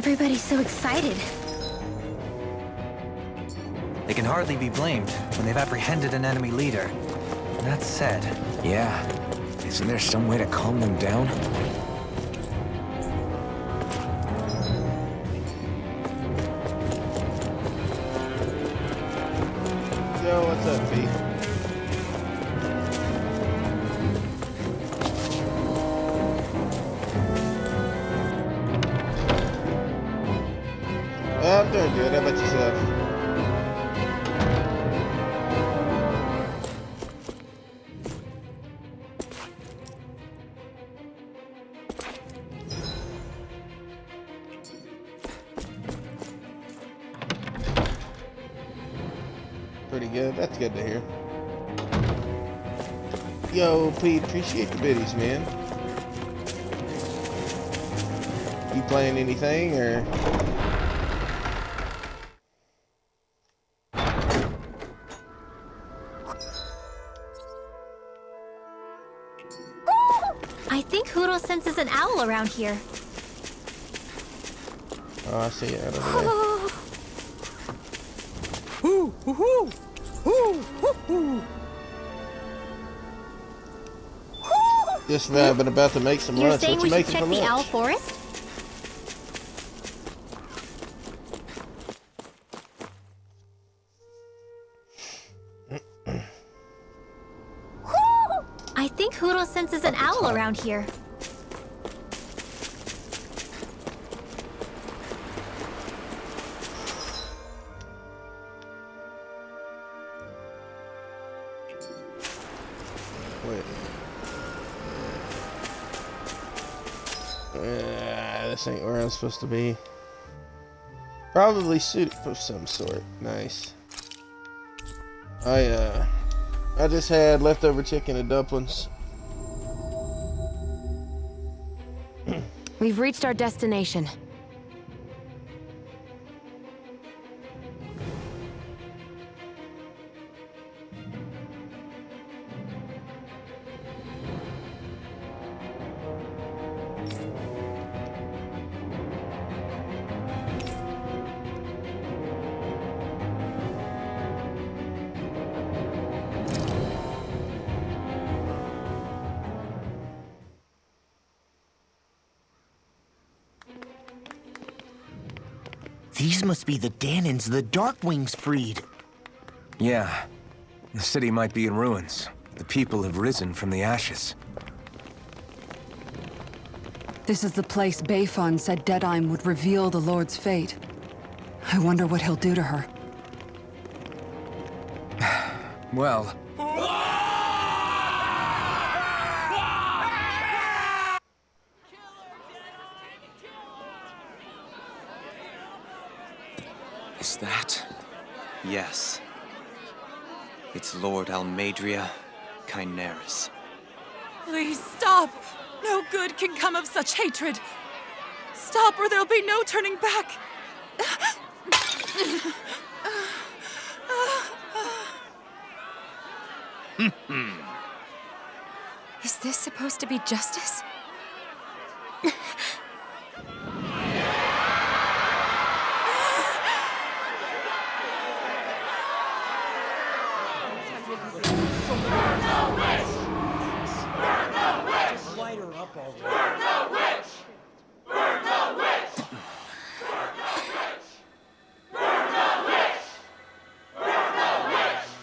everybody's so excited? They can hardly be blamed when they've apprehended an enemy leader. That said... Yeah. Isn't there some way to calm them down? Yo, what's up, B? I'm doing good. How about yourself? Pretty good. That's good to hear. Yo, Pete, appreciate the biddies, man. You playing anything, or? I think Hoodle senses an owl around here. Oh, I see it right over there. Hoo, hoo, hoo. Hoo, hoo, hoo. Just been about to make some You're lunch. saying What you we should making check for the owl lunch? forest? I think Hoodle senses an owl around here. Wait. This ain't where I'm supposed to be. Probably soup of some sort. Nice. I just had leftover chicken and dumplings. We've reached our destination. These must be the Danons the Darkwings freed. Yeah. The city might be in ruins. The people have risen from the ashes. This is the place Bayfon said Deadime would reveal the Lord's fate. I wonder what he'll do to her. Well... Is that? Yes. It's Lord Almadria Kynaris. Please stop! No good can come of such hatred. Stop or there'll be no turning back. Is this supposed to be justice?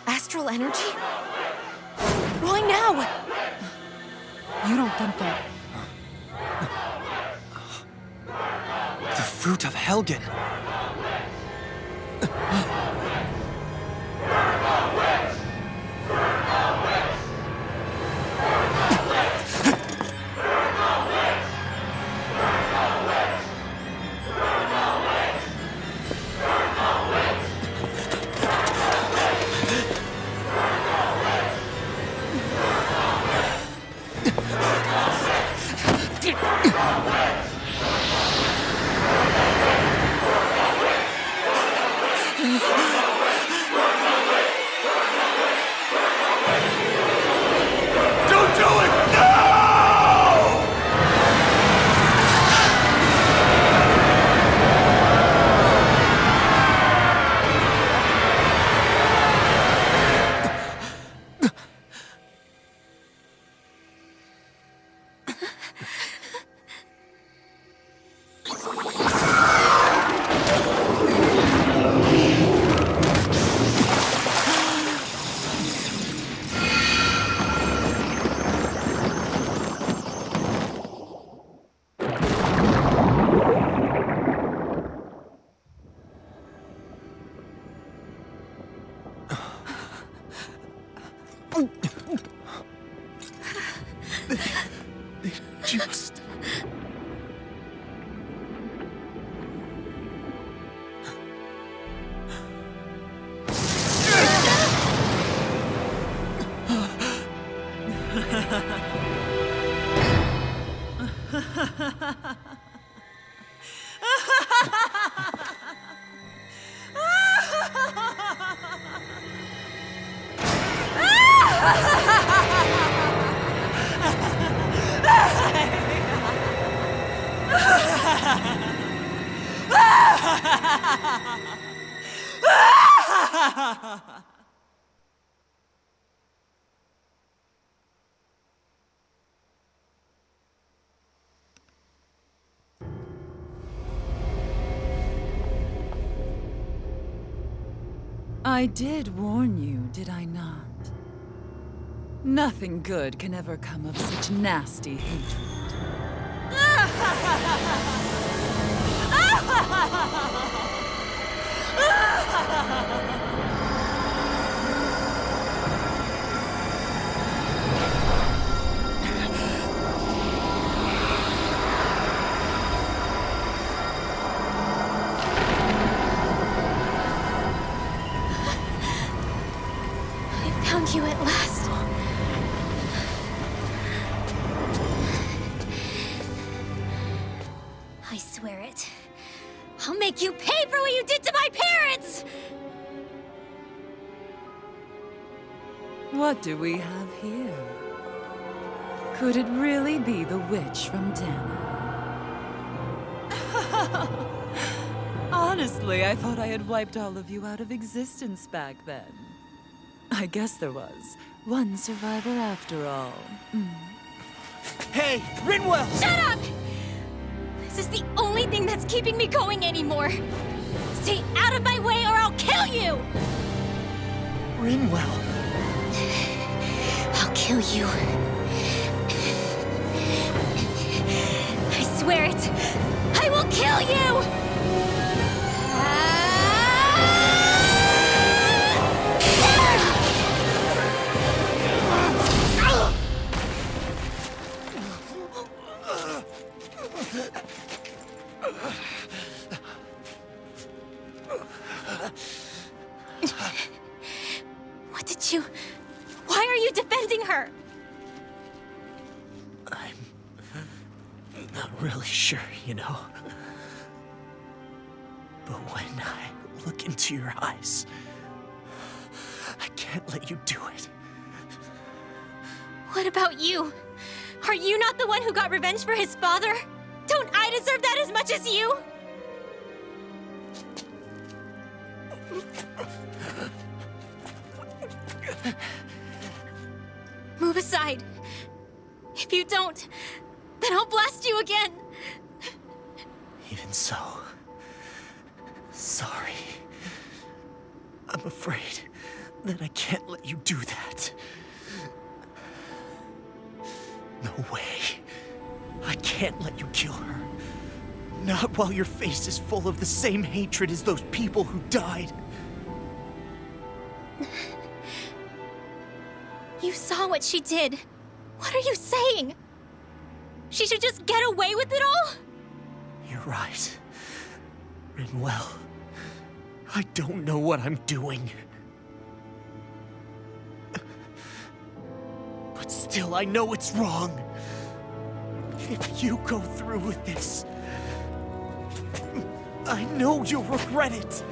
Astral energy? Why now? You don't think that... The fruit of Helgen! I did warn you, did I not? Nothing good can ever come of such nasty hatred. I found you at last. I swear it. I'll make you pay for what you did to my parents! What do we have here? Could it really be the witch from Dana? Honestly, I thought I had wiped all of you out of existence back then. I guess there was one survivor after all. Hey, Rinwell! Shut up! This is the only thing that's keeping me going anymore. Stay out of my way or I'll kill you! Rinwell. I'll kill you. I swear it. I will kill you! What did you... Why are you defending her? I'm not really sure, you know. But when I look into your eyes, I can't let you do it. What about you? Are you not the one who got revenge for his father? Don't I deserve that as much as you? Move aside. If you don't, then I'll blast you again. Even so, sorry. I'm afraid that I can't let you do that. No way. I can't let you kill her. Not while your face is full of the same hatred as those people who died. You saw what she did. What are you saying? She should just get away with it all? You're right. Rinwell. I don't know what I'm doing. But still, I know it's wrong. If you go through with this, I know you'll regret it.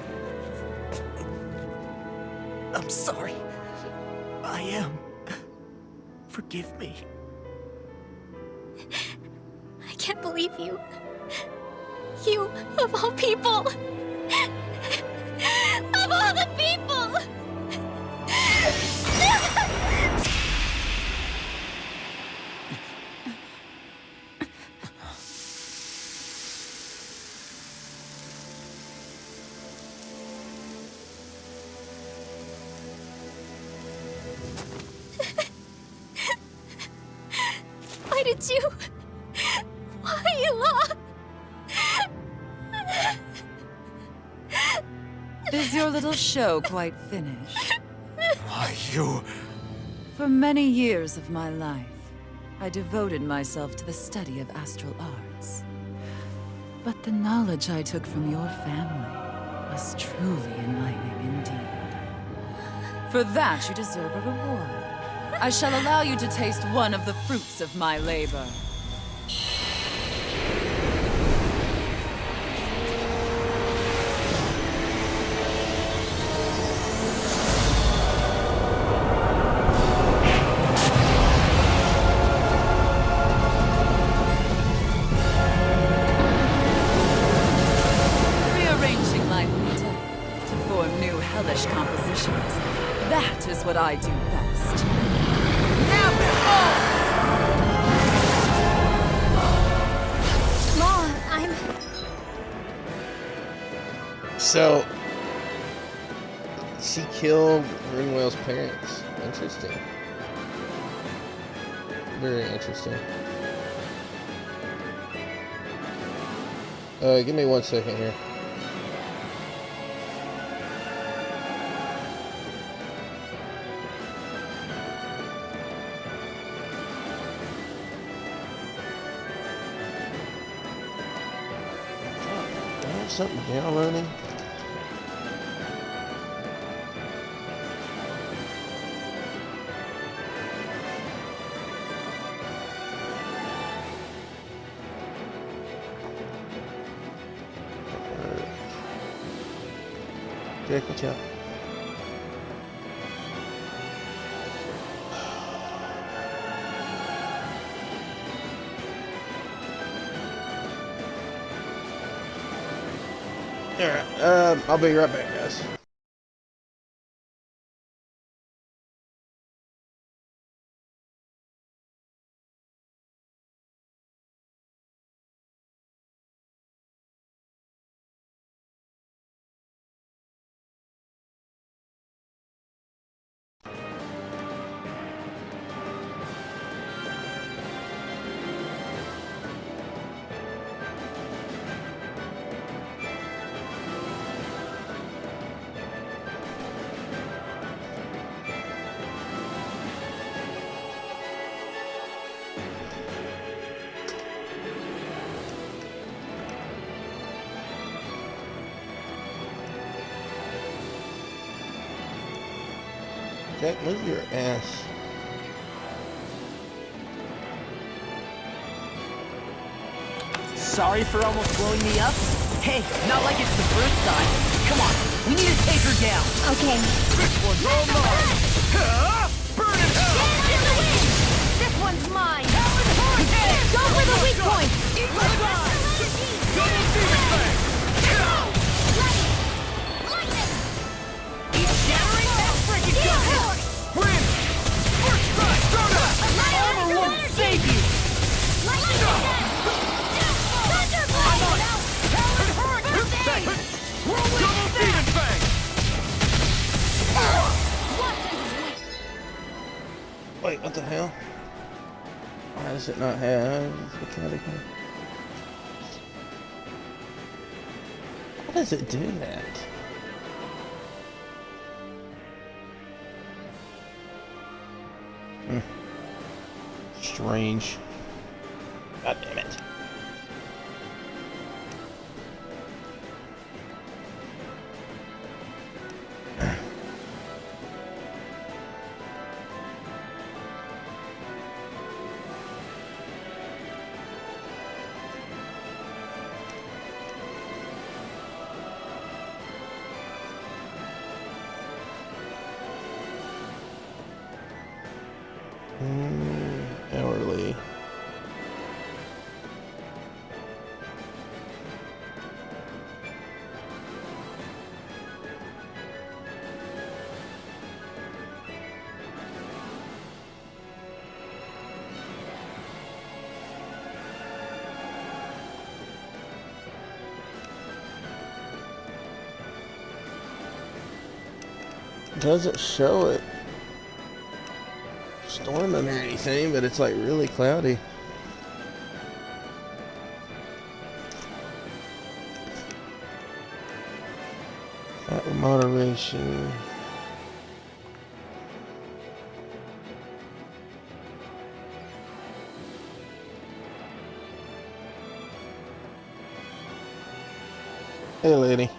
I'm sorry. I am. Forgive me. I can't believe you. You, of all people. Of all the people! Why did you... Why you... Is your little show quite finished? Why, you... For many years of my life, I devoted myself to the study of astral arts. But the knowledge I took from your family was truly enlightening indeed. For that, you deserve a reward. I shall allow you to taste one of the fruits of my labor. Rearranging life hellish compositions. That is what I do best. Ma, I'm... So, she killed Rinwell's parents. Interesting. Very interesting. Give me 1 second here. Do I have something downloading? Jack, watch out. Alright, I'll be right back, guys. Jack, move your ass. Sorry for almost blowing me up? Hey, not like it's the first time. Come on, we need to take her down. Okay. This one's all mine. Burn in hell! This one's mine! Hey, Go for the weak point! Double demon thing! He's shattering that freaking gun! Win! First strike! Armor won't save you! Double demon fang! Wait, what the hell? Why does it not have mechanic? How does it do that? Strange. God damn it. Hourly. Doesn't show it storming or anything, but it's like really cloudy. That moderation. Hey, lady.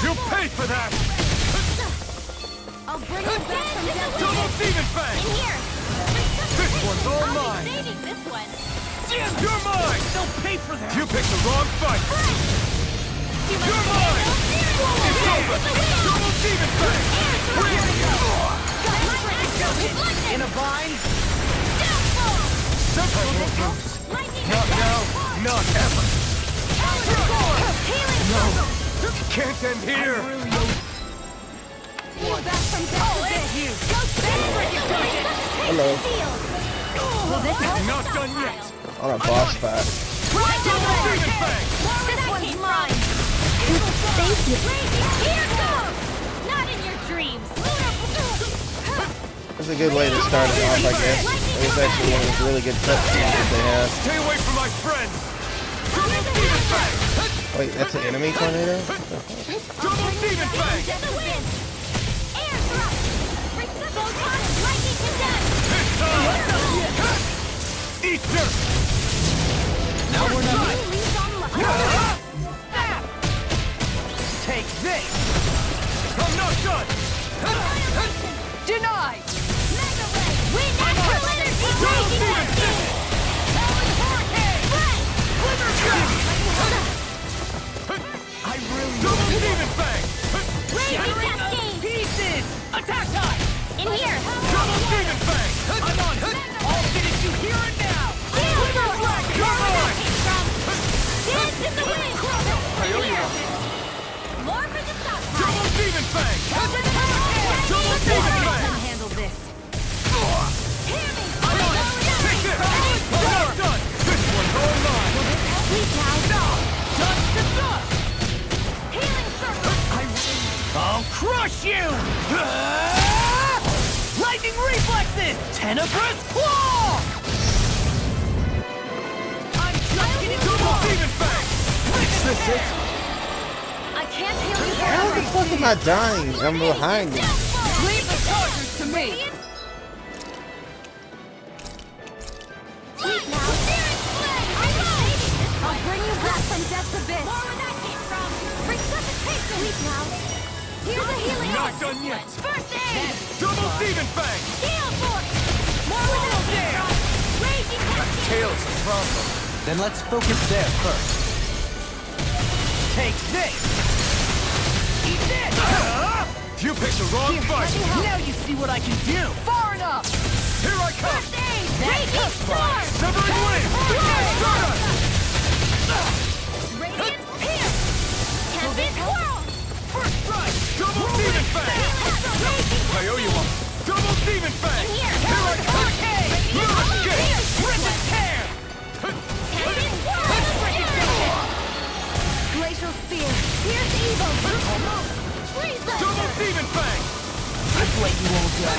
You'll pay for that! I'll bring you back from down Double demon fang! in here! This one's all I'll be mine! saving this one! You're mine! They'll pay for that! You picked the wrong fight! You You're mine! It's over! Double demon fang! Lightning Not now, not ever. Healing No, circle! can't end here. Back from death you! Go Hello. Well, this is Not done yet. On a boss fight. right down the way! This one's mine! Thank you! Here goes! Not in your dreams! That's a good way to start it off, I guess. It was actually one of those really good cutscenes that they have. Stay away from my friend. Wait, that's an enemy tornado? Double demon fang. Get the wind! Air thrust! Photon lightning condemned! Eat dirt. Now we're not. Take this. I'm not done. Denied! Mega ray! Wind natural energy! Raging cascade! I really double demon fang. Raging cascade! Pieces! Attack time! In here! Double demon fang. I'm on! I'll finish you here and now! Dance in the wind! In here! More for the stockpile! Double demon fang. Double demon fang. Handle this! Hear me! I'm on it. Take this. I'm not done. This one's all mine. Weak now! Dust to dust! Healing circle! I'll crush you! Lightning reflexes! Tenebrous claw! I'm just getting Double demon fang. Is this it? I can't heal you How the fuck am I dying? I'm behind you. Leave the chargers to me! Sweet now! I'll bring you back from death's abyss! More where that came from! Resuscitation! Sweet now! Here's a healing Not orb. done yet. First aid! Double demon fang. Heal force! More where that came from! Raging cascade! Tail's a problem. Then let's focus there first. Take this! Eat this! You picked the wrong fight. Now you see what I can do! Far enough! Here I come. First aid! Raging storm! Severing wing. Radiant pierce! Tempest whirl! First strike. Double demon fang. I owe you one. Double demon fang. Here! Here I come. Look, get. Rip and tear! Tempest whirl! Glacial spear! Pierce evil! Freeze them! Double demon fang. I've let you all go.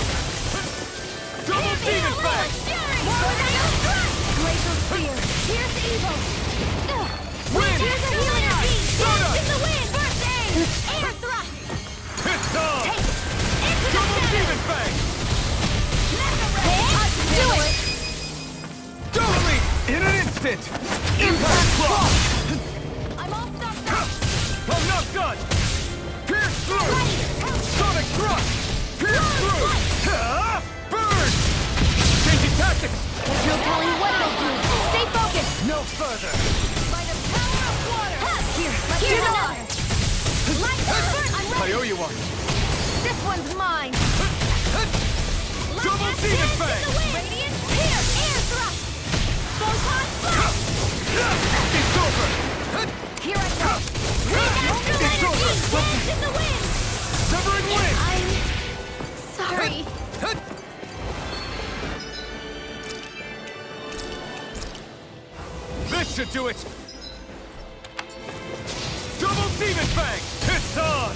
Double demon fang. Glacial spear! Pierce evil! Wind. Here's a healing arm! Soda. Dance in the wind! First aid! Air thrust! It's on. Into the Double shadow! demon fang. Mega ray! Do it! Double leap in an instant. Impact claw. I'm all stopped up! I'm not done. Pierce through. Sonic thrust. Pierce through. Burn. Changing tactics. There's no telling what it'll do! Stay focused! No further. By the power of water! Here's another! Light burn! I'm I ready! owe you one. This one's mine! Double demon fang. Radiant pierce! Air thrust! Photon blast! It's over. Here I go! Wind astral energy! Dance in the wind! Severing wing. I'm... sorry. This should do it. Double demon fang. It's on.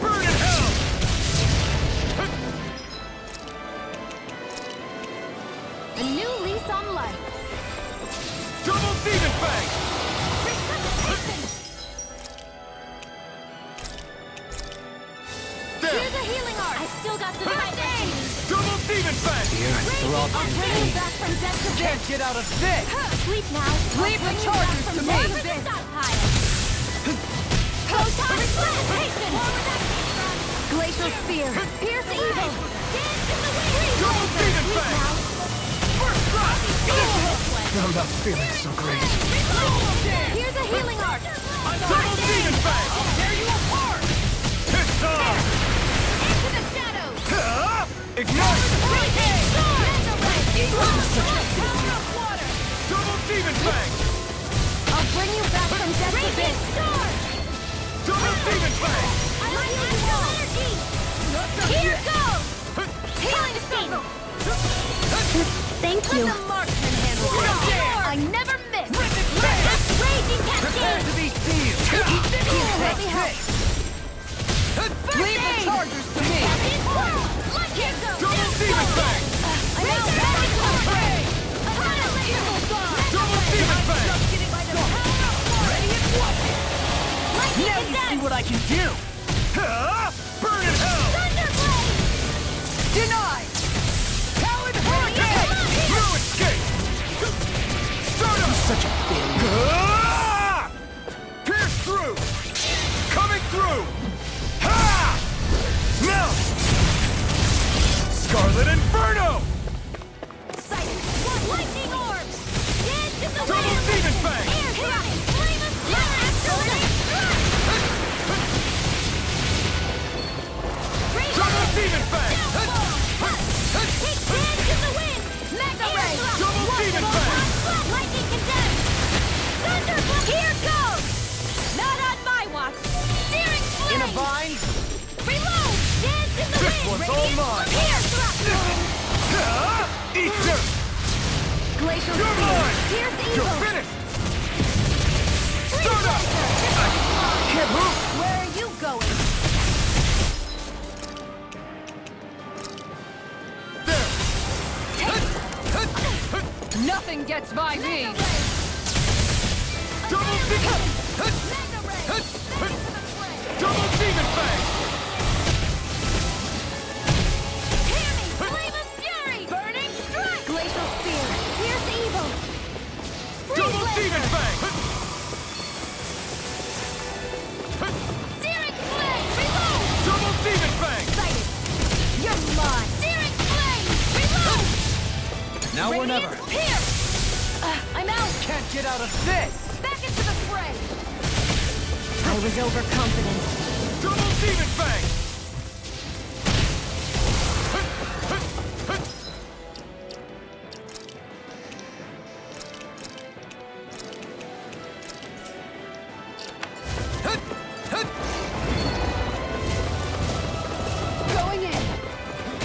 Burn in hell. A new lease on life. Double demon fang. Resuscitation! There. Here's a healing art! I still got some days! Double demon fang. They're all I'll bring you back from death to Can't get out of this! Sleep now. Leave the charges to me. Photon resuscitation! Glacial spear. Pierce evil. Dance in the wind. Double demon Sleep fang. now. First strike. I'm not feeling so great. Here's a healing art. Double demon fang. Tear you apart! It's on. Into the shadows. Ignite. Right there. you. I never miss! Raging cascade! To be sealed! Let me help! Leave the chargers to me! Here goes! Double demon fang! I'm out! Double demon fang! Now you see what I can do! Ha! Burn in hell! Denied! Talon hurricane! No escape! Start up! Such a failure. Ah! Pierce through! Coming through! Ha! Now! Scarlet Inferno! Lightning orbs! Dance in the Double wind! demon fang! Air strike! Flame of fury! Double demon fang! Take dance in the wind! Mega ray! Double demon fang! Lightning condemned! Thunderbolt! Here goes! Not on my watch! Searing flame! In a bind? Reload! Dance in the wind! one's all mine. Here, thrust! Ha! Eat dirt! Glacial You're spear! mine! Here's You're evil! finished! Start up! Can't move! Where are you going? Nothing gets by me! Double demon! Mega ray! Double demon fang! Hear me! Flame of fury! Burning strike! Glacial spear! Here's evil! Double demon fang! Searing flame! Reload! Double demon fang! Sighted! You're mine! Searing flame! Reload! Now or never. Here! I'm out! Can't get out of this! Back into the fray! I was overconfident. Double demon fang! Going in!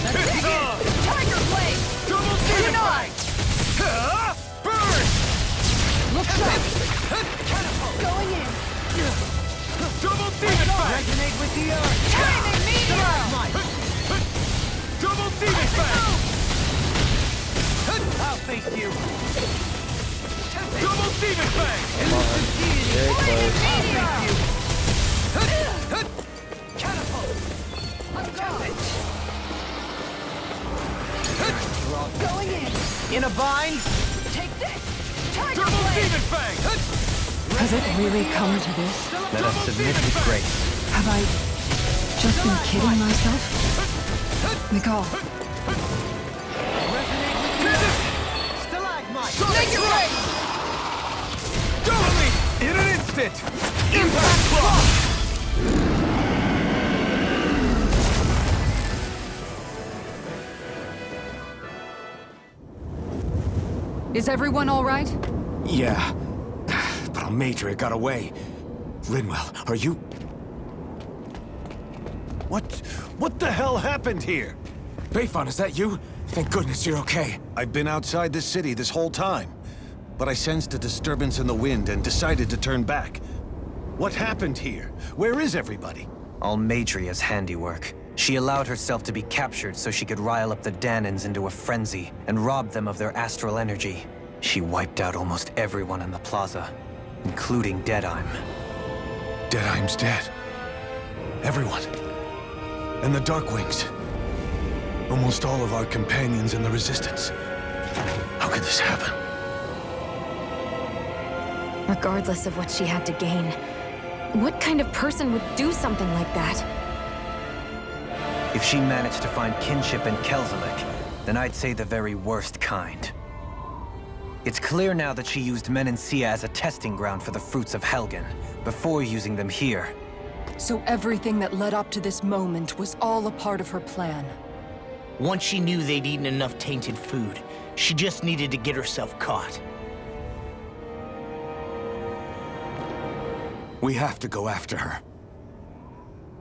It's on! Tiger blade! Double demon fang! Ha! Burn! Look sharp! Going in! Double demon fang! Resonate with the earth! Timing meteor! Double demon fang! I'll face you! Double demon fang! Very close. Going in! In a bind? Take this! Tiger Double blade! demon fang! Has it really come to this? Let us submit with grace. Have I just been kidding myself? Mikal, Resonate with the earth! Stalagmite! Make it rain! Totally! In an instant! Impact block! is everyone all right? Yeah. But Almadria got away. Linwell, are you... What the hell happened here? Bayfon, is that you? Thank goodness you're okay. I've been outside the city this whole time, but I sensed a disturbance in the wind and decided to turn back. What happened here? Where is everybody? Almadria's handiwork. She allowed herself to be captured so she could rile up the Danans into a frenzy and rob them of their astral energy. She wiped out almost everyone in the plaza, including Deadheim. Deadheim's dead. Everyone. And the Darkwings. Almost all of our companions in the Resistance. How could this happen? Regardless of what she had to gain, what kind of person would do something like that? If she managed to find kinship in Kelzelik, then I'd say the very worst kind. It's clear now that she used Menancia as a testing ground for the fruits of Helgen, before using them here. So everything that led up to this moment was all a part of her plan. Once she knew they'd eaten enough tainted food, she just needed to get herself caught. We have to go after her.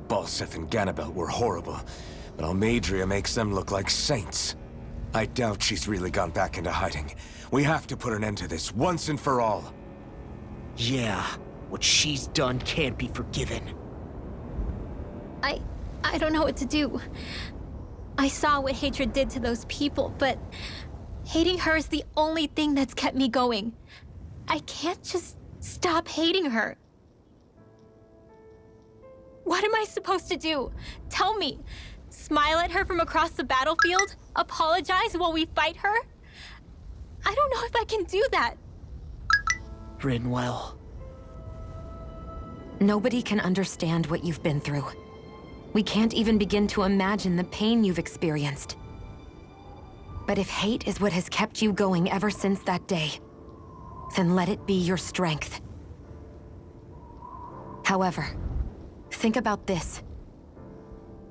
Balseth and Ganabelt were horrible, but Almadria makes them look like saints. I doubt she's really gone back into hiding. We have to put an end to this, once and for all. Yeah, what she's done can't be forgiven. I don't know what to do. I saw what hatred did to those people, but hating her is the only thing that's kept me going. I can't just stop hating her. What am I supposed to do? Tell me. Smile at her from across the battlefield? Apologize while we fight her? I don't know if I can do that. Rinwell. Nobody can understand what you've been through. We can't even begin to imagine the pain you've experienced. But if hate is what has kept you going ever since that day, then let it be your strength. However, think about this.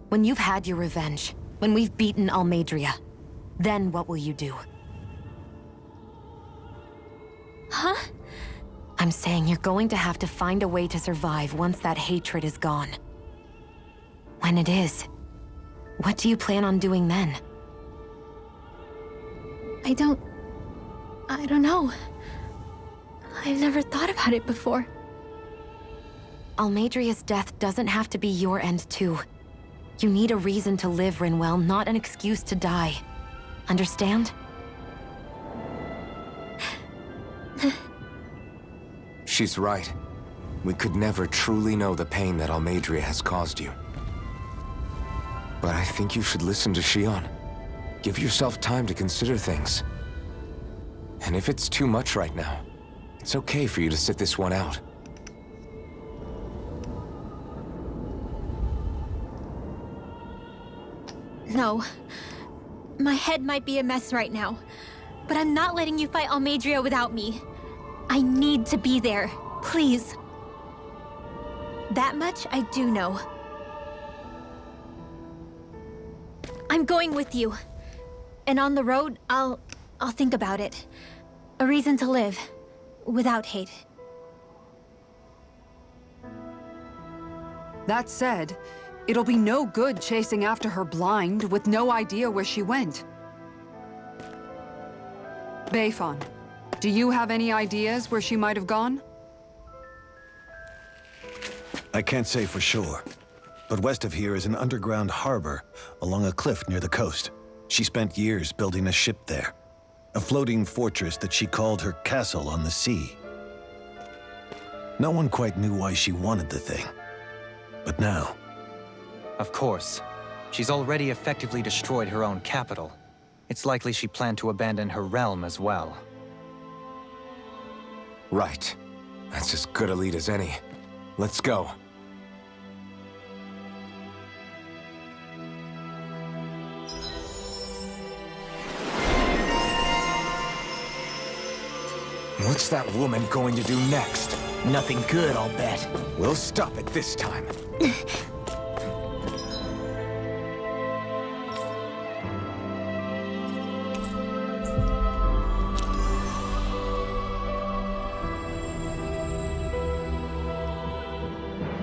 When you've had your revenge, when we've beaten Almeidrea, then what will you do? Huh? I'm saying you're going to have to find a way to survive once that hatred is gone. When it is, what do you plan on doing then? I don't know. I've never thought about it before. Almeidrea's death doesn't have to be your end too. You need a reason to live, Rinwell, not an excuse to die. Understand? She's right. We could never truly know the pain that Almeidrea has caused you. But I think you should listen to Shion. Give yourself time to consider things. And if it's too much right now, it's okay for you to sit this one out. No. My head might be a mess right now, but I'm not letting you fight Almeidrea without me. I need to be there. Please. That much I do know. I'm going with you. And on the road, I'll think about it. A reason to live. Without hate. That said, it'll be no good chasing after her blind with no idea where she went. Beifon, do you have any ideas where she might have gone? I can't say for sure, but west of here is an underground harbor along a cliff near the coast. She spent years building a ship there, a floating fortress that she called her castle on the sea. No one quite knew why she wanted the thing, but now... Of course. She's already effectively destroyed her own capital. It's likely she planned to abandon her realm as well. Right. That's as good a lead as any. Let's go. What's that woman going to do next? Nothing good, I'll bet. We'll stop it this time.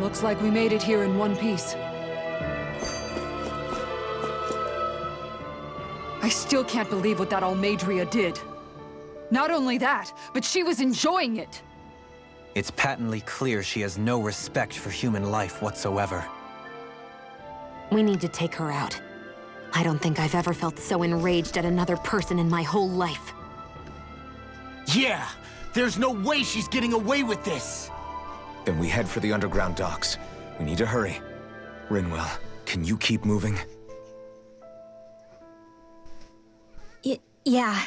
Looks like we made it here in one piece. I still can't believe what that Almeidrea did. Not only that, but she was enjoying it. It's patently clear she has no respect for human life whatsoever. We need to take her out. I don't think I've ever felt so enraged at another person in my whole life. Yeah! There's no way she's getting away with this! Then we head for the underground docks. We need to hurry. Rinwell, can you keep moving? Yeah.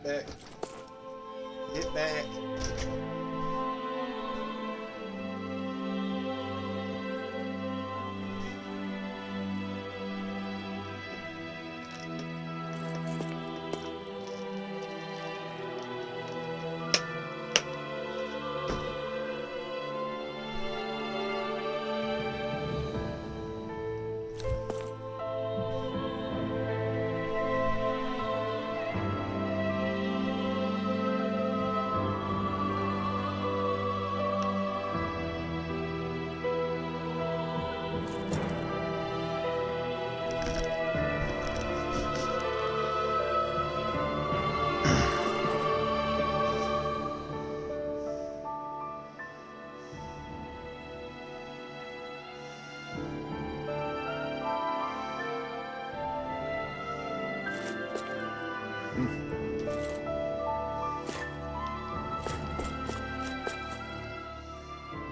Get back. Get back.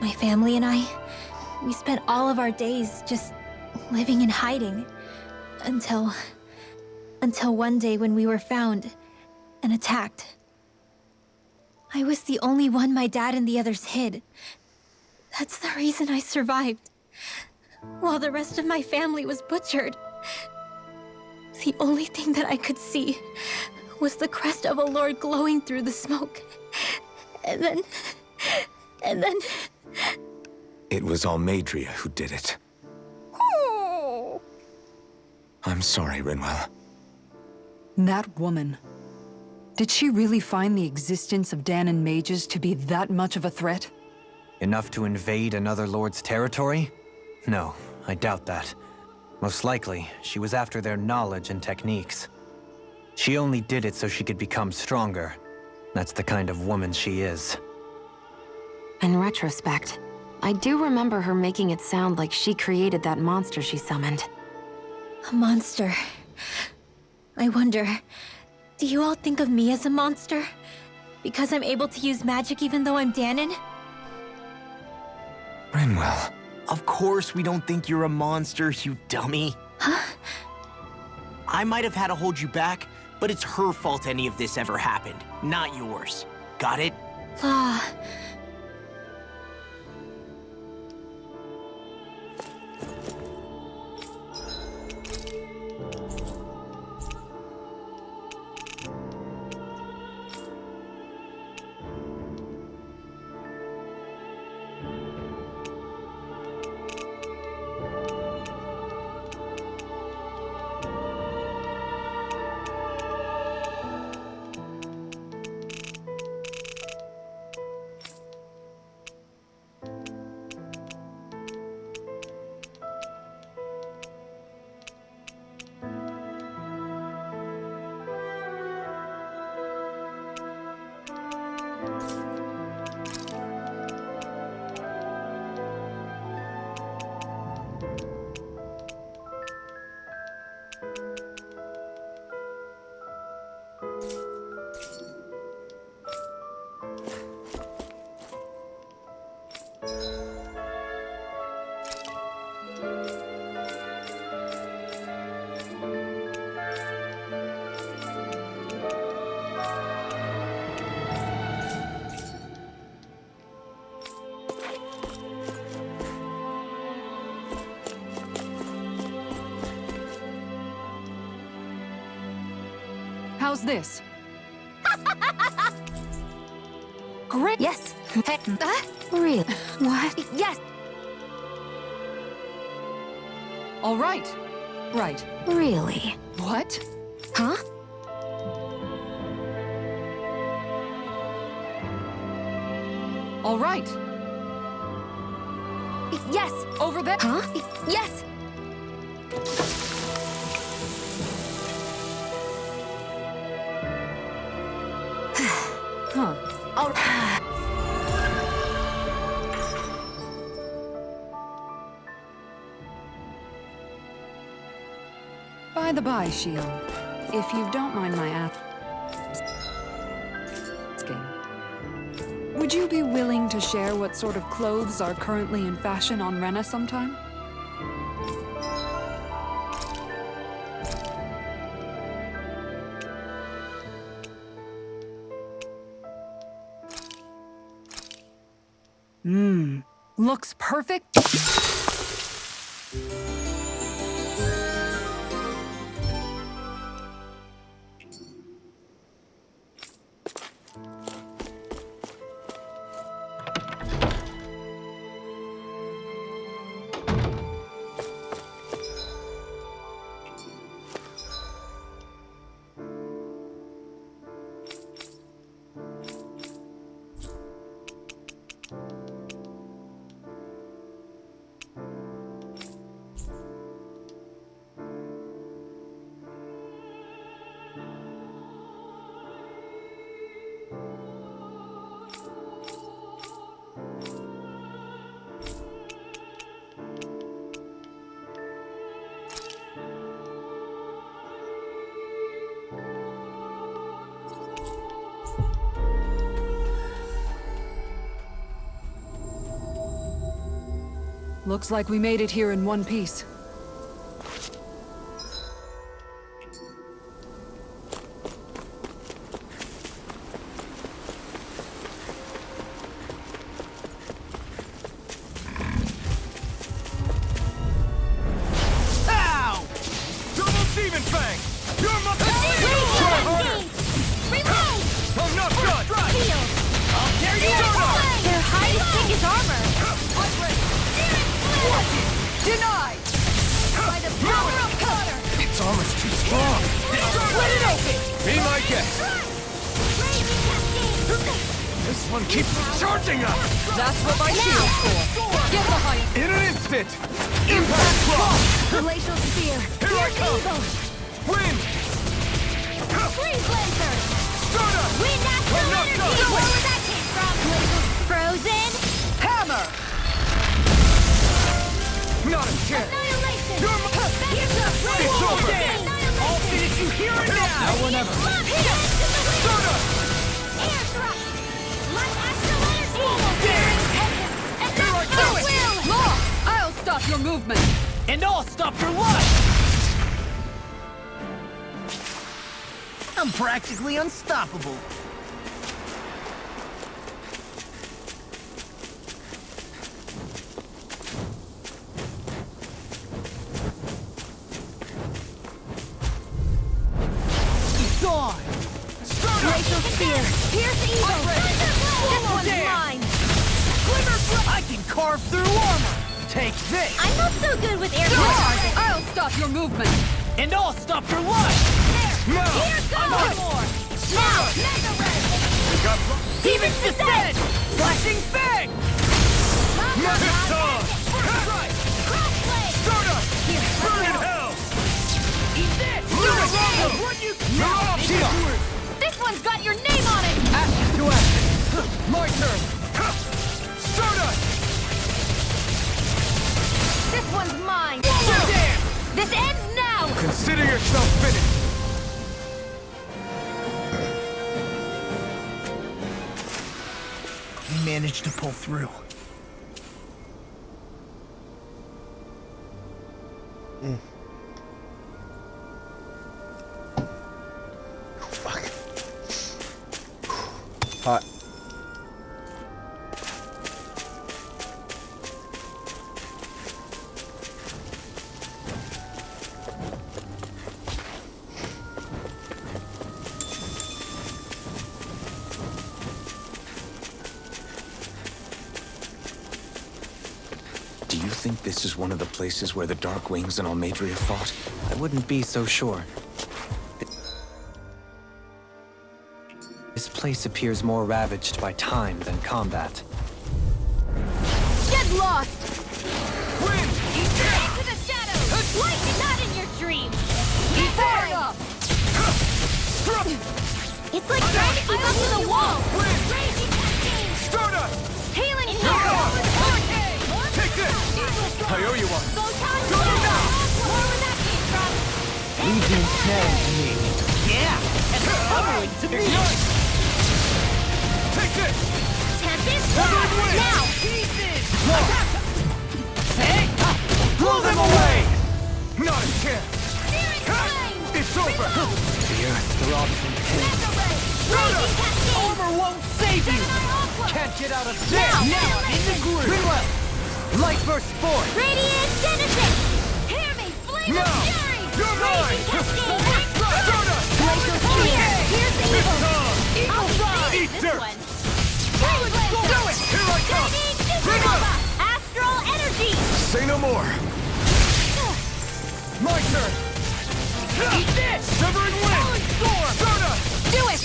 My family and I, we spent all of our days just living in hiding. Until one day when we were found and attacked. I was the only one my dad and the others hid. That's the reason I survived. While the rest of my family was butchered. The only thing that I could see was the crest of a lord glowing through the smoke. And then... It was Almadria who did it. I'm sorry, Rinwell. That woman. Did she really find the existence of Danon mages to be that much of a threat? Enough to invade another lord's territory? No, I doubt that. Most likely, she was after their knowledge and techniques. She only did it so she could become stronger. That's the kind of woman she is. In retrospect, I do remember her making it sound like she created that monster she summoned. A monster. I wonder, do you all think of me as a monster? Because I'm able to use magic even though I'm Danon? Rinwell. Of course we don't think you're a monster, you dummy. Huh? I might have had to hold you back, but it's her fault any of this ever happened, not yours. Got it? Law. How's this? Great. Yes. Really? What? Yes! All right. Right. Really? What? Huh? All right. Yes, over there. Huh? Yes. Huh. All By the by, Shion, if you don't mind my asking, would you be willing to share what sort of clothes are currently in fashion on Rena sometime? Looks perfect. Looks like we made it here in one piece. Ow! Double Demon Fang! You're my Try harder! Reload! I'm not done! Heal! I'll tear you down! Their hide stick is armor! Denied! By the power of Cutter! Its armor's too strong! Split it open! Be my guest! This one keeps charging us! That's what my shield's for. Get the height. In an instant! Impact Cross! Glacial Spear! Here I come! Wind! Freeze Lancer! Soda! Wind Astral I'm not Energy! done. Where was that came from? Frozen! Hammer! Not a chance! Annihilation! You're my... Here's the It's over! I'll finish you here and now! Now or never! Soda! Air thrust! Light Astral Energy! Damn! And Here I that's go! my will! Law, I'll stop your movement. And I'll stop your life! I'm practically unstoppable. Gone! Glacial Spear! Pierce Evil! This one's mine! I can carve through armor! Take this! I'm not so good with air Law, thrust! I'll stop your movement. And I'll stop your life! There! No! Here goes! One more! Now! Mega Red! Demon's Descent! Flashing Fang! Magic Tongue! Right! Crossblade! Soda! Burn in hell! Eat this! Run you! This one's got your name on it! Ashes to ashes! My turn! Soda! This one's mine! Damn! This ends now! Consider yourself finished! We managed to pull through. Fuck. Hot. Do you think this is one of the places where the Dark Wings and Almadria fought? I wouldn't be so sure. This place appears more ravaged by time than combat. Get lost! Wind! Into the shadows! Light is not in your dream! Burn! It's like trying to keep up to the wall! Raging cascade! Stardust! Healing here! Take this! I owe you one. Go time to now! Where that came from? Legion challenge me. Yeah, and covering to me. Take this! Tempest! Wind! Now! Hey! Blow them away! Not a chance! Searing flame! It's over! The earth throbs in pain. Mega ray! Raging cascade! Armor won't save you! Gemini Aqua! Can't get out of Now! this! Now I'm in the groove! Meanwhile, light burst forth! Radiant Genesis! Hear me! Flame Now! of fury! You're Raging mine! cascade! Stardust! Glacial Spear! Here's the evil! Eagle I'll be Ride! saving Eat this dirt! one! Flame Blazer! Do it! Here I come! Shining Bring Supernova! Astral Energy! Say no more! My turn! Eat this! Severing wind! Storm! Stardust! Do it!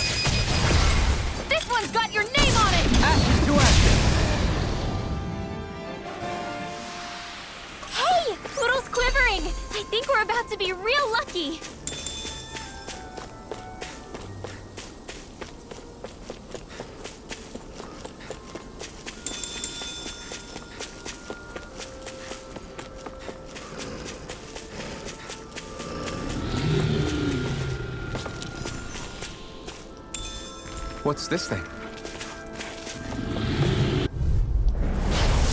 This one's got your name on it! Ashes to ashes! Hey! Poodle's quivering! I think we're about to be real lucky! What's this thing?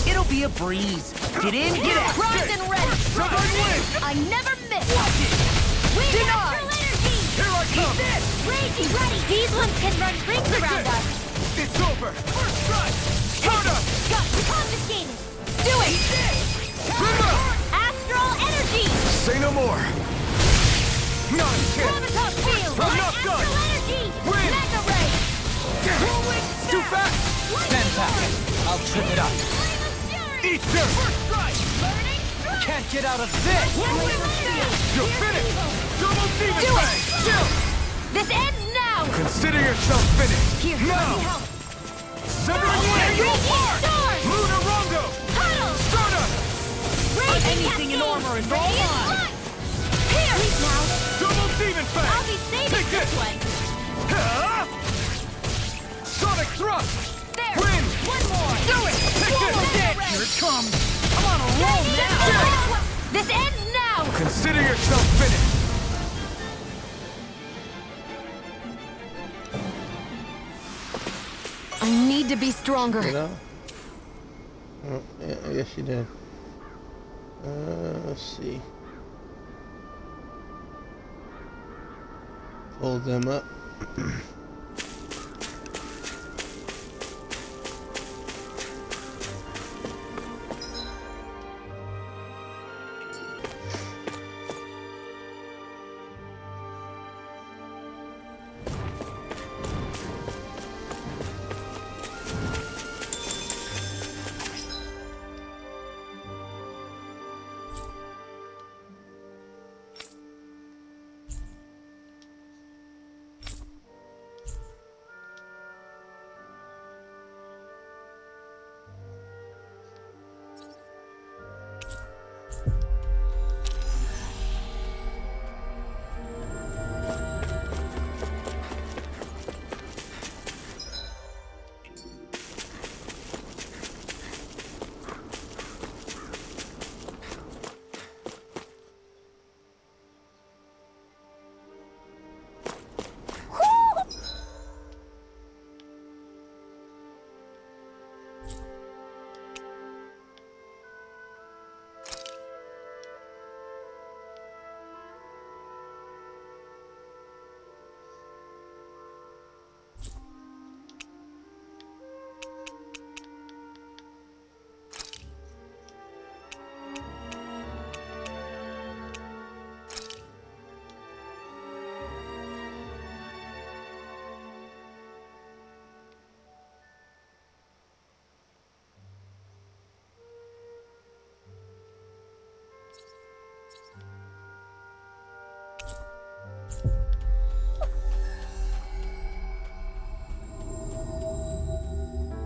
It'll be a breeze. Get in, get out. Primed and ready! Severing wind! I never miss! Wind Astral Energy! Here I come! Raging ready! These ones can run rings around us! It's over! First strike! Stardust! Got confiscated! Do it! Trigger! Astral Energy! Say no more! Not a chance! Gravitas Field! I'm not Astral done! Energy! Wind! Mega Ray! Too fast! Fantastic. I'll trip it up. Flame of Fury! Eat dirt! First strike! Burning Strike! Can't get out of this! You're finished! Double Demon Do it! Fang! Chill! This ends now! Consider yourself finished! Here, now! let me help! Severing wind! Raging Storm! Lunar Rondo! Huddle! Stardust! Raging Anything in Cascade! armor is all Radiant mine. Flux! Here! Now! Double Demon Fang! I'll be saving Take this this! one! Huh? Sonic Thrust! There! Wind! One more! Do it! Take this! Here it comes. I'm on a roll now. This ends now! Consider yourself finished! I need to be stronger. You know? Oh, yeah, I guess you did. Let's see. Pull them up.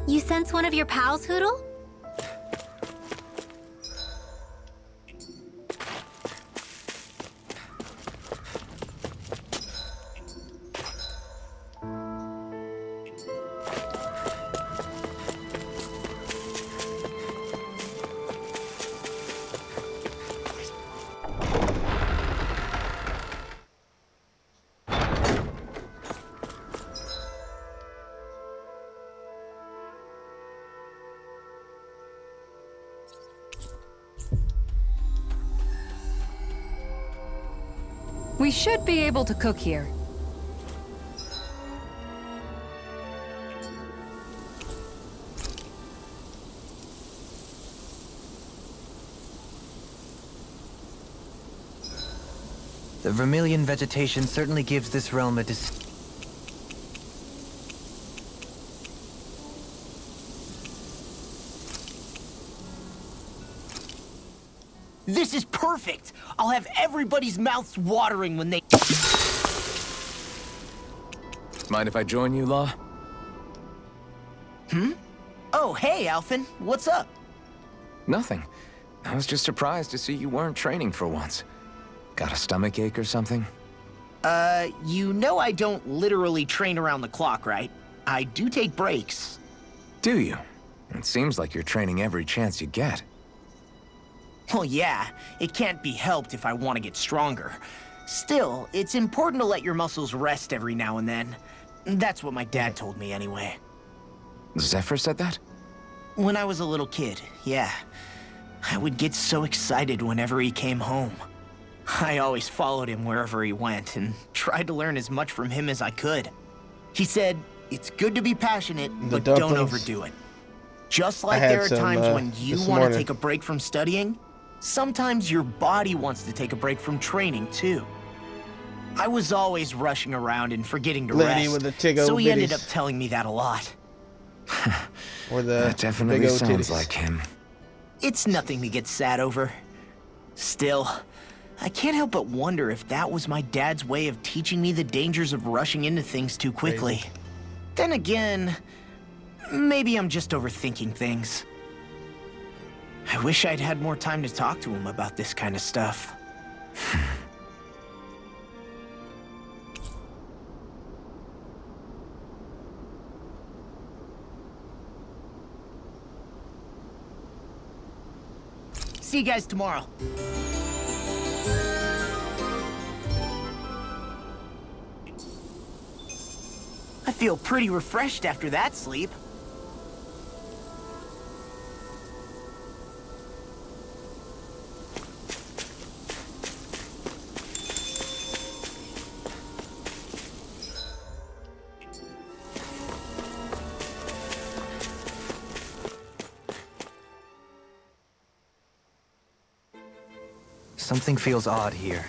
You sense one of your pals, Hoodle? We should be able to cook here. The Vermilion vegetation certainly gives this realm a This is perfect! I'll have everybody's mouths watering when they... Mind if I join you, Law? Oh, hey, Alphen. What's up? Nothing. I was just surprised to see you weren't training for once. Got a stomach ache or something? You know I don't literally train around the clock, right? I do take breaks. Do you? It seems like you're training every chance you get. Well, yeah, it can't be helped if I want to get stronger. Still, it's important to let your muscles rest every now and then. That's what my dad told me anyway. Zephyr said that? When I was a little kid, yeah. I would get so excited whenever he came home. I always followed him wherever he went and tried to learn as much from him as I could. He said, it's good to be passionate, but don't overdo it. Just like there are times when you want to take a break from studying, sometimes your body wants to take a break from training, too. I was always rushing around and forgetting to rest, so he ended up telling me that a lot. That definitely sounds like him. It's nothing to get sad over. Still, I can't help but wonder if that was my dad's way of teaching me the dangers of rushing into things too quickly. Then again, maybe I'm just overthinking things. I wish I'd had more time to talk to him about this kind of stuff. See you guys tomorrow. I feel pretty refreshed after that sleep. Something feels odd here.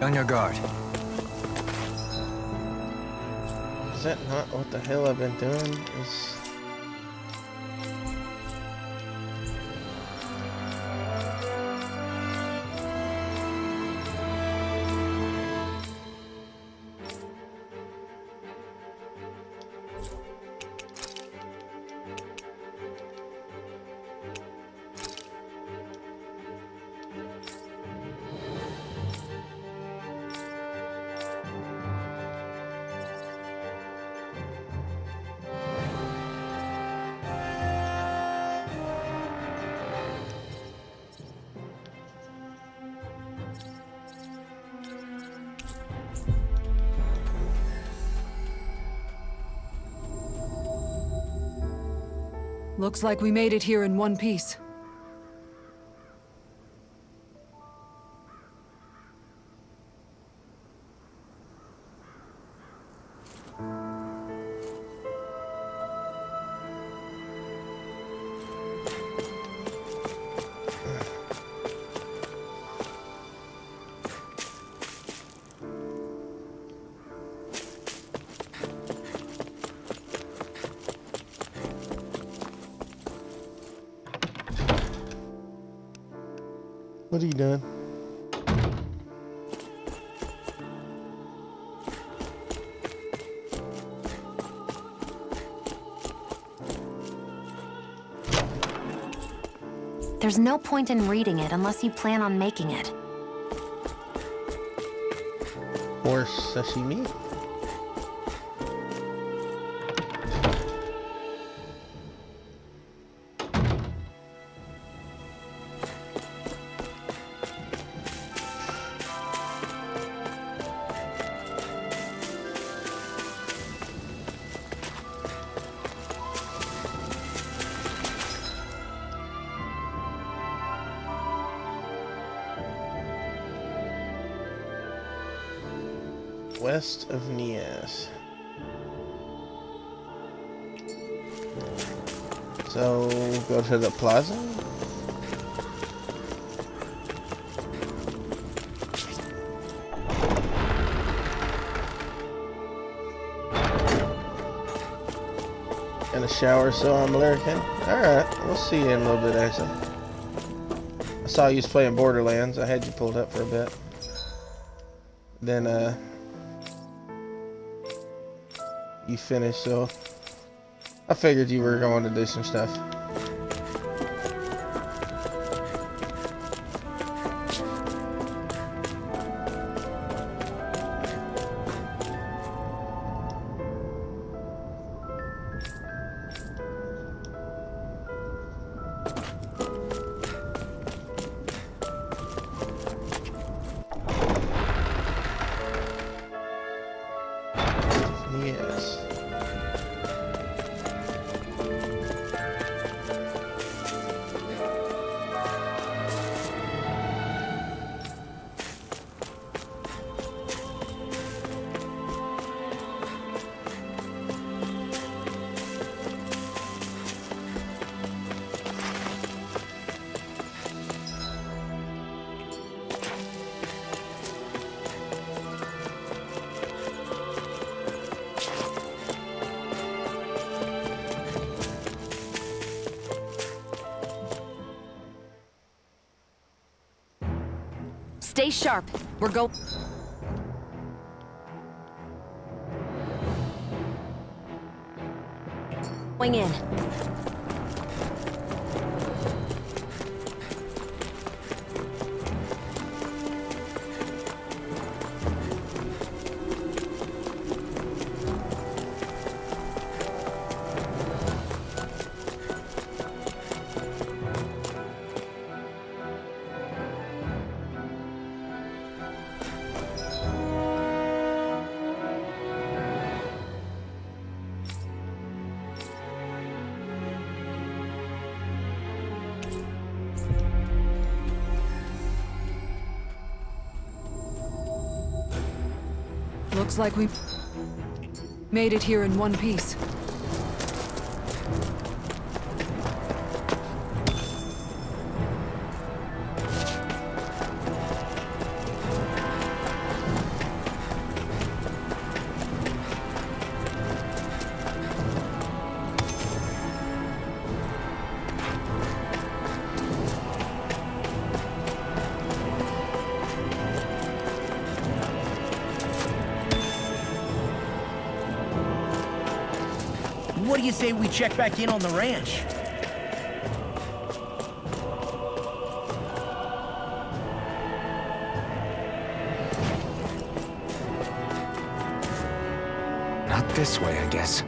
On your guard. Is that not what the hell I've been doing? Looks like we made it here in one piece. What are you doing? There's no point in reading it unless you plan on making it. Or sashimi? West of Nias. So, go to the plaza? And a shower, so I'm lurking. Alright, we'll see you in a little bit, Asa. I saw you was playing Borderlands. I had you pulled up for a bit. Then, you finished, so I figured you were going to do some stuff. Yes. Stay sharp. We're going in. Looks like we made it here in one piece. What do you say we check back in on the ranch? Not this way, I guess.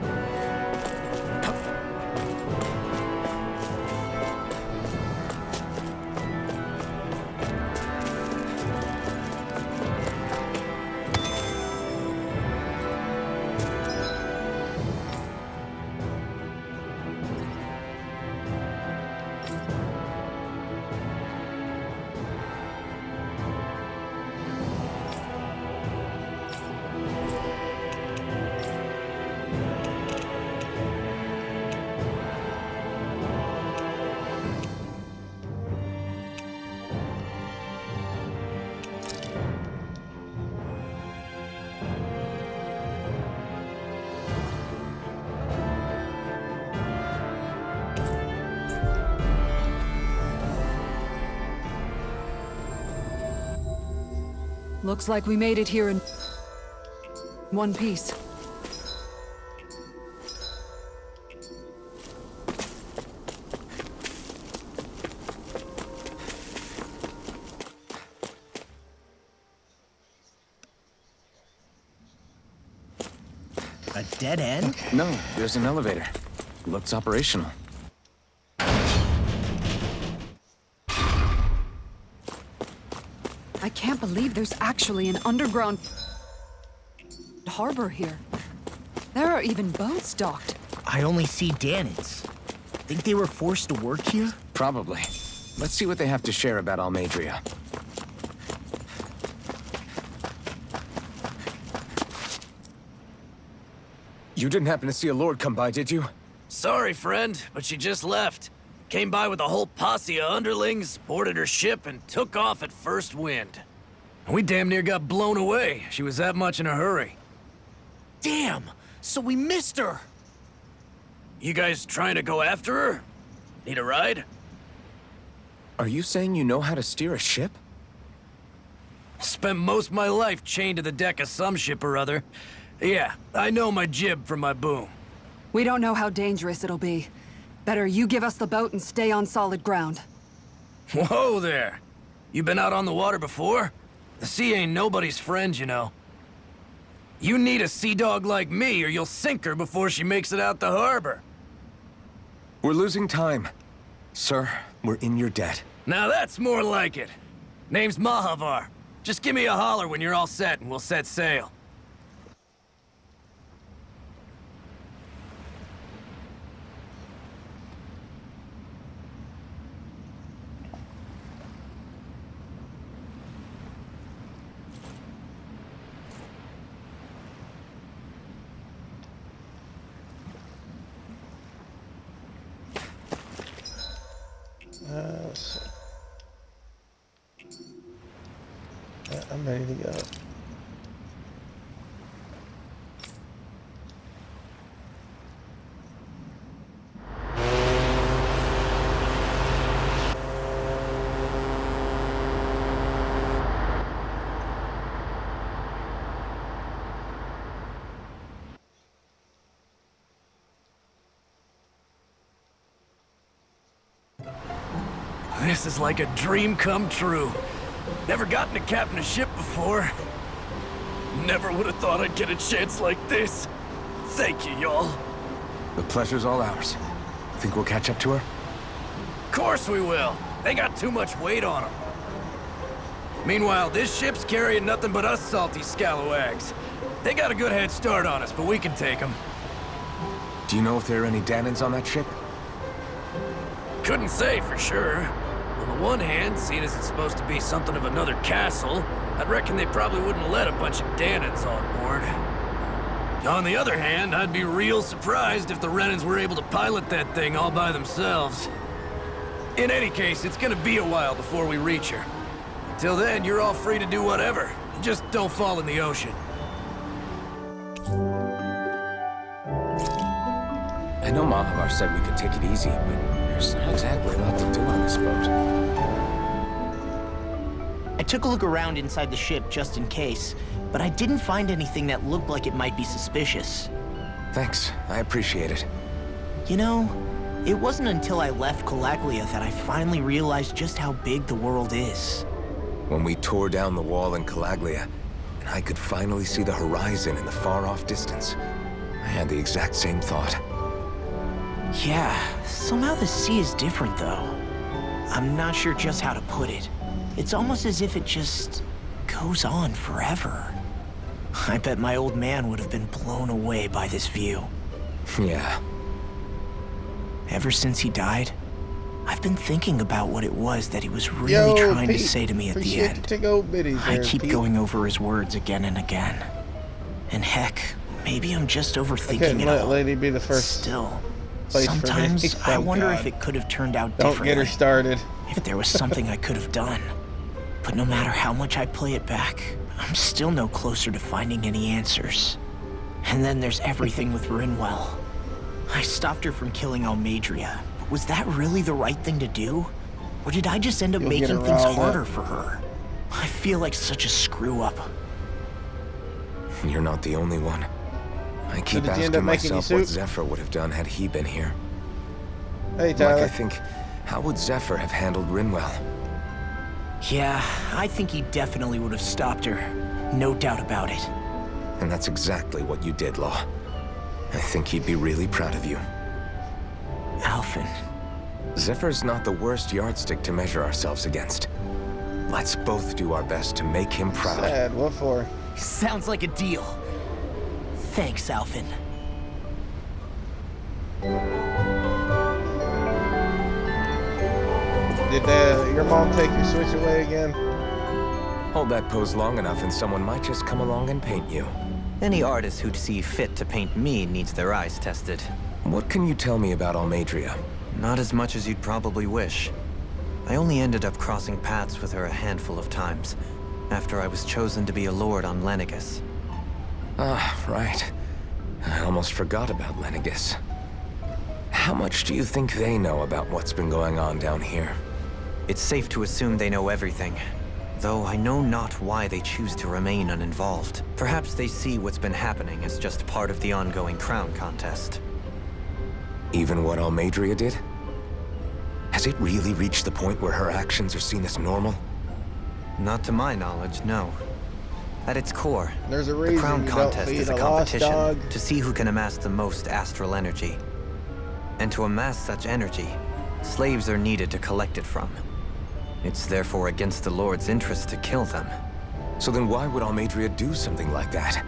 Looks like we made it here in one piece. A dead end? No, there's an elevator. Looks operational. I can't believe there's actually an underground harbor here. There are even boats docked. I only see Danans. Think they were forced to work here? Probably. Let's see what they have to share about Almadria. You didn't happen to see a lord come by, did you? Sorry, friend, but she just left. Came by with a whole posse of underlings, boarded her ship, and took off at first wind. We damn near got blown away. She was that much in a hurry. Damn! So we missed her! You guys trying to go after her? Need a ride? Are you saying you know how to steer a ship? Spent most of my life chained to the deck of some ship or other. Yeah, I know my jib from my boom. We don't know how dangerous it'll be. Better you give us the boat and stay on solid ground. Whoa there! You been out on the water before? The sea ain't nobody's friend, you know. You need a sea dog like me, or you'll sink her before she makes it out the harbor. We're losing time. Sir, we're in your debt. Now that's more like it. Name's Mahavar. Just give me a holler when you're all set, and we'll set sail. Let's see. Yeah, I'm ready to go. This is like a dream come true. Never gotten to captain a ship before. Never would have thought I'd get a chance like this. Thank you, y'all. The pleasure's all ours. Think we'll catch up to her? Course we will. They got too much weight on them. Meanwhile, this ship's carrying nothing but us salty scalawags. They got a good head start on us, but we can take them. Do you know if there are any Danans on that ship? Couldn't say for sure. On the one hand, seeing as it's supposed to be something of another castle, I'd reckon they probably wouldn't let a bunch of Danans on board. On the other hand, I'd be real surprised if the Renans were able to pilot that thing all by themselves. In any case, it's gonna be a while before we reach her. Until then, you're all free to do whatever. Just don't fall in the ocean. I know Mahavar said we could take it easy, but there's not exactly a lot to do on this boat. I took a look around inside the ship just in case, but I didn't find anything that looked like it might be suspicious. Thanks, I appreciate it. You know, it wasn't until I left Calaglia that I finally realized just how big the world is. When we tore down the wall in Calaglia, and I could finally see the horizon in the far-off distance, I had the exact same thought. Yeah, somehow the sea is different though. I'm not sure just how to put it. It's almost as if it just goes on forever. I bet my old man would have been blown away by this view. Yeah. Ever since he died, I've been thinking about what it was that he was really trying to say to me at the end. I keep going over his words again and again. And heck, maybe I'm just overthinking it all. Lady be the first. Still, place for me. sometimes I Oh, wonder God. if it could have turned out Don't differently. get her started. If there was something I could have done. But no matter how much I play it back, I'm still no closer to finding any answers. And then there's everything with Rinwell. I stopped her from killing Almadria, but was that really the right thing to do? Or did I just end up You'll get making her things riled up. harder for her? I feel like such a screw-up. You're not the only one. I keep did you end asking up making myself your what suit? Zephyr would have done had he been here. Hey, Like, Tyler. I think, how would Zephyr have handled Rinwell? Yeah, I think he definitely would have stopped her. No doubt about it. And that's exactly what you did, Law. I think he'd be really proud of you. Alphen. Zephyr's not the worst yardstick to measure ourselves against. Let's both do our best to make him proud. Sad. What for? Sounds like a deal. Thanks, Alphen. Did your mom take your Switch away again? Hold that pose long enough and someone might just come along and paint you. Any artist who'd see fit to paint me needs their eyes tested. What can you tell me about Almadria? Not as much as you'd probably wish. I only ended up crossing paths with her a handful of times, after I was chosen to be a lord on Lenegus. Ah, right. I almost forgot about Lenegus. How much do you think they know about what's been going on down here? It's safe to assume they know everything, though I know not why they choose to remain uninvolved. Perhaps they see what's been happening as just part of the ongoing crown contest. Even what Almadria did? Has it really reached the point where her actions are seen as normal? Not to my knowledge, no. At its core, There's a the reason crown you don't contest feed is a a lost competition dog. to see who can amass the most astral energy. And to amass such energy, slaves are needed to collect it from. It's therefore against the Lord's interest to kill them. So then why would Almadria do something like that?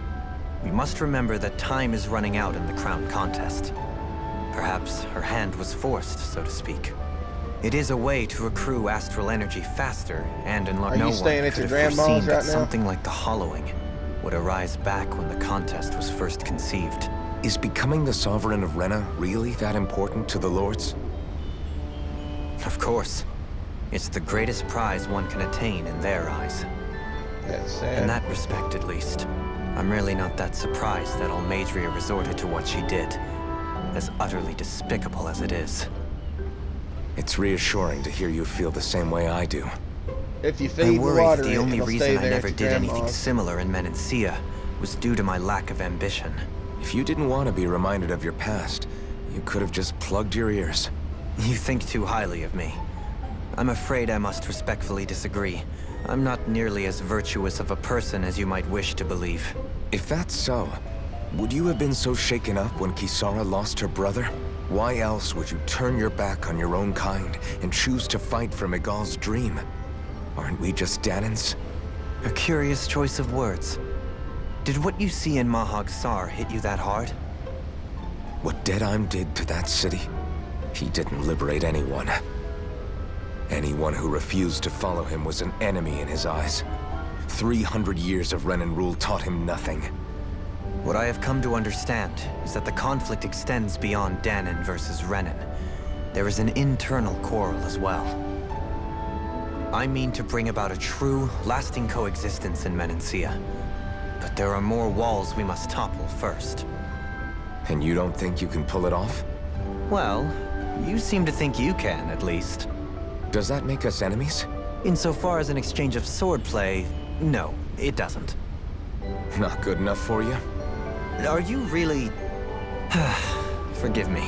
We must remember that time is running out in the crown contest. Perhaps her hand was forced, so to speak. It is a way to accrue astral energy faster, and in Are no you one staying at could your have grandma's foreseen that right now? something like the hollowing would arise back when the contest was first conceived. Is becoming the Sovereign of Rena really that important to the Lords? Of course. It's the greatest prize one can attain in their eyes. That's sad. In that respect, at least. I'm really not that surprised that Almadria resorted to what she did, as utterly despicable as it is. It's reassuring to hear you feel the same way I do. If you I feed and worry water that the it, only it'll reason stay I there never at did your anything grandma's. similar in Menancia was due to my lack of ambition. If you didn't want to be reminded of your past, you could have just plugged your ears. You think too highly of me. I'm afraid I must respectfully disagree. I'm not nearly as virtuous of a person as you might wish to believe. If that's so, would you have been so shaken up when Kisara lost her brother? Why else would you turn your back on your own kind and choose to fight for Miguel's dream? Aren't we just Danans? A curious choice of words. Did what you see in Mahag Sar hit you that hard? What Deadheim did to that city, he didn't liberate anyone. Anyone who refused to follow him was an enemy in his eyes. 300 years of Renan rule taught him nothing. What I have come to understand is that the conflict extends beyond Danon versus Renan. There is an internal quarrel as well. I mean to bring about a true, lasting coexistence in Menancia. But there are more walls we must topple first. And you don't think you can pull it off? Well, you seem to think you can, at least. Does that make us enemies? Insofar as an exchange of swordplay, no, it doesn't. Not good enough for you? Are you really... Forgive me.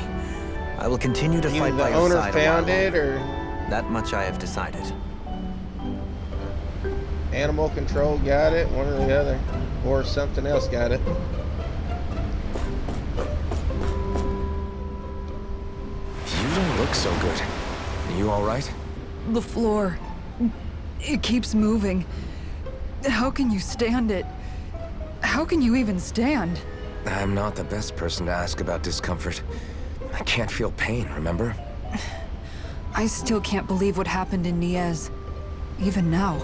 I will continue to You fight mean by the your owner side a while found it, longer. or That much I have decided. animal control got it, one or the other, or something else got it. You don't look so good. Are you all right? The floor. It keeps moving. How can you stand it? How can you even stand? I'm not the best person to ask about discomfort. I can't feel pain, remember? I still can't believe what happened in Niez. Even now.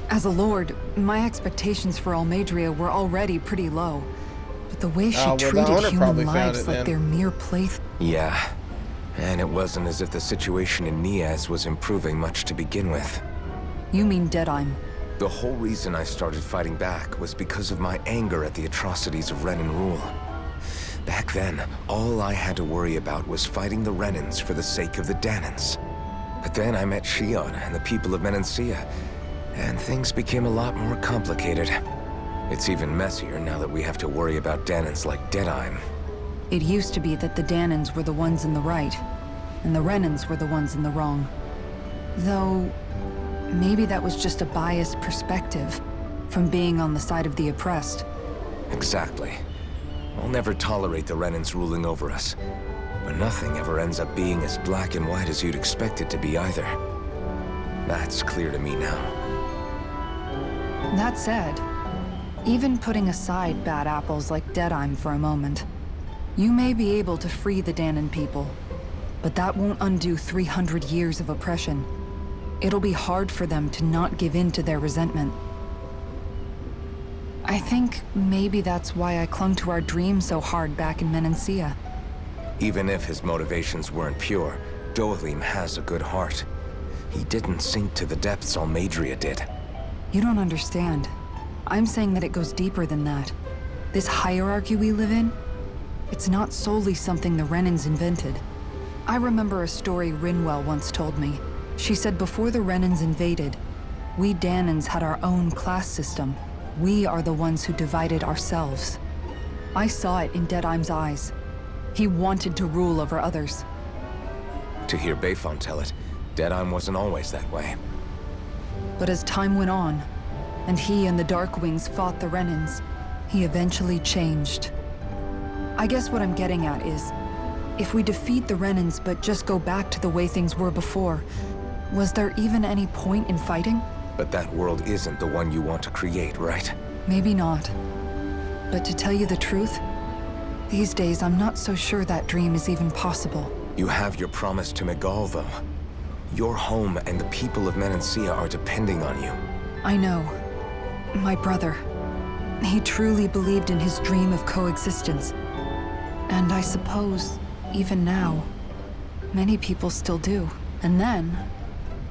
As a lord, my expectations for Almadria were already pretty low. But the way she Oh, well, the treated owner probably human found lives it like then. their mere playthings. Yeah. And it wasn't as if the situation in Niaz was improving much to begin with. You mean Deadheim. The whole reason I started fighting back was because of my anger at the atrocities of Renan rule. Back then, all I had to worry about was fighting the Renans for the sake of the Danans. But then I met Shion and the people of Menancia, and things became a lot more complicated. It's even messier now that we have to worry about Danans like Deadheim. It used to be that the Danans were the ones in the right, and the Renans were the ones in the wrong. Though, maybe that was just a biased perspective from being on the side of the oppressed. Exactly. I'll never tolerate the Renans ruling over us. But nothing ever ends up being as black and white as you'd expect it to be either. That's clear to me now. That said, even putting aside bad apples like Deadheim for a moment, you may be able to free the Danon people, but that won't undo 300 years of oppression. It'll be hard for them to not give in to their resentment. I think maybe that's why I clung to our dream so hard back in Menancia. Even if his motivations weren't pure, Dohalim has a good heart. He didn't sink to the depths Almadria did. You don't understand. I'm saying that it goes deeper than that. This hierarchy we live in, it's not solely something the Renans invented. I remember a story Rinwell once told me. She said before the Renans invaded, we Danans had our own class system. We are the ones who divided ourselves. I saw it in Deadeye's eyes. He wanted to rule over others. To hear Bayfon tell it, Deadeye wasn't always that way. But as time went on, and he and the Darkwings fought the Renans, he eventually changed. I guess what I'm getting at is, if we defeat the Renans but just go back to the way things were before, was there even any point in fighting? But that world isn't the one you want to create, right? Maybe not. But to tell you the truth, these days I'm not so sure that dream is even possible. You have your promise to Megal, though. Your home and the people of Menancia are depending on you. I know. My brother. He truly believed in his dream of coexistence. And I suppose, even now, many people still do. And then,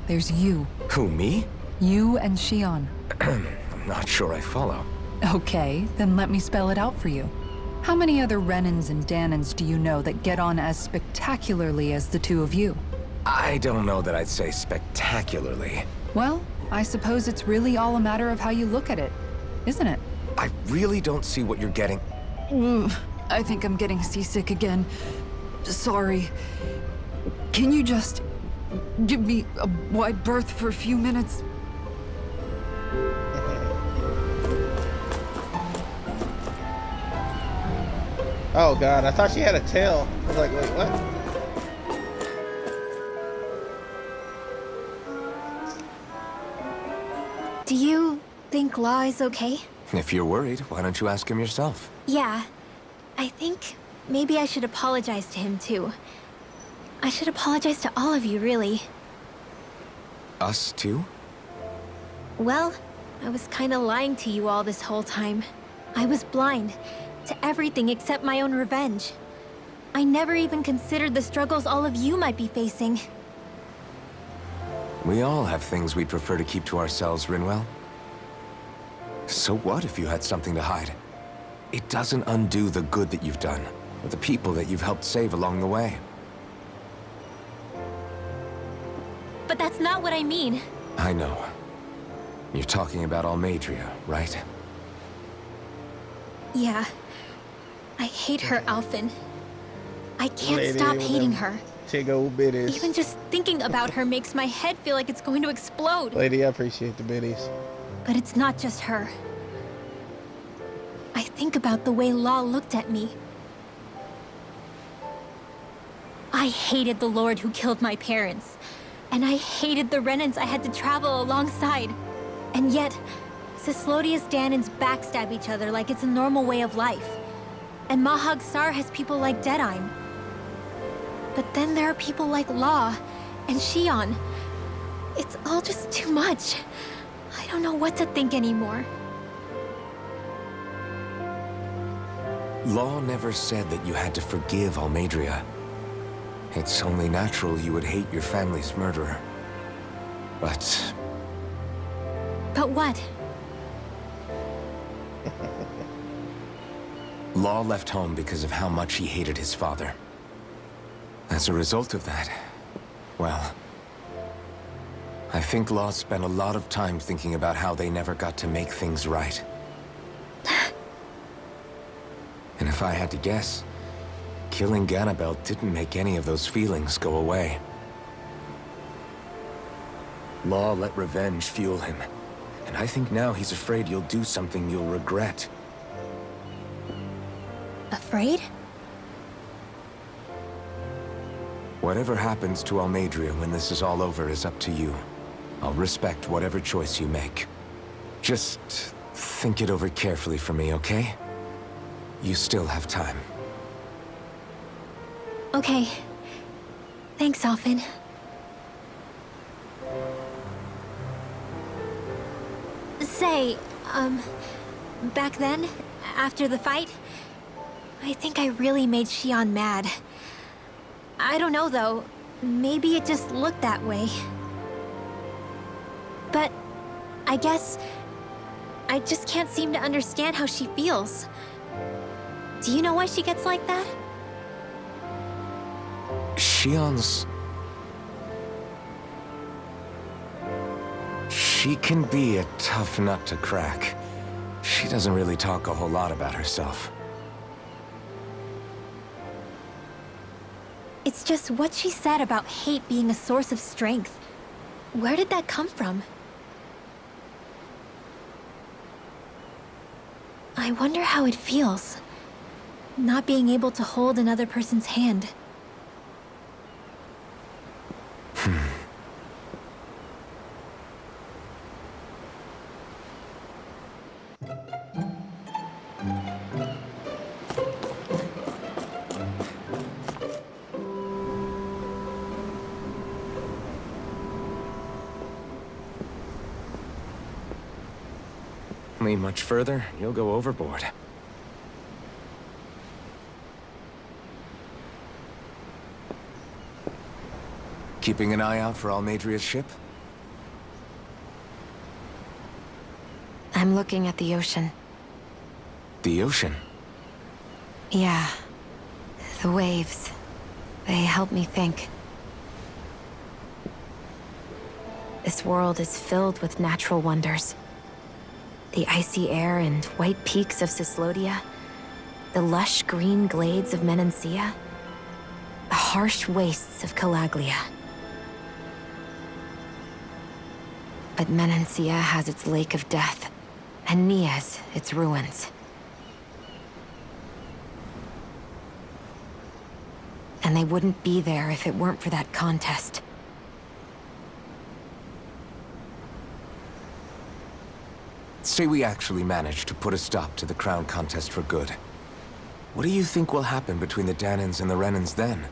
there's you. Who, me? You and Shion. I'm not sure I follow. Okay, then let me spell it out for you. How many other Renans and Danans do you know that get on as spectacularly as the two of you? I don't know that I'd say spectacularly. Well, I suppose it's really all a matter of how you look at it, isn't it? I really don't see what you're getting. I think I'm getting seasick again. Sorry. Can you just give me a wide berth for a few minutes? Oh god, I thought she had a tail. I was like, wait, what? Do you think Law is okay? If you're worried, why don't you ask him yourself? Yeah. I think maybe I should apologize to him too. I should apologize to all of you, really. Us too? Well, I was kinda lying to you all this whole time. I was blind to everything except my own revenge. I never even considered the struggles all of you might be facing. We all have things we'd prefer to keep to ourselves, Rinwell. So what if you had something to hide? It doesn't undo the good that you've done, or the people that you've helped save along the way. But that's not what I mean. I know. You're talking about Almadria, right? Yeah. I hate her, Alphen. I can't Lady stop with hating them her. Big old bitties. Even just thinking about her makes my head feel like it's going to explode. Lady, I appreciate the biddies. But it's not just her. I think about the way Law looked at me. I hated the Lord who killed my parents. And I hated the Renans I had to travel alongside. And yet, Cislodius Danans backstab each other like it's a normal way of life. And Mahag Sar has people like Deadeye. But then there are people like Law and Shion. It's all just too much. I don't know what to think anymore. Law never said that you had to forgive Almadria. It's only natural you would hate your family's murderer. But But what? Law left home because of how much he hated his father. As a result of that, well, I think Law spent a lot of time thinking about how they never got to make things right. And if I had to guess, killing Ganabel didn't make any of those feelings go away. Law let revenge fuel him, and I think now he's afraid you'll do something you'll regret. Afraid? Whatever happens to Almadria when this is all over is up to you. I'll respect whatever choice you make. Just think it over carefully for me, okay? You still have time. Okay. Thanks, Alphen. Say, Back then, after the fight, I think I really made Xion mad. I don't know though, maybe it just looked that way. But I guess I just can't seem to understand how she feels. Do you know why she gets like that? Shion's... She can be a tough nut to crack. She doesn't really talk a whole lot about herself. It's just what she said about hate being a source of strength. Where did that come from? I wonder how it feels, not being able to hold another person's hand. Lean much further, you'll go overboard. Keeping an eye out for Almadria's ship? I'm looking at the ocean. The ocean? Yeah. The waves. They help me think. This world is filled with natural wonders. The icy air and white peaks of Cislodia, the lush green glades of Menancia, the harsh wastes of Calaglia. But Menancia has its Lake of Death, and Nias its ruins. And they wouldn't be there if it weren't for that contest. Say we actually manage to put a stop to the crown contest for good. What do you think will happen between the Danans and the Renans then?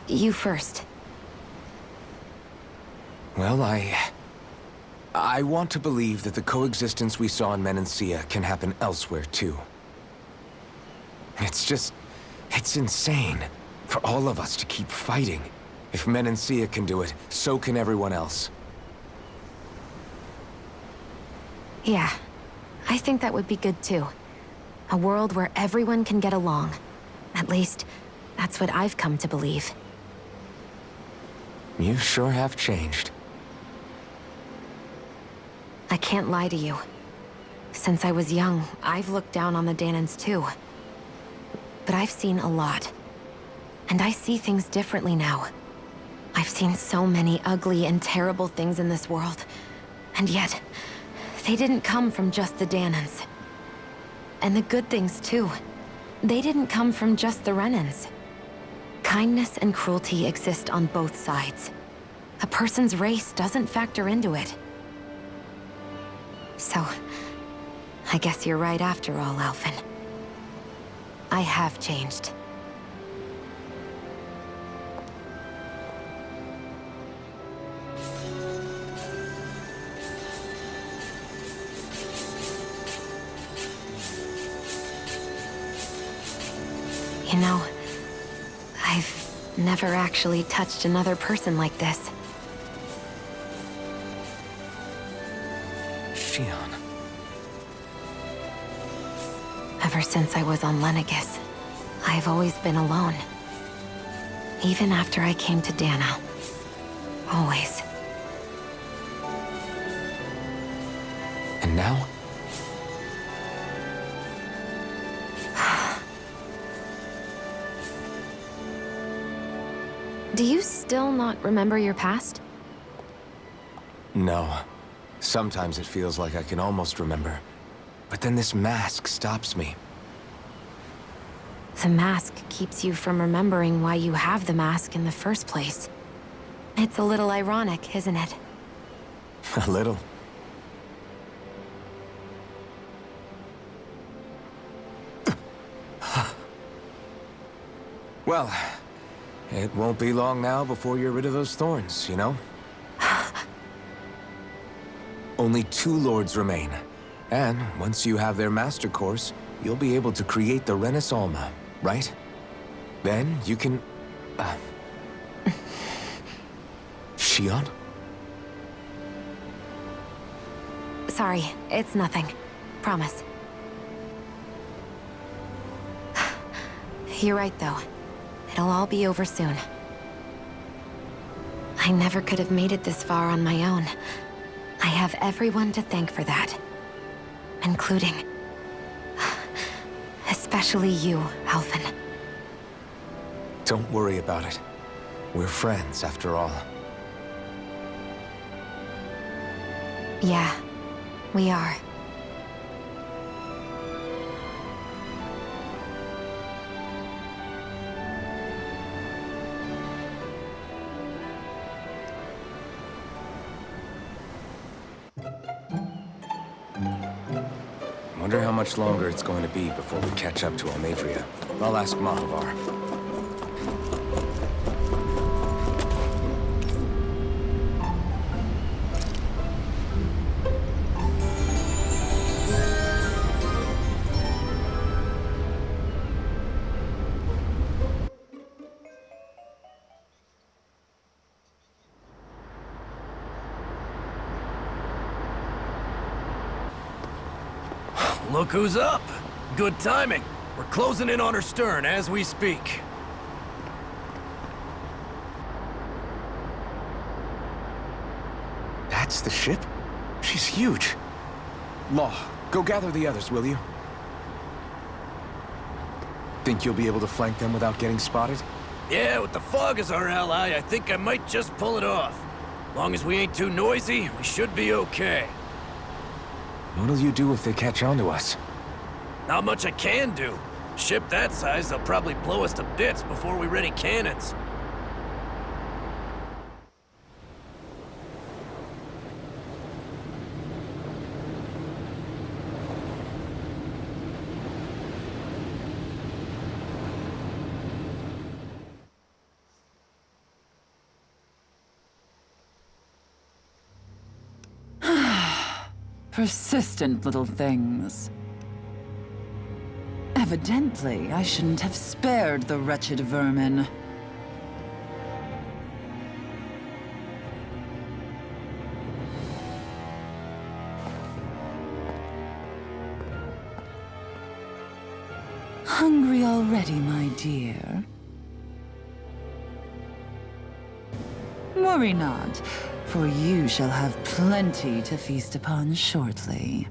You first. Well, I want to believe that the coexistence we saw in Menancia can happen elsewhere, too. It's insane for all of us to keep fighting. If Menancia can do it, so can everyone else. Yeah, I think that would be good too. A world where everyone can get along. At least, that's what I've come to believe. You sure have changed. I can't lie to you. Since I was young, I've looked down on the Danans too. But I've seen a lot. And I see things differently now. I've seen so many ugly and terrible things in this world. And yet, they didn't come from just the Danans. And the good things too. They didn't come from just the Renans. Kindness and cruelty exist on both sides. A person's race doesn't factor into it. So, I guess you're right after all, Alphen. I have changed. You know, I've never actually touched another person like this. Xion. Ever since I was on Lenegis, I've always been alone. Even after I came to Dana. Always. And now? Do you still not remember your past? No. Sometimes it feels like I can almost remember. But then this mask stops me. The mask keeps you from remembering why you have the mask in the first place. It's a little ironic, isn't it? A little. Well, it won't be long now before you're rid of those thorns, you know? Only 2 lords remain. And once you have their master course, you'll be able to create the Renis Alma, right? Then you can... Shion? Sorry, it's nothing. Promise. You're right, though. It'll all be over soon. I never could have made it this far on my own. I have everyone to thank for that. Including... especially you, Alphen. Don't worry about it. We're friends, after all. Yeah, we are. Wonder how much longer it's going to be before we catch up to Almadria. I'll ask Mahavar. Look who's up! Good timing. We're closing in on her stern as we speak. That's the ship? She's huge. Law, go gather the others, will you? Think you'll be able to flank them without getting spotted? Yeah, with the fog as our ally, I think I might just pull it off. Long as we ain't too noisy, we should be okay. What'll you do if they catch on to us? Not much I can do. Ship that size, they'll probably blow us to bits before we ready cannons. Persistent little things. Evidently, I shouldn't have spared the wretched vermin. Hungry already, my dear? Worry not, for you shall have plenty to feast upon shortly.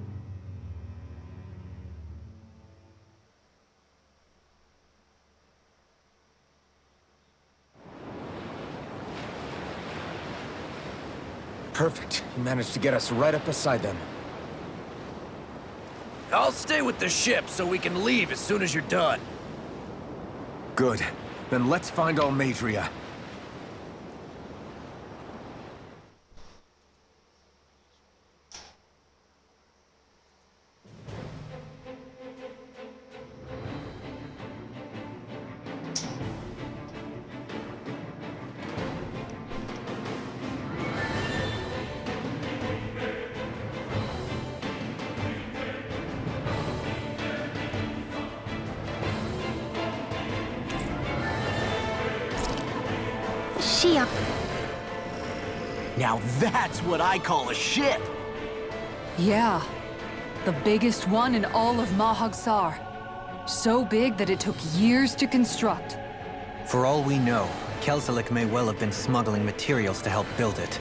Perfect. You managed to get us right up beside them. I'll stay with the ship so we can leave as soon as you're done. Good. Then let's find Almadria. Shia. Now that's what I call a ship! Yeah. The biggest one in all of Mahagsar. So big that it took years to construct. For all we know, Kelzelik may well have been smuggling materials to help build it.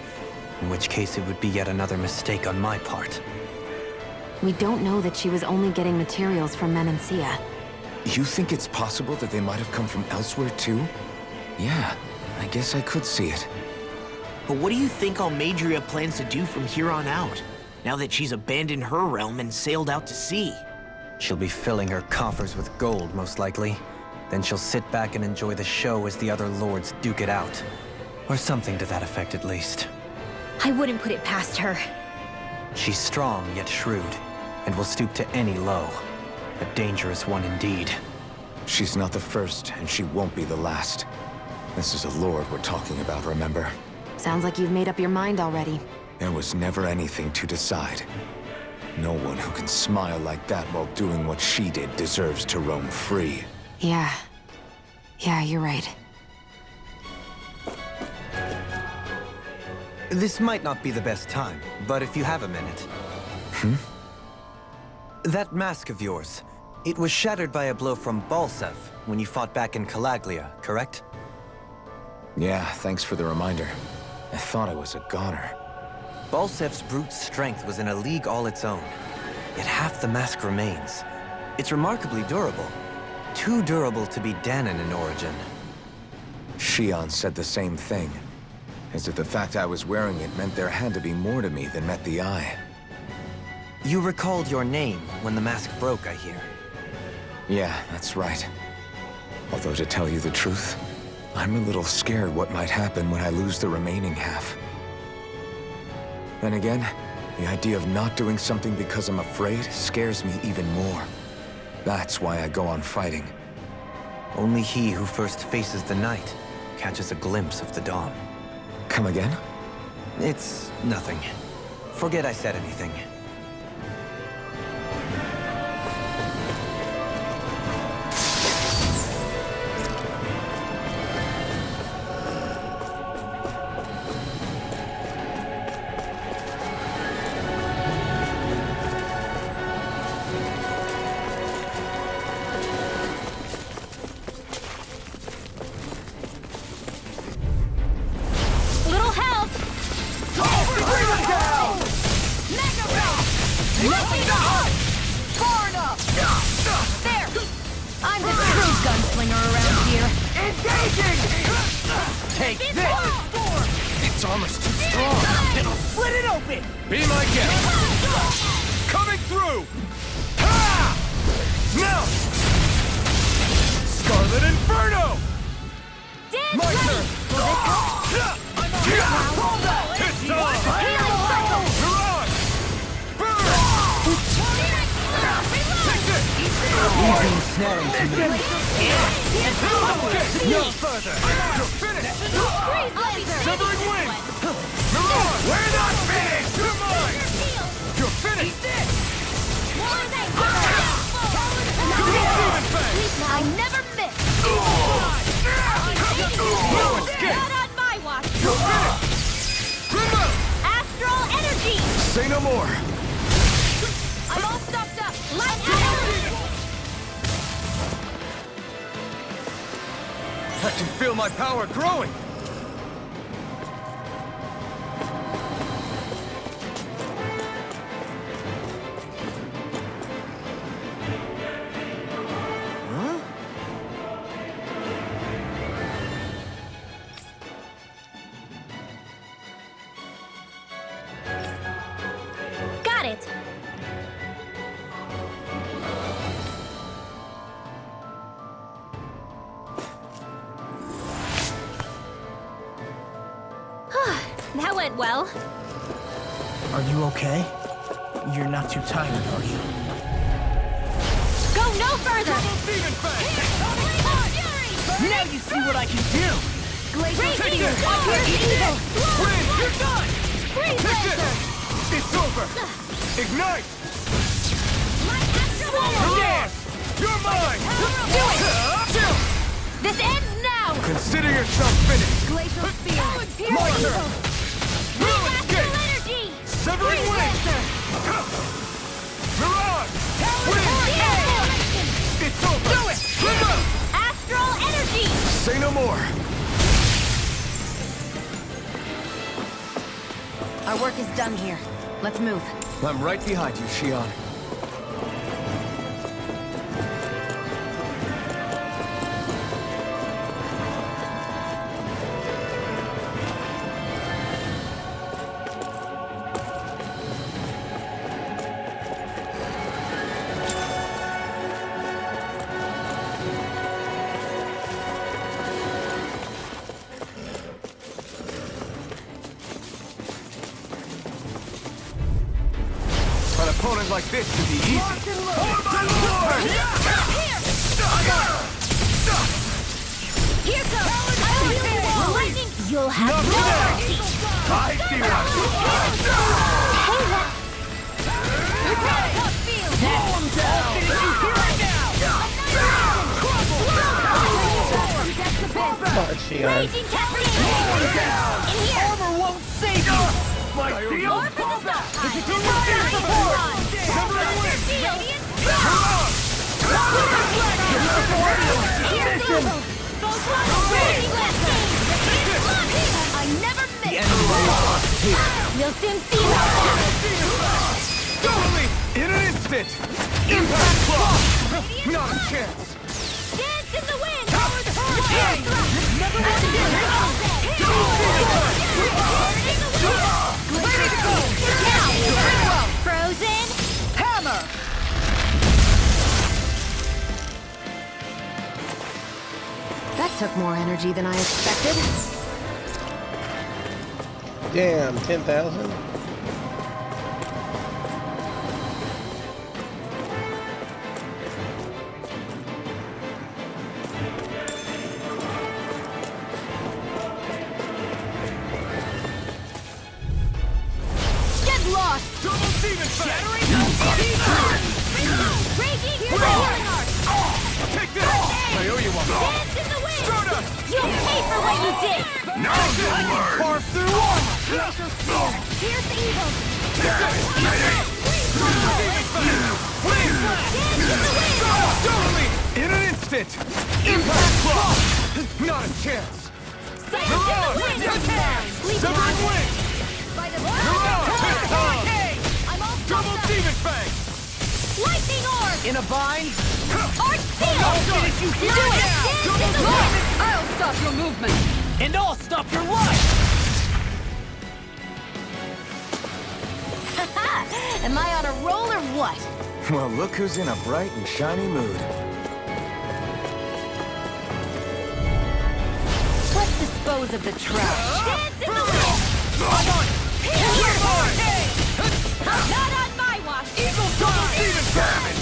In which case it would be yet another mistake on my part. We don't know that she was only getting materials from Menancia. You think it's possible that they might have come from elsewhere too? Yeah, I guess I could see it. But what do you think Almadria plans to do from here on out, now that she's abandoned her realm and sailed out to sea? She'll be filling her coffers with gold, most likely. Then she'll sit back and enjoy the show as the other lords duke it out. Or something to that effect, at least. I wouldn't put it past her. She's strong, yet shrewd, and will stoop to any low. A dangerous one indeed. She's not the first, and she won't be the last. This is a lord we're talking about, remember? Sounds like you've made up your mind already. There was never anything to decide. No one who can smile like that while doing what she did deserves to roam free. Yeah. Yeah, you're right. This might not be the best time, but if you have a minute. That mask of yours, it was shattered by a blow from Balsev when you fought back in Calaglia, correct? Yeah, thanks for the reminder. I thought I was a goner. Balsev's brute strength was in a league all its own. Yet half the mask remains. It's remarkably durable. Too durable to be Danon in origin. Shion said the same thing. As if the fact I was wearing it meant there had to be more to me than met the eye. You recalled your name when the mask broke, I hear. Yeah, that's right. Although to tell you the truth, I'm a little scared what might happen when I lose the remaining half. Then again, the idea of not doing something because I'm afraid scares me even more. That's why I go on fighting. Only he who first faces the night catches a glimpse of the dawn. Come again? It's nothing. Forget I said anything. Little help! Far enough! There! I'm the true gunslinger around here. Engaging! Take this! Its armor's too strong! It'll split it open! Be my guest! Coming through! Ha! Now! Scarlet Inferno! Dan's My ready! turn! It's on! Mirage! Burn! Take this! Easy snaring to me. No further! You're finished! Severing Wind! Mirage! We're not finished! You're mine! You're finished! I never miss! No escape! Not on my watch! You're finished! Remote! Astral energy! Say no more! I'm all stocked up! Light energy! I can feel my power growing! Got it! That went well. Are you okay? You're not too tired, are you? Go no further! Now you see what I can do! Raise evil! Here's evil! Win! You're done! Freeze Take this! laser! It's over! Ignite! Light astral energy! Mirage! You're mine! Do it! Chill! This ends now! Consider yourself finished! Glacial spear! Pure My evil! turn! Light No astral escape! energy! Severing Freeze Wind! laser! Mirage! Win! It's over! Do it! Remote! Astral energy! Say no more! Our work is done here. Let's move. I'm right behind you, Shion. An opponent like this should be easy. Hold my lord! Here goes! I will use the lightning! You'll have Not no now. mercy! I see what. Come on, Shion. Raging cascade! In here! Armor won't save you. My shield. More for the stop! I never The miss! enemy is here. You'll soon see about that! Totally in an instant. Impact block. Not a chance. Dance in the wind! Frozen! Hammer! That took more energy than I expected. Damn, 10,000? Get lost! Shattering. Raging healing heart! Take this. I owe you one. Dance in the wind! Soda. You'll pay for what you did! Now you learn. Carve through armor. Here's the evil! Totally in an instant. Impact block. Not a chance. Mirage. Severing wing. Mirage. Double demon fang. Lightning orb! In a bind? Arch seal! Dance in the wind! I'll stop your movement! And I'll stop your life! Am I on a roll or what? Well, look who's in a bright and shiny mood. Let's dispose of the trash. Dance in the wind! I'm on. Not on my watch! Double demon fang.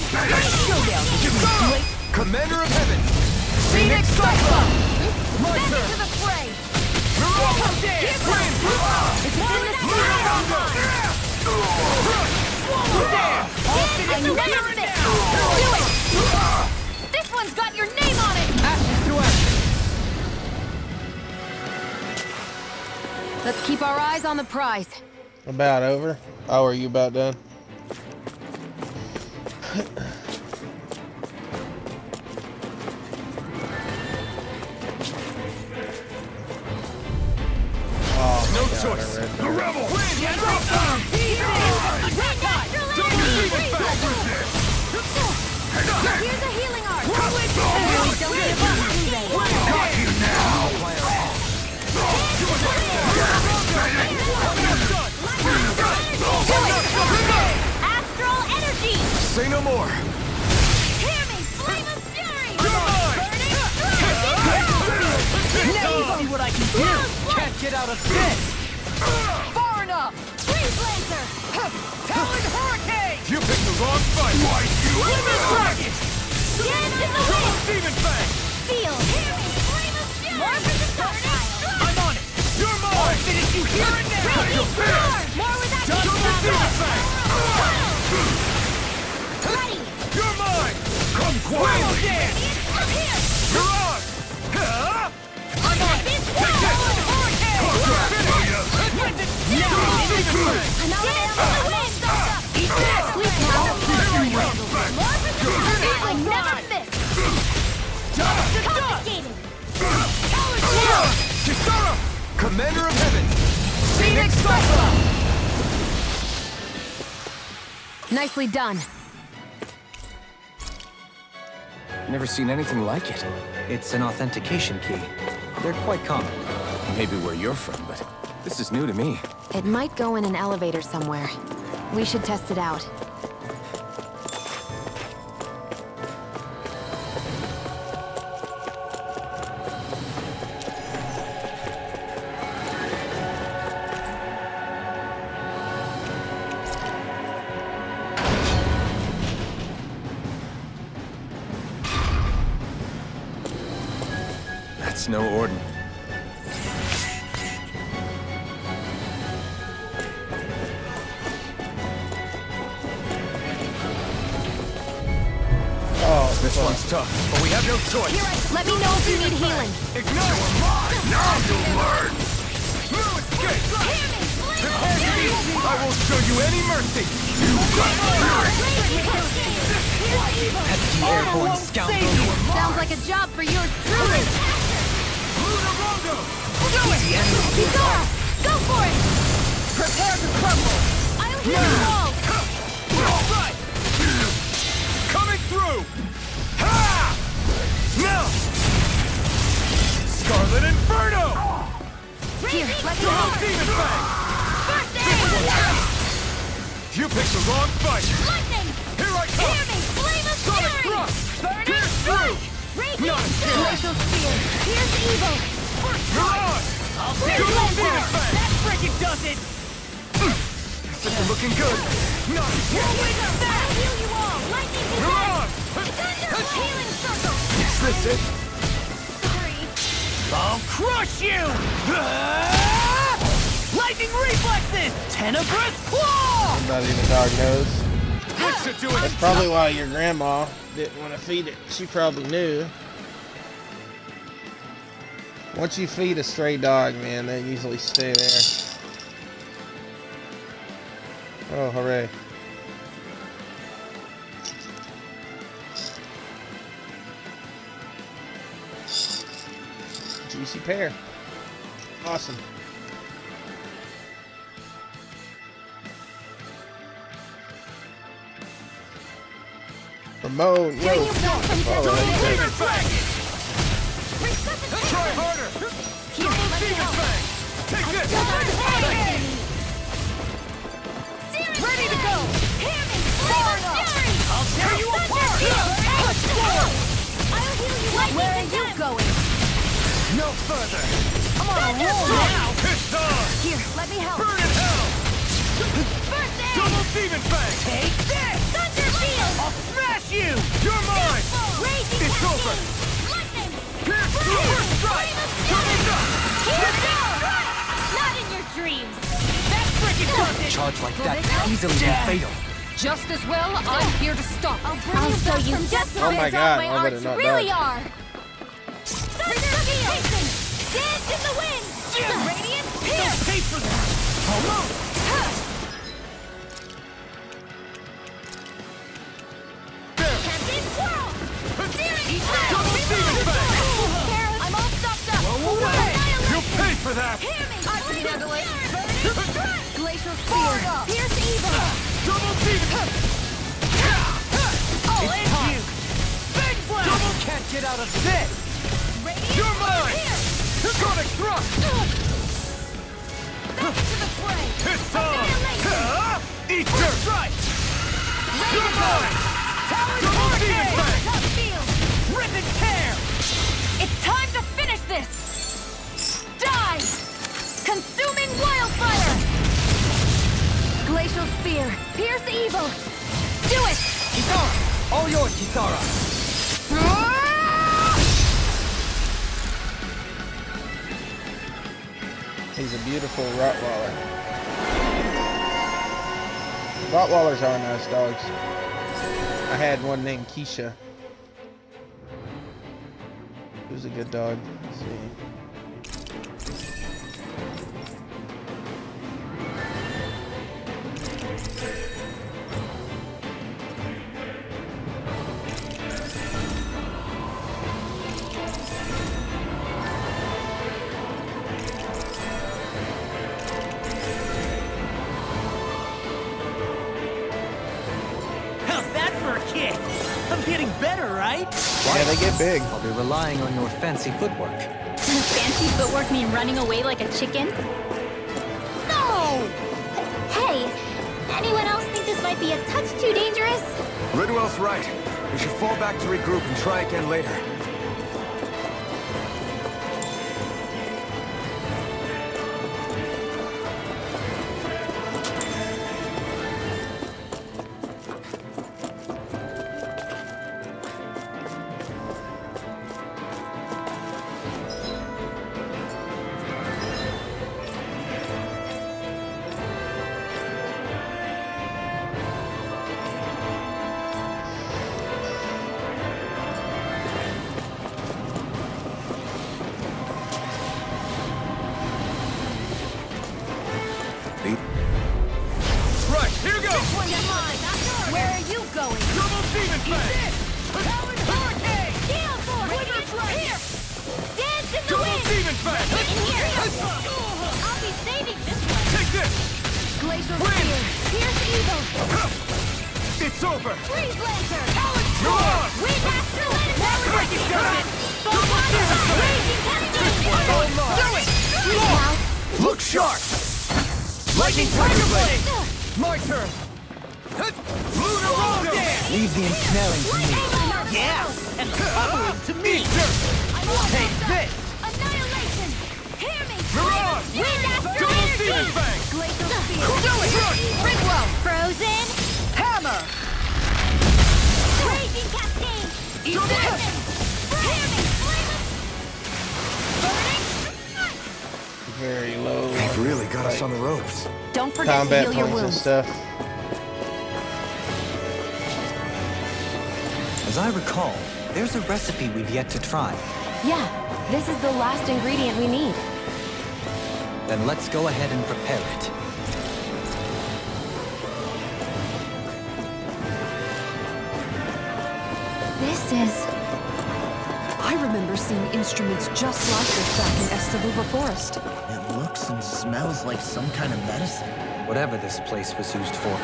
Showdown between great Commander of Heaven! Phoenix Cyclops! My Step turn. into the fray! Mirage. It's in the spirit! I never miss! Do it! This one's got your name on it! Ashes to ashes. Let's keep our eyes on the prize. About over? Oh, are you about done? Oh, No my God, choice. I read The that. rebel. Here's a healing art! Don't give up, do they? Got you now. Astral energy! Say no more! Hear me! Flame of fury! Now you see what I can do! Can't get out of this! Far enough! Freeze Lancer! Talon Hurricane! You picked the wrong fight! Why you? Lemon Dragon! Dance in the wind! Demon Fang! Seal! Hear me! Flame of fury! More for the stockpile! I'm on it! You're mine! I'll finish you here and now! Raging storm! More with that Double Demon Fang! Ready! You're mine! Come quietly! Dance! I'm here! Mirage! Huh? I'm on it! Take this! Double Demon Fang! Another arrow in the wind! Eat this! Sleep now! More for the I never miss! confiscated! Kisara! Commander of Heaven! Phoenix Cyclops! Nicely done. Never seen anything like it. It's an authentication key. They're quite common. Maybe where you're from, but this is new to me. It might go in an elevator somewhere. We should test it out. That's no ordinary. This one's tough, but we have no choice. Here, let me know if you need healing. Ignite! Now you'll learn! No escape! Prepare to meet! I won't show you any mercy! You got That's the airborne scoundrel. Sounds like a job for yours truly. Do it! Kisara, go for it! Prepare to crumble. I'll heal you all. Right! Coming through! Ha! Now! Scarlet Inferno! Here, let me help. Demon Fang! First aid! You picked the wrong fight! Lightning! Here I come! Hear me! Flame of Sonic fury! Thrust! Burning Pierce strike! through! Raging Not storm! Glacial spear! Here's evil! Mirage! Bridge Double laser! Demon Fang! That frickin' does it! This is looking good! Not Whirlwind of that! I'll heal you all! Lightning defense! Mirage! Thunder! Healing circle! Is this it? Sorry. I'll crush you! Lightning reflexes! Tenebrous claw! Not even dog knows. This should do it! That's probably why your grandma didn't want to feed it. She probably knew. Once you feed a stray dog, man, they usually stay there. Oh, hooray. Juicy pear. Awesome. Ramon, yo. Demon Fang! Try harder! Here, let me help. Take this! Ready to go! Hear me! Flame of fury! I'll tear you apart! I'll heal you. Where are you going? No further! I'm on a roll now! Pissed on! Here, let me help. Burn in hell! First aid! Double Demon Fang! Take this! Thunder field! I'll smash you! You're mine! Raging It's over! cascade! Lightning! Pierce through! First strike! Coming up! Here we go! Not in your dreams! That frickin' does it! Charge like that could easily be fatal. Just as well, I'm here to stop. I'll show you just how Oh my God, my I better arts not really die. are! Thunder field! Dance in the wind! Radiant pierce! Pay for that! Captain Swirl! Double Demon Fang! I'm all stopped up! You'll pay for that! Hear me! I can handle it! Glacial spear! Pierce evil! Double Demon! Oh, It's you! Big blast! Double Can't get out of this! Radiant You're mine! pierce! Sonic Thrust! Back to the fray! Pissed on! Annihilation! Eat dirt! Strike! You're mine! Tower Double Demon Fang! Tough field! Rip and tear! It's time to finish this! Die! Consuming wildfire! Glacial spear! Pierce evil! Do it! Kisara! All yours, Kisara! He's a beautiful Rottweiler. Rottweilers are nice dogs. I had one named Keisha. It was a good dog. Let's see. How's that for a kick? I'm getting better, right? Yeah, they get big. I'll be relying on your fancy footwork. Does fancy footwork mean running away like a chicken? No! Hey, anyone else think this might be a touch too dangerous? Ridwell's right. We should fall back to regroup and try again later. Right, here goes! This one's mine. Where are you going? Double demon fang! Howling Hurricane! Gale Force! Here! Dance in the Double wind! demon fang! In here! I'll be saving this one! Take this! Glacial Wind! Spear! Pierce Evil! It's over! Freeze Lancer! Howling You're on! Wind Astral Energy! Break it down! Raging Cascade! Do it! Now, Look sharp! Lightning Tiger Blade! My turn! Lunar Roll Dance! Leave the ensnaring to me. Yeah, and the following to me. Take this! Annihilation! Hear me! Mirage! Wind Astral Double Energy! demon fang! Glacial Spear! Do it! Ringwell! Frozen! Hammer! Raging Cascade! Double Hear me! Flame of... Burning! Very low. They've really got us on the ropes. Don't forget to Combat heal your points and wounds. stuff. As I recall, there's a recipe we've yet to try. Yeah, this is the last ingredient we need. Then let's go ahead and prepare it. This is... I remember seeing instruments just like this back in Estaluba Forest. It looks and smells like some kind of medicine. Whatever this place was used for.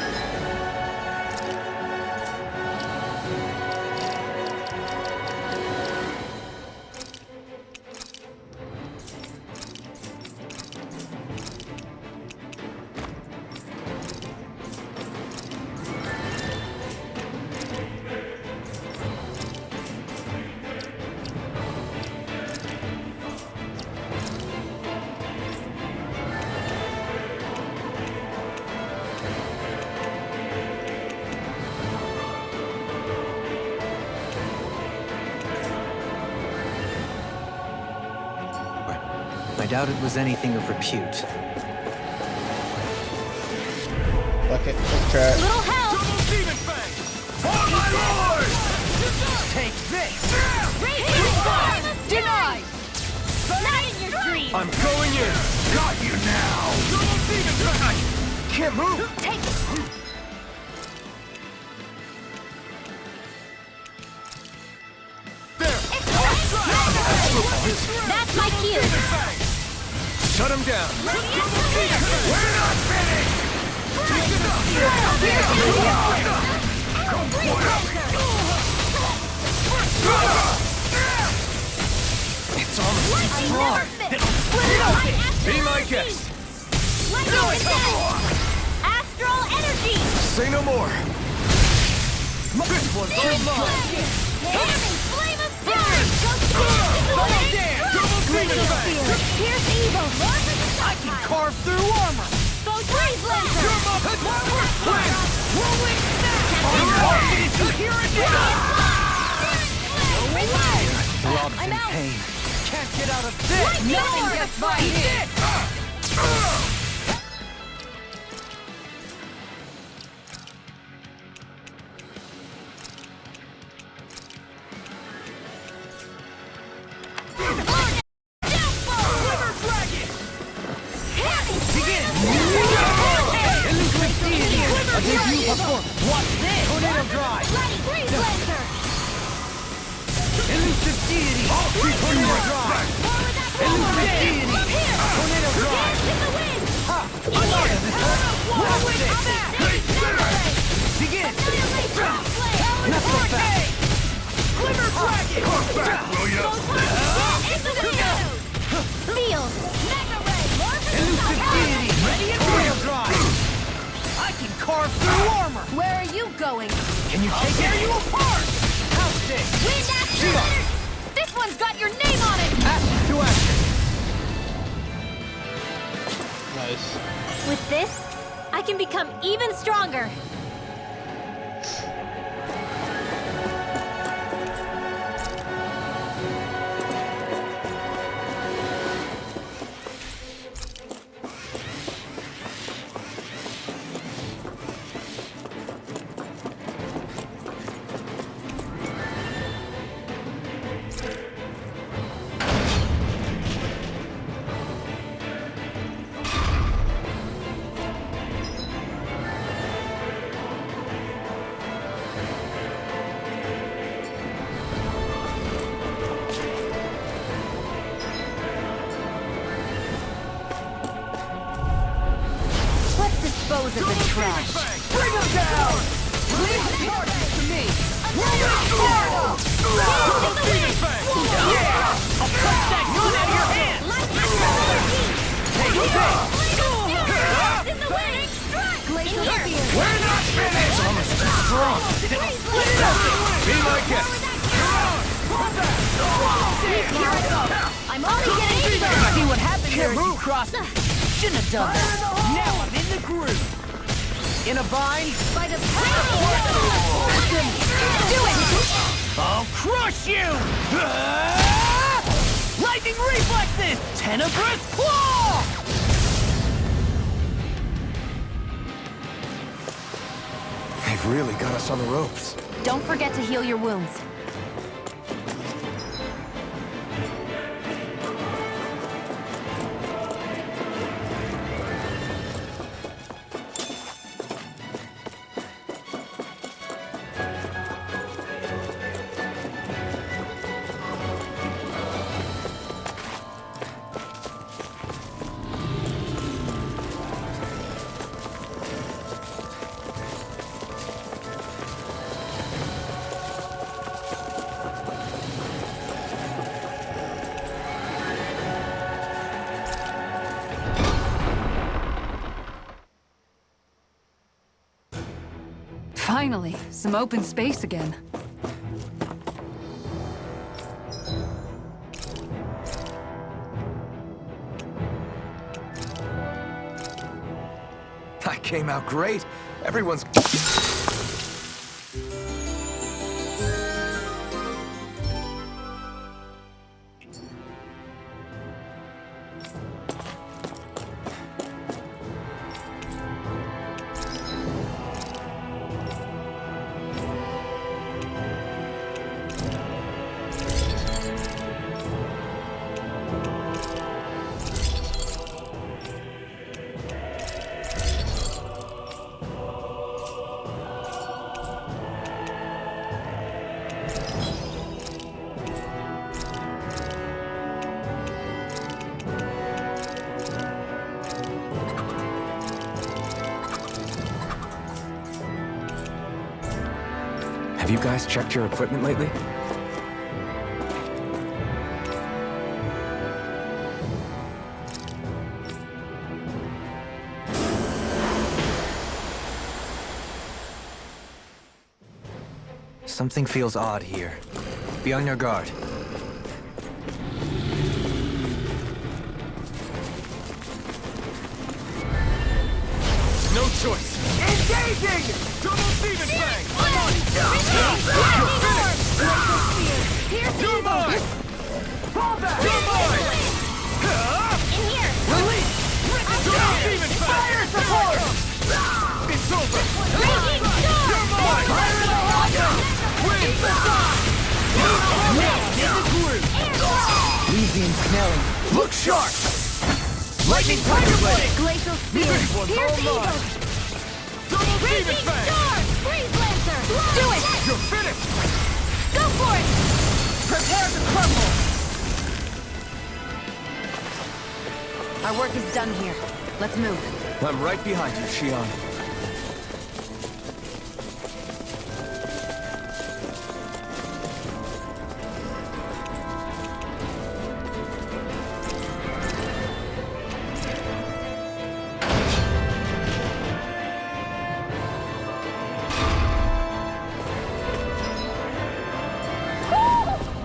I doubt it was anything of repute. Fuck it, let's try it. Little help! Double demon fang! For my lord! Take this! Raging Storm! Denied! Not in your dreams! I'm going in! Got you now! Double demon fang! Can't move! Take There! That's my cue! Shut him down! We're not finished! It's almost too strong. Be my guest! Astral Energy! Say no more! This one's all mine! Flame of Fury! Double demon fang! Pierce Evil! I can Carve through armor! go Freeze Lancer! Whirlwind snap! Here it is! Rob's I'm in out. pain. Can't get out of this! Nothing gets by here! What's this? Tornado Drive! Freeze Lancer! Elusive Deity! Tornado Drive! Elusive Deity! Tornado Drive! Dance in the wind! Whirlwind snap! Begin! Knuckle back! Glimmer Dragon! Come back, will ya? Into the shadows! Field! Mega Ray! Elusive Deity! Ready and Tornado Drive! I can carve through armor! Where are you going? Can you take Tear it? you apart! House Stick! Wind Astral! This one's got your name on it! Action to action! Nice. With this, I can become even stronger. dispose of the trash. Bring him down! Leave the charges to me. I'll punch that gun out of your hand! Take this! Glacial Spear. We're not finished! Almost too strong! Be my guest! I'm only getting started. See what happened there as you crossed me. Shouldn't have done that. Now I'm in the groove! In a bind? By the power of do it! I'll crush you! Lightning reflexes! Tenebrous claw! They've really got us on the ropes. Don't forget to heal your wounds. Finally, some open space again. That came out great. Everyone's... Have you guys checked your equipment lately? Something feels odd here. Be on your guard. No choice! Engaging! Double Steven Fang! You're mine! Fall back! You're mine! Release! Double Steven Fang! Fire support! It's over! You're mine! Fire in the hopper! Win! Now in the groove! Easy and snelling. Look sharp! Lightning Tiger Blade! Glacial Spear. This one's Pierce all Eagle. mine! Double Steven Fang! Charge! Freeze Lancer. Do it! You're finished! Go for it! Prepare to crumble. Our work is done here. Let's move. I'm right behind you, Shion.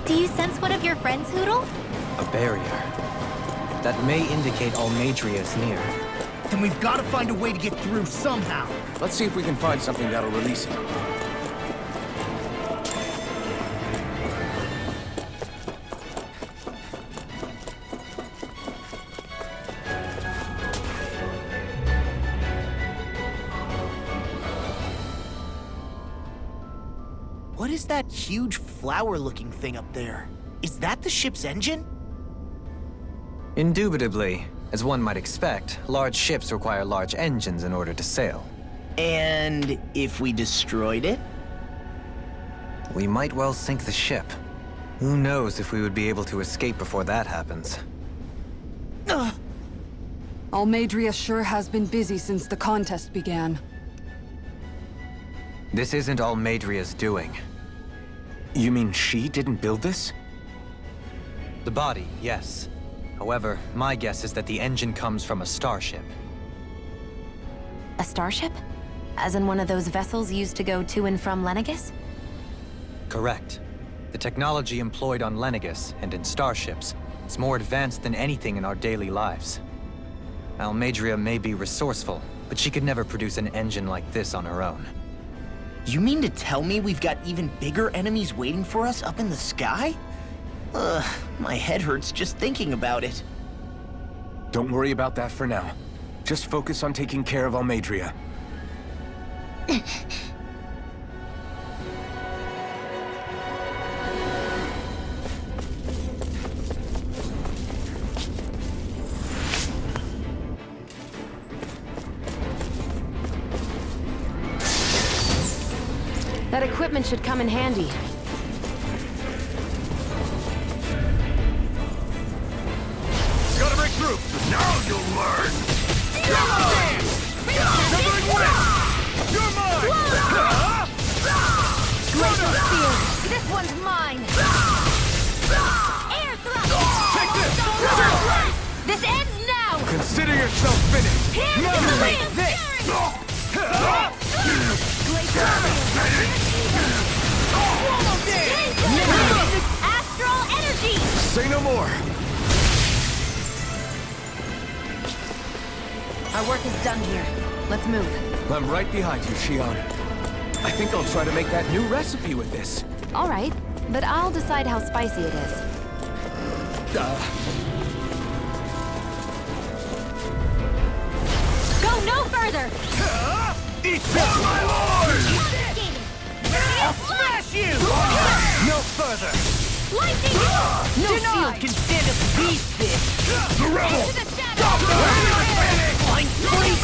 Do you sense one of your friends, Hoodle? A barrier. That may indicate Almadria is near. Then we've got to find a way to get through somehow. Let's see if we can find something that'll release it. What is that huge flower-looking thing up there? Is that the ship's engine? Indubitably. As one might expect, large ships require large engines in order to sail. And if we destroyed it? We might well sink the ship. Who knows if we would be able to escape before that happens. Almadria sure has been busy since the contest began. This isn't Almadria's doing. You mean she didn't build this? The body, yes. However, my guess is that the engine comes from a starship. A starship? As in one of those vessels used to go to and from Lenegis? Correct. The technology employed on Lenegis and in starships is more advanced than anything in our daily lives. Almadria may be resourceful, but she could never produce an engine like this on her own. You mean to tell me we've got even bigger enemies waiting for us up in the sky? Ugh, my head hurts just thinking about it. Don't worry about that for now. Just focus on taking care of Almadria. That equipment should come in handy. Gotta break through! Now you'll learn! You're mine! Glacial Spear! This one's mine! Air thrust! Take this! This ends now! Consider yourself finished! Here's the wind! Glacial Spear! Astral energy! Say no more! Our work is done here. Let's move. I'm right behind you, Shion. I think I'll try to make that new recipe with this. All right, but I'll decide how spicy it is. Go no further! Eat this, my lord! I'll smash you! No further! Lightning! No shield can stand up to these fish! The rebel! Into the shadows! Flying fleas!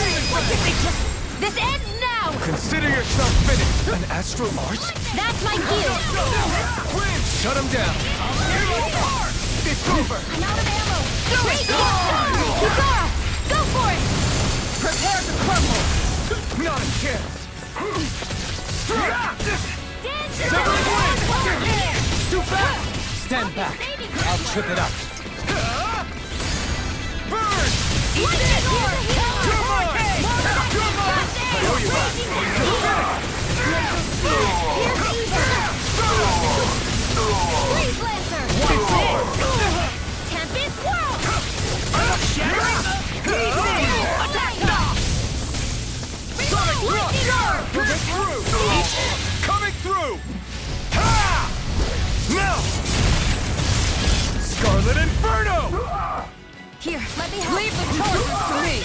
This ends now! Consider yourself finished! An astral arts? That's my cue! Shut him down! It's over! I'm out of ammo! Kisara! Go for it! Prepare to crumble! Not a chance! Too fast! Stand back. I'll trip it up. Burn! Eat this! You're mine! You're mine! I owe you one! Freeze Lancer! Tempest Whirl! Coming through! Ha! Now! Scarlet Inferno! Here, let me help. Leave the charges to me!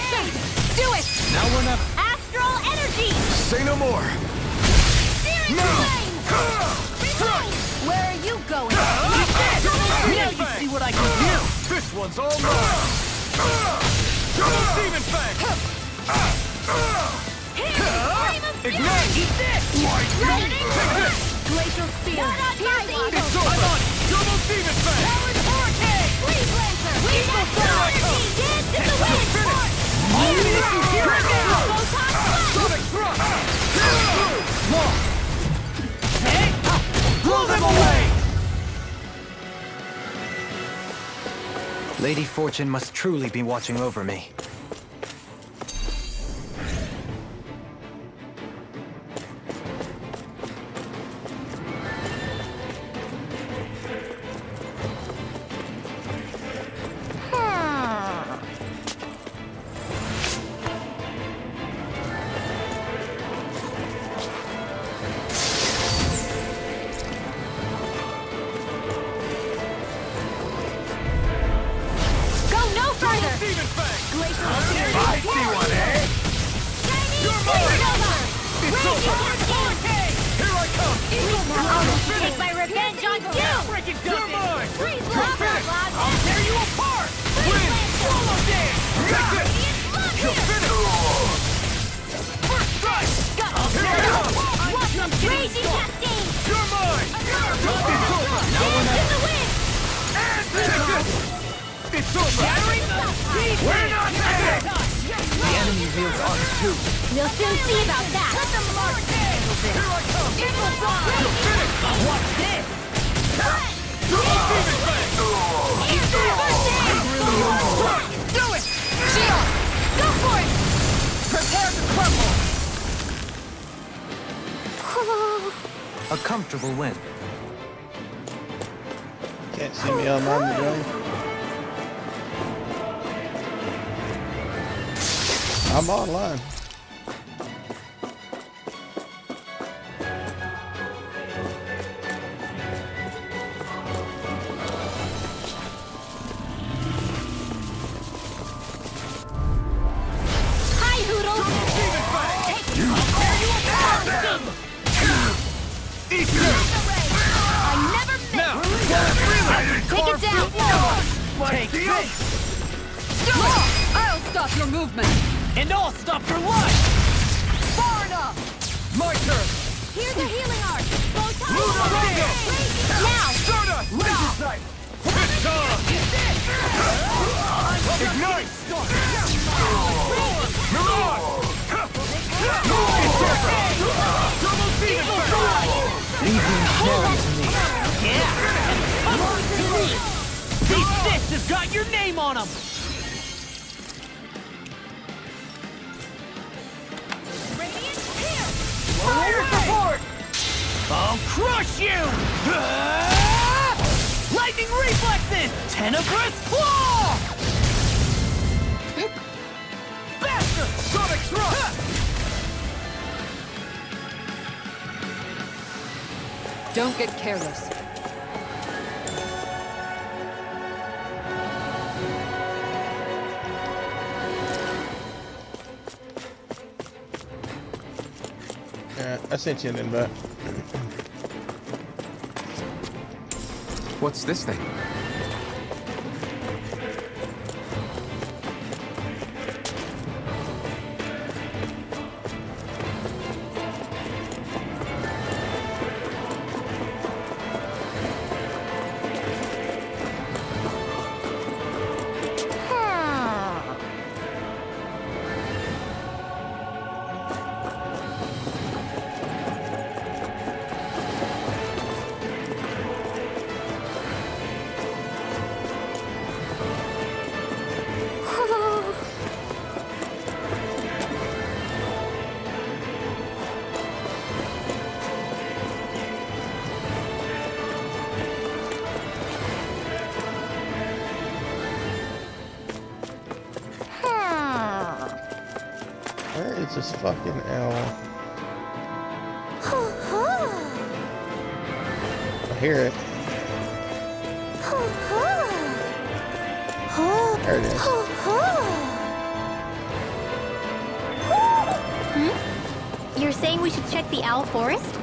Do it! Now we're not... Astral energy! Say no more! Steering No! flame! Where are you going? Now you see what I can do! This one's all mine! Double Demon Fang! Ignite! Eat this! Lightning! Take this! Glacial Spear! Pierce evil! It's over! Double Demon Fang! Powered Hurricane! Freeze Lancer! Here I come! Dance in the wind! Here I go! Photon Sonic Thrust! Blow them away! Lady Fortune must truly be watching over me. Go no further! Demon Fang! Glacial I see one, eh? You're mine! It's over! Here I come! I'll take my revenge on you! You're mine! Freeze You're Lancer! finished! I'll tear you apart! Win! Swallow Take this! You're finished! First strike! Here I come! Raging Cascade! You're mine! It's over! Dance in the wind! Take this! It's over! Shattering the We're not dead! shields on too. We'll soon see about that. Let them march in! Here I come! Evil fly! What's this? Do it! Shield! Go for it! Prepare to crumble! A comfortable win. Can't see me on my drone. I'm online. Hi, Hoodle! I never miss! Take it down! Take this! I'll stop your movement! And I'll stop your life! Far enough! My turn! Here's a healing arc! Bow tie! Now! Stardust! Laser sight! It's on! Ignite! Mirage! Double demon fang! Leave the inferno to me. These fists have got your name on them! Fire support! I'll crush you! Lightning reflexes! Tenebrous claw! Bastard! Sonic thrust! Don't get careless. I sent you an invite. What's this thing? Where is this fucking owl? I hear it. There it is. You're saying we should check the owl forest?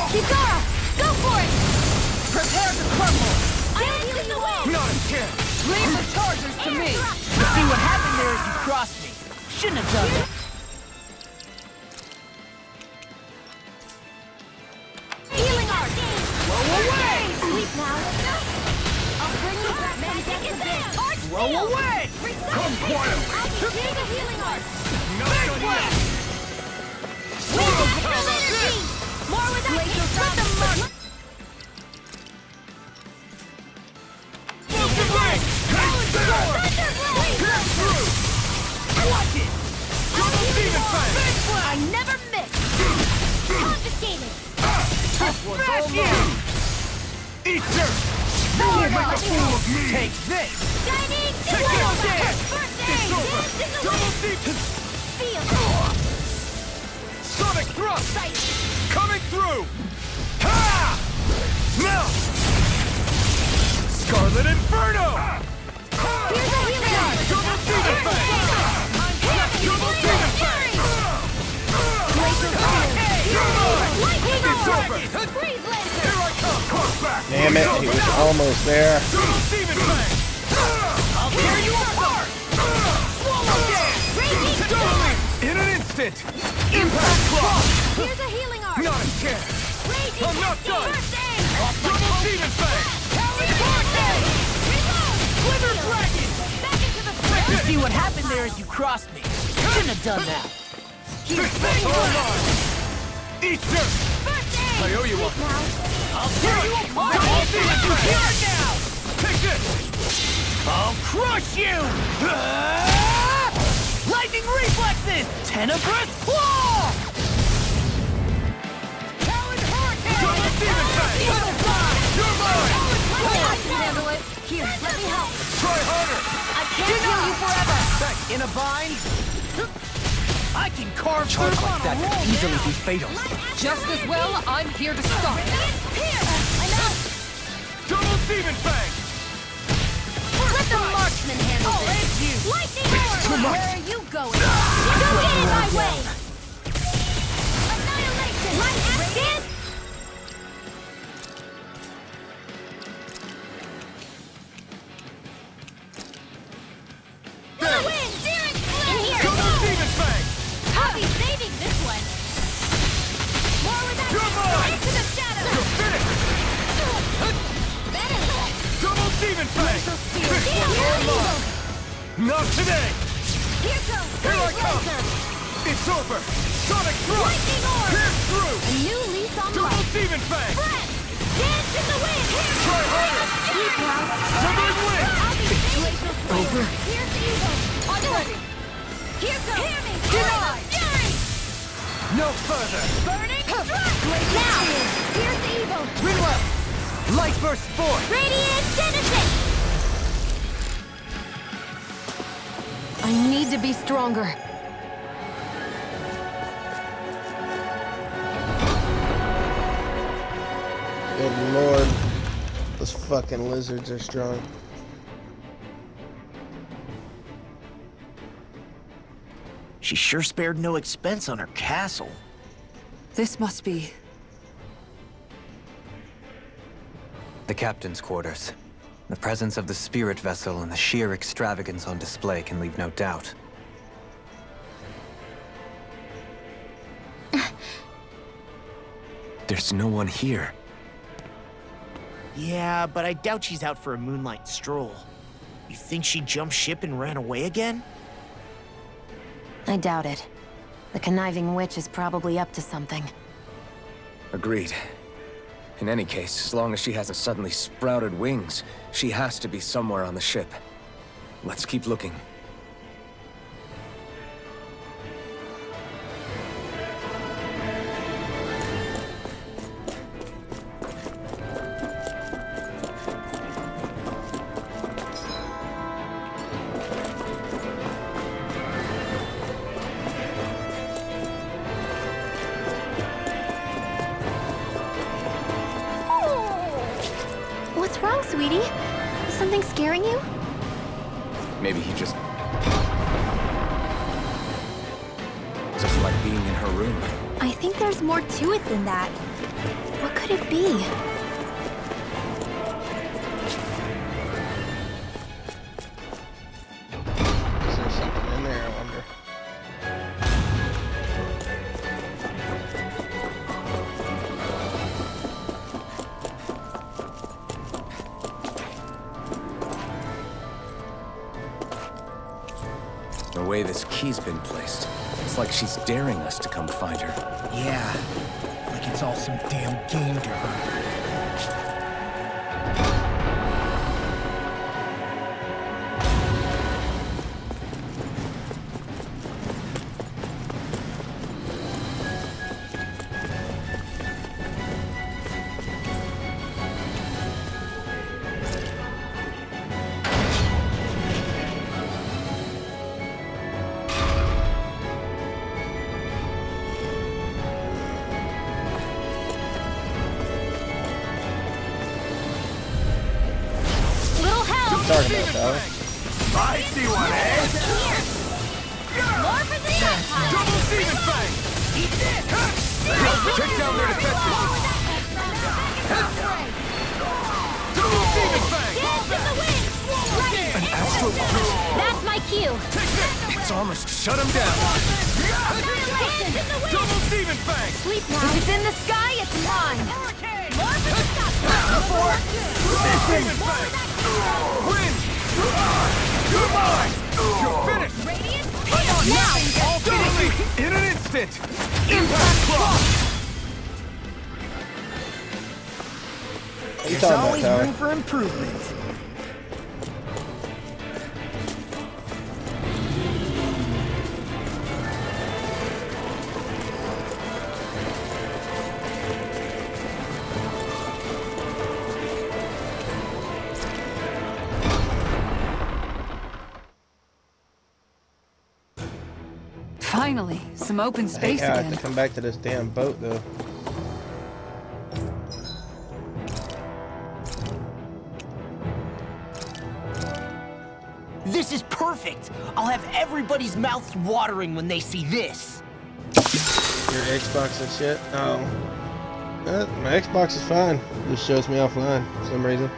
Kizara, go for it! Prepare to crumble! I'm in the way! Not a chance! Leave the chargers to me! See what happened there is you crossed me. Shouldn't have done that. Healing arc! Blow away! Sleep now. I'll bring you back. Maybe take it down. Arch Blow away! Come quietly! I'll give you the healing arc. Not done yet! Smash you! Eat dirt! Don't make a fool of me! Take this! Shining Check it out there! It's over! Double deep! Sonic thrust! Coming through! Ha! Now! Scarlet Inferno! Here's a healing art! Double demon fang! Double demon fang! It's over! Freeze laser! Here I come! Cross back! Damn it, he was almost there. Double demon fang! I'll tear you apart! Swallow Raging Doubling! In an instant! Impact block! Here's a healing art! Not a chance! Raging I'm not Cascade! done! First aid! Double demon fang! Reload! Quiver dragon! Back into the swing! See what happened there as you crossed me. Shouldn't have done that. This one's all mine! Eat dirt! First aid! I owe you one! I'll tear you apart! Double demon fang! Here now! Take this! I'll crush you! Lightning reflexes! Tenebrous claw! Talon hurricane! Double demon fang! You're mine! I can handle it! Here, let me help! Try harder! I can't heal you forever! In a bind? I can carve Charge through like that on a could roll easily now. be fatal. Just as well, I'm here to stop. Here! I know! Double demon fang! Let the marksman handle this! Lightning orb! Where are you going? Don't get in my way! Annihilation! Light acid! The wind! Searing flame! In here! Double demon fang! I'll be saving this one! More with that! You're mine! Into the shadows! Finish! Double demon fang! This one's all mine! Not today! Here goes! Here I Freeze come! laser! It's over! Sonic thrust! Lightning orb! Pierce through! A new lease on Double life! demon fang! Breath! Dance in the wind! Here! Try harder! Keep now! Double wind! I'll be glacial flame! Here's evil! On the ready! Here goes! Hear me! Denied! Fury! No further! Burning strike! Now! Here's evil! Rinwell! Light burst forth! Radiant Genesis! I need to be stronger. Good lord. Those fucking lizards are strong. She sure spared no expense on her castle. This must be... The captain's quarters. The presence of the spirit vessel and the sheer extravagance on display can leave no doubt. There's no one here. Yeah, but I doubt she's out for a moonlight stroll. You think she jumped ship and ran away again? I doubt it. The conniving witch is probably up to something. Agreed. In any case, as long as she hasn't suddenly sprouted wings, she has to be somewhere on the ship. Let's keep looking. What's wrong, sweetie? Is something scaring you? Maybe he just like being in her room. I think there's more to it than that. What could it be? Is there something in there, I wonder? The way this key's been placed, it's like she's daring us to come find her. Yeah, like it's all some damn game to her. talking about, Tyler. I see one, eh? More for the empire! Double demon fang! Eat this! Take down their defenses! Double demon fang! Dance in the wind! Ready! An astral That's my cue. It's almost shut him down. Dance in the wind! Double demon fang! Sleep now. If it's in the sky, it's mine. More for the stop! Demon fang! Win! You're mine! You're finished! Radiant! Now! All finished in an instant! Impact block! What are you There's talking always about, room Tyler? for improvement. Finally, some open I hate space how I have again. to come back to this damn boat, though. This is perfect! I'll have everybody's mouths watering when they see this. Your Xbox and shit. Oh. My Xbox is fine. It just shows me offline for some reason.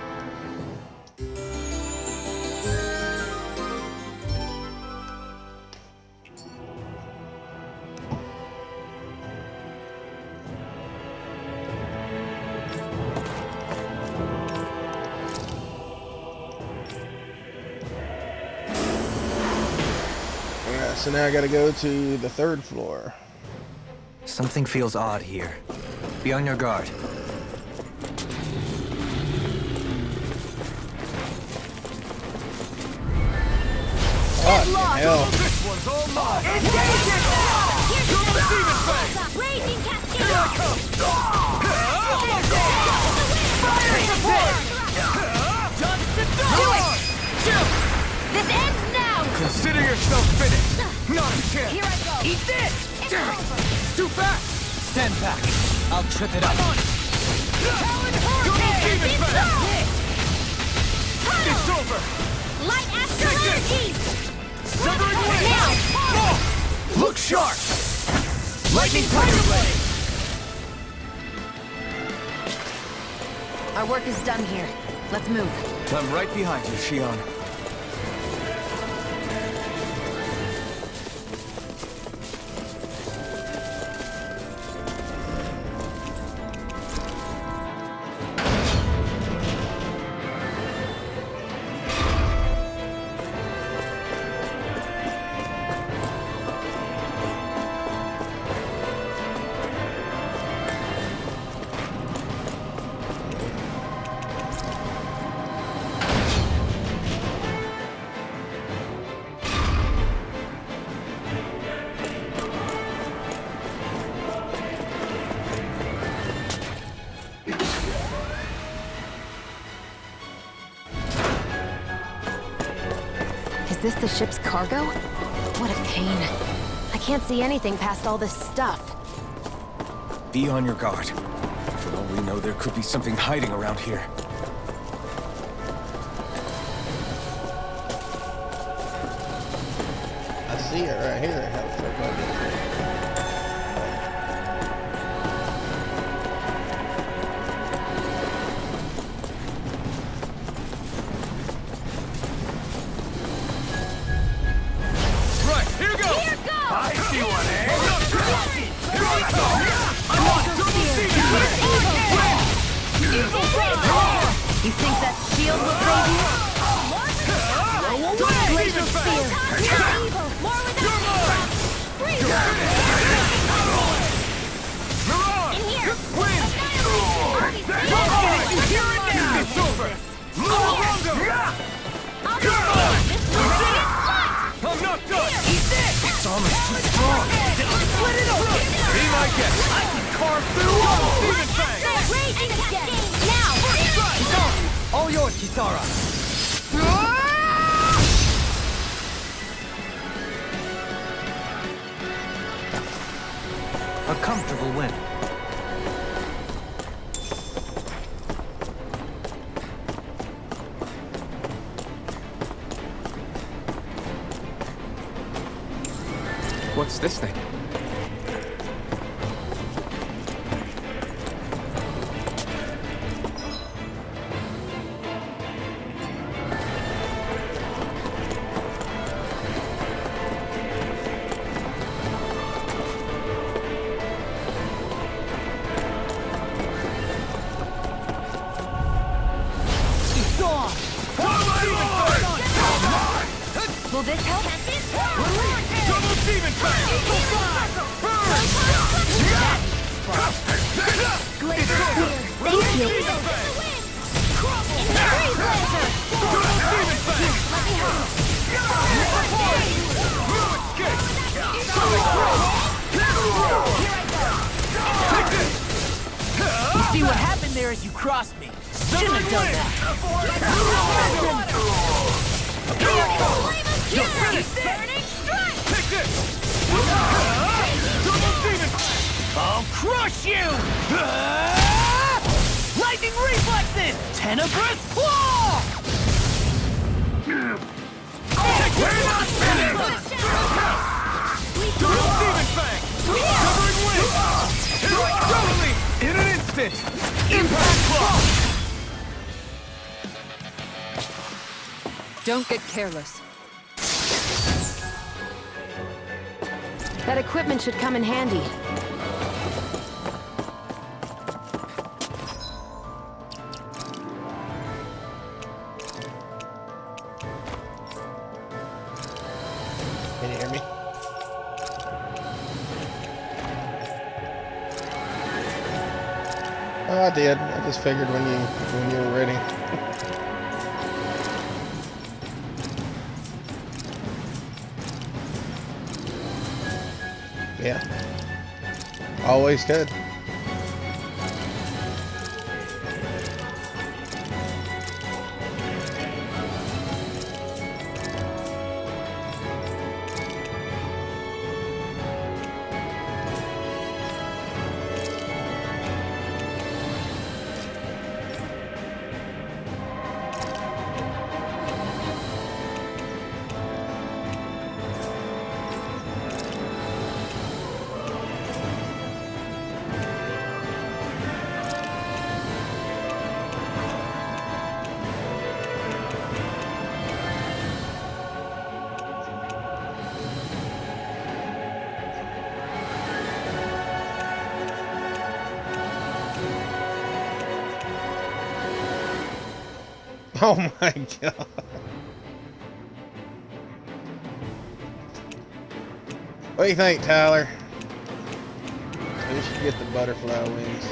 Alright, so now I gotta go to the 3rd floor. Something feels odd here. Be on your guard. Fucking hell. This one's all mine! Raging cascade! Here I come! Fire support! Do it! This ends now! Consider yourself finished! Not a chance! Here I go! Eat this! It's over! It's too fast! Stand back. I'll trip it up. Talon Double Hurricane! demon It's fang! over! It's over! Light astral energy! Severing wings! Now! Look sharp! Lightning Tiger Blade! Our work is done here. Let's move. I'm right behind you, Shion. Is this the ship's cargo? What a pain. I can't see anything past all this stuff. Be on your guard. For all we know, there could be something hiding around here. I see it right here. How the fuck do I get to it? Right, here goes! Here goes! I see one, eh? Here I go! You think that shield will save you? Glacial Spear! More without Mirage! In here! Win! Here it now! It's over! Longer! I'll be there! This will be its light! I'm not done! Eat this! It's almost too strong. Split it open! Be my guest! I can carve through all demon fangs! Raging cascade! Now! All yours, Kisara. A comfortable win. this thing? Will this help? Double demon fang! You see what happened there is you crossed me. Shouldn't have done that. I'll crush you! Lightning reflexes! Tenebrous claw! Double demon fang! Covering wings! Totally! In an instant! Impact claw! Don't get careless. That equipment should come in handy. Can you hear me? Oh, I did. I just figured when you were ready. Yeah. Always good. Oh my god. What do you think, Tyler? We should get the butterfly wings.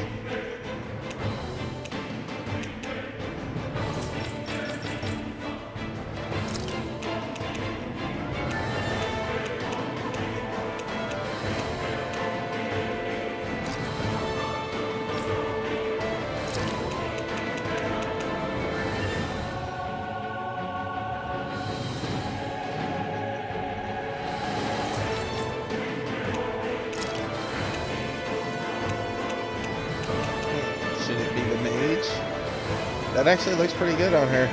Should it be the mage? That actually looks pretty good on her.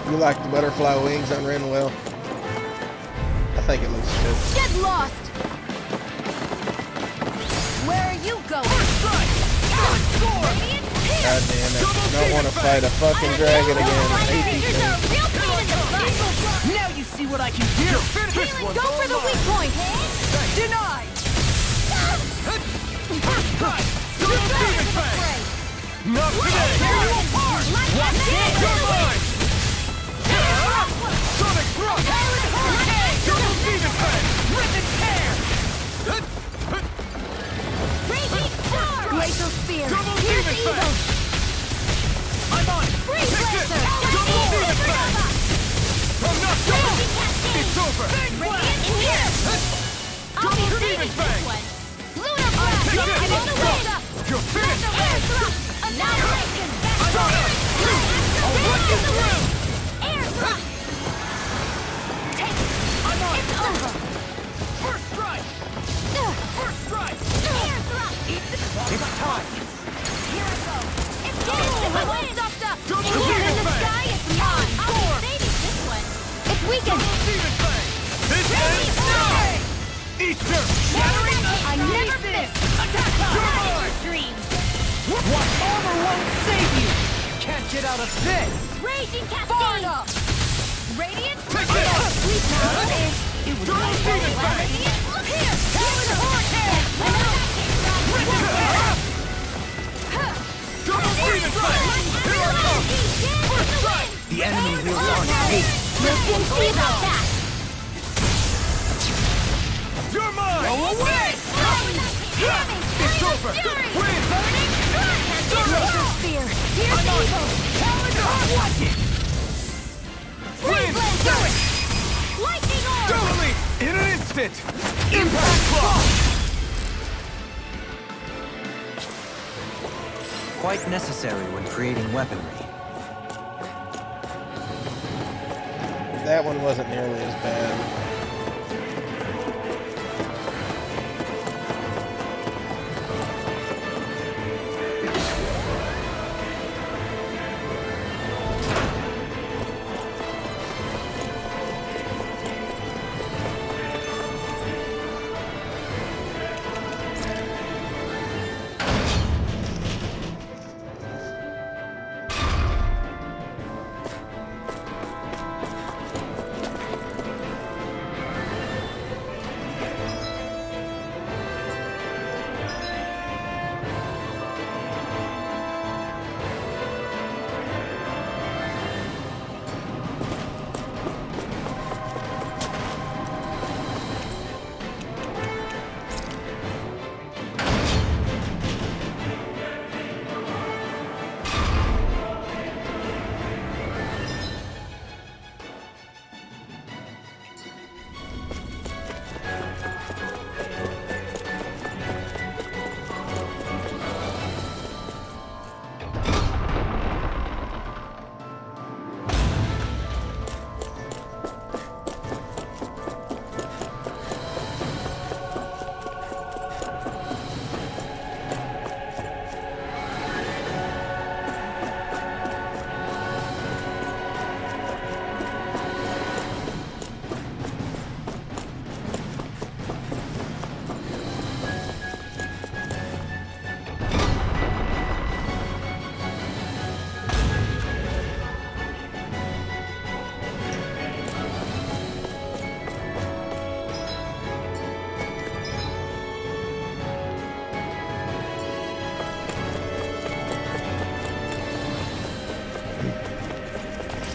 You like the butterfly wings on Renwell? I think it looks good. Get lost! Where are you going? God damn it. Don't want to fight a fucking dragon again. I hate these things. Now you see what I can do! Go for the weak point! Denied! Not today! Watch this! You're mine! Sonic thrust! Double demon fang! Rip and tear! Glacial spear! Double Here's demon evil! fang! I'm on it! Freeze Take laser! this! Double demon fang! Easter! I never miss! Attack on! Dreams! What armor won't save you! Can't get out of this! Raging Cascade! Radiant! Pick it up! Sweet now! It was Radiant! Look here! Talon Hurricane! Double Demon Flame! Here I come! First strike! The enemy wields on hate. We'll soon see about that! You're mine! Go away! It's over! Win! Spear! Here's the evil! Watch it! Win! Lightning orb! Double me! In an instant! Impact Claw! Quite necessary when creating weaponry. That one wasn't nearly as bad.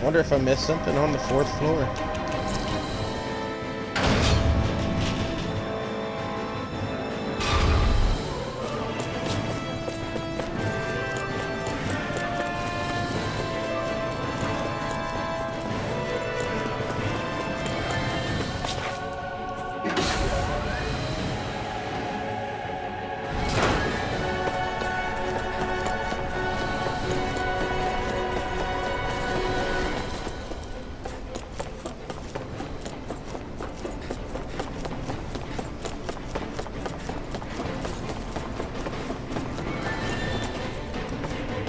Wonder if I missed something on the 4th floor.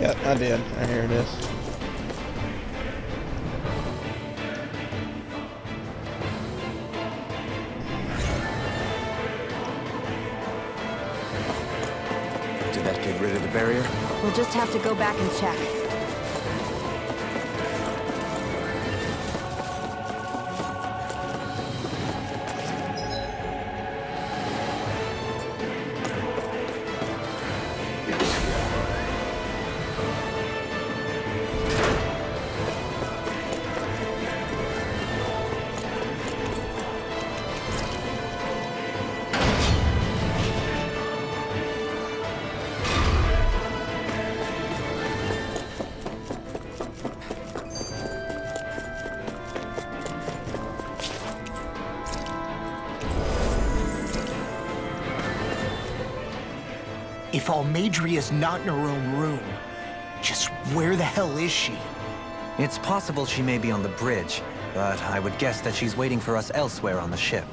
Yeah, I did. Here it is. Did that get rid of the barrier? We'll just have to go back and check. If Almadria's not in her own room, just where the hell is she? It's possible she may be on the bridge, but I would guess that she's waiting for us elsewhere on the ship.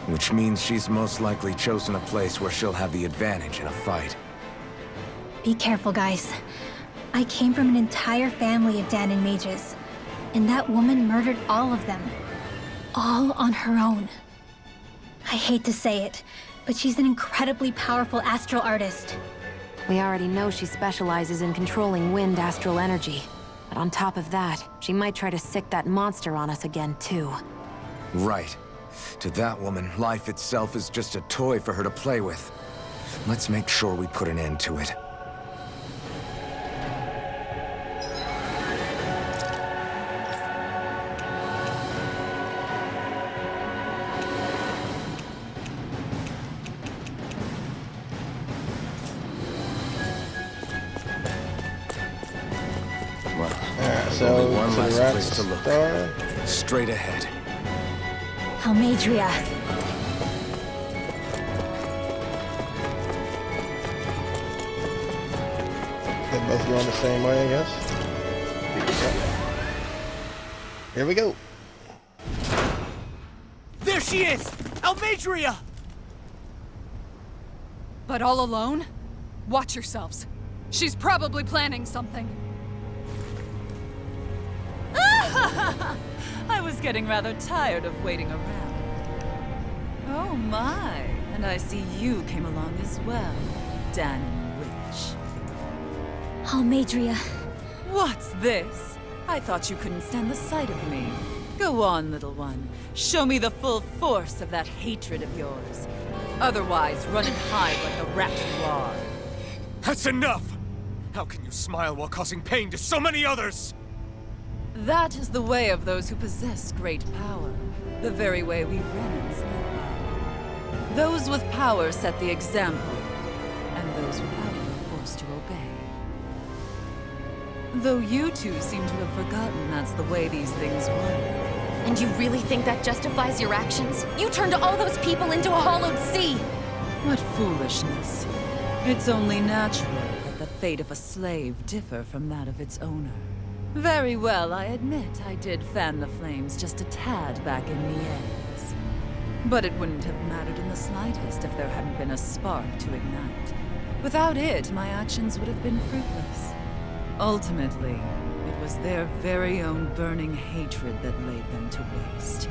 Which means she's most likely chosen a place where she'll have the advantage in a fight. Be careful, guys. I came from an entire family of Danon mages, and that woman murdered all of them. all on her own. I hate to say it, but she's an incredibly powerful astral artist. We already know she specializes in controlling wind astral energy. But on top of that, she might try to sick that monster on us again, too. Right. To that woman, life itself is just a toy for her to play with. Let's make sure we put an end to it. So, Only one to the last right place to look. star. Straight ahead. Almadria. They both going the same way, I guess. Here we go. There she is! Almadria! But all alone? Watch yourselves. She's probably planning something. I was getting rather tired of waiting around. Oh my, and I see you came along as well, Danon Witch. Almadria. What's this? I thought you couldn't stand the sight of me. Go on, little one. Show me the full force of that hatred of yours. Otherwise, run and hide like the rat you are. That's enough! How can you smile while causing pain to so many others? That is the way of those who possess great power. The very way we Renans live by. Those with power set the example, and those without it are forced to obey. Though you two seem to have forgotten that's the way these things work. And you really think that justifies your actions? You turned all those people into a hollowed sea! What foolishness. It's only natural that the fate of a slave differ from that of its owner. Very well, I admit I did fan the flames just a tad back in Mies. But it wouldn't have mattered in the slightest if there hadn't been a spark to ignite. Without it, my actions would have been fruitless. Ultimately, it was their very own burning hatred that laid them to waste.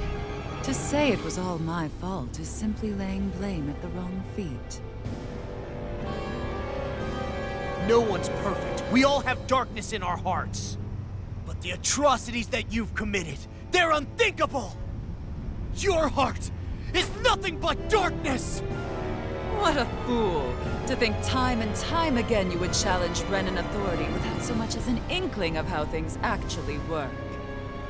To say it was all my fault is simply laying blame at the wrong feet. No one's perfect. We all have darkness in our hearts. But the atrocities that you've committed, they're unthinkable! Your heart is nothing but darkness! What a fool! To think time and time again you would challenge Renan authority without so much as an inkling of how things actually work.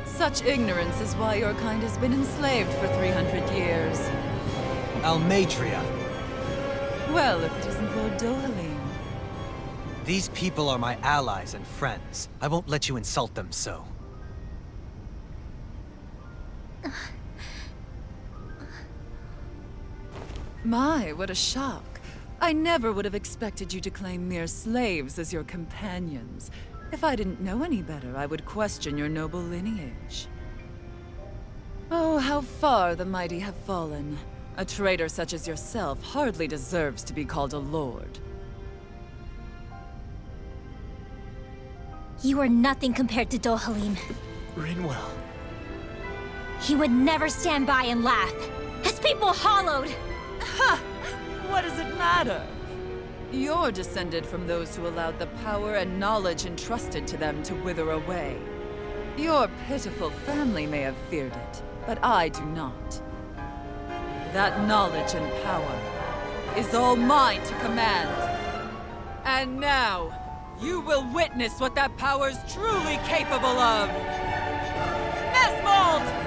Such ignorance is why your kind has been enslaved for 300 years. Almadria. Well, if it isn't Lord Dohalim. These people are my allies and friends. I won't let you insult them so. My, what a shock. I never would have expected you to claim mere slaves as your companions. If I didn't know any better, I would question your noble lineage. Oh, how far the mighty have fallen. A traitor such as yourself hardly deserves to be called a lord. You are nothing compared to Dohalim. Rinwell. He would never stand by and laugh. His people hollowed! Ha! What does it matter? You're descended from those who allowed the power and knowledge entrusted to them to wither away. Your pitiful family may have feared it, but I do not. That knowledge and power is all mine to command. And now, you will witness what that power's truly capable of! Nesmold!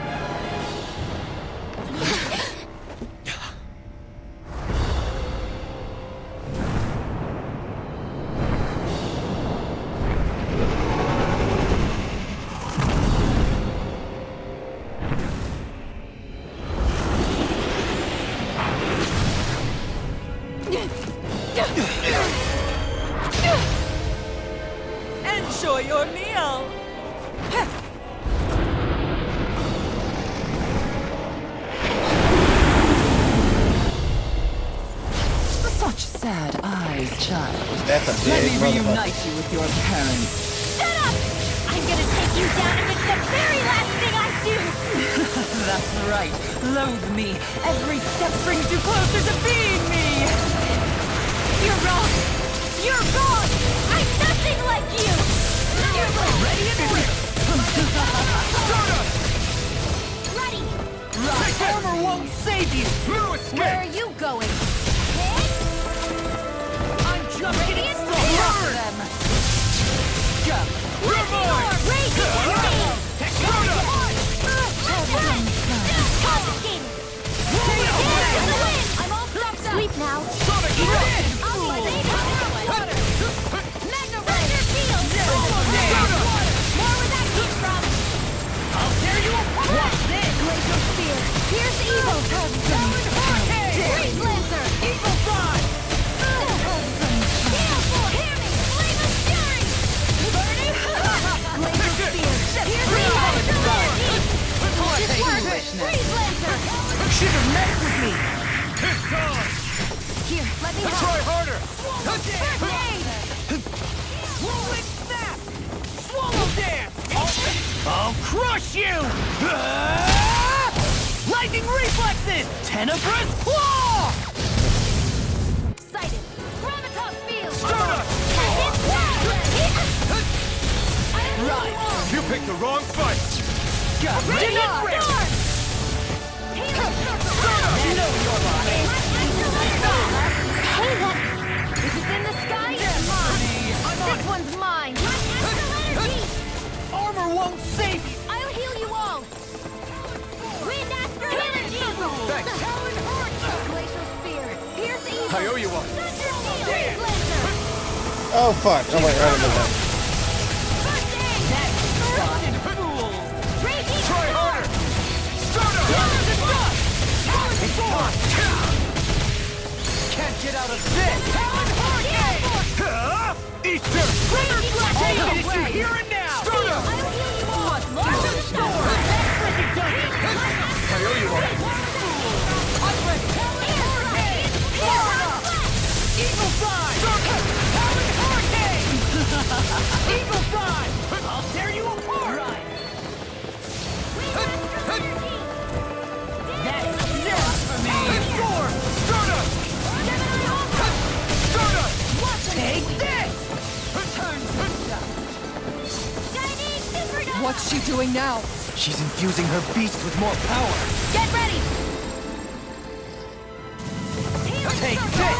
Enjoy your meal! Such sad eyes, child. That's a Let big me motherfucker. reunite you with your parents. Shut up! I'm gonna take you down if it's the very last thing I you! That's right. Loathe me. Every step brings you closer to being me. You're wrong! You're wrong! I'm nothing like you! Ready and whip. Ready! Right, armor won't save you! No escape! Where are you going? I'm just getting started! Them. Lightning orb! Raging cascade! Confiscated! Dance in the wind! I'm all sucked up! Sleep now! Sonic Rush! I'll be Magna Thunder Field! More where that came from! I'll tear you apart! Watch this! Laser Spear! Here's evil! Freeze Lancer! Evil Side! Gale Force! Hear me! Flame of Fury! Burning! Laser Spear! Here's evil! This works! Freeze Lancer! Should have messed with me! Here, let me Try help! harder! First aid! Whirlwind Snap! Swallow Dance! I'll crush you! Lightning Reflexes! Tenebrous Claw! Sighted! Graviton Field! Stardust! Right! You picked the wrong fight! Radiant Rip! Know your body! Hey, that... If it's in the sky, it's mine! This one's mine! Armor won't save you! I'll heal you all! Wind Astro Energy! Thanks. Glacial Spear! Here's the evil! I owe you one. Freeze Lancer! Oh fuck! Oh wait, right into that. First aid! Spotted fools! Raging Try harder! It's on! Can't get out of this! Easter! Take it issue here and now! I'll heal you all! I owe you one. Eagle Side! Hurricane! Eagle Side! I'll tear you apart! That's enough for me! Storm! Take this! What's she doing now? She's infusing her beast with more power. Get ready! Take this!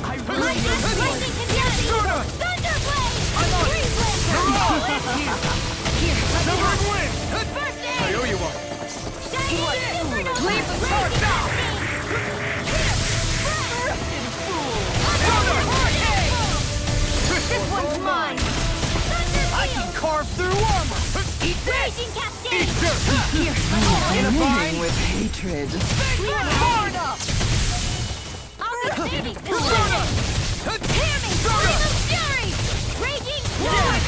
I really need Lightning Confusion! Thunderblade! Freeze Lancer! Here, let me help! First aid! I owe you one. Leave the sword now! This one's mine! I can carve through armor! Eat this! Raging Cascade! Here, in a bind with hatred. hard up! I'll be saving this one! Hear me! Flame of Fury! Raging Sword!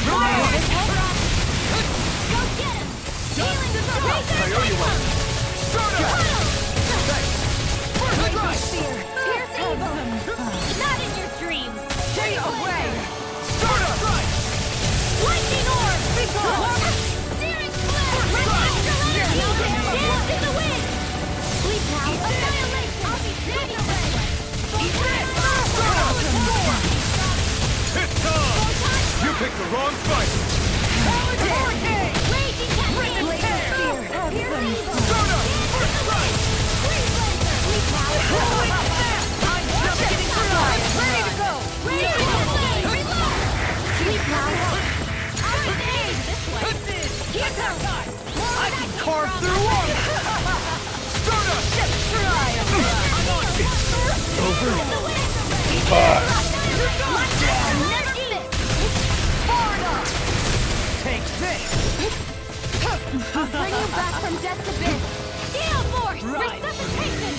Go get him! Healing the I owe you one. Spear! Here's evil! Not in your dreams! Stay away! Lightning Orb! Searing Flare! Dance in the wind! Sleep now! Annihilation! I'll be saving this one! Eat this! It's on! You picked the wrong fight! Hurricane! Raging Cascade! Laser Spear! Here's evil! Dance in the wind! Freeze Lancer! Sleep now! I'm just getting started! Ready to go! Raging Cascade! Reload! Sleep now! I'll be saving this one! Here comes! I can carve through armor! Just try it! Fuck. Take this! Bring you back from death's abyss! Gale Force! Right. Resuscitation!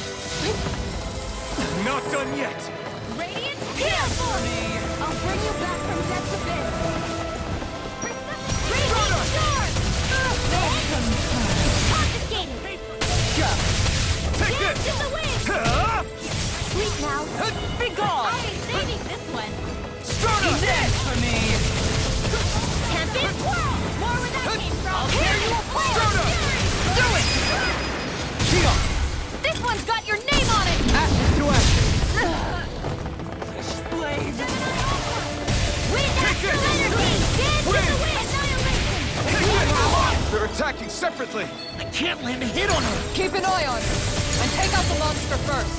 Not done yet! Radiant Gale Force! I'll bring you back from death's abyss! Radiant Sword! Confiscated! Take Dance this! in the wind! Sleep now! Be gone! I'll be saving this one! Eat this for me! Tempest Whirl! More where that came from! I'll tear you apart! Do it! This one's got your name on it! Ashes to ashes. Wind astral energy! Dance in the wind! Annihilation! They're attacking separately. I can't land a hit on her. Keep an eye on her, and take out the monster first.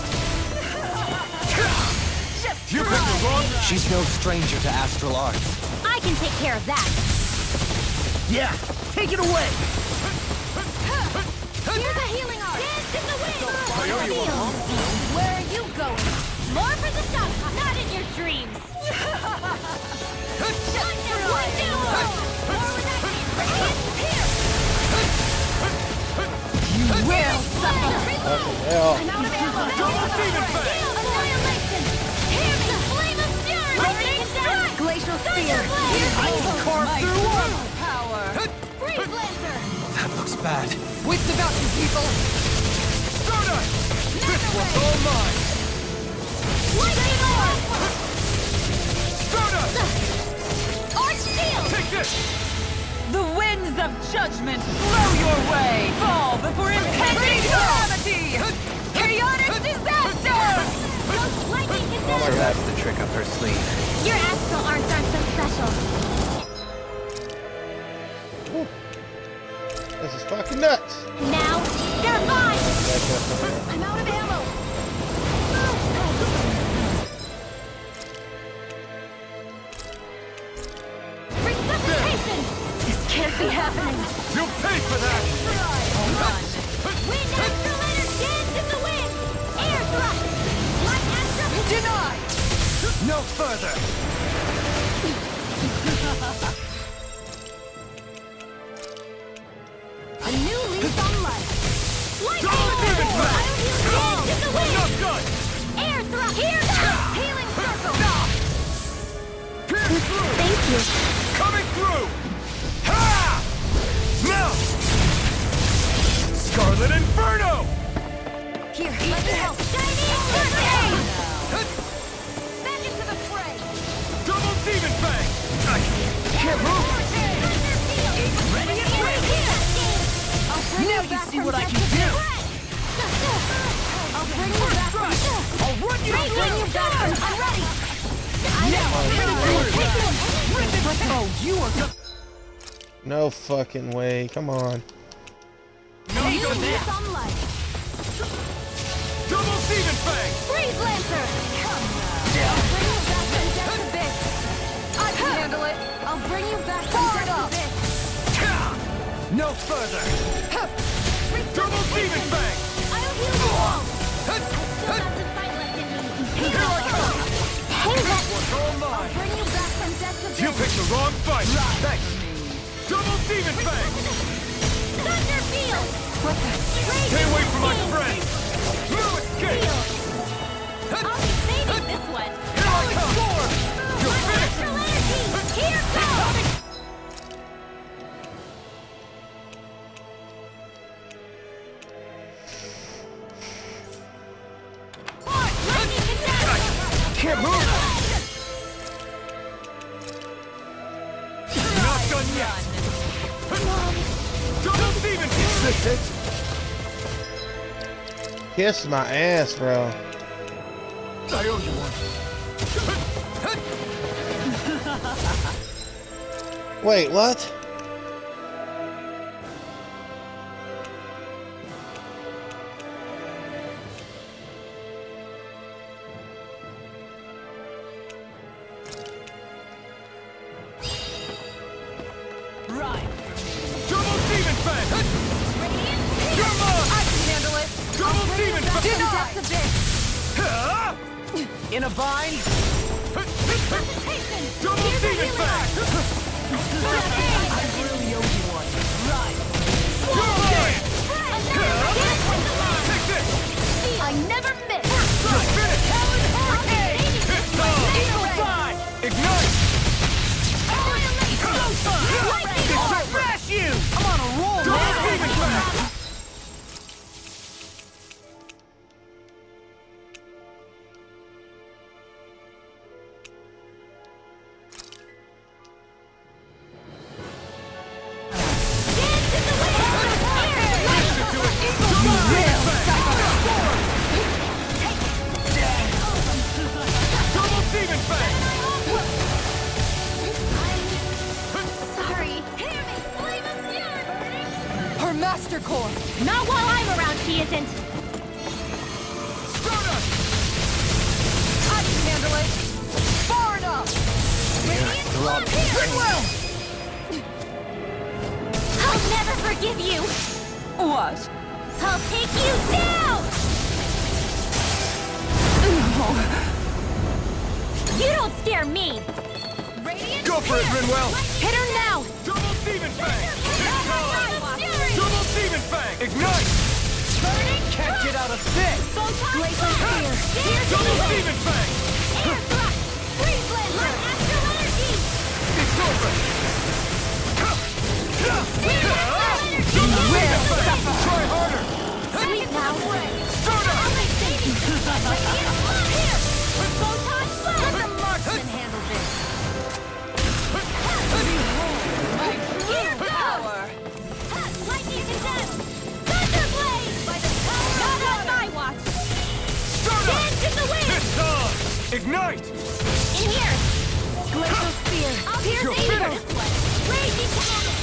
You picked the wrong. She's no stranger to astral arts. I can take care of that. Yeah, take it away. Here's a healing art. Dance in the wind. Where are you going? More for the sun. Not in your dreams. You will suffer. Fucking hell. I'm out of ammo. Annihilation. Here's the flame of fury. Lightning strike. Glacial spear. I can carve through one. Power. Freeze laser. That looks bad. Wits about you, people. Stardust! This one's all mine. Lightning orb. Stardust! Arch steel. Take this! The winds of judgment blow your way. Fall before impending calamity. Chaotic disaster. Lightning Oh, condenser. that's the trick up her sleeve. Your astral arts aren't so special. This is fucking nuts. Now, they're mine. I'm out of ammo. Resuscitation. This can't be happening. You'll pay for that! Wind astral energy. Dance in the wind. Air thrust. Light astral. Denied. No further! A new lease on life. Light Double demon blast! Dance in the wind. Not done! Air thrust. Here. Healing circle. Pierce through! Thank you. Coming through! Ha! Now! Scarlet Inferno! Here, let me help. Shining birthday! Back into the fray. Double demon fang! I can't move! Ready and ready. Now you see what I can do. I'll bring you back. I'll run you Bring you back. I'm ready. Oh, you are good. No fucking way. Come on. No New good lease now! on life. Double demon fang! Freeze Lancer. I'll bring you back from death abyss. I can handle it. I'll bring you back from death abyss. No further! Double demon fang! I'll heal you all. Still got some fight left in me. Here I come! Hey, This one's all I'll mine! bring you back from death abyss. You picked the wrong fight! Thanks! Double demon fang! Thunder field. Stay away from my friend! No escape! I'll be saving this one. Here I come! You're My finished! astral energy. Here goes. Lightning condenser. Can't move! Not done yet! Double demon! Is this it? Kiss my ass, bro. I owe you one. Wait, what? Double demon fang! Come on! I can handle it. Double demon fang! In a vine. Double demon fang! I really owe you one. Right. You're mine! Take this! I never miss. You're finished! It's Eagle side! Ignite! I'll smash you! I'm on a roll, Double man. demon fang! isn't. I can handle it. Far enough. Goodwill. I'll never forgive you. What? I'll take you down. You don't scare me. Radiant Go for it, Grinwell! Hit her now. Double Demon Fang! Double Demon Fang! Ignite! Can't get out of this! Glacial Spear. Double Demon Fang! Air thrust. Freeze laser. Astral energy. It's over! Try harder! Sleep now. Soda! Photon Slash. Let the marksman handle this. Gear power. Lightning condensed. Thunderblade. By the power not on my watch. Soda! Dance in the wind. It's on! Ignite! In here. Glacial Spear. I'll pierce You're Aether. finished. Raging cannon.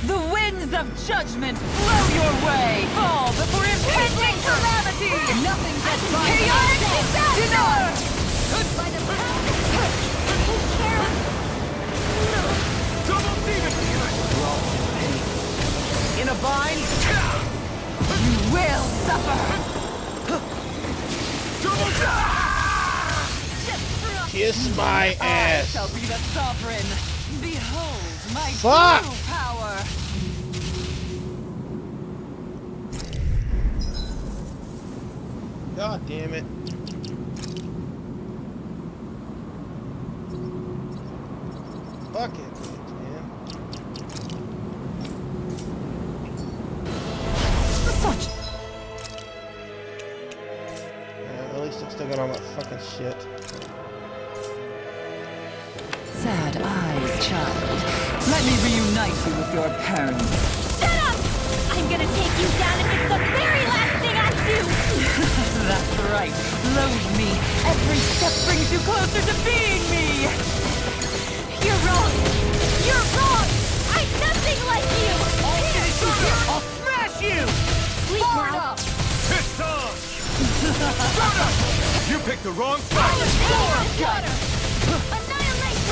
The winds of judgment blow your way. Fall before impending calamity. Nothing gets by. Chaotic disaster. By the power. Take care of. Double Demon In a bind? You will suffer. Kiss my I ass. shall be the sovereign. Behold my Fuck. true power. God damn it. Fuck it, man. Such At least I'm still got all my fucking shit. sad eyes, child. Let me reunite you with your parents. Shut up! I'm gonna take you down if it's the very last thing I do! That's right. Loathe me. Every step brings you closer to being me. You're wrong! You're wrong! I'm nothing like you! I'll smash you! Sleep now. It's on! Soda! You picked the wrong fight! Annihilation!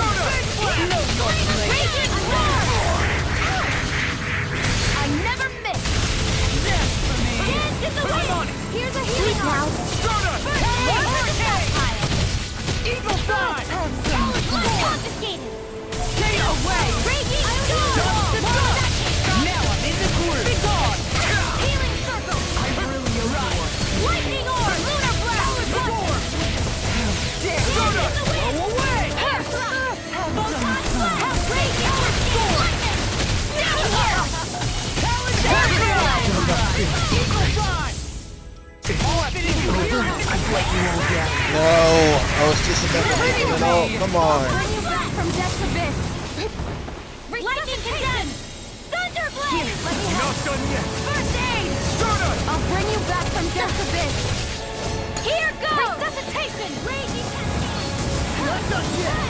Know your place. Raging roar! I never miss! Dance for me. Dance in the wind! Here's a healing now! Soda! Eagle side. Confiscated! Take away. Raging storm! Now I'm in the groove. Be gone. Healing circle! Lightning orb! Lunar blast! Dare. Soda! Blow away. Air thrust! Photon blast! Raging storm! No, I was just about to make it all. Come on. Bring you back from death's abyss! Lightning condensed! Thunderblade! Not done yet! First aid! Soda! I'll bring you back from death's abyss! Here goes! Resuscitation! Raging not done yet!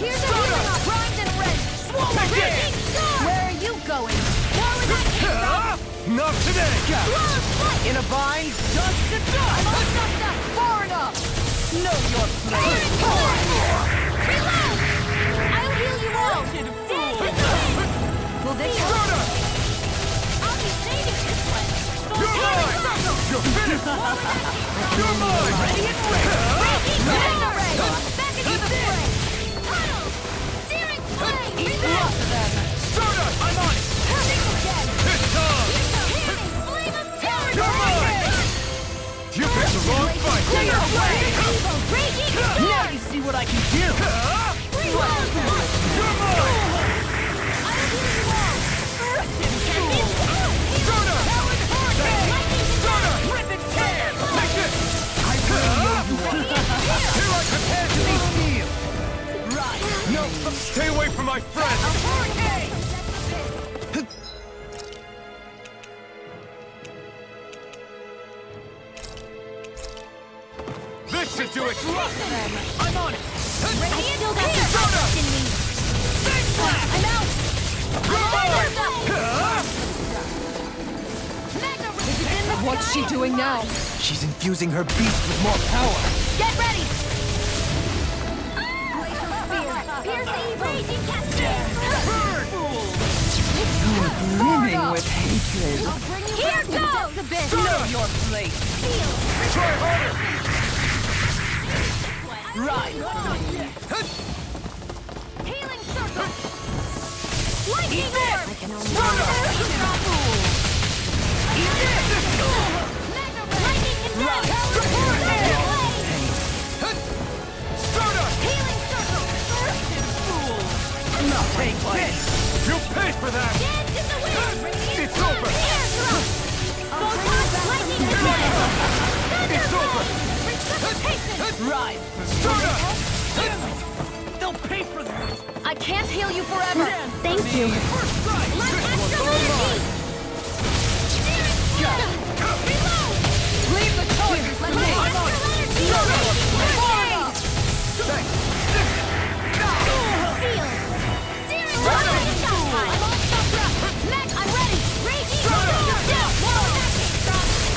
Here's a healing off! Primed and red! Swallow! Raging storm! Where are you going? Where was that came from? Not today! In a bind? Dust to dust. Far enough. Know your place. Reload! I'll heal you all! Kid Dance fool. in the wind! Will this help? Soda! I'll be saving this one! You're mine! You're finished! You're mine! Ready and ready! Raging Magna-Ray! Back into the fray! Tunnel! Searing flame! Reload! Soda! I'm on it! Think again! It's on! Healing flame of terror! You're mine! You picked the wrong fight! Clear away! Raging storm! Now you see what I can do! Reload! You're mine! I'll heal you all! Soda! Soda! Rip and tear! Take it! Here I prepare to be steel! Right! No! Stay away from my friend! This should do it! I'm on it! I still got the trust in me! I'm out! What's she doing now? She's infusing her beast with more power. Get ready! Pierce the raging cascade! Brimming with hatred. I'll bring you here goes! The best. Know your place. Try harder! Right. Healing circle! Lightning orb! I can only lightning condemned! Healing circle! Take this! You'll pay for that! Dance in the wind! It's over! Air thrust! Photon lightning condemned! It's over! Precipitation! Right. They'll pay for that! I can't heal you forever. Thank you. Light astral energy! Reload! Leave the choice. Let me. Astral energy! Seal! Searing lightning shot! I'm all stuffed up! Mech, I'm ready! Raging down!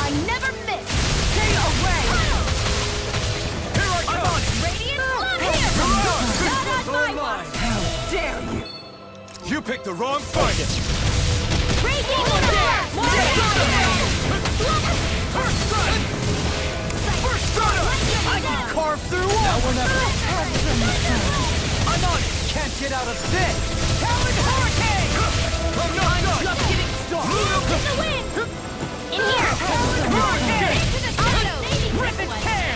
I never miss! Stay away. Here I come! Radiant love here! Not on my watch! How dare you? You picked the wrong fight! Raging blast! First strike! I can carve through walls! Now or never. I'm on it! Can't get out of this! Talon Hurricane! I'm not done! Just getting started! In the wind! In here! Hurricane! Into the shadows! Rip and tear!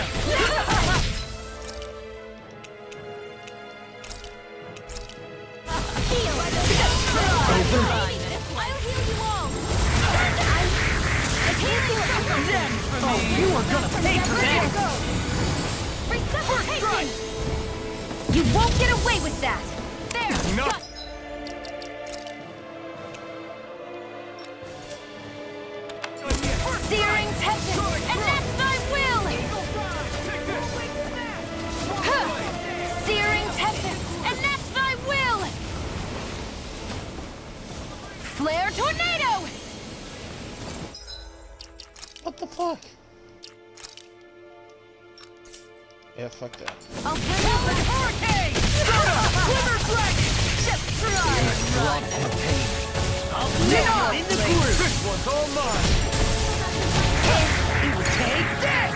Seal! I'll heal you all! I can't do it! Oh, you are gonna pay for that! Resuscitation! You won't get away with that! There! No! Searing tempest! And that's my will! Huh. Searing tempest! And that's my will! Flare tornado! What the fuck? Yeah, fuck that. I'll send you a hurricane! Quiver dragon! Just try! Blood and pain. I'll live in the groove! This one's all mine! It will take this!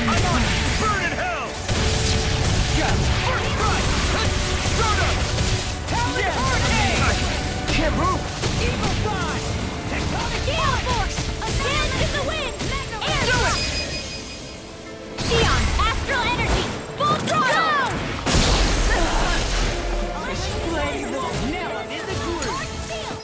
I'm on it! Burn in hell! First strike! Soda! Talon Hurricane! Can't move! Evil Side! Tectonic Gale force! A dance in the wind! Air thrust! Neon! Astral energy! Full throttle! Now I'm in the groove! Seal!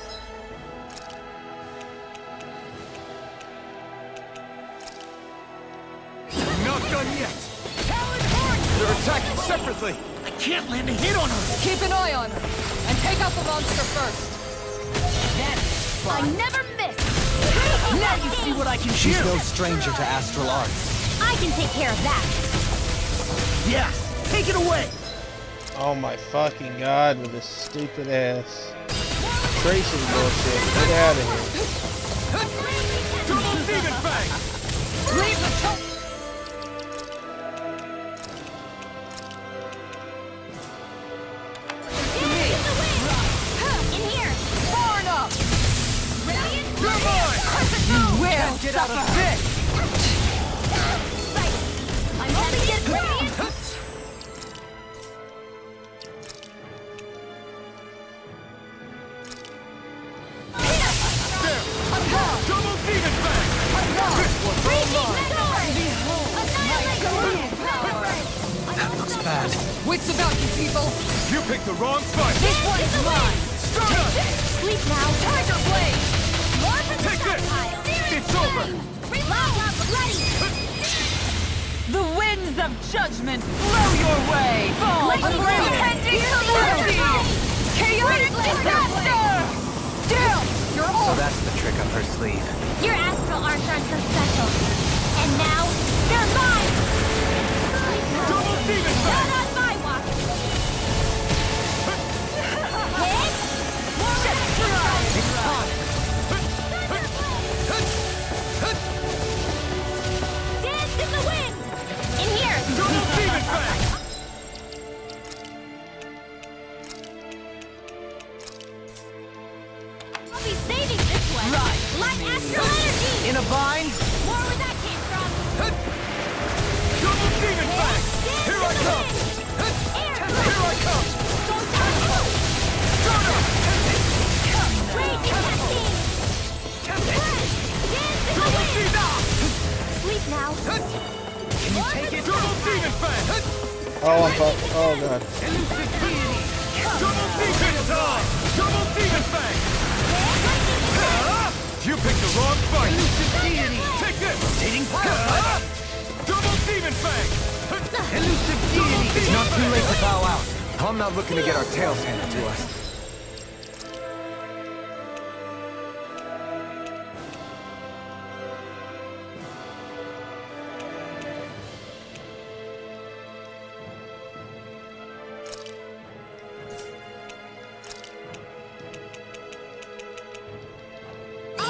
Not done yet! Talon Hurricane! They're attacking separately! I can't land a hit on her! Keep an eye on her and take out the monster first. That's I fine. never miss! Now you see what I can She's do! no stranger to astral arts. I can take care of that! Yeah, take it away! Oh my fucking god, with this stupid ass tracing bullshit. Get out of here. Double Demon Fang! Leave the choice. In here! Far enough. Radiant You're mine! You will Can't get out of this! I'm only getting radiant! Double Demon Fang! This one's all mine! That looks bad. Wits about you people. You picked the wrong fight! This one's mine. Stardust! Sleep now! Tiger blade. Take this! It's over! Reload! Ready! The winds of judgment blow your way. Fall unrepenting calamity. Chaotic disaster. Down. You're So all. that's the trick up her sleeve. Your astral arts aren't so special. And now, they're mine! Double Demon Fang! Not on my watch! Hit! It's time! Astral energy! In a bind? More where that came from! Double demon fang! Here I come! Here I come! Sleep now. Can you take it? Double demon fang! Oh, I'm fucked. Oh, God. Double demon time! Double demon fang! You picked the wrong fight! Take this! Double demon fang! It's not too late to bow out. I'm not looking to get our tails handed to us.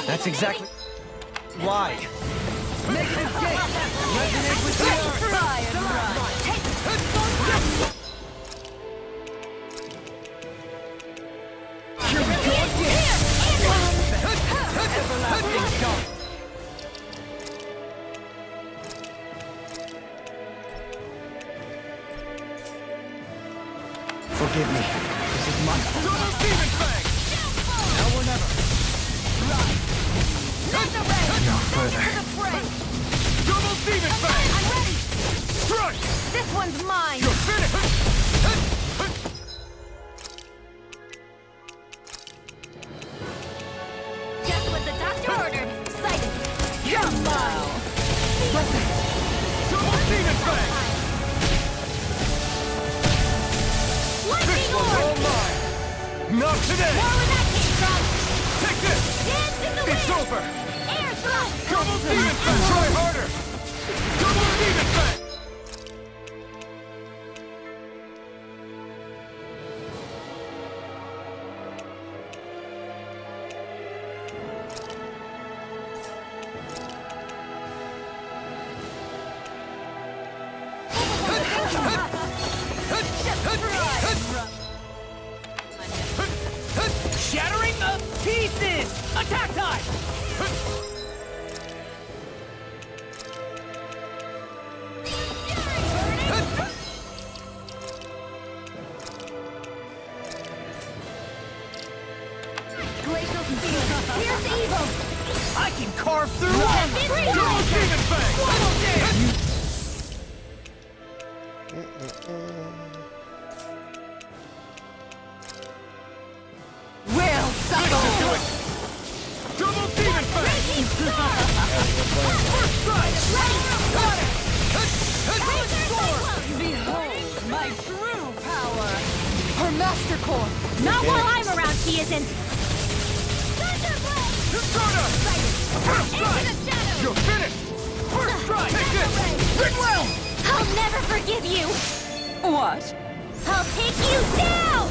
That's exactly why. Forgive me. This is my fault. Double demon fang! Now or never. No further. Double demon fang! I'm ready. Strike! This one's mine. You're finished! Just what the doctor ordered. Sighted. Come now. Double demon fang! Lightning This one's all orb. mine! Not today! More where that came from. Take this! Dance in the It's wind. over! Air thrust. Double demon fang! Try harder! Double demon fang! Shattering the pieces! Attack time! Glacial steel. Here's evil. I can carve through Double demon fang! Will settle! Double demon fang! First strike! Behold my true power! Her master core! Not while I'm around, she isn't. First strike! You're finished! First strike! Take this! Ridwell! I'll never forgive you. What? I'll take you down.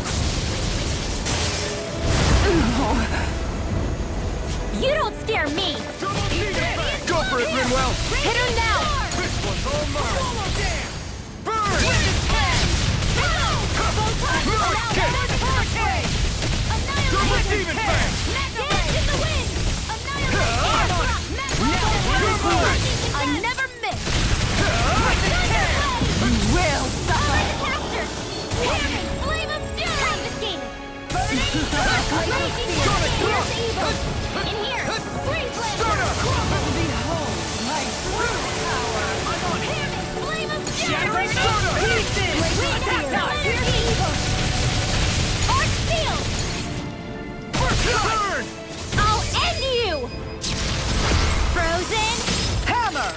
You don't scare me. Double demon fang! Go for it, Ridwell! Hit her now. This one's all mine! Burn! Double demon fang! I never miss. You will suffer! Flame of fury. Time to scheme. In here. Free Behold my true power! flame of fury. Shattering the pieces! Attack time! Arc steel. Burn! I'll end you. Frozen. Hammer!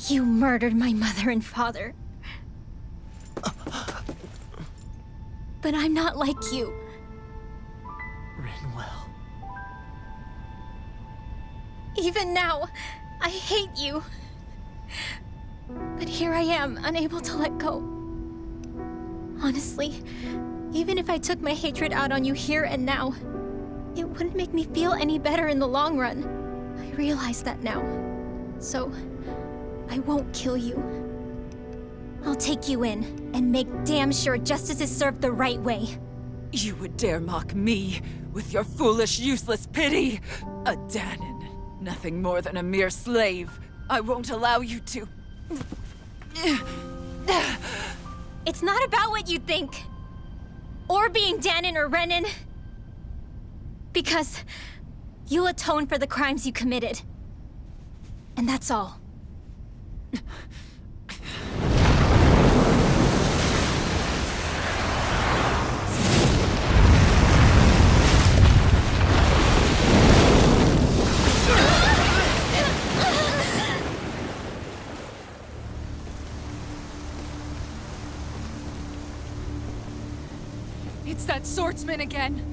You murdered my mother and father. But I'm not like you. Rinwell. Even now, I hate you. But here I am, unable to let go. Honestly, even if I took my hatred out on you here and now, it wouldn't make me feel any better in the long run. I realize that now. So, I won't kill you. I'll take you in and make damn sure justice is served the right way. You would dare mock me with your foolish, useless pity? A Danon, nothing more than a mere slave. I won't allow you to... It's not about what you think. Or being Danon or Renan. Because you'll atone for the crimes you committed. And that's all. It's that swordsman again.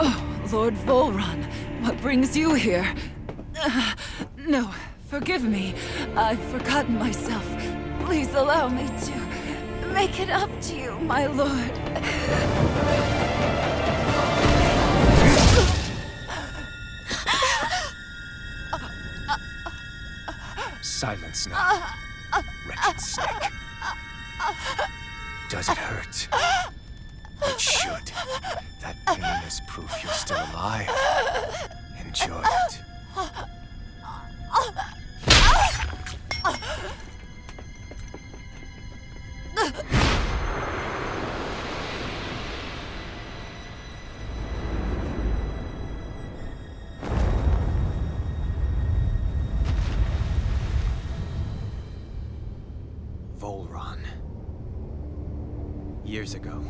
Oh, Lord Volron, what brings you here? No, forgive me. I've forgotten myself. Please allow me to make it up to you, my lord. Silence now, wretched snake. Does it hurt? It should. That pain is proof you're still alive. Enjoy it. Volron. Years ago,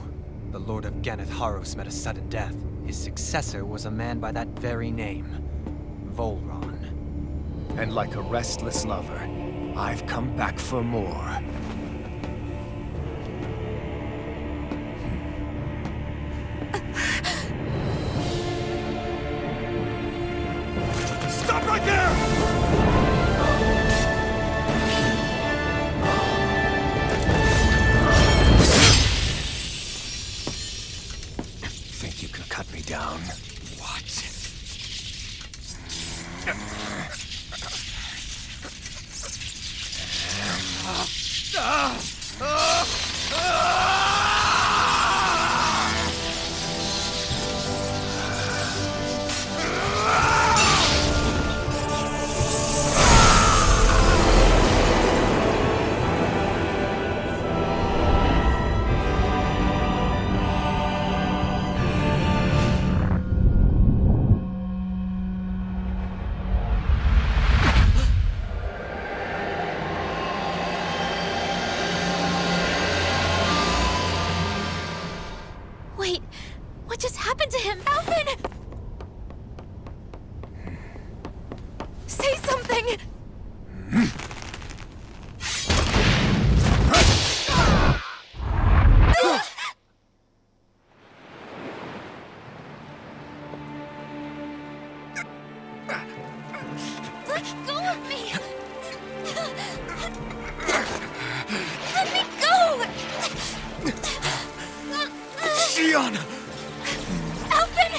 the Lord of Ganeth Haros met a sudden death. His successor was a man by that very name, Volron. And like a restless lover, I've come back for more. Stop right there! Think you can cut me down? What? Wait, what just happened to him? Alvin! Say something! Let go of me! Let me go! Shion! Alvin!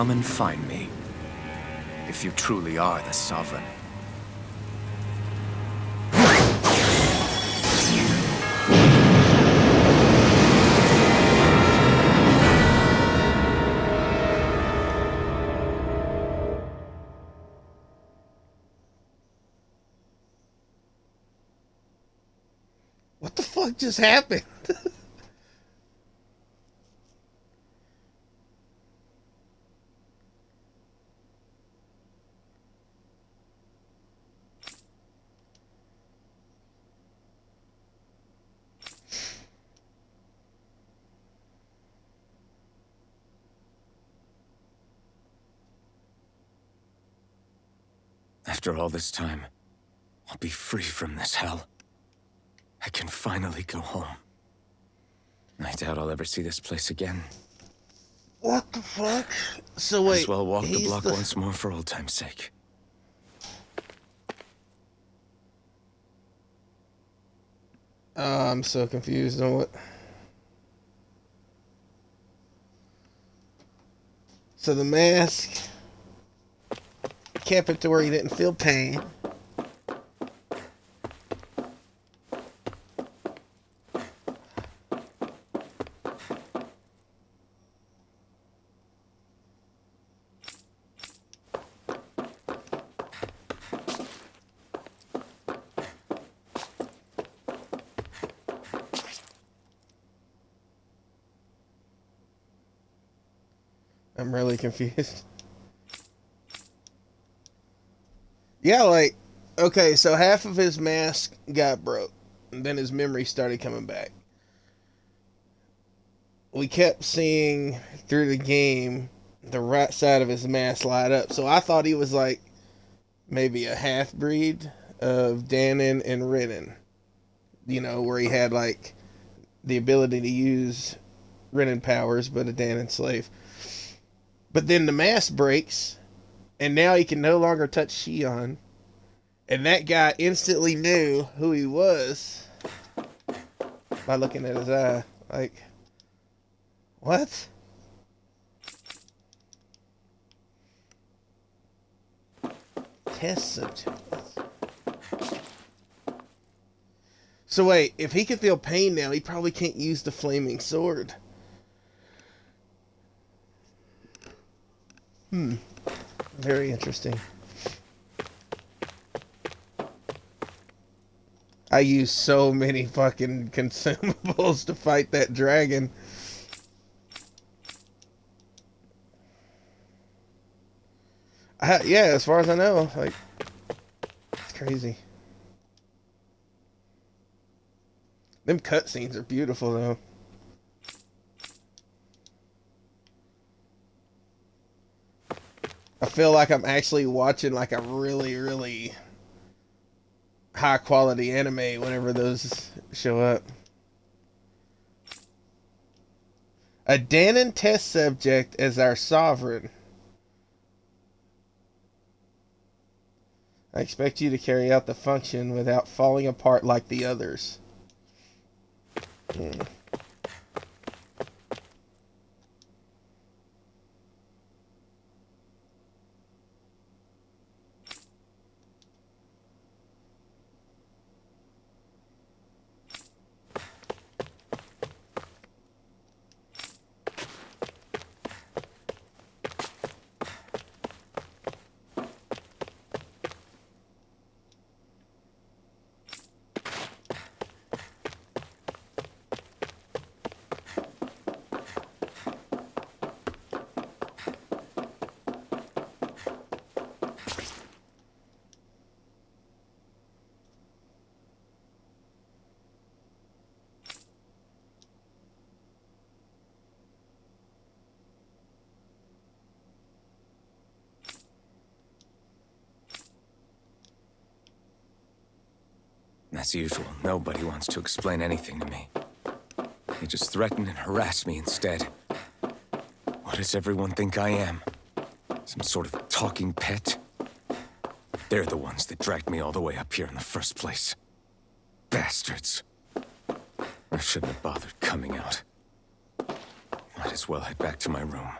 come and find me. If you truly are the Sovereign. What the fuck just happened? After all this time, I'll be free from this hell. I can finally go home. I doubt I'll ever see this place again. What the fuck? So Might wait, as well walk the he's block once more for old time's sake. I'm so confused on what. So the mask kept it to where he didn't feel pain. I'm really confused. Yeah, like, okay, so half of his mask got broke, and then his memory started coming back. We kept seeing through the game the right side of his mask light up, so I thought he was like maybe a half breed of Danon and Renan. You know, where he had like the ability to use Renan powers, but a Danon slave. But then the mask breaks, and now he can no longer touch Shion. And that guy instantly knew who he was by looking at his eye. Like, what? Test subject. So wait, if he can feel pain now, he probably can't use the flaming sword. Very interesting. I used so many fucking consumables to fight that dragon. Yeah, as far as I know, like, it's crazy. Them cutscenes are beautiful, though. I feel like I'm actually watching like a really, really high quality anime whenever those show up. A Danon test subject as our sovereign. I expect you to carry out the function without falling apart like the others. As usual, nobody wants to explain anything to me. They just threaten and harass me instead. What does everyone think I am? Some sort of talking pet? They're the ones that dragged me all the way up here in the first place. Bastards. I shouldn't have bothered coming out. Might as well head back to my room.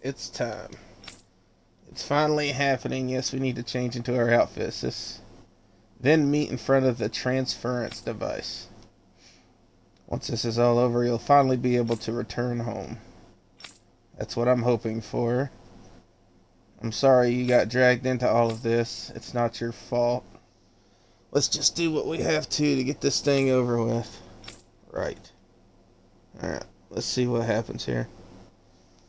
It's time. It's finally happening. Yes, we need to change into our outfits. Then meet in front of the transference device. Once this is all over, you'll finally be able to return home. That's what I'm hoping for. I'm sorry you got dragged into all of this. It's not your fault. Let's just do what we have to get this thing over with. Right. Alright, let's see what happens here.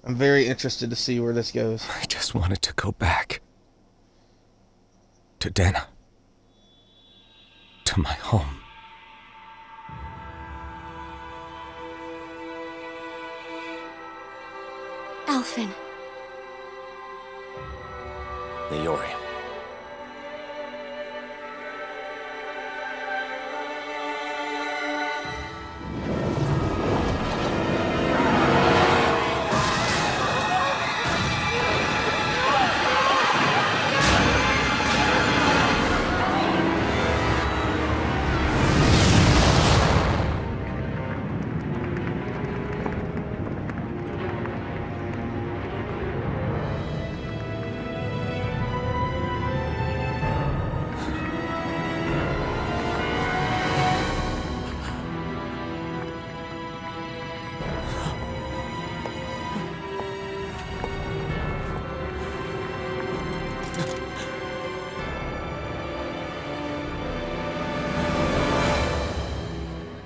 I'm very interested to see where this goes. I just wanted to go back. To Dana. To my home. Alphen. Leori.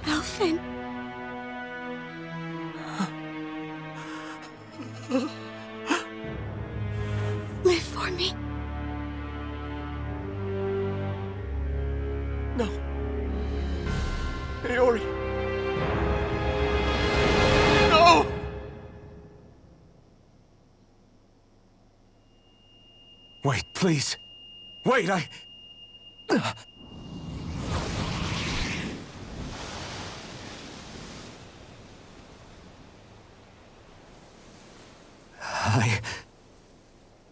Alphen. Live for me. No. Leori. No! Wait, please. Wait,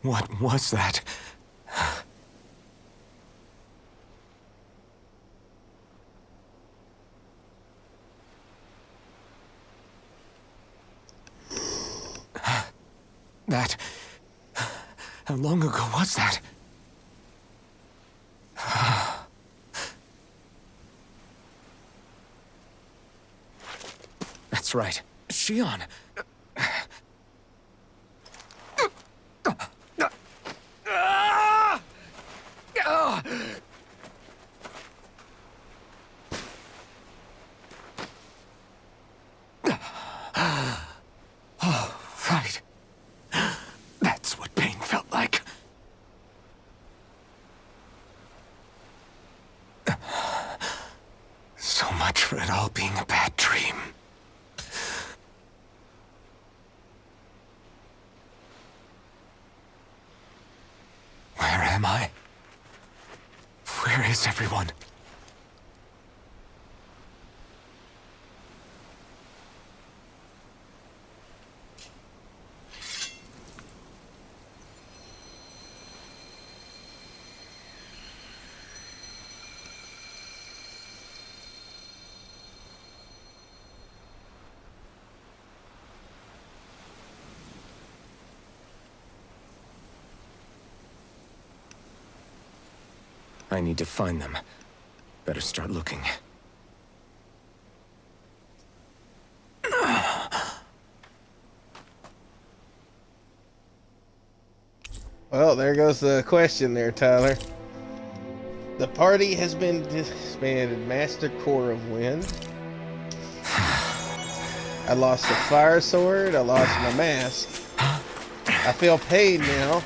What was that? That... How long ago was that? That's right. Shion. Oh, right. That's what pain felt like. So much for it all being a bad dream. Where am I? Where is everyone? I need to find them. Better start looking. Well, there goes the question there, Tyler. The party has been disbanded. Master Core of Wind. I lost the fire sword. I lost my mask. I feel pain now.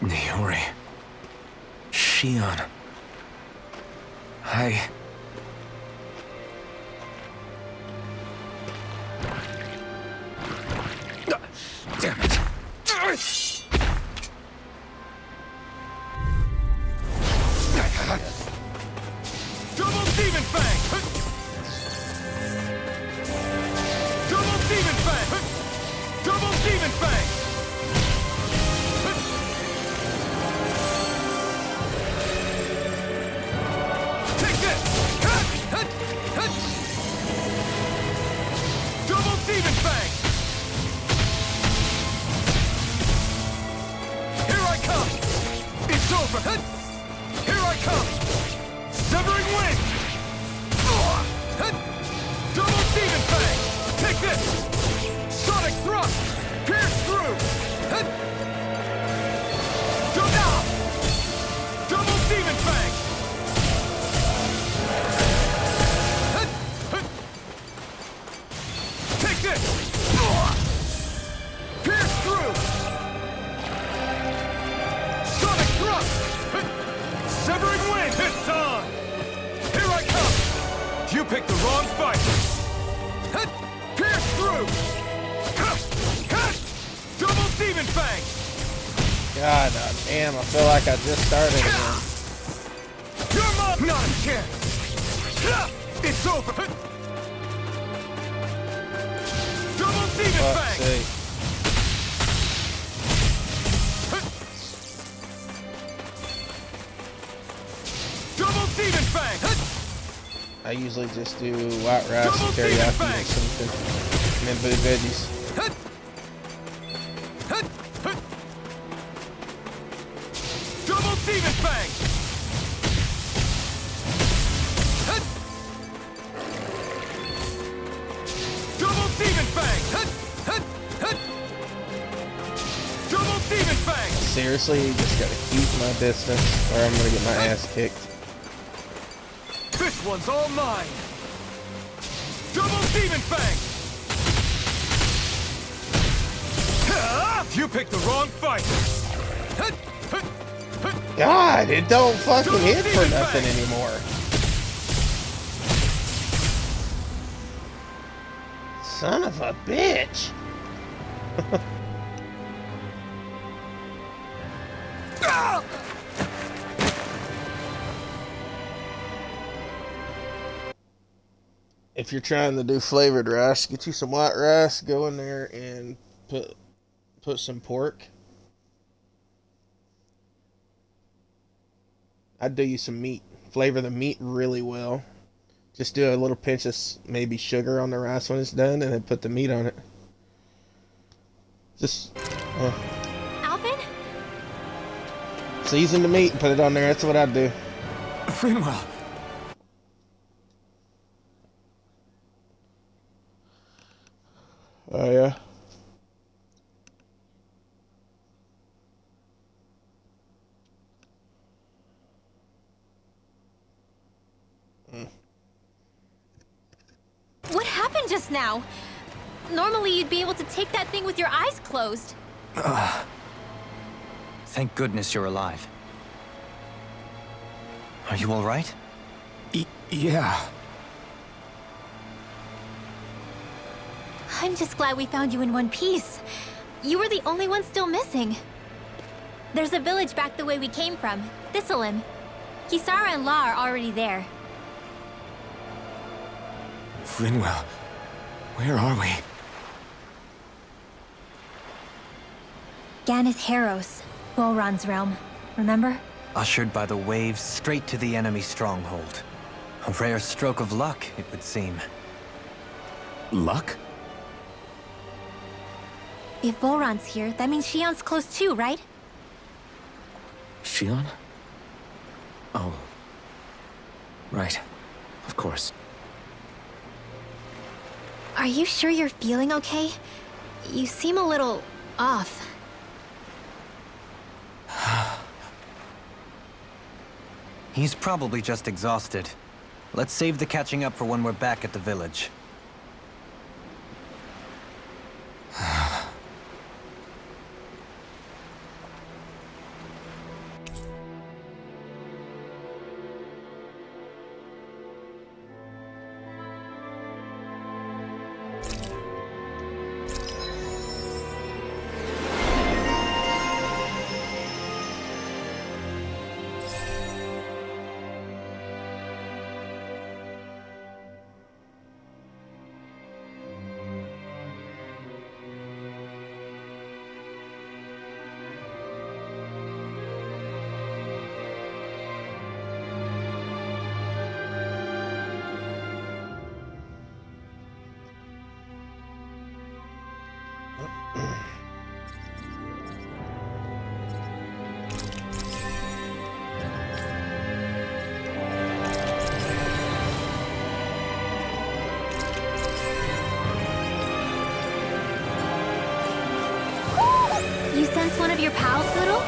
Leori. Shion. Damn it. Double Demon Fang! Double Severing wind! Double demon fang! Take this! Sonic thrust! Pierce through! Double demon fang! Take this! Pierce through! Sonic thrust! Severing wind! It's on! Here I come! You picked the wrong fight! Pierce through! Double demon fang! God damn, I feel like I just started again. Your mom! Not a chance! It's over! Double demon Fuck's fang! sake. Double demon fang! I usually just do white rice and teriyaki and something. And then blue veggies. Double demon fang! Double demon fang! Double demon fang! Seriously, you just gotta keep my distance or I'm gonna get my ass kicked. This one's all mine! Double demon fang! You picked the wrong fight! God, it don't fucking hit for nothing anymore. Son of a bitch. If you're trying to do flavored rice, get you some white rice, go in there and put some pork. I'd do you some meat. Flavor the meat really well. Just do a little pinch of maybe sugar on the rice when it's done, and then put the meat on it. Just Alvin? season the meat and put it on there. That's what I'd do. Finwell. Oh yeah. What happened just now? Normally you'd be able to take that thing with your eyes closed. Thank goodness you're alive. Are you all right? Yeah. I'm just glad we found you in one piece. You were the only one still missing. There's a village back the way we came from, Thistlein. Kisara and La are already there. Finwell, where are we? Ganeth Heros, Volron's realm. Remember? Ushered by the waves straight to the enemy stronghold. A rare stroke of luck, it would seem. Luck? If Volron's here, that means Shion's close too, right? Shion? Oh. Right. Of course. Are you sure you're feeling okay? You seem a little off. He's probably just exhausted. Let's save the catching up for when we're back at the village. of your pals, Poodle?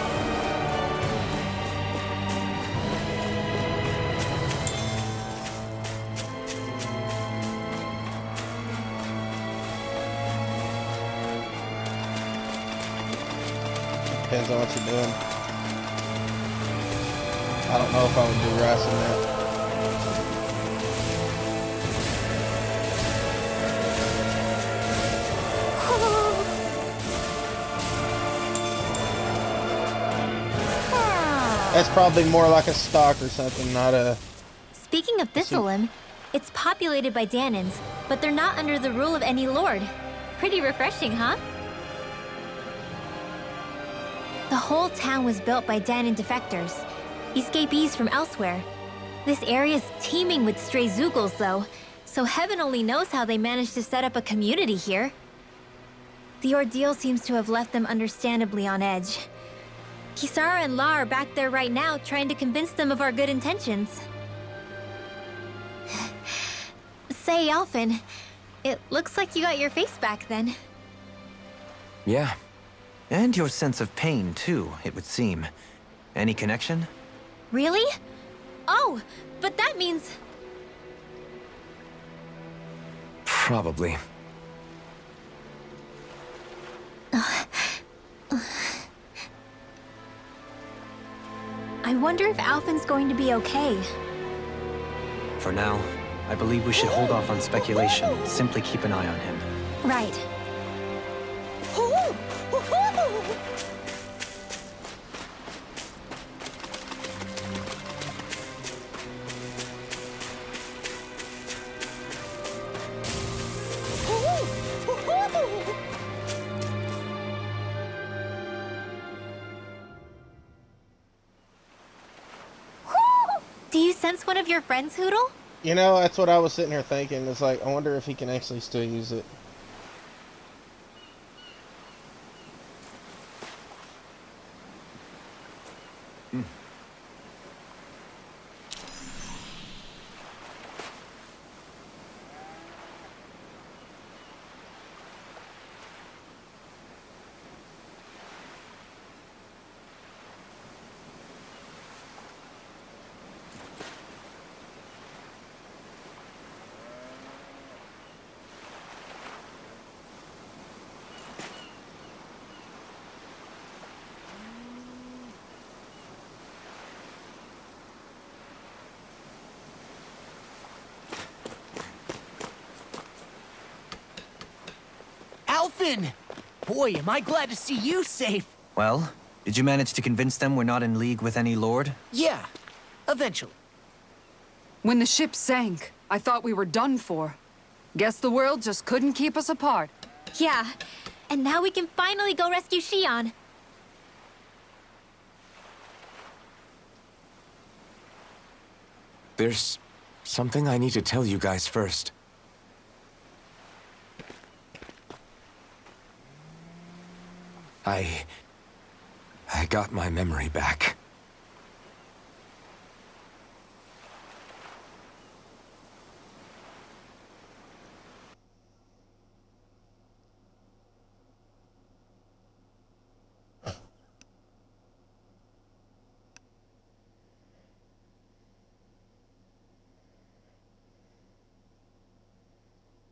Depends on what you're doing. I don't know if I would do rice in that. That's probably more like a stock or something, not a... Speaking of Thistleum, it's populated by Danans, but they're not under the rule of any lord. Pretty refreshing, huh? The whole town was built by Danan defectors, escapees from elsewhere. This area's teeming with stray Zoogles, though, so heaven only knows how they managed to set up a community here. The ordeal seems to have left them understandably on edge. Kisara and La are back there right now, trying to convince them of our good intentions. Say, Alphen, it looks like you got your face back then. Yeah. And your sense of pain, too, it would seem. Any connection? Really? Oh, but that means... Probably. I wonder if Alphen's going to be okay. For now, I believe we should hold off on speculation and simply keep an eye on him. Right. Do you sense one of your friends, Hootle? You know, that's what I was sitting here thinking. It's like, I wonder if he can actually still use it. Alphen! Boy, am I glad to see you safe. Well, did you manage to convince them we're not in league with any lord? Yeah, eventually. When the ship sank, I thought we were done for. Guess the world just couldn't keep us apart. Yeah, and now we can finally go rescue Xion. There's something I need to tell you guys first. I got my memory back.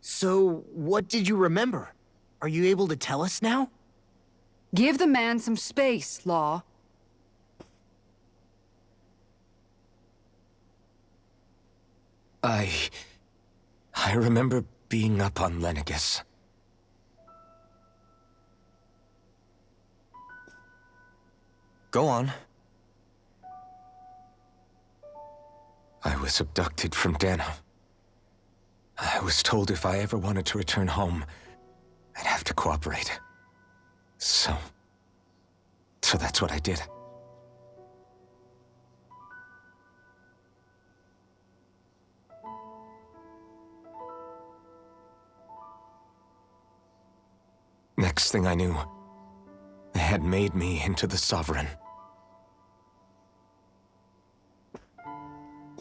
So, what did you remember? Are you able to tell us now? Give the man some space, Law. I remember being up on Lenegus. Go on. I was abducted from Dana. I was told if I ever wanted to return home, I'd have to cooperate. So that's what I did. Next thing I knew, they had made me into the Sovereign.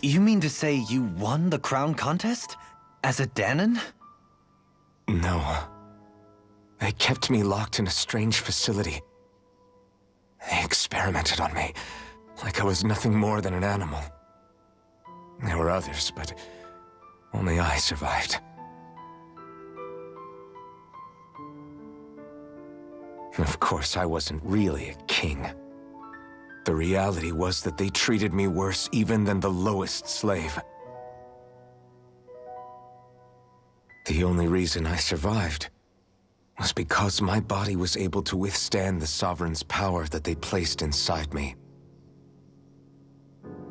You mean to say you won the crown contest? As a Danan? No. They kept me locked in a strange facility. They experimented on me, like I was nothing more than an animal. There were others, but only I survived. Of course, I wasn't really a king. The reality was that they treated me worse even than the lowest slave. The only reason I survived was because my body was able to withstand the Sovereign's power that they placed inside me.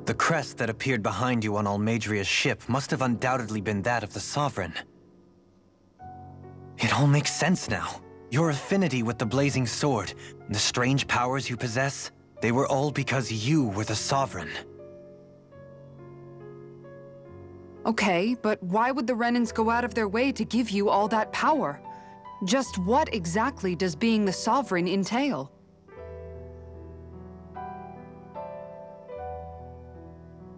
The crest that appeared behind you on Almadria's ship must have undoubtedly been that of the Sovereign. It all makes sense now. Your affinity with the Blazing Sword, and the strange powers you possess, they were all because you were the Sovereign. Okay, but why would the Renans go out of their way to give you all that power? Just what exactly does being the Sovereign entail?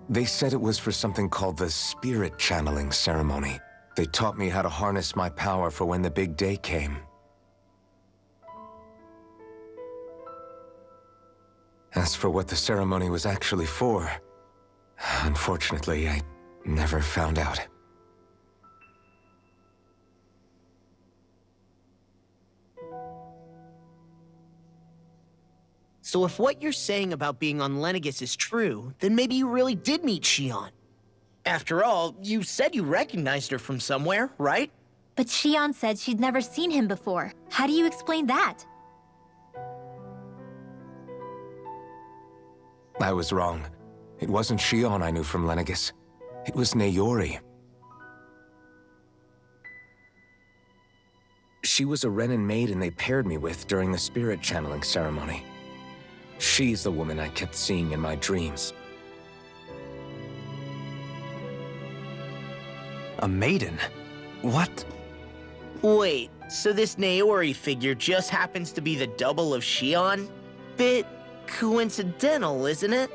They said it was for something called the Spirit Channeling Ceremony. They taught me how to harness my power for when the big day came. As for what the ceremony was actually for, unfortunately, I never found out. So if what you're saying about being on Lenegis is true, then maybe you really did meet Shion. After all, you said you recognized her from somewhere, right? But Shion said she'd never seen him before. How do you explain that? I was wrong. It wasn't Shion I knew from Lenegis. It was Naori. She was a Renan maiden they paired me with during the spirit channeling ceremony. She's the woman I kept seeing in my dreams. A maiden? What? Wait, so this Naori figure just happens to be the double of Shion? Bit coincidental, isn't it?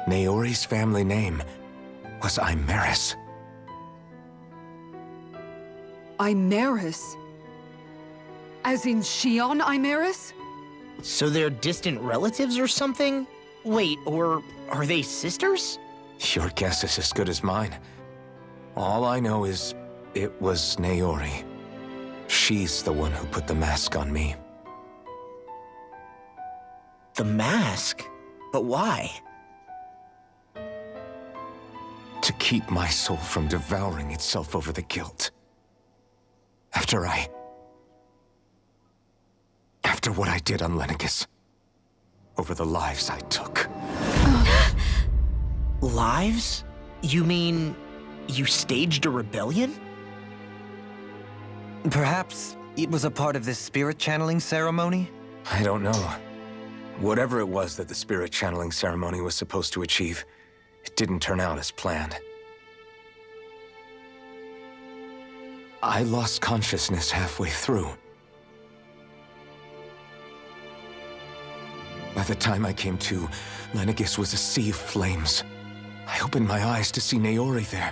Naori's family name was Imeris. Imeris? As in Shion Imeris? So they're distant relatives or something? Wait, or are they sisters? Your guess is as good as mine. All I know is it was Naori. She's the one who put the mask on me. The mask? But why? To keep my soul from devouring itself over the guilt. After what I did on Lenegis. Over the lives I took. Lives? You mean you staged a rebellion? Perhaps it was a part of this spirit channeling ceremony? I don't know. Whatever it was that the spirit channeling ceremony was supposed to achieve, it didn't turn out as planned. I lost consciousness halfway through. By the time I came to, Lenegis was a sea of flames. I opened my eyes to see Naori there,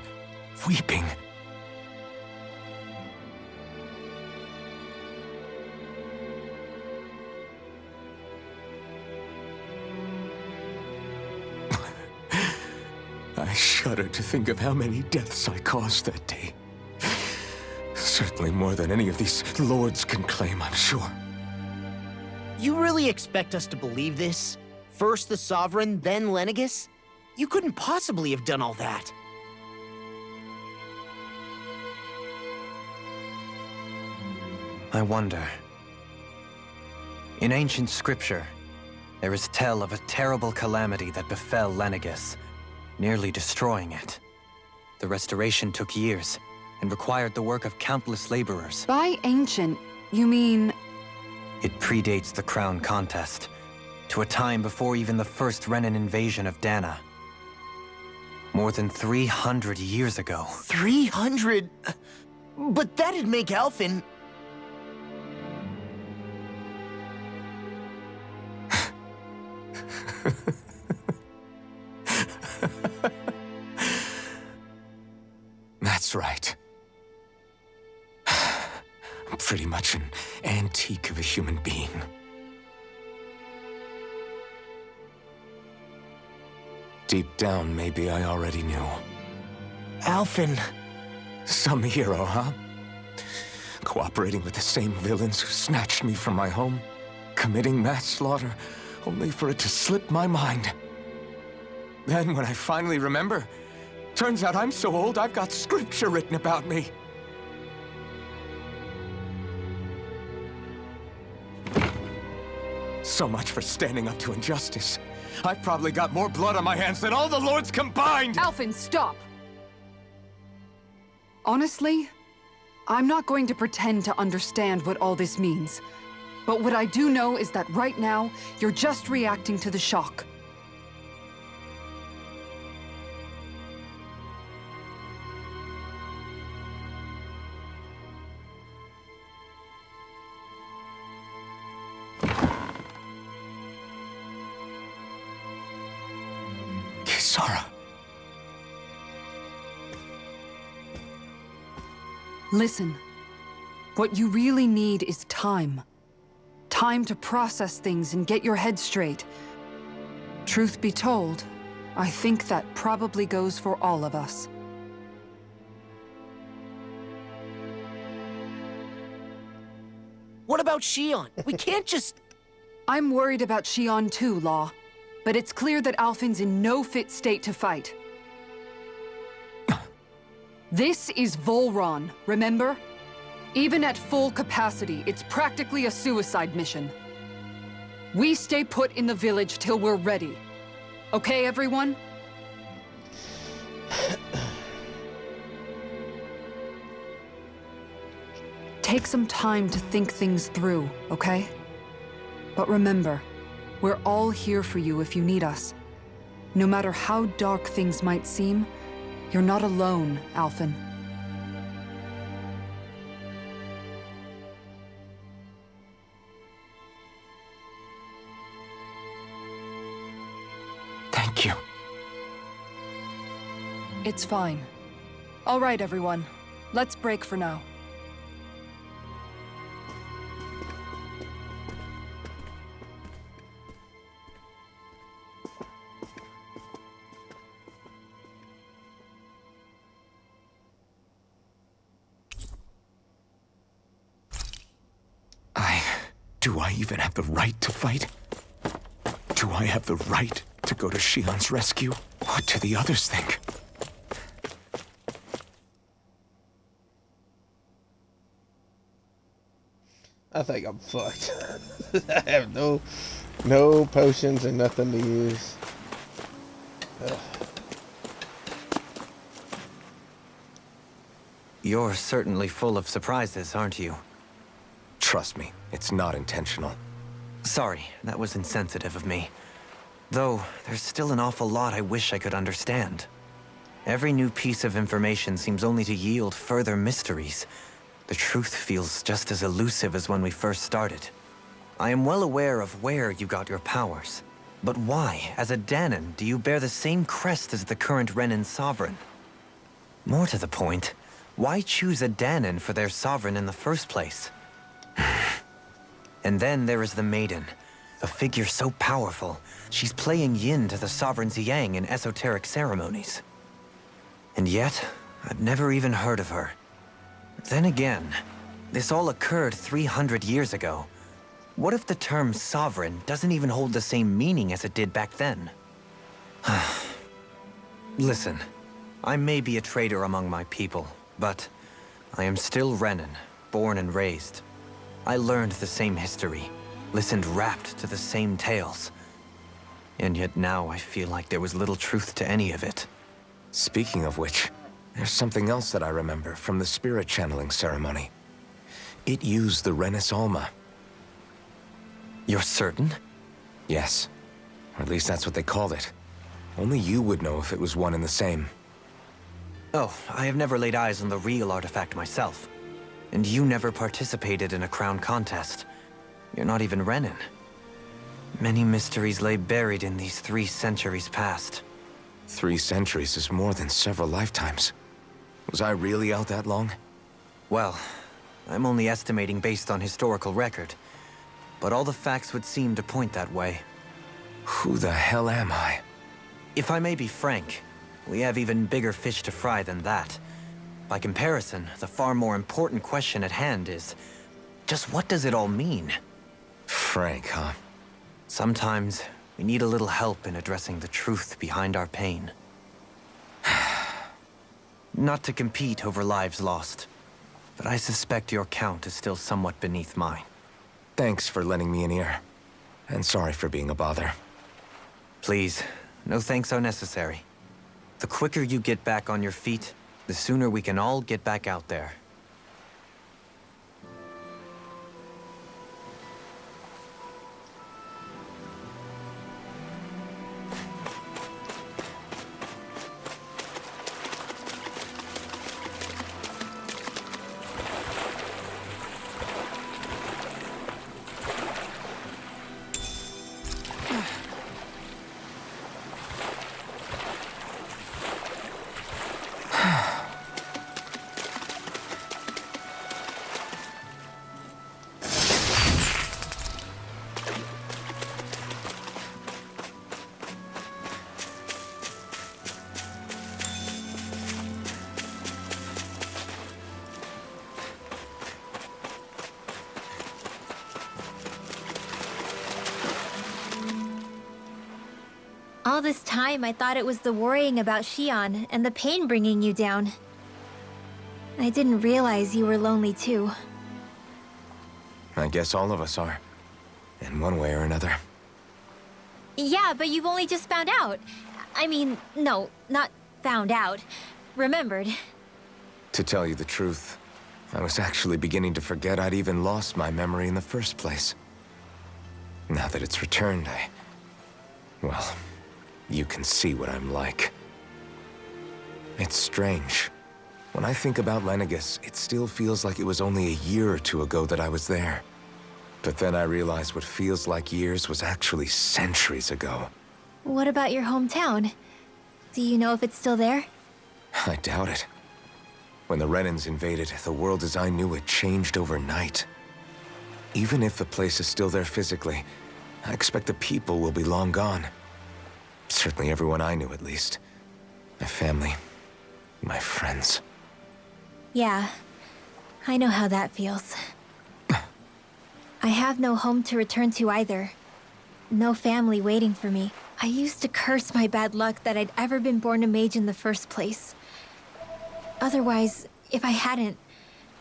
weeping. I shudder to think of how many deaths I caused that day. Certainly more than any of these lords can claim, I'm sure. You really expect us to believe this? First the Sovereign, then Lenegis? You couldn't possibly have done all that. I wonder. In ancient scripture, there is tell of a terrible calamity that befell Lenegis, nearly destroying it. The restoration took years, and required the work of countless laborers. By ancient, you mean... It predates the crown contest, to a time before even the first Renan invasion of Dana. More than 300 years ago. 300? But that'd make Alphen... That's right. pretty much an antique of a human being. Deep down, maybe I already knew. Alphen. Some hero, huh? Cooperating with the same villains who snatched me from my home, committing mass slaughter, only for it to slip my mind. Then, when I finally remember, turns out I'm so old I've got scripture written about me. So much for standing up to injustice. I've probably got more blood on my hands than all the lords combined! Alphen, stop! Honestly, I'm not going to pretend to understand what all this means. But what I do know is that right now, you're just reacting to the shock. Kisara. Listen, what you really need is time. Time to process things and get your head straight. Truth be told, I think that probably goes for all of us. What about Shion? We can't just... I'm worried about Shion too, Law. But it's clear that Alphen's in no fit state to fight. This is Volron, remember? Even at full capacity, it's practically a suicide mission. We stay put in the village till we're ready. Okay, everyone? Take some time to think things through, okay? But remember, we're all here for you if you need us. No matter how dark things might seem, you're not alone, Alphen. Thank you. It's fine. All right, everyone. Let's break for now. Do I even have the right to fight? Do I have the right to go to Shion's rescue? What do the others think? I think I'm fucked. I have no potions and nothing to use. Ugh. You're certainly full of surprises, aren't you? Trust me, it's not intentional. Sorry, that was insensitive of me. Though, there's still an awful lot I wish I could understand. Every new piece of information seems only to yield further mysteries. The truth feels just as elusive as when we first started. I am well aware of where you got your powers. But why, as a Danon, do you bear the same crest as the current Renin sovereign? More to the point, why choose a Danon for their sovereign in the first place? And then there is the Maiden, a figure so powerful, she's playing yin to the sovereign's yang in esoteric ceremonies. And yet, I've never even heard of her. Then again, this all occurred 300 years ago. What if the term sovereign doesn't even hold the same meaning as it did back then? Listen, I may be a traitor among my people, but I am still Renin, born and raised. I learned the same history, listened rapt to the same tales. And yet now I feel like there was little truth to any of it. Speaking of which, there's something else that I remember from the spirit channeling ceremony. It used the Renis Alma. You're certain? Yes. Or at least that's what they called it. Only you would know if it was one and the same. Oh, I have never laid eyes on the real artifact myself. And you never participated in a crown contest. You're not even Renin. Many mysteries lay buried in these 3 centuries past. 3 centuries is more than several lifetimes. Was I really out that long? Well, I'm only estimating based on historical record. But all the facts would seem to point that way. Who the hell am I? If I may be frank, we have even bigger fish to fry than that. By comparison, the far more important question at hand is, just what does it all mean? Frank, huh? Sometimes, we need a little help in addressing the truth behind our pain. Not to compete over lives lost, but I suspect your count is still somewhat beneath mine. Thanks for lending me an ear. And sorry for being a bother. Please, no thanks are necessary. The quicker you get back on your feet, the sooner we can all get back out there. All this time, I thought it was the worrying about Shion and the pain bringing you down. I didn't realize you were lonely too. I guess all of us are. In one way or another. Yeah, but you've only just found out. I mean, no, not found out. Remembered. To tell you the truth, I was actually beginning to forget I'd even lost my memory in the first place. Now that it's returned, well, you can see what I'm like. It's strange. When I think about Lenegus, it still feels like it was only a year or two ago that I was there. But then I realized what feels like years was actually centuries ago. What about your hometown? Do you know if it's still there? I doubt it. When the Renans invaded, the world as I knew it changed overnight. Even if the place is still there physically, I expect the people will be long gone. Certainly everyone I knew, at least. My family, my friends. Yeah, I know how that feels. I have no home to return to either. No family waiting for me. I used to curse my bad luck that I'd ever been born a mage in the first place. Otherwise, if I hadn't,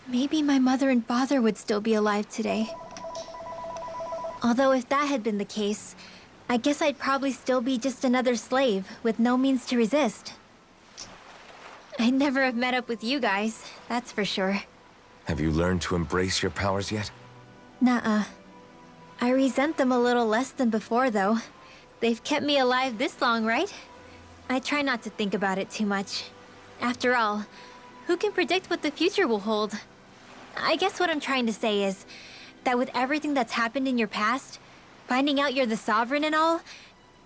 maybe my mother and father would still be alive today. Although if that had been the case, I guess I'd probably still be just another slave with no means to resist. I'd never have met up with you guys, that's for sure. Have you learned to embrace your powers yet? Nuh-uh. I resent them a little less than before, though. They've kept me alive this long, right? I try not to think about it too much. After all, who can predict what the future will hold? I guess what I'm trying to say is that with everything that's happened in your past, finding out you're the Sovereign and all,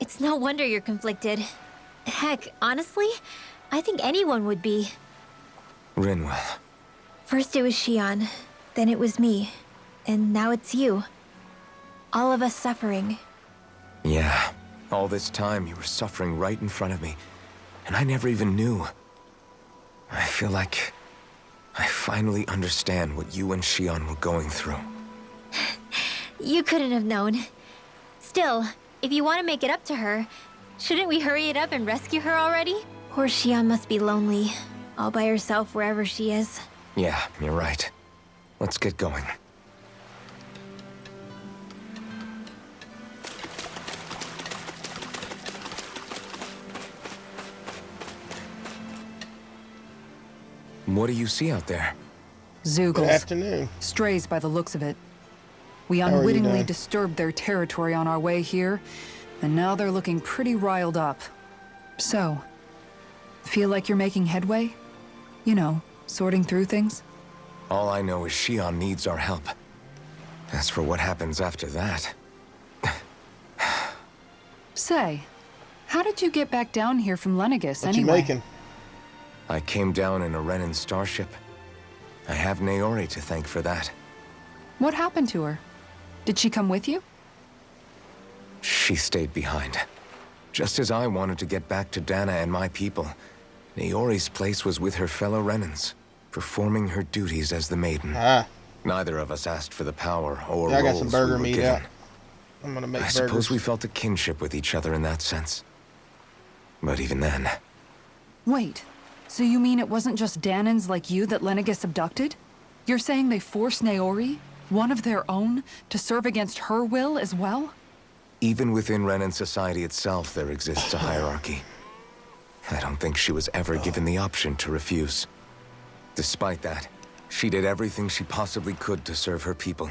it's no wonder you're conflicted. Heck, honestly, I think anyone would be. Rinwell. First it was Shion, then it was me, and now it's you. All of us suffering. Yeah, all this time you were suffering right in front of me, and I never even knew. I feel like I finally understand what you and Shion were going through. You couldn't have known. Still, if you want to make it up to her, shouldn't we hurry it up and rescue her already? Poor Shion must be lonely, all by herself wherever she is. Yeah, you're right. Let's get going. What do you see out there? Zoogles. Good afternoon. Strays by the looks of it. We How are you unwittingly doing? disturbed their territory on our way here, and now they're looking pretty riled up. So, feel like you're making headway? You know, sorting through things? All I know is Shion needs our help. As for what happens after that... Say, how did you get back down here from Lenegus What anyway? you making? I came down in a Renan starship. I have Naori to thank for that. What happened to her? Did she come with you? She stayed behind. Just as I wanted to get back to Dana and my people, Naori's place was with her fellow Renans, performing her duties as the maiden. Ah. Neither of us asked for the power or Yeah, I got roles some burger we were meat given. out. I'm gonna make I burgers. suppose we felt a kinship with each other in that sense. But even then, Wait, so you mean it wasn't just Danans like you that Lenegis abducted? You're saying they forced Naori, one of their own, to serve against her will as well? even within Renan society itself, there exists a hierarchy. I don't think she was ever given the option to refuse. Despite that, she did everything she possibly could to serve her people.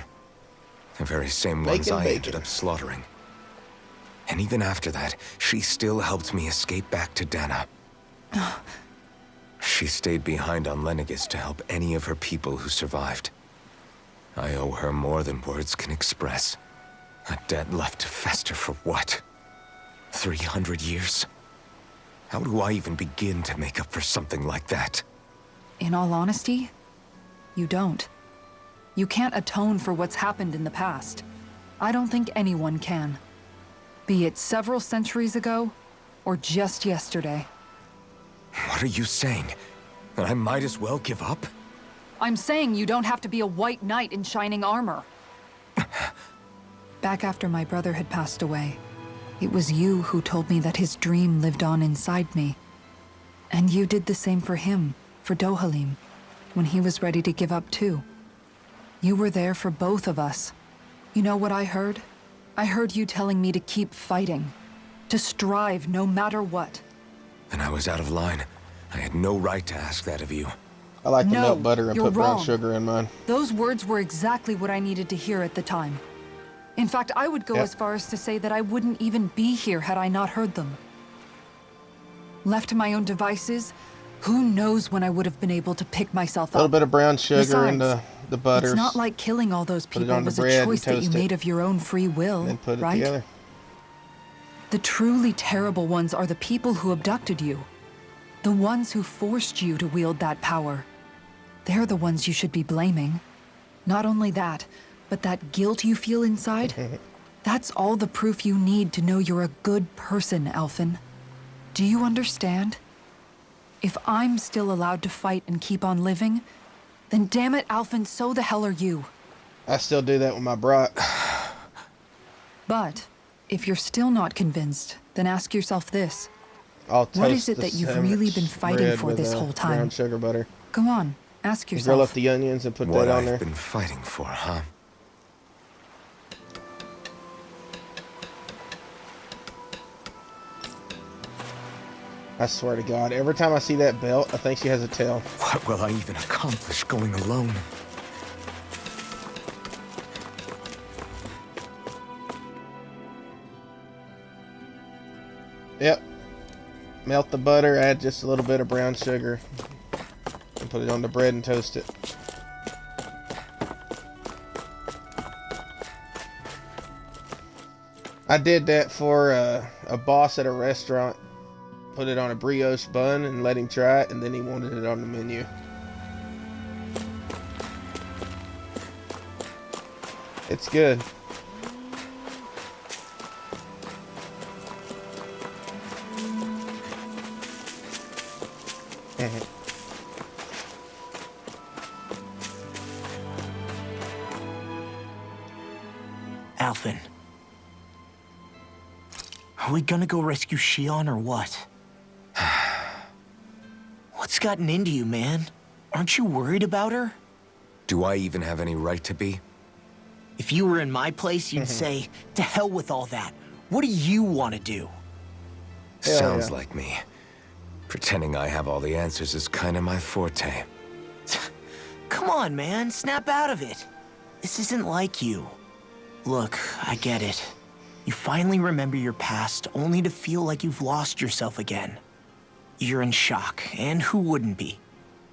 The very same ones I ended up slaughtering. And even after that, she still helped me escape back to Dana. She stayed behind on Lenegis to help any of her people who survived. I owe her more than words can express. A debt left to fester for what? 300 years? How do I even begin to make up for something like that? In all honesty, you don't. You can't atone for what's happened in the past. I don't think anyone can. Be it several centuries ago, or just yesterday. What are you saying? That I might as well give up? I'm saying you don't have to be a white knight in shining armor. Back after my brother had passed away, it was you who told me that his dream lived on inside me. And you did the same for him, for Dohalim, when he was ready to give up too. You were there for both of us. You know what I heard? I heard you telling me to keep fighting, to strive no matter what. And I was out of line. I had no right to ask that of you. I like to No, melt butter and you're put brown wrong. sugar in mine. Those words were exactly what I needed to hear at the time. In fact, I would go Yep. as far as to say that I wouldn't even be here had I not heard them. Left to my own devices, who knows when I would have been able to pick myself A little up. bit of brown sugar in Besides, the butter. It's not like killing all those Put it people on the was a bread and choice that you toast it. made of your own free will, and put it right? together. The truly terrible ones are the people who abducted you. The ones who forced you to wield that power. They're the ones you should be blaming. Not only that, but that guilt you feel inside, that's all the proof you need to know you're a good person, Alphen. Do you understand? If I'm still allowed to fight and keep on living, then damn it, Alphen, so the hell are you. I still do that with my brat. But if you're still not convinced, then ask yourself this. I'll toast What is it the that you've really been sandwich fighting bread for with, this whole time? Brown sugar butter. Go on, ask You grill up yourself. the onions and put What that on I've there. been fighting for, huh? I swear to God, every time I see that belt, I think she has a tail. What will I even accomplish going alone? Yep. Melt the butter, add just a little bit of brown sugar, and put it on the bread and toast it. I did that for a boss at a restaurant. Put it on a brioche bun and let him try it, and then he wanted it on the menu. It's good. Alphen. Are we gonna go rescue Shion or what? What's gotten into you, man? Aren't you worried about her? Do I even have any right to be? If you were in my place, you'd say, to hell with all that. What do you want to do? Hell Sounds yeah. like me. Pretending I have all the answers is kind of my forte. Come on, man. Snap out of it. This isn't like you. Look, I get it. You finally remember your past, only to feel like you've lost yourself again. You're in shock, and who wouldn't be?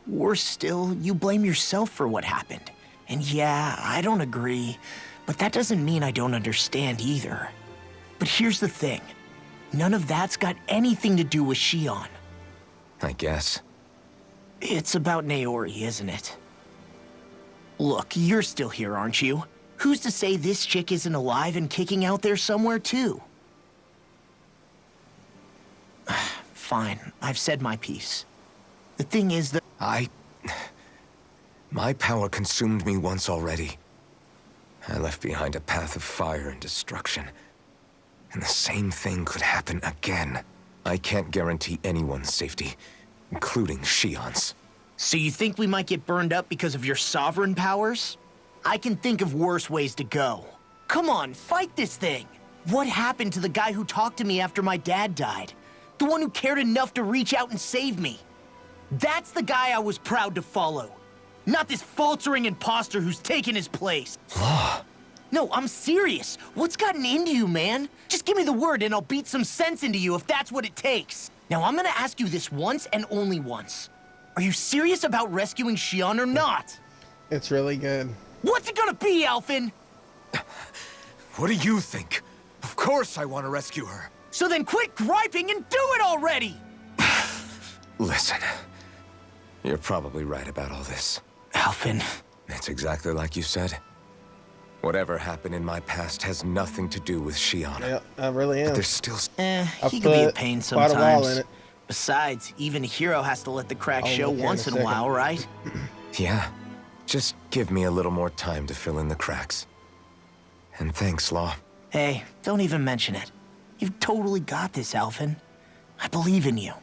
Worse still, you blame yourself for what happened. And yeah, I don't agree, but that doesn't mean I don't understand either. But here's the thing. None of that's got anything to do with Shion. I guess. It's about Naori, isn't it? Look, you're still here, aren't you? Who's to say this chick isn't alive and kicking out there somewhere, too? Fine, I've said my piece. The thing is that... My power consumed me once already. I left behind a path of fire and destruction. And the same thing could happen again. I can't guarantee anyone's safety, including Shion's. So you think we might get burned up because of your sovereign powers? I can think of worse ways to go. Come on, fight this thing! What happened to the guy who talked to me after my dad died? The one who cared enough to reach out and save me? That's the guy I was proud to follow. Not this faltering imposter who's taken his place. Law. No, I'm serious. What's gotten into you, man? Just give me the word and I'll beat some sense into you if that's what it takes. Now, I'm gonna ask you this once and only once. Are you serious about rescuing Shion or not? It's really good. What's it gonna be, Alphen? What do you think? Of course I want to rescue her. So then quit griping and do it already! Listen, you're probably right about all this. Alphen. It's exactly like you said. Whatever happened in my past has nothing to do with Shion. Yeah, I really am. But there's still... He can be a pain quite a while in sometimes. it. Besides, even a hero has to let the cracks I'll show look here once in in a a while, right? Yeah. Just give me a little more time to fill in the cracks. And thanks, Law. Hey, don't even mention it. You've totally got this, Alphen. I believe in you.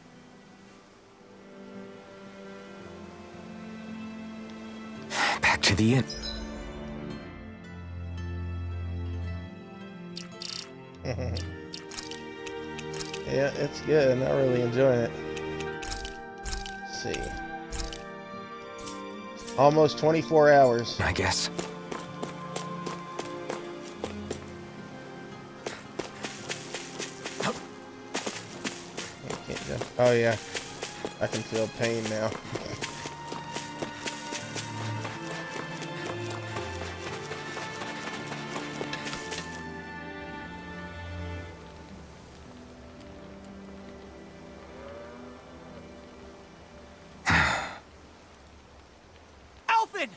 Back to the inn. Yeah, it's good. I really enjoy it. Let's see. Almost 24 hours. I guess. Can't jump. Oh yeah, I can feel pain now. Alphen!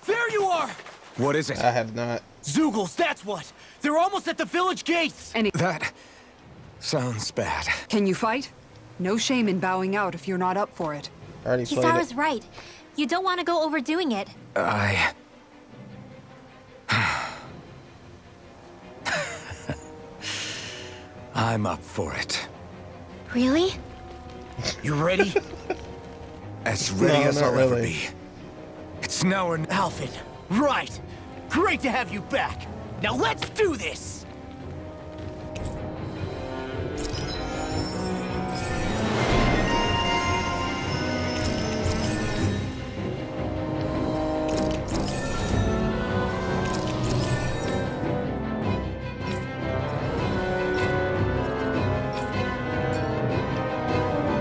There you are! What is it? I have not. Zeugles, that's what! They're almost at the village gates! That sounds bad. Can you fight? No shame in bowing out if you're not up for it. Already played Kisara's it. right. You don't want to go overdoing it. I'm up for it. Really? You ready? As ready No, as not I'll ever really. be. It's now or never. Alphen, right! Great to have you back! Now let's do this!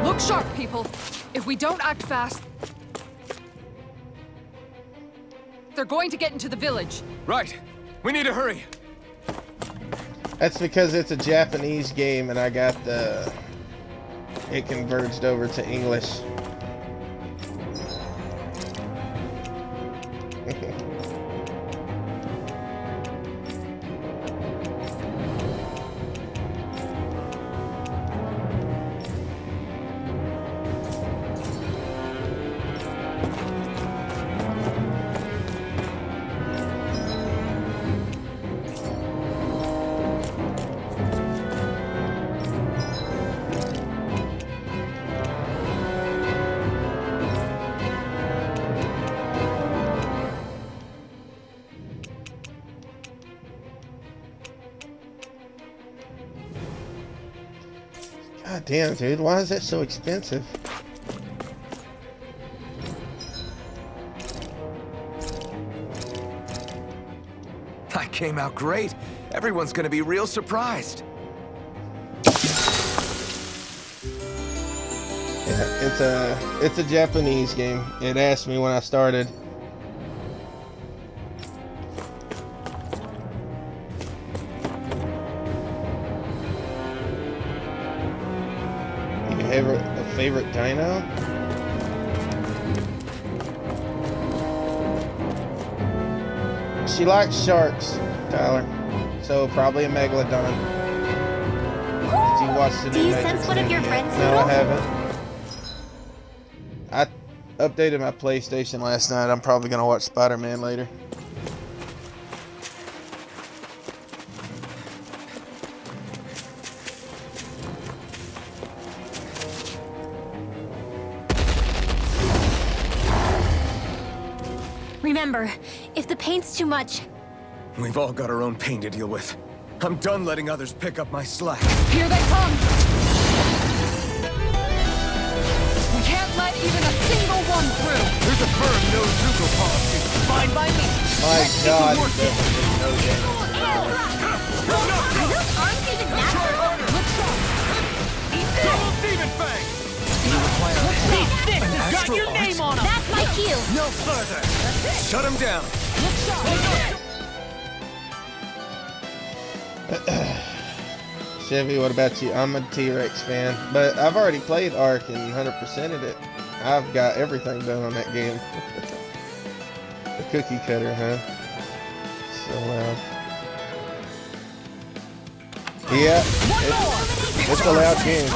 Look sharp, people. If we don't act fast, they're going to get into the village. Right. We need to hurry. That's because it's a Japanese game and I got the... It converged over to English. God damn, dude, why is that so expensive? I came out great. Everyone's gonna be real surprised. Yeah, it's a Japanese game. It asked me when I started. A favorite dino? She likes sharks, Tyler. So probably a megalodon. Did you watch the Do new you Matrix sense one of movie your yet? friends, No, I Noodle? haven't. I updated my PlayStation last night. I'm probably gonna watch Spider-Man later. Remember, if the pain's too much, We've all got our own pain to deal with. I'm done letting others pick up my slack. Here they come! We can't let even a single one through! There's a firm no-Zuko policy. Fine by me. My God, work he definitely didn't know that. Are those arms even natural? Double Demon Fang! These sticks have got your name on them. That's my cue. No further. Shut him down! Chevy, what about you? I'm a T-Rex fan, but I've already played Ark and 100%ed it. I've got everything done on that game. The cookie cutter, huh? So loud. Yeah, it's a loud game.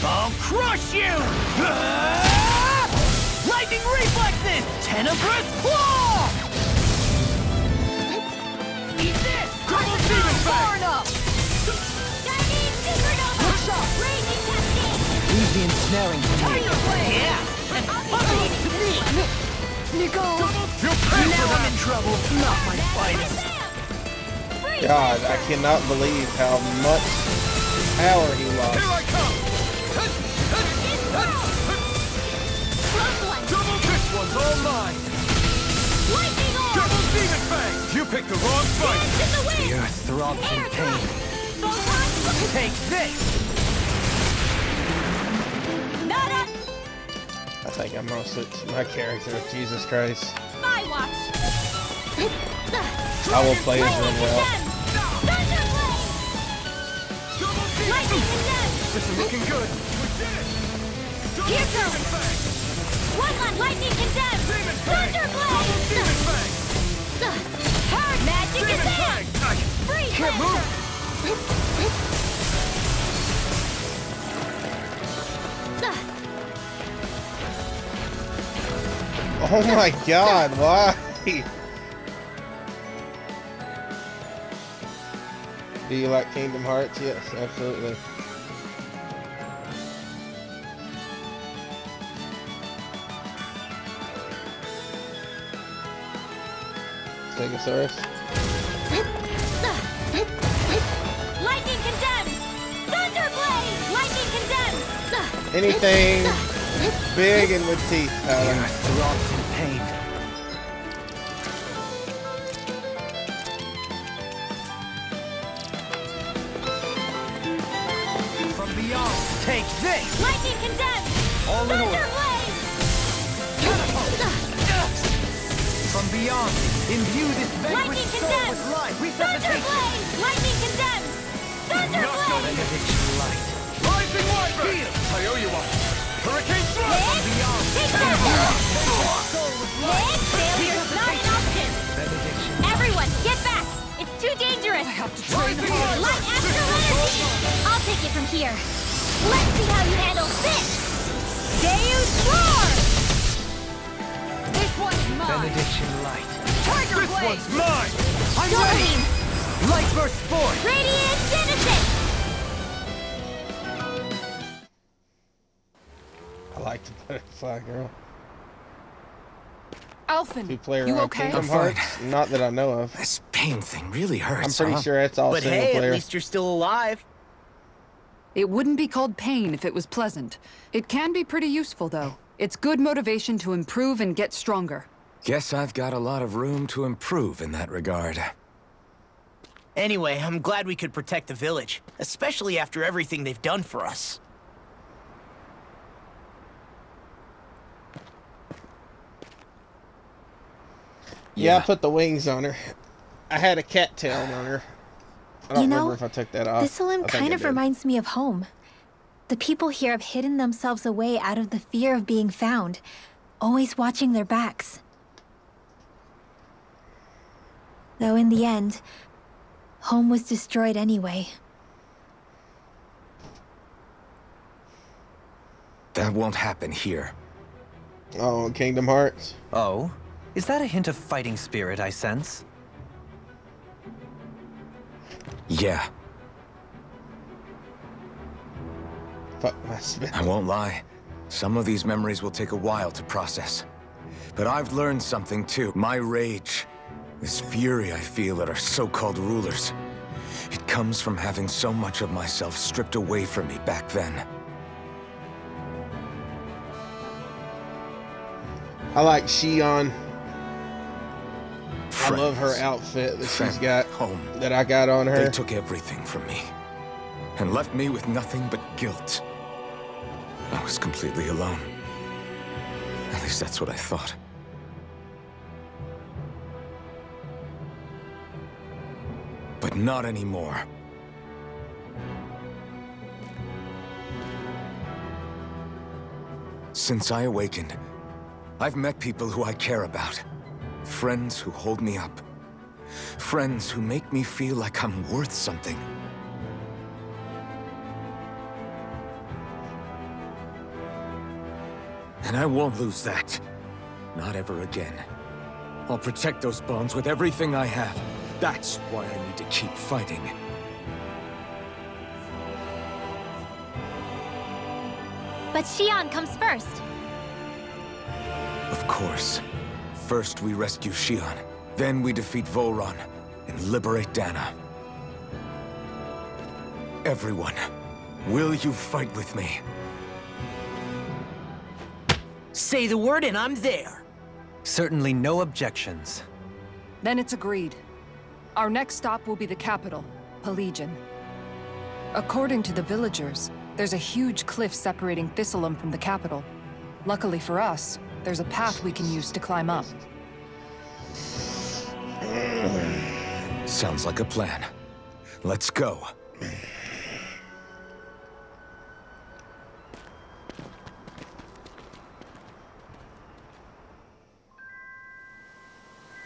I'll crush you! Lightning reflexes! Tenebrous claw! Eat this! Double Demon Fang! Shining supernova. Raging cascade. Leave the ensnaring to me. Yeah! And funnel it to me! Now I'm in trouble. Not my finest. God, I cannot believe how much power he lost. Here I come! Double this one's all mine! Lightning orb. Double Demon Fang! You picked the wrong fight! To the wind. The earth throbs in pain. Take this! Nada. I think I'm gonna switch my character. Jesus Christ. My watch. I will play as Lightning Rinwell. condemned. Thunderblade. Lightning condemned. This is looking good! Here goes. One left. Lightning condemned. Thunderblade. Demon Fang! Hard magic Demon advance. Fang! Free Can't move! Oh my God, why? Do you like Kingdom Hearts? Yes, absolutely. Stegosaurus. Lightning condemned. Thunderblade. Lightning condemned. Anything big and with teeth, The Tyler. earth throbs in pain. From beyond, take this! Lightning condemned. All in order. Thunderblade. From beyond, imbue this Lightning vanquished soul condemned. with life. Resuscitation. Thunderblade. Lightning condemned. Thunderblade. Benediction light. Rising Wyvern! I owe you one! Hurricane Thrust! Take that. Nick, failure is not an option. Everyone, get back. It's too dangerous. I have to train hard. Light astral energy. I'll take it from here. Let's see how you handle this. Deus Roar. This one's mine! Benediction light. Tiger This Blade! one's mine! I'm ready! Jolene. Light burst forth! Radiant Genesis. I like the butterfly girl. Alphen, Two-player you on okay? Kingdom I'm fine. Hearts? Not that I know of. This pain thing really I'm hurts, pretty huh? sure that's all But single hey, player. at least you're still alive. It wouldn't be called pain if it was pleasant. It can be pretty useful, though. It's good motivation to improve and get stronger. Guess I've got a lot of room to improve in that regard. Anyway, I'm glad we could protect the village, especially after everything they've done for us. Yeah, I put the wings on her. I had a cattail on her. I don't You know, remember if I took that off. This I limb think kind I of did. reminds me of home. The people here have hidden themselves away out of the fear of being found, always watching their backs. Though in the end, home was destroyed anyway. That won't happen here. Oh, Kingdom Hearts. Oh? Is that a hint of fighting spirit I sense? Yeah, Fuck my spit. I won't lie. Some of these memories will take a while to process. But I've learned something too. My rage, this fury I feel at our so-called rulers, it comes from having so much of myself stripped away from me back then. I like Shion. I Friends, love her outfit that she's family, got, home. that I got on her. They took everything from me and left me with nothing but guilt. I was completely alone. At least that's what I thought. But not anymore. Since I awakened, I've met people who I care about. Friends who hold me up. Friends who make me feel like I'm worth something. And I won't lose that. Not ever again. I'll protect those bonds with everything I have. That's why I need to keep fighting. But Shion comes first. Of course. First we rescue Shion, then we defeat Volron and liberate Dana. Everyone, will you fight with me? Say the word and I'm there. Certainly no objections. Then it's agreed. Our next stop will be the capital, Pelegion. According to the villagers, there's a huge cliff separating Thistleum from the capital. Luckily for us, there's a path we can use to climb up. Sounds like a plan. Let's go.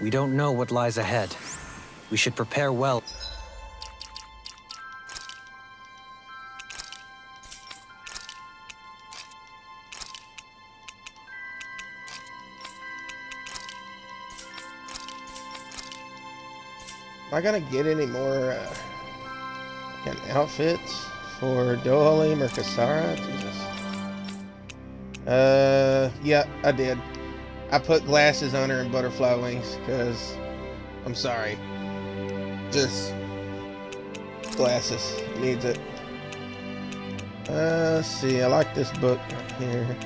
We don't know what lies ahead. We should prepare well. Am I gonna get any more outfits for Dohalim or Kasara? Jesus. Yeah, I did. I put glasses on her and butterfly wings because I'm sorry. Just glasses needs it. Let's see. I like this book right here.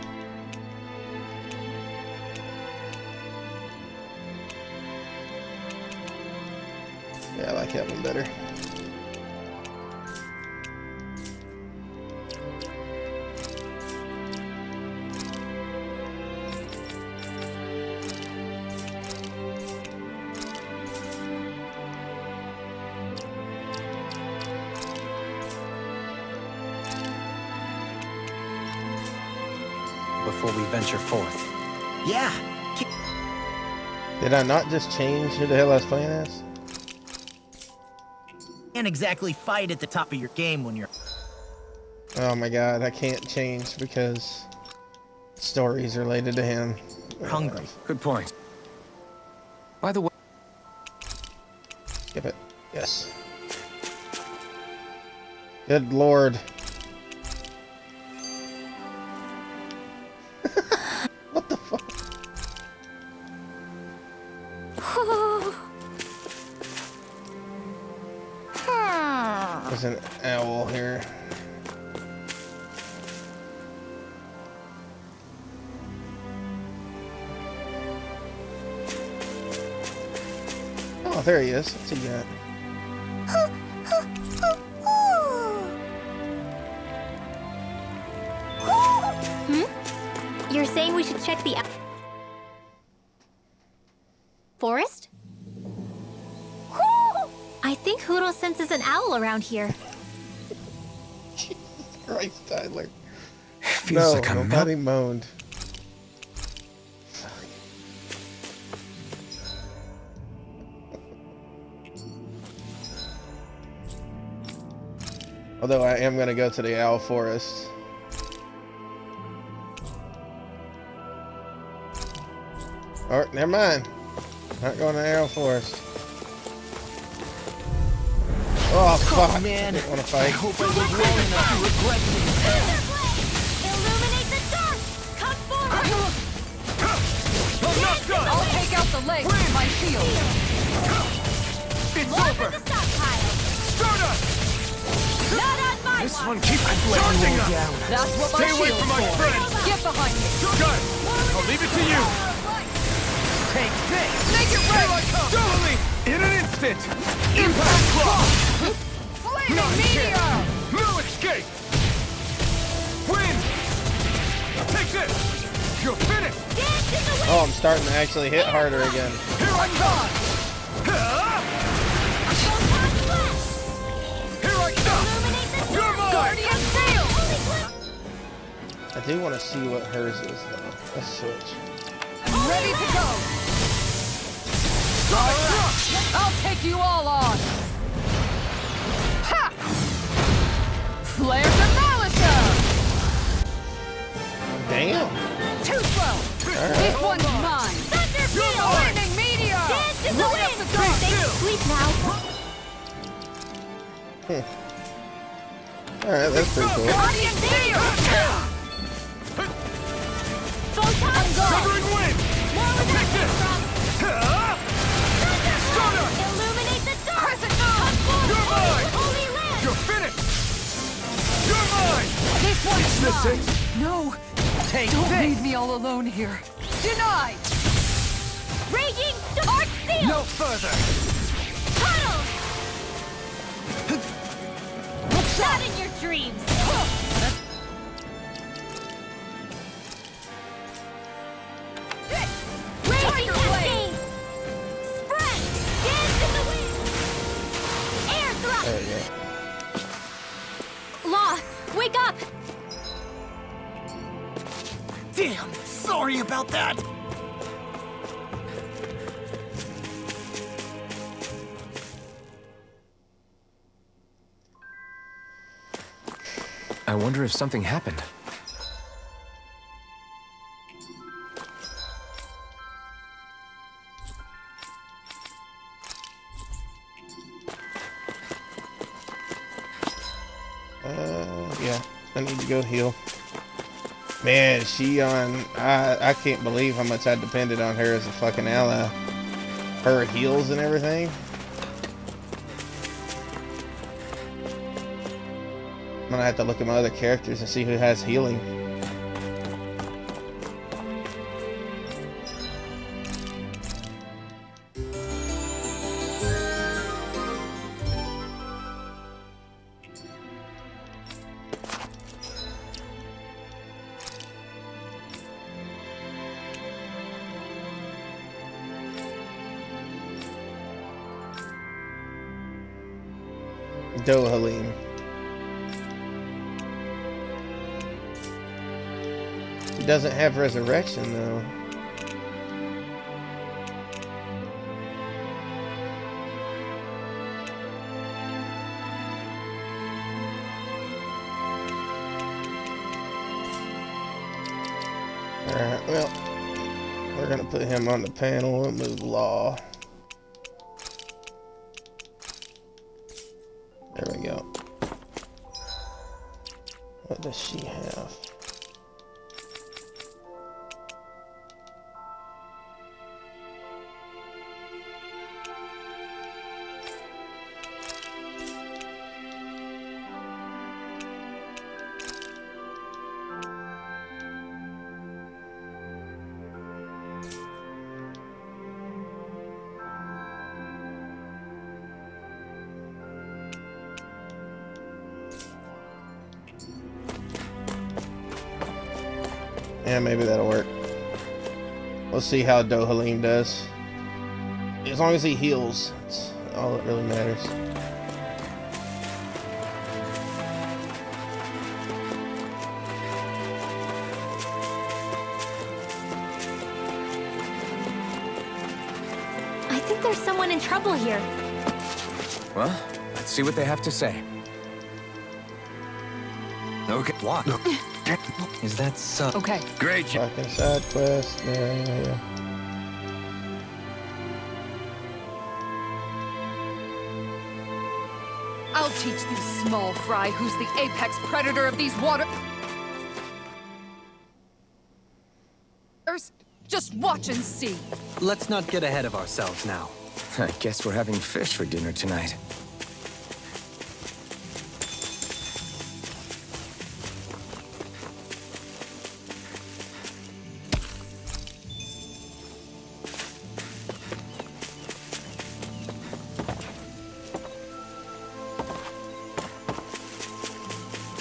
Yeah, I like that one better. Before we venture forth. Yeah. Did I not just change who the hell I was playing as? Can't exactly fight at the top of your game when you're Oh my god, I can't change because stories related to him. hungry. Good point. By the way, Skip it. Yes. Good lord. What the fuck? There's an owl here. Oh, there he is. What's he got? You're saying we should check the forest? I think Hoodle senses an owl around here. Jesus Christ, Tyler. feels like I'm nobody moaned. Although I am gonna go to the Owl Forest. Oh, never mind. Not going to the Owl Forest. Oh fuck! Man, I didn't want to I fight. hope I live long enough to regret this. Illuminate the dark! Come forward! I'm not done! I'll take out the legs with my shield. It's Look over! at the stockpile! Start us! Not on my This watch! one keeps charging us. Down. That's what my Stay away shield's from my for. friends! Get behind me. Guys, I'll leave it to you! Take this. Make it Here I right. come! Totally! In an instant! Impact block! Flaming Not a meteor. chance! No escape! Win! Take this! You're finished! Dance in the wind! Oh, I'm starting to actually hit harder again. Here I come! Photon flash! Here I come! Illuminate the You're dark! mine! Guardian sail! Holy flip! I do want to see what hers is though. Let's switch. Ready to go. All right. I'll take you all on. Ha! Flare the Malisa! Damn. Too slow. This one's mine. Thunder field! Flaming meteor! Dance in the Light up wind! the dark. Stay asleep now. Alright, that's pretty cool. Guardian sail! Photon Severing wind! More with Take this! Thunder! Illuminate the dark! Crescent moon! Come forward! You're mine! Holy land! You're finished! You're mine! This one's Is this mine. it? No. Take Don't this. leave me all alone here. Denied. Raging Arc Seal! No further. Tunnel! Not in your dreams! Raging Cascade! Sprint! Dance in the wind! Air thrust! There you Law, wake up! Damn. Sorry about that. I wonder if something happened. Yeah, I need to go heal. Man, Shion, I can't believe how much I depended on her as a fucking ally. Her heals and everything. I'm gonna have to look at my other characters and see who has healing. Dohalim. He doesn't have resurrection though. Alright, well, we're gonna put him on the panel and move Law. There we go. What does she have? Yeah, maybe that'll work. We'll see how Dohalim does. As long as he heals, that's all that really matters. I think there's someone in trouble here. Well, let's see what they have to say. Okay. What? Is that so? Okay. Great job. Fucking side quest. Yeah. I'll teach these small fry who's the apex predator of these waters. Just watch and see. Let's not get ahead of ourselves now. I guess we're having fish for dinner tonight.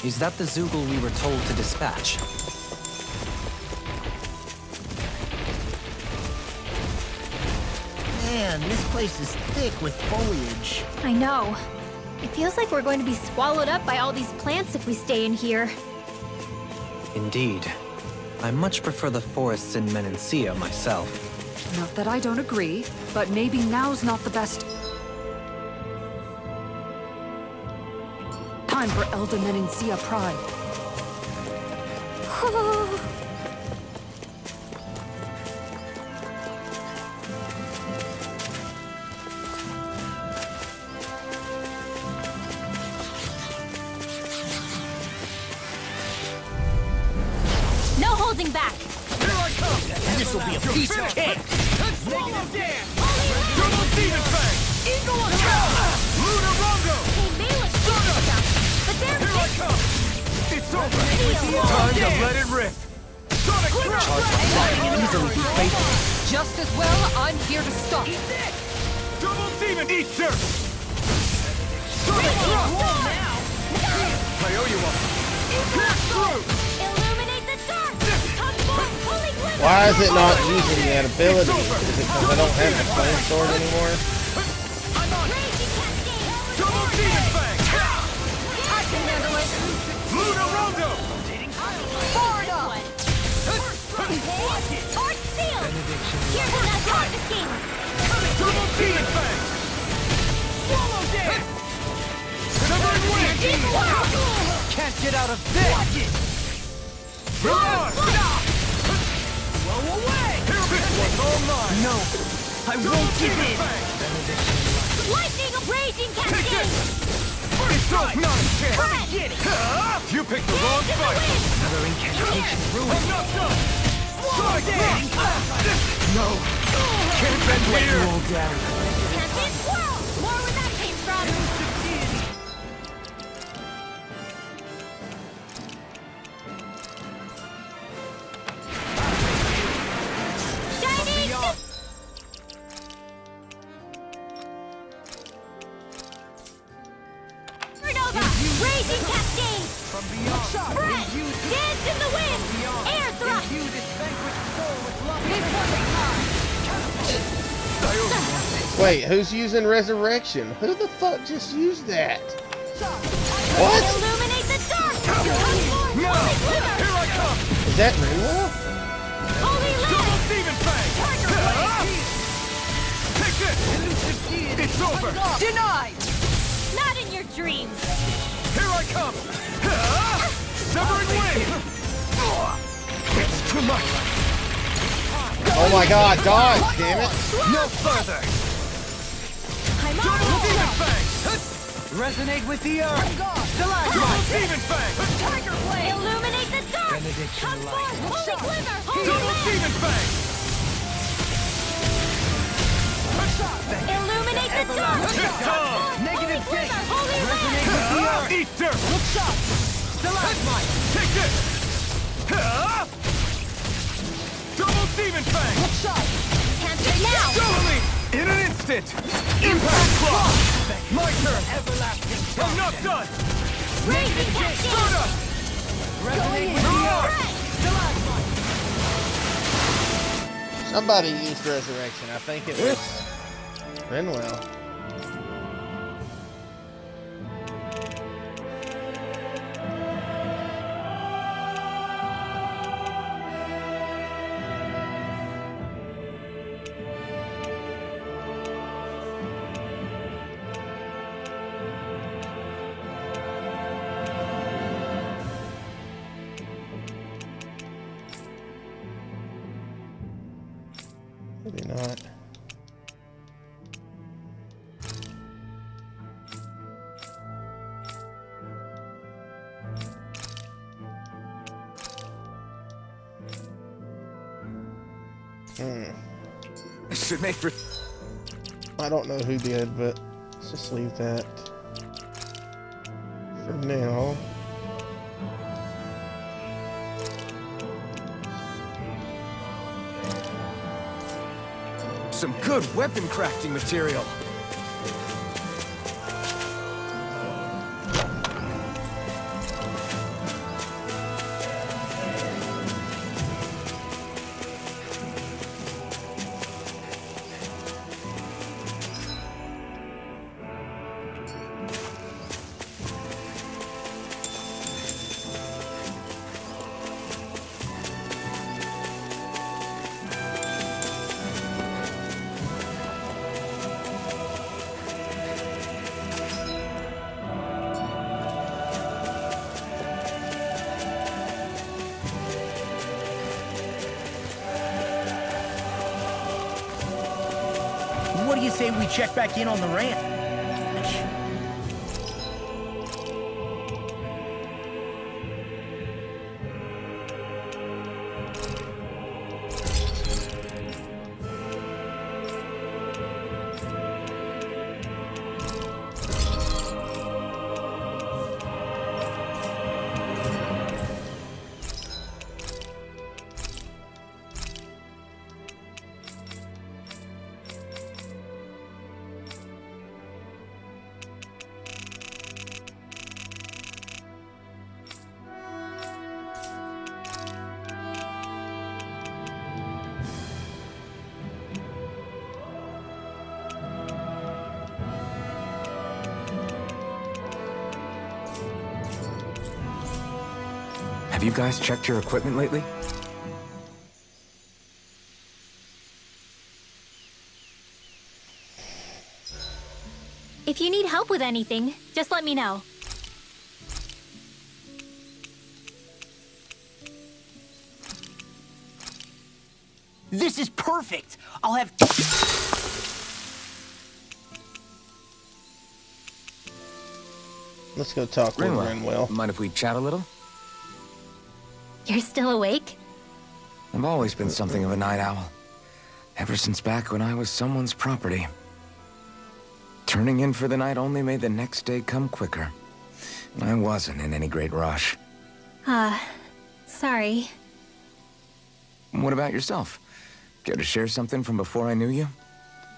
Is that the Zoogle we were told to dispatch? Man, this place is thick with foliage. I know. It feels like we're going to be swallowed up by all these plants if we stay in here. Indeed. I much prefer the forests in Menancia myself. Not that I don't agree, but maybe now's not the best time for Elda Menancia pride. No holding back! This'll be a piece of cake! Swallow Dan! Double Demon Fang! Eagle on top! Lunar Rondo! They may look stuff, but they're Here I big. come! It's over! Seal. Time to let it rip! Sonic Thrust! Easily be faithful. Just as well, I'm here to stop. Double Demon Eater! Sonic Thrust! I owe you one! Pass through! Illuminate the dark! Come forth, holy glimmer! Why is it not using that ability? Is it because I don't have the flame sword anymore? Raging cascade! Double Demon Fang! I can handle it! Lunar Rondo! Forward up! Torch seal! Here's another confiscator! Double Demon Fang! Swallow Dan! Severing Wind! Deep well! Can't get out of this! Mirage! Blow away! This one's all mine! No, I Double won't give Demon in! Fang! Lightning of raging Take cascade! this! It's not a chance! You picked the wrong fight! Another incantation ruined. I'm not done! Sonic Thrust! No! Can't bend here! Roll down. Cascade swirl! More where that came from! Shining! Supernova! Raging cascade! Spread! Dance in the wind! Air thrust! Wait, who's using resurrection? Who the fuck just used that? What? Illuminate the dark! Come forth, No! holy glimmer! Here I come! Is that Renwell? Holy Double light! Demon Fang! Take this! It's over! Denied! Not in your dreams! Here I come! Severing Wind! It's too much! Oh my god, dodge, damn it! No further! I'm Double on! Demon Fang! Resonate with the earth! Double Demon Fang! Tiger blade! Illuminate the dark! Benediction Come light. forth, holy glimmer! Holy Double light! Demon Fang! Illuminate the dark! It's Come on! forth, Negative holy gate. glimmer! Holy light! Eat dirt! Look sharp! Stalagmite! Take this! Double Demon Fang! Can't get now! Totally! In an instant! Impact Claw! My turn! I'm not done! Raging cascade! Soda! Going in! Mirage! Somebody used resurrection. I think it was Renwell. Maybe not. I should make for... I don't know who did, but let's just leave that for now. Some good weapon crafting material. What do you say we check back in on the ranch? Have you guys checked your equipment lately? If you need help with anything, just let me know. This is perfect! I'll have... Let's go talk with Renwell. Mind if we chat a little? You're still awake? I've always been something of a night owl. Ever since back when I was someone's property. Turning in for the night only made the next day come quicker. I wasn't in any great rush. Sorry. What about yourself? Care to share something from before I knew you?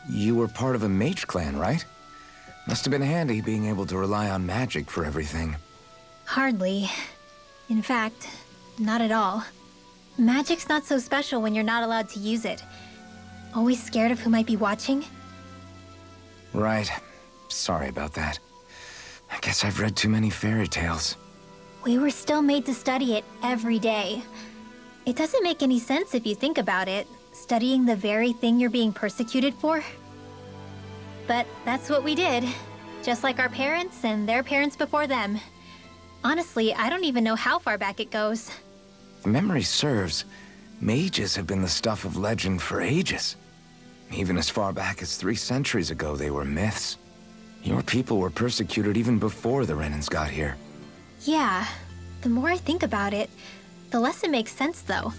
You were part of a mage clan, right? Must have been handy being able to rely on magic for everything. Hardly. In fact, not at all. Magic's not so special when you're not allowed to use it. Always scared of who might be watching? Right. Sorry about that. I guess I've read too many fairy tales. We were still made to study it every day. It doesn't make any sense if you think about it, studying the very thing you're being persecuted for. But that's what we did, just like our parents and their parents before them. Honestly, I don't even know how far back it goes. If memory serves, mages have been the stuff of legend for ages. Even as far back as 3 centuries ago, they were myths. Your people were persecuted even before the Renans got here. Yeah, the more I think about it, the less it makes sense though.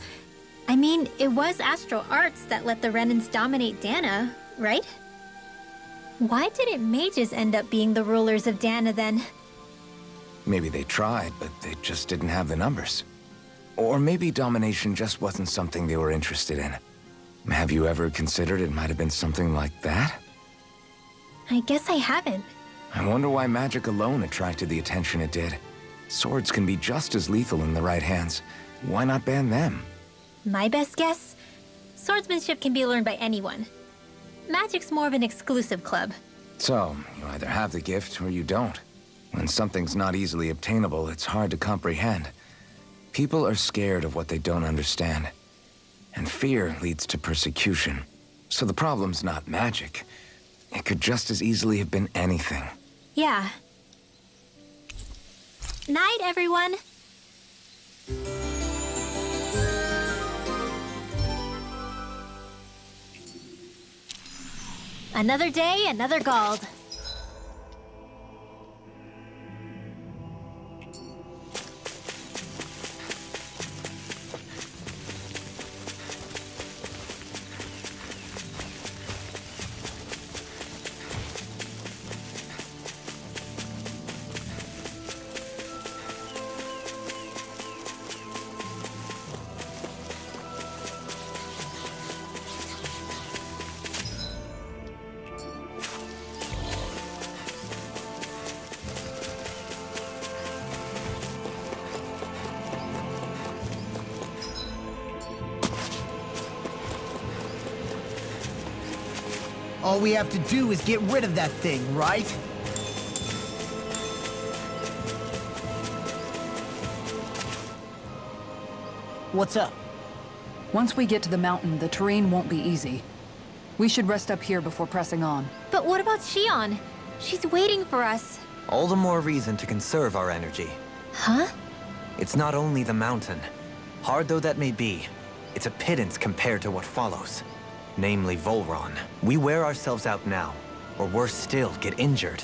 I mean, it was astral arts that let the Renans dominate Dana, right? Why didn't mages end up being the rulers of Dana then? Maybe they tried, but they just didn't have the numbers. Or maybe domination just wasn't something they were interested in. Have you ever considered it might have been something like that? I guess I haven't. I wonder why magic alone attracted the attention it did. Swords can be just as lethal in the right hands. Why not ban them? My best guess? Swordsmanship can be learned by anyone. Magic's more of an exclusive club. So, you either have the gift or you don't. When something's not easily obtainable, it's hard to comprehend. People are scared of what they don't understand. And fear leads to persecution. So the problem's not magic. It could just as easily have been anything. Yeah. Night, everyone! Another day, another Gald. All we have to do is get rid of that thing, right? What's up? Once we get to the mountain, the terrain won't be easy. We should rest up here before pressing on. But what about Shion? She's waiting for us. All the more reason to conserve our energy. Huh? It's not only the mountain. Hard though that may be, it's a pittance compared to what follows. Namely Volron. We wear ourselves out now, or worse still, get injured.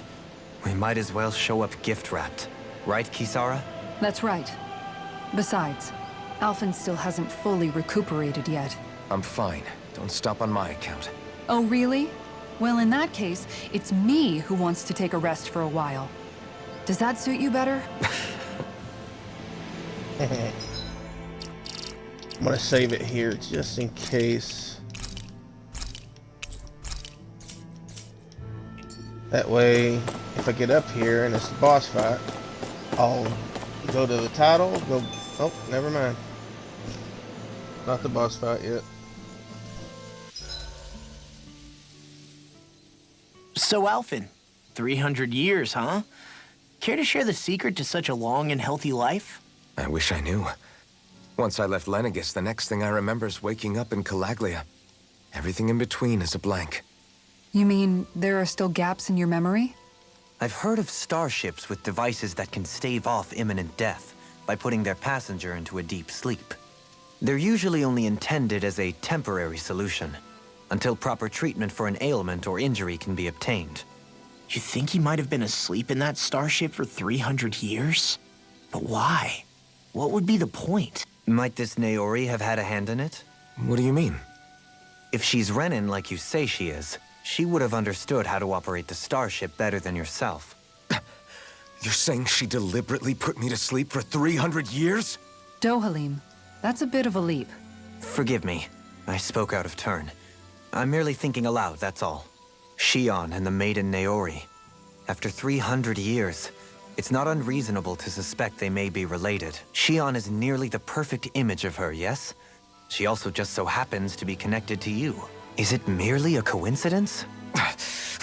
We might as well show up gift-wrapped. Right, Kisara? That's right. Besides, Alphen still hasn't fully recuperated yet. I'm fine. Don't stop on my account. Oh, really? Well, in that case, it's me who wants to take a rest for a while. Does that suit you better? I'm gonna save it here just in case. That way, if I get up here and it's the boss fight, I'll go to the title, go... Oh, never mind. Not the boss fight yet. So, Alphen, 300 years, huh? Care to share the secret to such a long and healthy life? I wish I knew. Once I left Lenegis, the next thing I remember is waking up in Calaglia. Everything in between is a blank. You mean there are still gaps in your memory? I've heard of starships with devices that can stave off imminent death by putting their passenger into a deep sleep. They're usually only intended as a temporary solution, until proper treatment for an ailment or injury can be obtained. You think he might have been asleep in that starship for 300 years? But why? What would be the point? Might this Naori have had a hand in it? What do you mean? If she's Renin like you say she is, she would have understood how to operate the starship better than yourself. You're saying she deliberately put me to sleep for 300 years? Dohalim, that's a bit of a leap. Forgive me. I spoke out of turn. I'm merely thinking aloud, that's all. Shion and the maiden Naori. After 300 years, it's not unreasonable to suspect they may be related. Shion is nearly the perfect image of her, yes? She also just so happens to be connected to you. Is it merely a coincidence?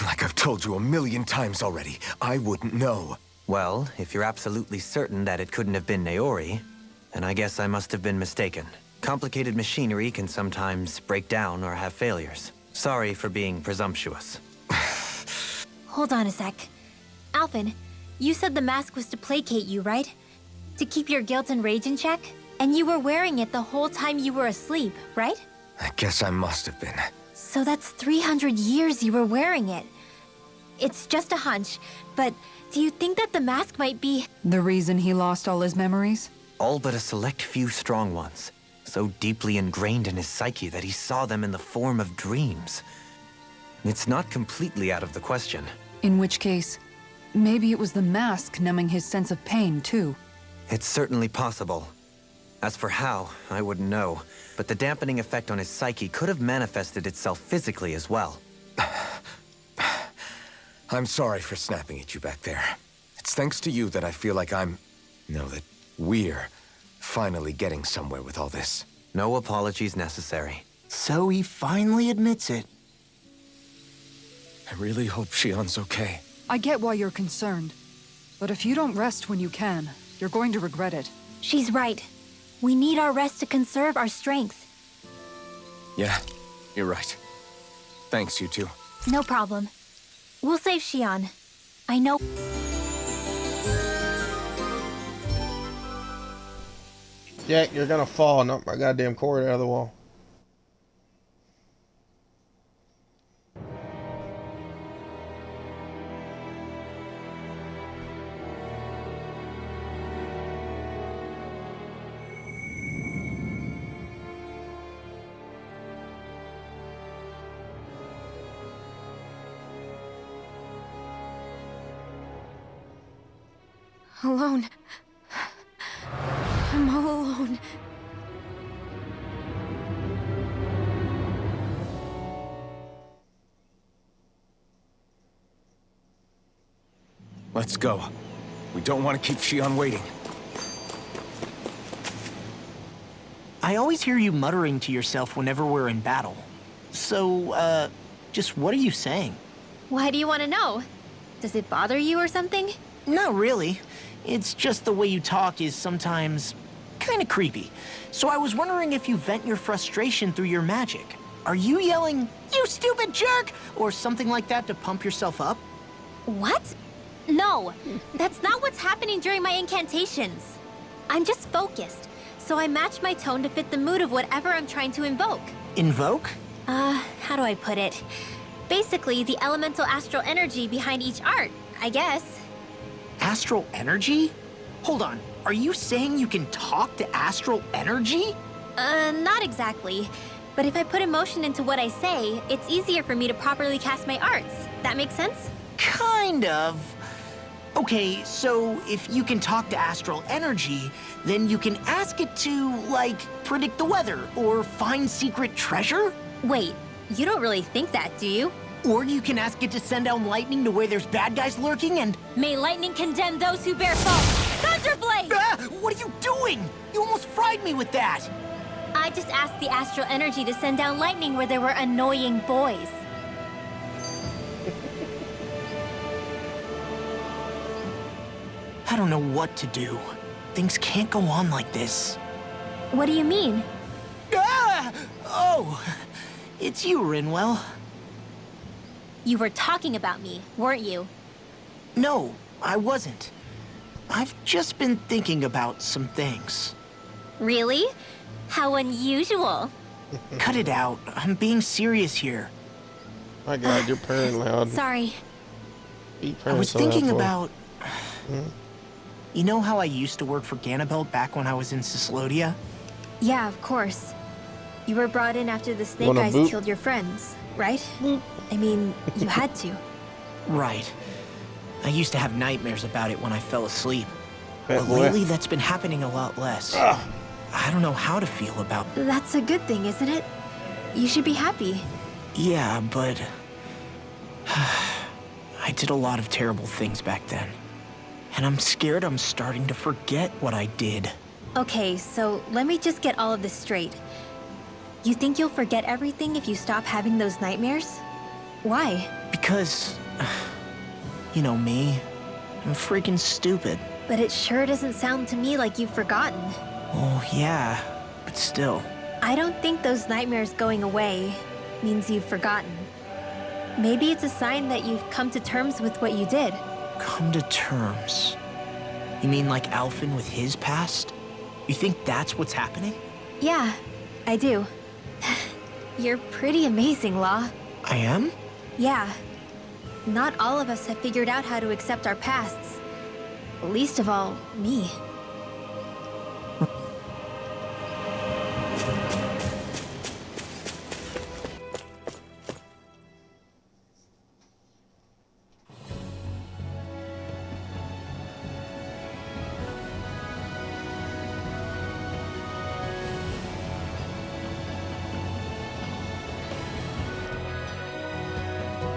Like I've told you a million times already, I wouldn't know. Well, if you're absolutely certain that it couldn't have been Naori, then I guess I must have been mistaken. Complicated machinery can sometimes break down or have failures. Sorry for being presumptuous. Hold on a sec. Alphen, you said the mask was to placate you, right? To keep your guilt and rage in check? And you were wearing it the whole time you were asleep, right? I guess I must have been. So that's 300 years you were wearing it. It's just a hunch, but do you think that the mask might be... The reason he lost all his memories? All but a select few strong ones. So deeply ingrained in his psyche that he saw them in the form of dreams. It's not completely out of the question. In which case, maybe it was the mask numbing his sense of pain, too. It's certainly possible. As for how, I wouldn't know, but the dampening effect on his psyche could have manifested itself physically as well. I'm sorry for snapping at you back there. It's thanks to you that I feel like that we're finally getting somewhere with all this. No apologies necessary. So he finally admits it. I really hope Shion's okay. I get why you're concerned. But if you don't rest when you can, you're going to regret it. She's right. We need our rest to conserve our strength. Yeah, you're right. Thanks, you two. No problem. We'll save Shion. I know... Jack, you're gonna fall. Knock my goddamn cord out of the wall. Alone. I'm all alone. Let's go. We don't want to keep Shion waiting. I always hear you muttering to yourself whenever we're in battle. So, just what are you saying? Why do you want to know? Does it bother you or something? Not really. It's just the way you talk is sometimes kind of creepy. So I was wondering if you vent your frustration through your magic. Are you yelling, "You stupid jerk," or something like that to pump yourself up? What? No, that's not what's happening during my incantations. I'm just focused, so I match my tone to fit the mood of whatever I'm trying to invoke. Invoke? How do I put it? Basically, the elemental astral energy behind each art, I guess. Astral energy? Hold on, are you saying you can talk to astral energy? Not exactly. But if I put emotion into what I say, it's easier for me to properly cast my arts. That makes sense? Kind of. Okay, so if you can talk to astral energy, then you can ask it to, like, predict the weather or find secret treasure? Wait, you don't really think that, do you? Or you can ask it to send down lightning to where there's bad guys lurking and... May lightning condemn those who bear fault! Thunderblade! Ah! What are you doing? You almost fried me with that! I just asked the astral energy to send down lightning where there were annoying boys. I don't know what to do. Things can't go on like this. What do you mean? Ah! Oh, it's you, Rinwell. You were talking about me, weren't you? No, I wasn't. I've just been thinking about some things. Really? How unusual. Cut it out. I'm being serious here. My God, you're purring loud. Sorry. Be I purring was so loud thinking for. about... You know how I used to work for Ganabelt back when I was in Cyslodia? Yeah, of course. You were brought in after the snake Wanna eyes boop? killed your friends, right? I mean, you had to. Right. I used to have nightmares about it when I fell asleep. Fat But boy. lately, that's been happening a lot less. Ah. I don't know how to feel about... That's a good thing, isn't it? You should be happy. Yeah, but... I did a lot of terrible things back then. And I'm scared I'm starting to forget what I did. Okay, so let me just get all of this straight. You think you'll forget everything if you stop having those nightmares? Why? Because... You know me. I'm freaking stupid. But it sure doesn't sound to me like you've forgotten. Oh, yeah. But still. I don't think those nightmares going away means you've forgotten. Maybe it's a sign that you've come to terms with what you did. Come to terms. You mean like Alphen with his past? You think that's what's happening? Yeah, I do. You're pretty amazing, Law. I am? Yeah. Not all of us have figured out how to accept our pasts. Least of all, me.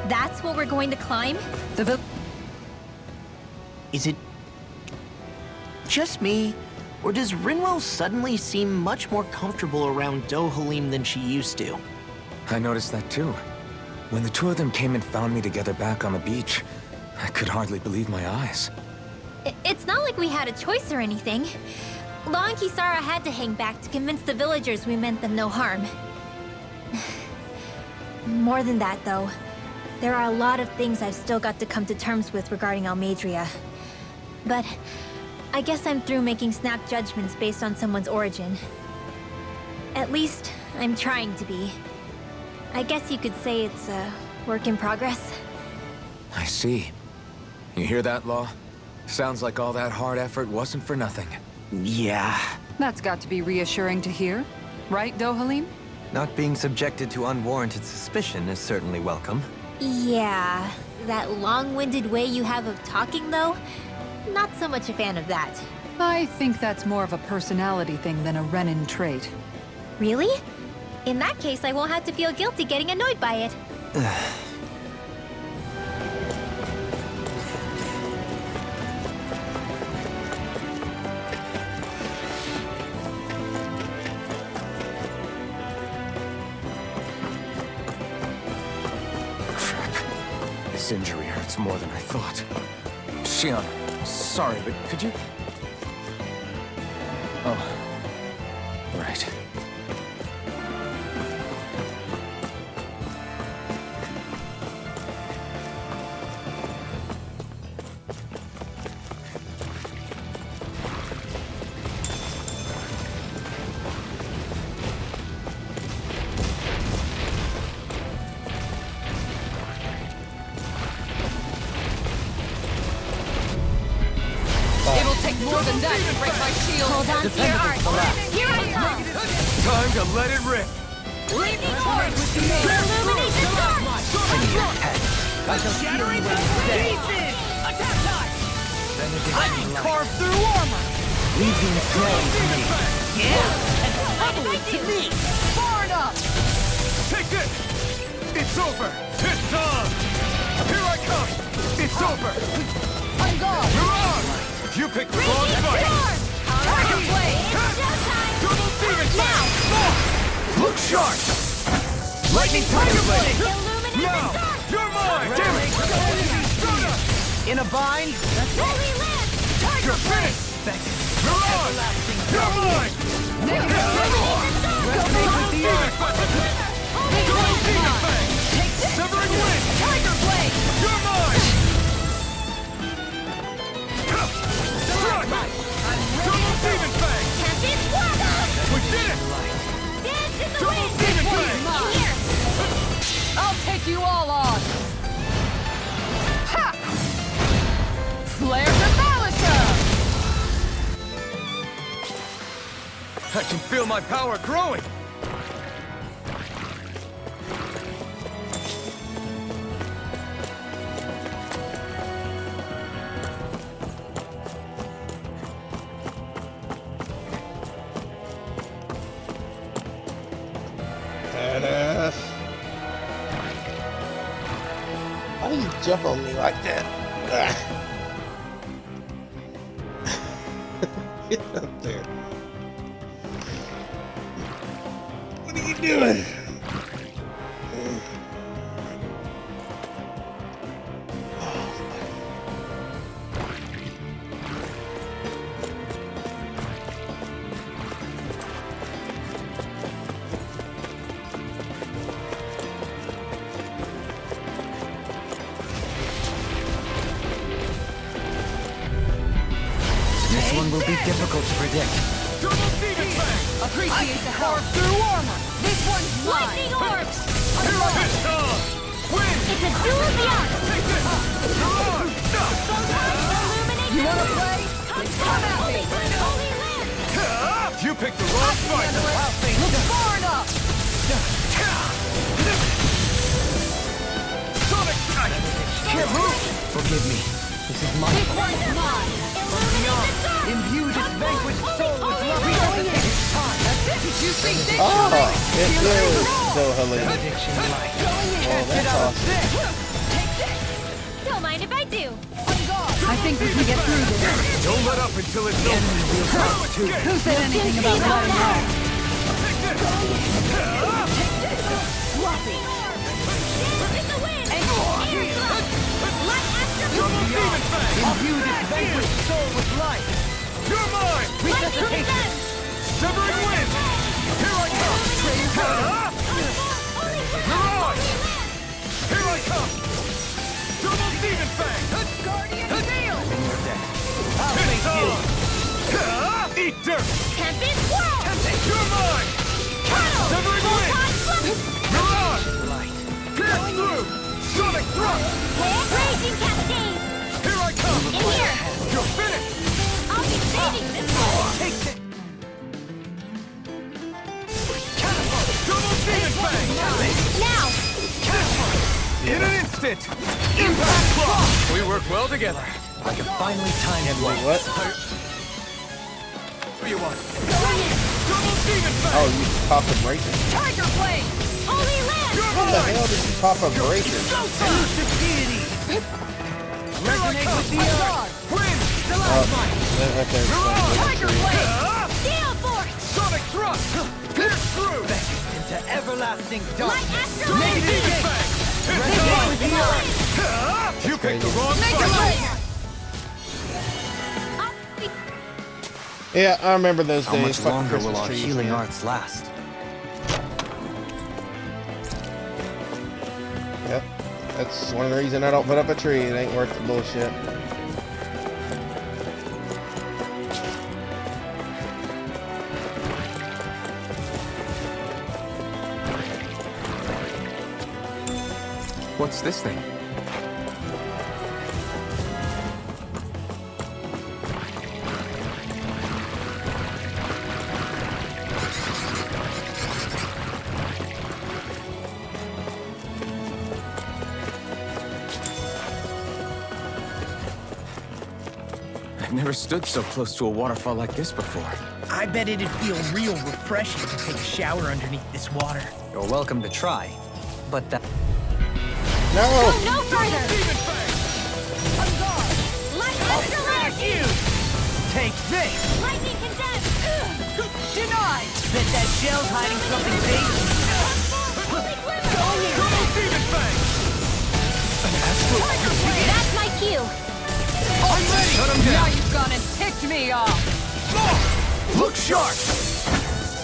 That's what we're going to climb? Is it just me? Or does Rinwell suddenly seem much more comfortable around Dohalim than she used to? I noticed that too. When the two of them came and found me together back on the beach, I could hardly believe my eyes. It's not like we had a choice or anything. Law and Kisara had to hang back to convince the villagers we meant them no harm. More than that, though. There are a lot of things I've still got to come to terms with regarding Almadria. But I guess I'm through making snap judgments based on someone's origin. At least, I'm trying to be. I guess you could say it's a work in progress. I see. You hear that, Law? Sounds like all that hard effort wasn't for nothing. Yeah. That's got to be reassuring to hear. Right, Dohalim? Not being subjected to unwarranted suspicion is certainly welcome. Yeah, that long-winded way you have of talking, though, Not so much a fan of that. I think that's more of a personality thing than a Renin trait. Really? In that case, I won't have to feel guilty getting annoyed by it. Crap. This injury hurts more than I thought. Shion, sorry, but could you... Oh. Right. It'll take more than that to break my shield. Hold on to your art. Here I come! Time to let it rip! Blazing orbs! Illuminate the dark! Shattering the pieces! Attack time! I can carve through armor! Leaving the flame to me. Yeah! And probably to me! Far enough! Take this! It's over! It's on! Here I come! It's over! I'm gone! You're on! You picked the wrong fight! Tiger blade! Double demon now! Look sharp! Lightning tiger blade! Now! You're mine! Damn it! In a bind? You're finished! You're on! You're mine! Double demon fang! Severing wind! Tiger blade! You're mine! Double demon fang! We did it! Double demon fang! I'll take you all on! Ha! Flare demolisher! I can feel my power growing! Badass. Why do you jump on me like that? Get up there. What are you doing? This one will be difficult to predict. Double demon fang! Appreciate the help. Carve through armor! This one's mine! Lightning orbs! Here I hit on! Win! It's a duel of the arts! Take this! You're on! Illuminate You the wanna dark! play? Come at me! Holy land! You picked the wrong fight! Look far enough! Sonic Strike! Can't move! Forgive me. This is my This one's mine! Illuminate the dark! Imbue this vanquished soul with love. It's time! That's it! Did you see this? Oh, it is so hilarious. Addiction light. Oh, that's awesome. Don't mind if I do. I think we can get through this. Don't let up until it's over! Who said anything about letting up? In the wind! Air thrust! Light after Double demon fang! Imbue this vanquished soul with life. You're mine! lightning descent! Severing wind! Here I come! You're on! Here I come! Double demon fang! Guardian Steel! I'll face you. Eat dirt! Tempest swirl! You're mine! Tunnel! Severing wind! You're on! Pierce through! Sonic thrust! Raging cascade! Here I come! In here! You're finished! I'll be saving this one! Take this. Double demon fang! Now! In an instant! Impact block! We work well together. Like a finely timed Wait, waltz. what? What do you want? Double demon fang! Oh, you pop a breaker. Tiger Blade! Holy Land! What the hell did you pop a breaker? Elusive deity! Resonate with the earth! Wind! That right there. Tiger Blade! Steel Force! Sonic thrust! Pierce through! Into everlasting Light darkness! Astral Double Land! demon fang! Resonate with the earth! You picked the wrong Make fight! a blade! Yeah, I remember those How days. much Fucking longer will Christmas our trees, healing man. arts last? Yep. That's one of the reasons I don't put up a tree. It ain't worth the bullshit. What's this thing? I've never stood so close to a waterfall like this before. I bet it'd feel real refreshing to take a shower underneath this water. You're welcome to try, but that... No! Go no further! Light Astral Land! Take this! Lightning Condemned! Denied! Bet that shell's hiding something dangerous. Holy Glimmer! Double demon fang! That's my cue. I'm ready! Shut him Now down! you've gone and ticked me off! Look sharp!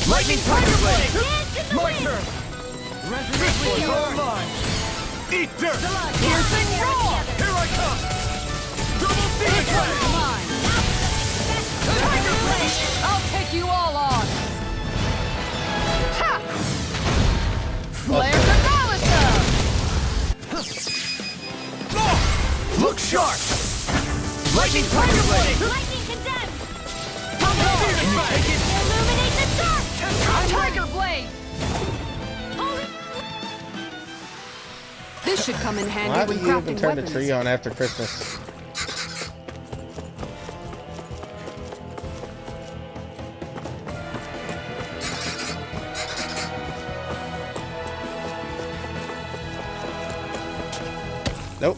Lightning Tiger Blade! Dance in the My wind! turn! Resonate with the All earth! mine! Eat dirt! Piercing roar! Here I come! Double demon fang! Mine! Tiger Blade! I'll take you all on! Ha! Flare the ballista! Look sharp! Lightning Tiger Blade! Lightning Condemned! Can you take it? Illuminate the dark! Tiger Blade! Holy... This should come in handy Why do when you even crafting turn the weapons. tree on after Christmas? Nope.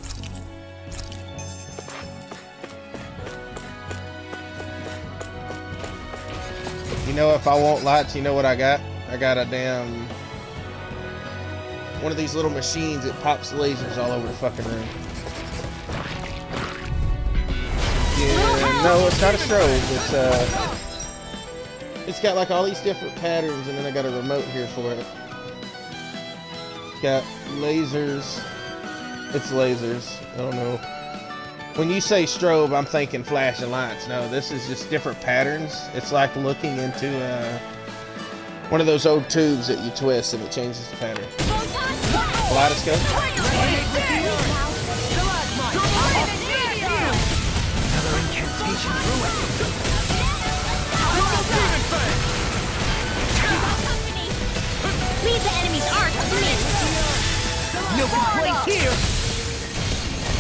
You know, if I want lights, you know what I got? I got a damn... one of these little machines that pops lasers all over the fucking room. Yeah, no, it's not a strobe. It's got like all these different patterns, and then I got a remote here for it. Got lasers. It's lasers. I don't know. When you say strobe, I'm thinking flashing lights. No, this is just different patterns. It's like looking into one of those old tubes that you twist and it changes the pattern. Kaleidoscope? Another incantation through it. Leave the enemy's art to me. No complaints here!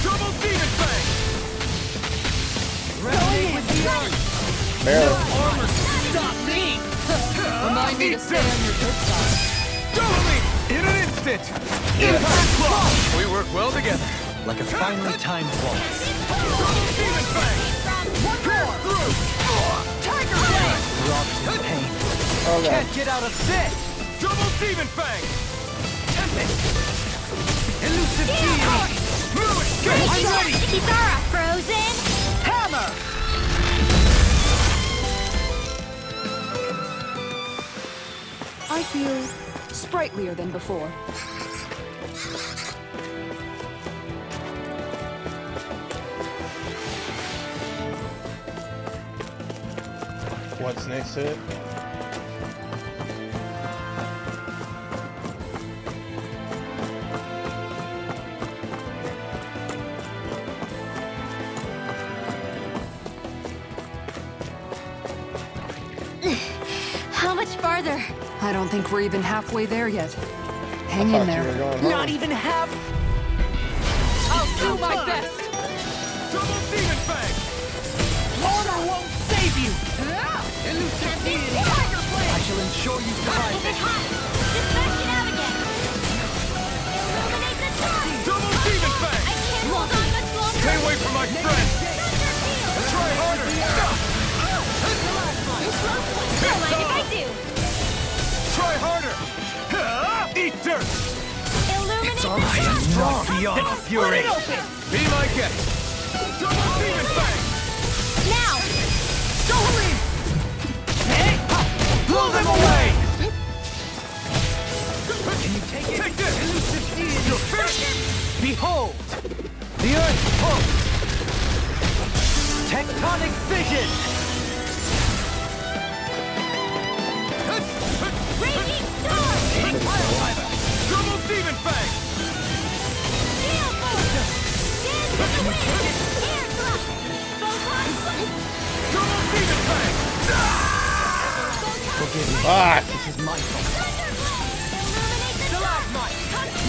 Double demon fang! Resonate with the earth! Barely. Armor can stop me! Remind me to stay on your good side. Totally! In an instant! Impact block! We work well together. Like a finely timed waltz. Double demon fang! Pierce through! Tiger Blade! Throbs in pain. Oh, God. Can't get out of this! Double demon fang! Elusive deity! Move it! I'm ready! Kisara, frozen. Hammer! I feel sprightlier than before. What's next to it? How much farther? I don't think we're even halfway there yet. I Hang thought in you were there. going home. Not even half! I'll do my best! Double demon fang! Honor won't save you! Can't be Tiger Blade! I shall ensure you survive Is it this. hot? Just back it out again! Illuminate the dark! Double demon fang! I can't hold on much longer! Stay away from my friend! Thunder field! Try harder! Don't mind if I do! Try harder! Eat dirt! Illuminate the I am dark! strong beyond fury. Be my guest! Double demon fang! Now! Chillin! Blow them away! Can you take it? Take this! Your fish! Behold! The Earth pulse! Tectonic vision! Raging storm! Double demon fang! Gale force! Dance with the wind! Air thrust! Photon swing! Double demon fang! Fuck! This is my fault. Illuminate the dark!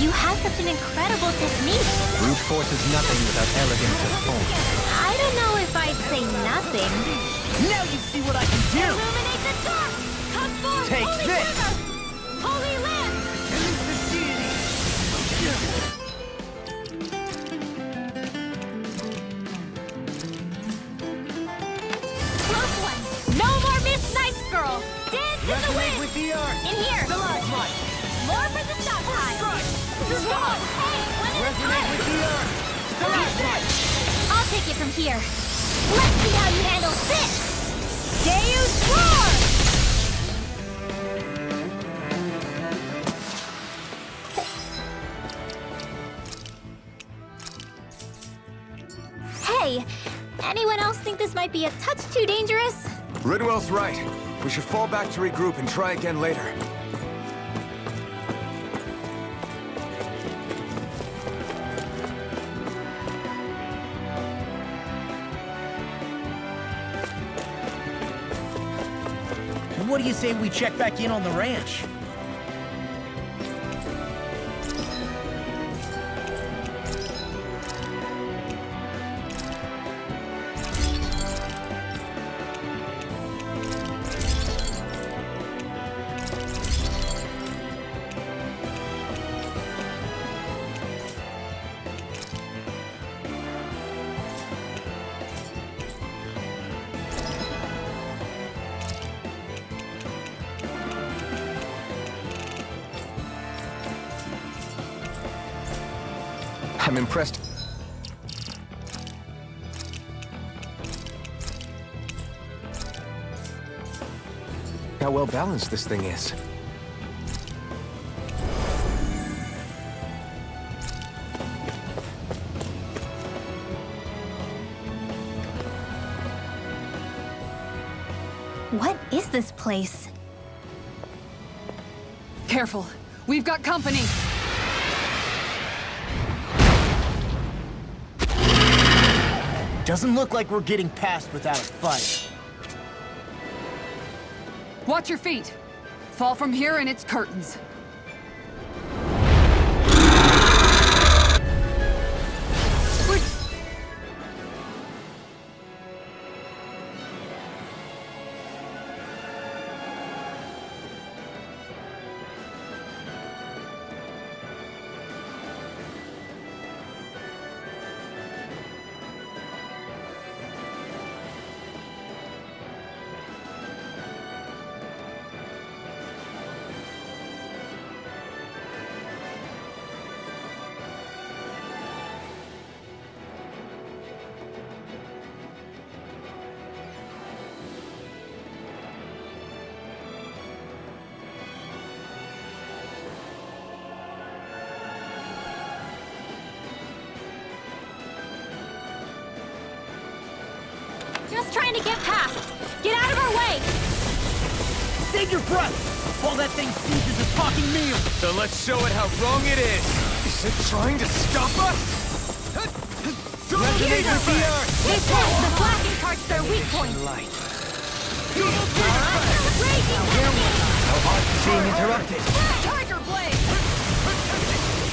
You have such an incredible technique. Brute force is nothing without elegance of form. I don't know if I'd say nothing. Now you see what I can do! Illuminate the dark! Come forth, Take holy this! river! Holy land! Close one! No more Miss Nice Girl! Dance in the wind! with the earth! In here! Stalagmite! More for the stockpile! Strike! Hey, one at a Resonate with time! the earth! Stalagmite! I'll take it from here. Let's see how you handle this! Deus Roar! Hey, anyone else think this might be a touch too dangerous? Ridwell's right. We should fall back to regroup and try again later. What do you say we check back in on the ranch? I'm impressed. How well balanced this thing is. What is this place? Careful. We've got company. Doesn't look like we're getting past without a fight. Watch your feet. Fall from here and it's curtains. Just trying to get past. Get out of our way! Save your breath! While that thing seizes a talking meal! So let's show it how wrong it is! Is it trying to stop us? Resonate with the earth! They said the black imparts their weak point. Light. Raging How hard is being interrupted? Tiger Blade!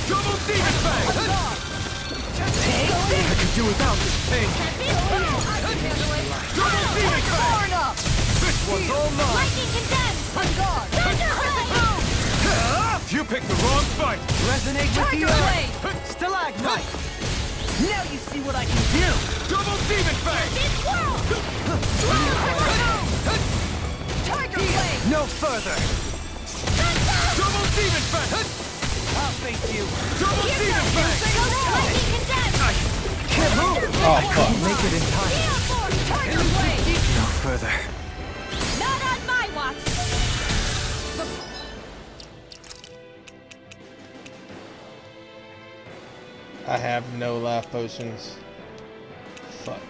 Double demon fang! I could do without this pain. Double demon fang! This one's all mine! Lightning condemned! On guard! You picked the wrong fight! Resonate with the earth! Stalagmite! Now you see what I can do! Double demon fang! Tiger blade! No further! Double demon fang! I'll face you! Double demon fang! Lightning condemned! Can't move! Oh, fuck. Make it in time! Steel force! Tiger blade! No further. Not on my watch! I have no life potions. Fuck.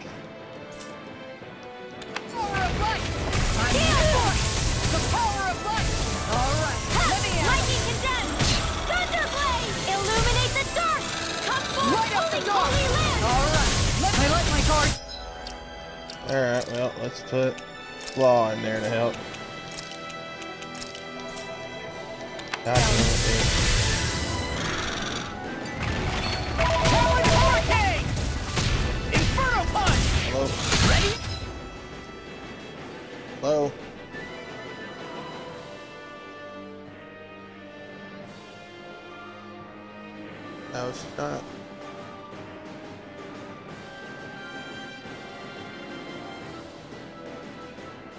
Power of light! Steel force! The power of light! Alright, let me out! Lightning condemned! Thunderblade! Illuminate the dark! Come forth, Light up the holy, dark! holy land! Alright, I like my card! Alright, well, let's put Flaw in there to help. God damn it, dude. Powered hurricane! Inferno punch! Hello? Ready? Hello? No, she's not.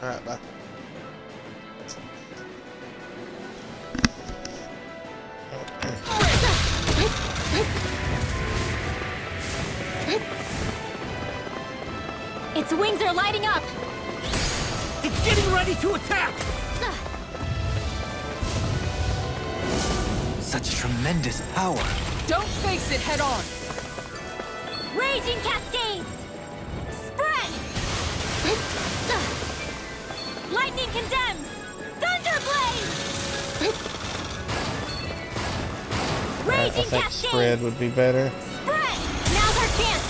Alright, bye. Its wings are lighting up! It's getting ready to attack! Such tremendous power. Don't face it head on. Raging cascades! Spread! Lightning condemns! Thunderblade! I Raging think cascades! spread would be better. Spread! Now's our chance!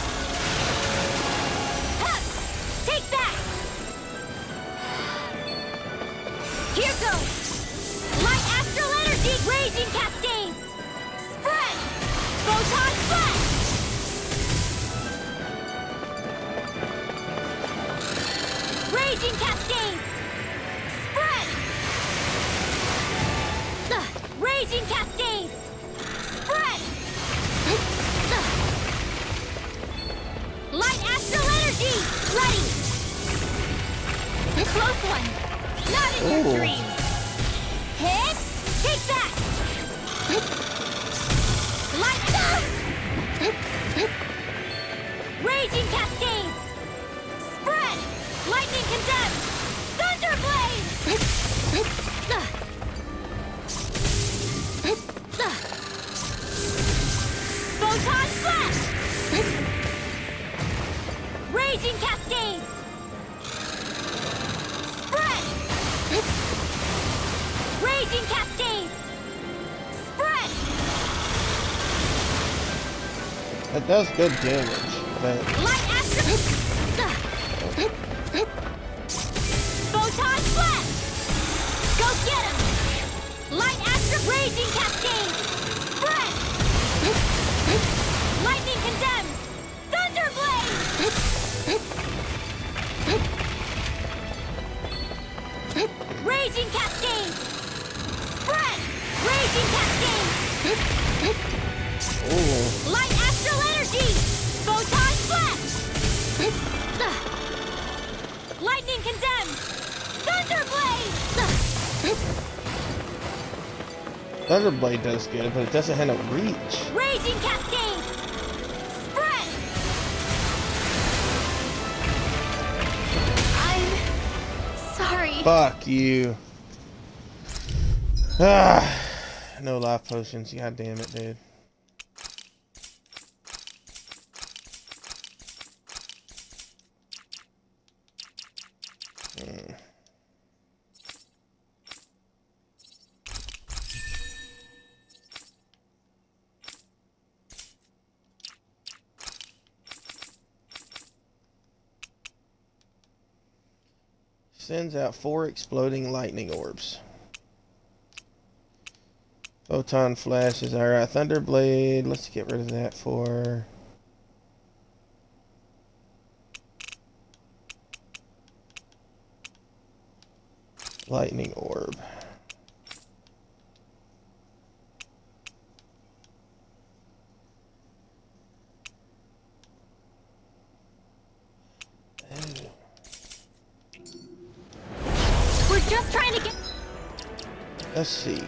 Huh. Take that! Here goes! Light astral energy! Raging cascades! Spread! Photon flash! Raging cascades! Spread! Raging cascades! Spread! Light astral energy! Ready! Close one! Not in your Ooh. dreams! Hit! Take that! Light... Raging cascades! Spread! Lightning condemned! Thunderblade! Photon flash! Raging cascades! Spread! Raging cascades! Spread! That does good damage, but Light astral... Photon flash! Go get him! Light astral... Raging cascades! Spread! Lightning condemns! Thunderblade! Raging cascades! Spread! Raging cascades! ooh. Light astral energy! Photon flash! Lightning condemns! Thunderblade! Thunderblade does good, but it doesn't have no reach. Raging cascades! Spread! I'm sorry. Fuck you. Ah, no life potions. God damn it, dude. Sends out 4 exploding lightning orbs. Photon flash is alright. Thunderblade, let's get rid of that for... Lightning orb. We're just trying to get... Let's see.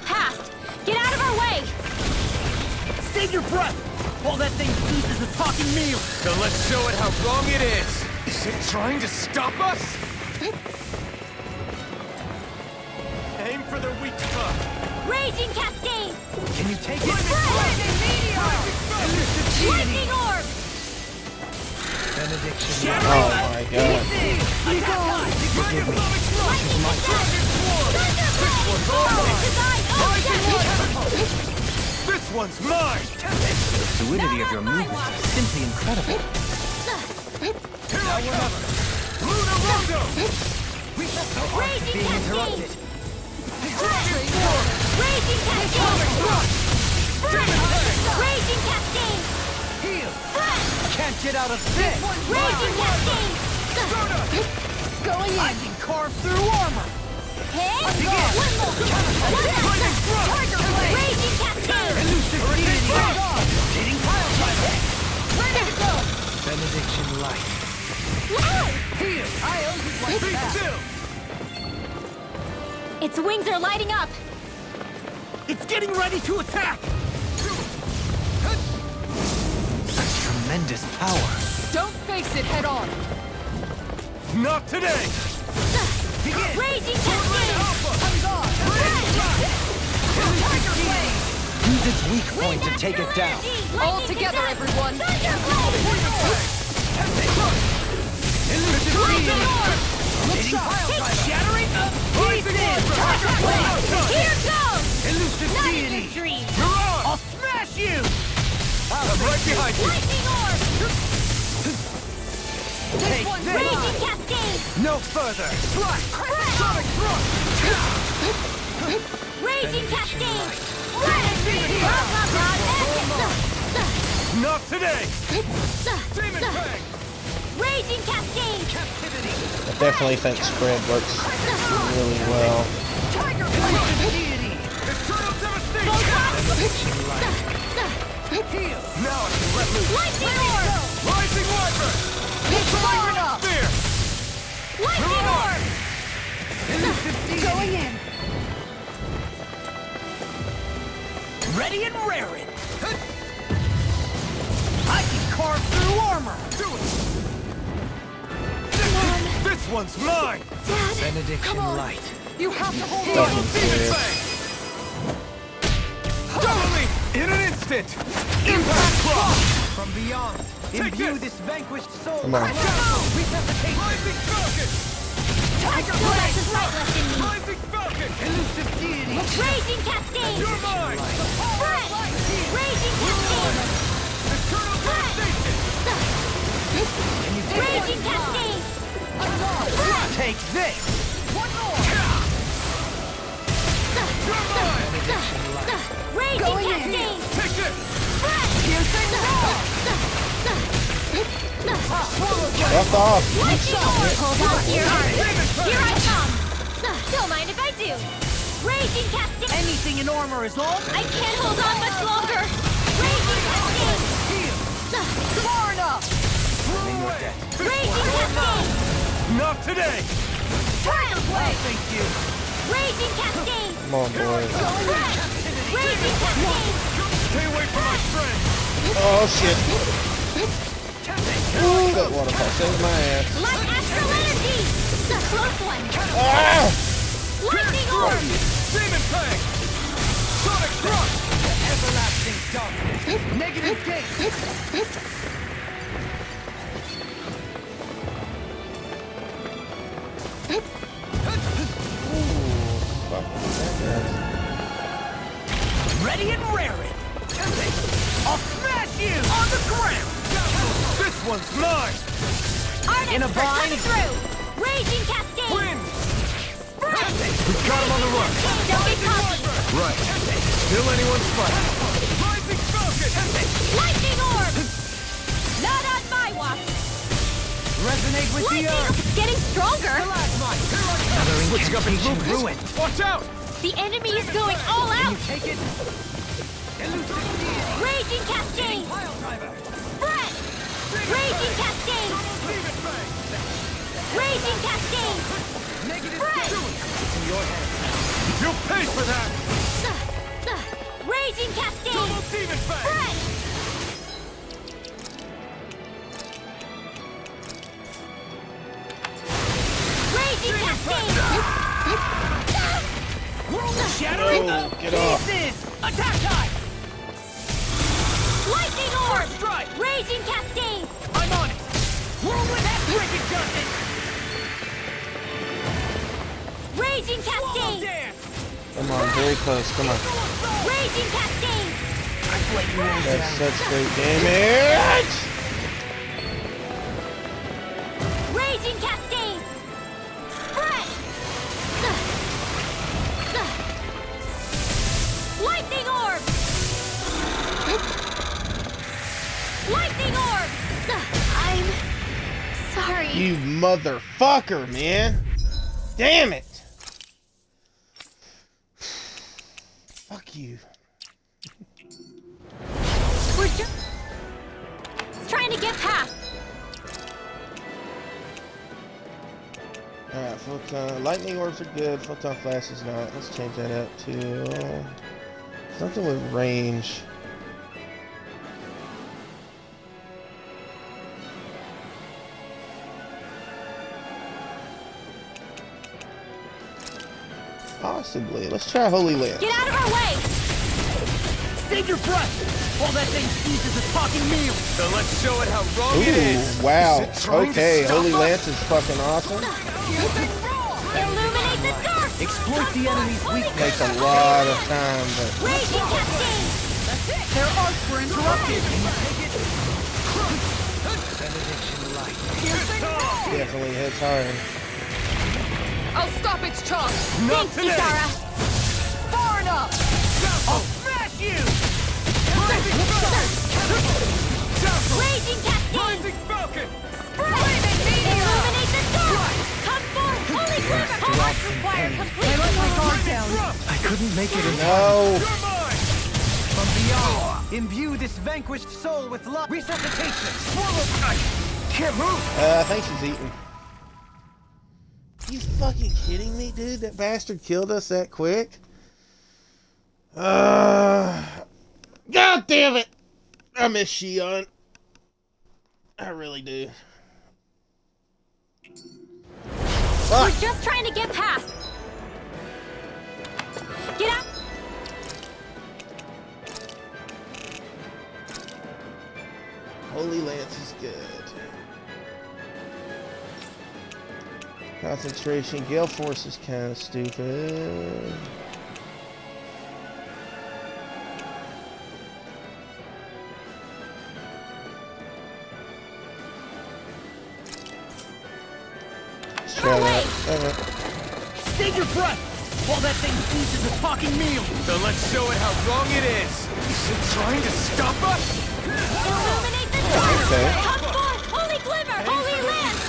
Past! Get out of our way! Save your breath! All that thing sees is a talking meal! So let's show it how wrong it is! Is it trying to stop us? Aim for the weak spot! Raging Cascade! Can you take it? Lightning Orb! Benediction. Oh my god. Forgive me. This one's mine! The fluidity of your movement is simply incredible. Now or never! Luna Rondo! Raging Being interrupted. Raging Cascade! Raging Cascade! Can't get out of this! Raging Cascade! Going in! I can carve through armor! Hit! One more! Tiger Blade! Raging Cascade! Hitting pile driver! Ready to go! Benediction light. Here! I owe you one Be back! still! Its wings are lighting up! It's getting ready to attack! Such tremendous power. Don't face it head on. Not today! Raging Cascade! Use its weak point to take it down. All together, everyone. Shattering up pieces! Here goes! Elusive Not in deity! your dreams! I'll smash you! I'm right behind you! Lightning Orb! Take this! Raging Cascade! No further! Sonic thrust! Raging Cascade! Not today! Demon Fang! Raging Cascade! I definitely think spread works really well. Eternal devastation! Now I can let loose! Lightning Orb! Rising Wyvern! Powered up! Spear! Lightning Orb! Going in. Ready and raring! I can carve through armor! Do it! This one's mine! Benediction light. You have to hold Fucking on. Demon serious. Fang! Double me! In an instant! Impact Claw! From beyond, Take imbue this. this vanquished soul. Come on. Rising Falcon! Tiger Blade is right left in me! Rising Falcon! Elusive deity. Raging Cascade! You're mine! Spread! Raging Cascade! Eternal devastation! Raging Cascade! Take this! Raging Cascade! Take this! F off! Lightning Orb! Hold on to your heart! Here I come! Don't mind if I do! Raging Cascade! Anything in armor is on? I can't hold on much longer! Raging Cascade! Far enough. Raging Cascade! Not today! Tiger Blade! Thank you. Raging Cascade! Come on, boys. Raging Cascade! Stay away from my friend! Oh shit! Ooh, that waterfall saved my ass. Light Astral Energy! The close one! Ah! Lightning Orb! Demon Fang! Sonic thrust! Everlasting darkness. Negative gate. Ready and raring! I'll smash you! On the ground! This one's mine! Artex In a for coming bind? through! Raging Cascade! Win! Spread! We've got him on the run! Don't get cocky! Right. Still anyone's fight. Rising Falcon! Lightning Orb! Not on my watch! Resonate with the Lightning earth. It's getting stronger! Another Switching up its incantation movements. ruined. Watch out! The enemy is going all out! Take it. Raging Cascade! Spread! Raging Cascade! Raging Cascade! Spread! You'll pay for that! Raging Cascade! Double Demon Fang! Spread! Raging Cascade! Shattering Oh, get off. pieces! Attack time! Lightning Orb! Strike! Raging Cascade! I'm on it! Whirlwind Wicked Justice! Raging Swallow Cascade! Dance! Come on, very close. Come on. Raging Cascade! I've let you all That's down. such great damage! Raging Cascades! Spread! Lightning Orb! Lightning Orb! I'm sorry. You motherfucker, man! Damn it! Fuck you. We're just trying to get past. Alright, photon. Lightning orbs are good. Photon flash is not. Let's change that up to something with range. Possibly. Let's try Holy Land. Get out of our way! Save your breath! While that thing seizes a talking meal! So let's show it how wrong it is! Ooh, wow. Is it trying to Okay, stop Holy us? Lance is fucking awesome. Illuminate the dark! Exploit the enemy's weakness. Takes a lot of time, but Raging Cascade! Their arcs were interrupted. definitely hits hard. I'll stop its charge. Not Thanks, today! Kisara! Far enough. I'll smash you! Raging Cascade! Rising Falcon! Illuminate the dark! Come forth! Holy Quiver! Hearts require complete I let my guard control. down. I couldn't make it in No! You're mine! from beyond. Imbue this vanquished soul with love. Resuscitation. Swallow. Can't move! I think she's eating. You fucking kidding me, dude? That bastard killed us that quick? God damn it! I miss Shion. I really do. We're just trying to get past. Get out! Holy Lance is good. Concentration. Gale Force is kind of stupid. Let's try that. Save your breath! While that thing seizes a talking meal! So let's show it how wrong it is! Is it trying to stop us? Illuminate the dark! Okay. Come forth! Holy Glimmer! Holy Lance!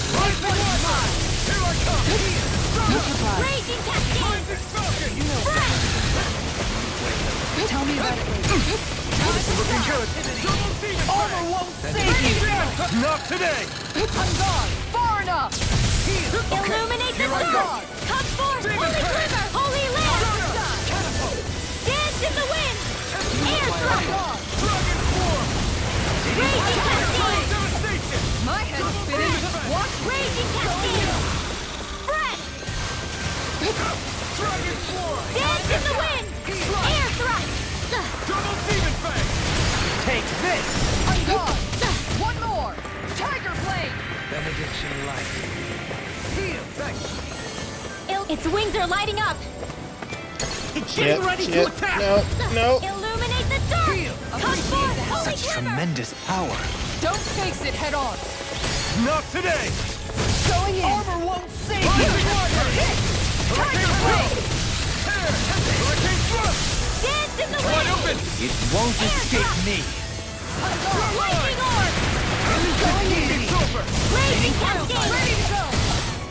Right for one! Here I come! Raging Cascade! Rising Falcon! Spread! Tell me about it later. Looking good! Double Demon Armor won't save you! Not today! On guard. Far enough. Illuminate the here I dark! Come forth! Demon Holy Fang! Glimmer! Holy Lance! Dance in the wind! Air thrust! Dragon Form! Raging Cascade! Devastation! My head's spinning. Watch. Raging Cascade! Spread! Dragon Form! Dance in the wind! Air thrust! Double Demon Fang! Take this! On guard. One more. Tiger Blade. Benediction light. Its wings are lighting up! It's getting ready to attack! No. Illuminate the dark! Come forth! Holy Such Glimmer! tremendous power. Don't face it head on. Not today! Going in. Armor won't save you! Tiger Blade. Hurricane Thrust! Dance in the Wide wind! open! It won't escape me. Lightning Orb! Going in. It's over! over! Raging cascade! Ready to go!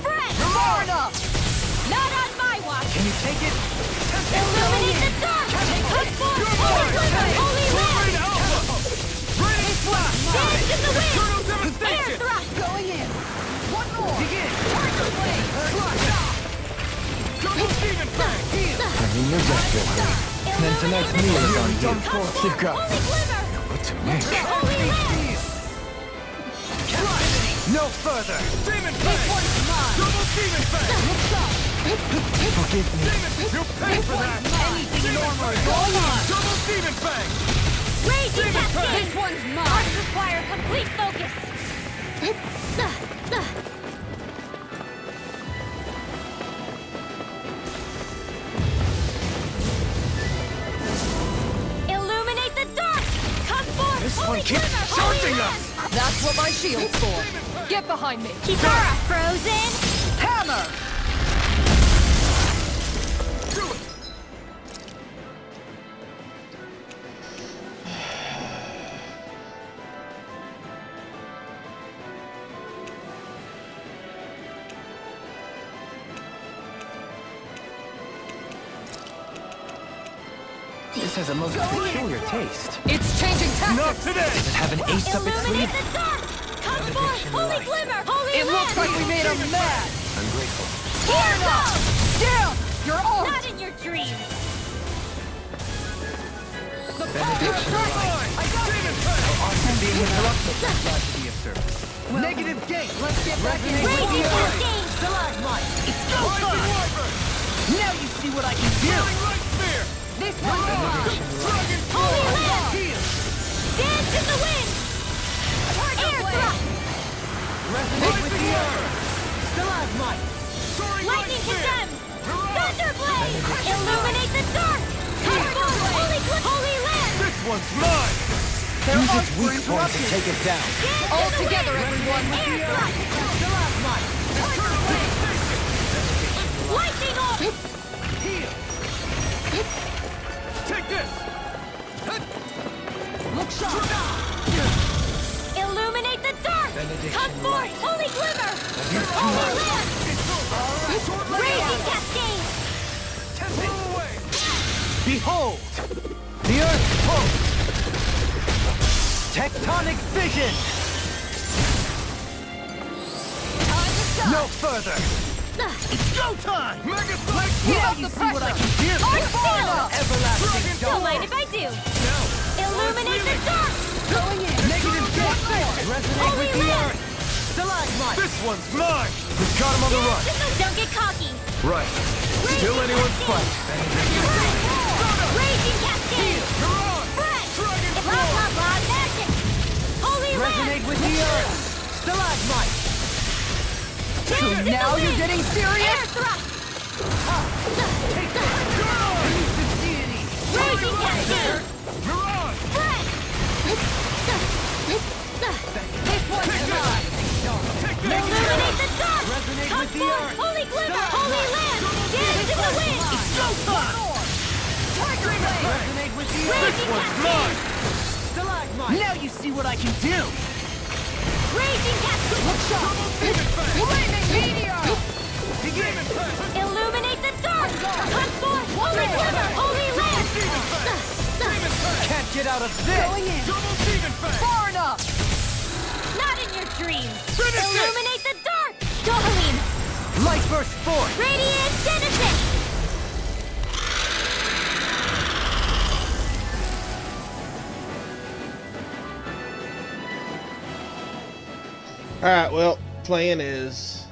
Spread! Far enough! Not on my watch! Can you take it? Illuminate the dark! Come forth! Good Holy boy! Glimmer! Holy Wolverine Land! Alpha! Ready to flash! Dance in the wind! Eternal Air devastation! thrust! Going in! One more! Begin! Target blade! Double Demon Fang! I mean, you're definitely. Then tonight's meal is on you. Come forth! You got Holy Glimmer! what to make. Holy Land! No further! Demon Fang! Double Demon Fang! Forgive me. You'll pay for that! Anything in armor! Go on! Double Demon Fang! Raging Demon Fang! cascade! This one's mine! Must require complete focus! Illuminate the dark! Come forth! This Holy one keeps Glimmer! charging Holy us! Land! That's what my shield's for! Get behind me! Kitara! Frozen! Hammer! Do it! This has a most peculiar taste. It's changing Not tactics! today! Does it have an ace up its Illuminate sleeve? the dark! Come forth! Holy Glimmer! Holy It Land! looks like we made him mad! I'm grateful. Here goes! Down! You're on! Not in your dreams! The power of Darklight! I got it! Being interrupted. Glad to be of service. Negative gate! Let's get back in Raging cascade! Stalagmite! It's go Rising time! Wyvern! Now you see what I can do! Burning Light Spear! This one's mine! Dragon Holy Claw! Land! Dance in the wind! Air thrust! Resonate with the earth! Stalagmite! Soaring Lightning Light Spear! condemns! Thunder blade! Illuminate the dark! Come forth! Holy Land! This one's mine! Their Use arcs its were weak point to interrupted! take it down. Dance All in the together, wind! everyone, with Air the thrust! Stalagmite! Lightning orb! Take this! Look sharp! Illuminate the dark! Come forth! Holy Glimmer! Holy Land! Raging cascade! Blow away! Behold! The Earth pulse! Tectonic vision! No further! Go time! Mega Flex! Now you see what I can do! Everlasting Don't dawn! mind if I do! Illuminate the dark! Going in! Negative gate! Resonate Holy with the Land! Earth! Stalagmite! This one's mine! We've got him on the run! Don't get cocky! Right. Still anyone's fight. Raging cascade! You're on! Spread! Dragon Blah blah blah magic! Holy Resonate Land! with the Earth! Stalagmite! Dance in the Now you're wind! getting serious? Air thrust! Raging cascade! You're on! Spread! This one's mine! Take this! Illuminate the dark! Resonate Come with the forth! Earth! Holy Glimmer! Holy Land! Dance in the wind! Go time! Tiger blade! Resonate with the Earth! Raging cascade! Stalagmite! Now you see what I can do! Raging cascade! Look sharp! Flaming meteor! Demon Fang! Illuminate the dark! Come forth! Holy Glimmer! Holy Land! Can't get out of this! Going in! Double Demon Fang! Far enough! Not in your dreams! Finish it! Illuminate the dark! Dohaline! Light burst forth! Radiant Genesis! Alright, well, plan is...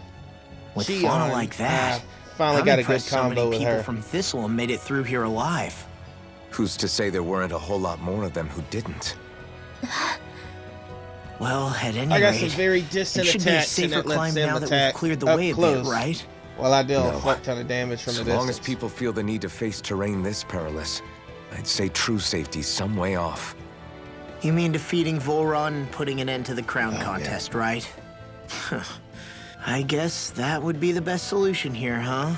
With Chillin, fauna like that, finally I'm got a good impressed so many combo with people her. from Thistle made it through here alive. Who's to say there weren't a whole lot more of them who didn't? Well, at any I got rate, some very it distant should be a attacks, and safer it lets climb them now that attack we've cleared the up way a close, bit, right? while I deal No. a fuck ton of damage from As the distance. long as people feel the need to face terrain this perilous, I'd say true safety's some way off. You mean defeating Volron and putting an end to the crown contest, right? I guess that would be the best solution here, huh?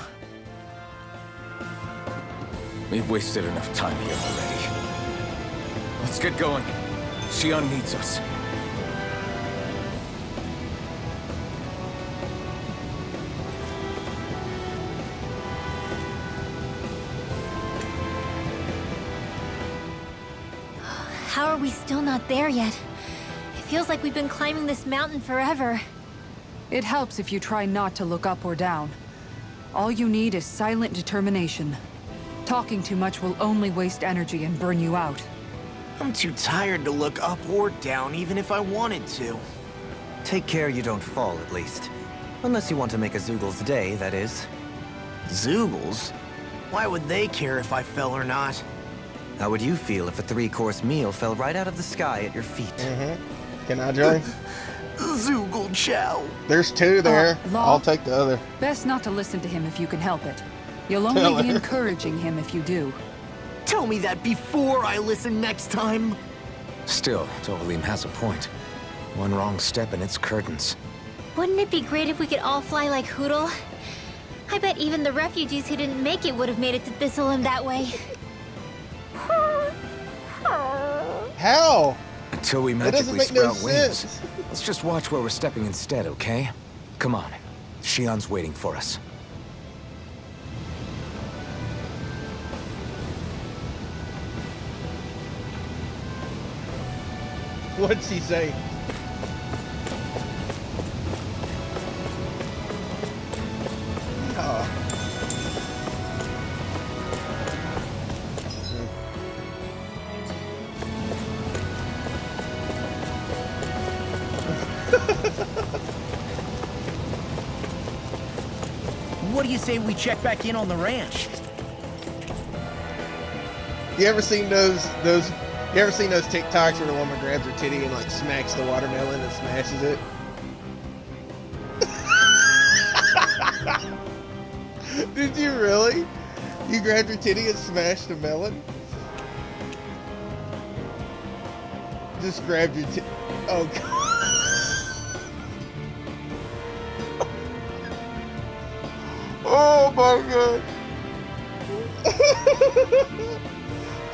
We've wasted enough time here already. Let's get going. Xion needs us. are we still not there yet? It feels like we've been climbing this mountain forever. It helps if you try not to look up or down. All you need is silent determination. Talking too much will only waste energy and burn you out. I'm too tired to look up or down, even if I wanted to. Take care you don't fall, at least. Unless you want to make a Zoogel's day, that is. Zoogles? Why would they care if I fell or not? How would you feel if a 3-course meal fell right out of the sky at your feet? Can I join? Zoogle chow. There's 2 there. Law. I'll take the other. Best not to listen to him if you can help it. You'll Tell only be her. encouraging him if you do. Tell me that before I listen next time. Still, Tovalim has a point. One wrong step and it's curtains. Wouldn't it be great if we could all fly like Hootle? I bet even the refugees who didn't make it would have made it to Thistleum that way. How? Until we That doesn't magically make no sprout wings. sense. Let's just watch where we're stepping instead, okay? Come on. Shion's waiting for us. What'd she say? Oh. What do you say we check back in on the ranch? You ever seen those you ever seen those TikToks where the woman grabs her titty and like smacks the watermelon and smashes it? Did you really? You grabbed your titty and smashed a melon? Just grabbed your titty. Oh god. Oh my god.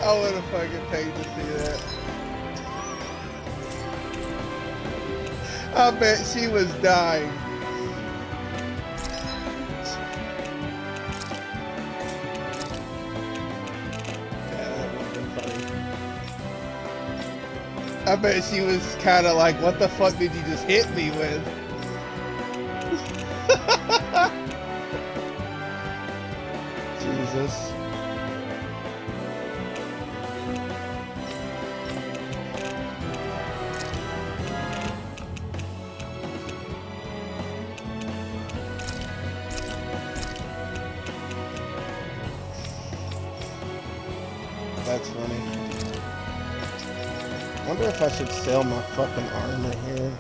I would have fucking paid to see that. I bet she was dying. I bet she was kind of like, what the fuck did you just hit me with? Jesus. That's funny. Wonder if I should sell my fucking armor here.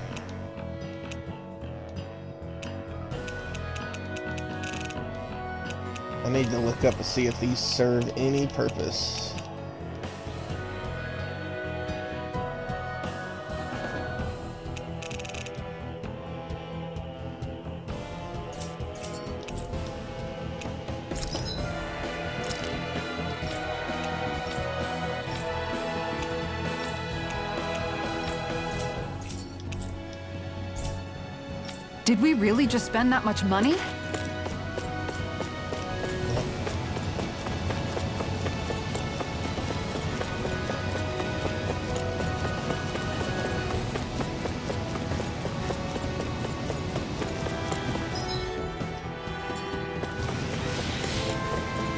I need to look up and see if these serve any purpose. Did we really just spend that much money?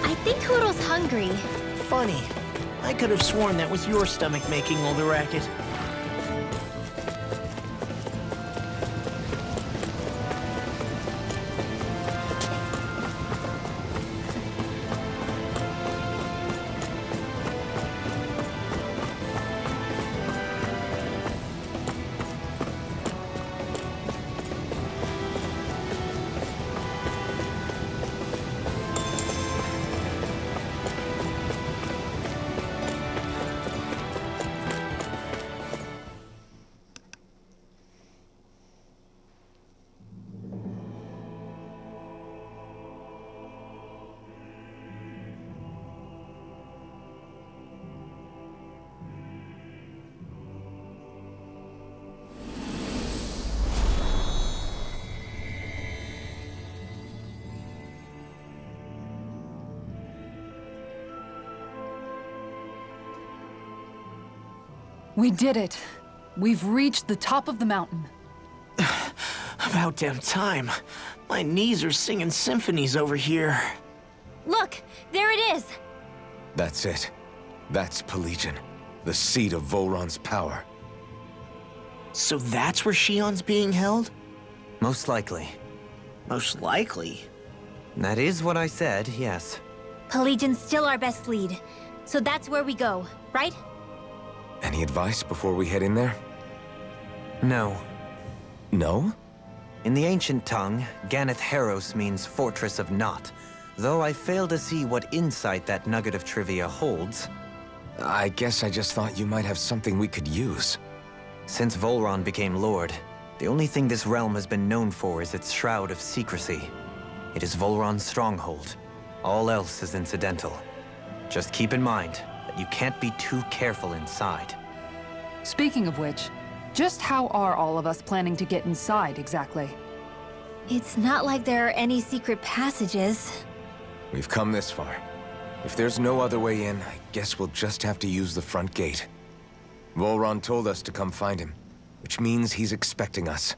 I think Hoodle's hungry. Funny. I could have sworn that was your stomach making all the racket. We did it. We've reached the top of the mountain. About damn time. My knees are singing symphonies over here. Look, there it is. That's it. That's Pelegion, the seat of Volron's power. So that's where Shion's being held? Most likely. Most likely. That is what I said, yes. Pelegion's still our best lead. So that's where we go, right? Any advice before we head in there? No. No? In the ancient tongue, Ganeth Heros means Fortress of Naught, though I fail to see what insight that nugget of trivia holds. I guess I just thought you might have something we could use. Since Volron became Lord, the only thing this realm has been known for is its shroud of secrecy. It is Volron's stronghold. All else is incidental. Just keep in mind that you can't be too careful inside. Speaking of which, just how are all of us planning to get inside exactly? It's not like there are any secret passages. We've come this far. If there's no other way in, I guess we'll just have to use the front gate. Volron told us to come find him, which means he's expecting us.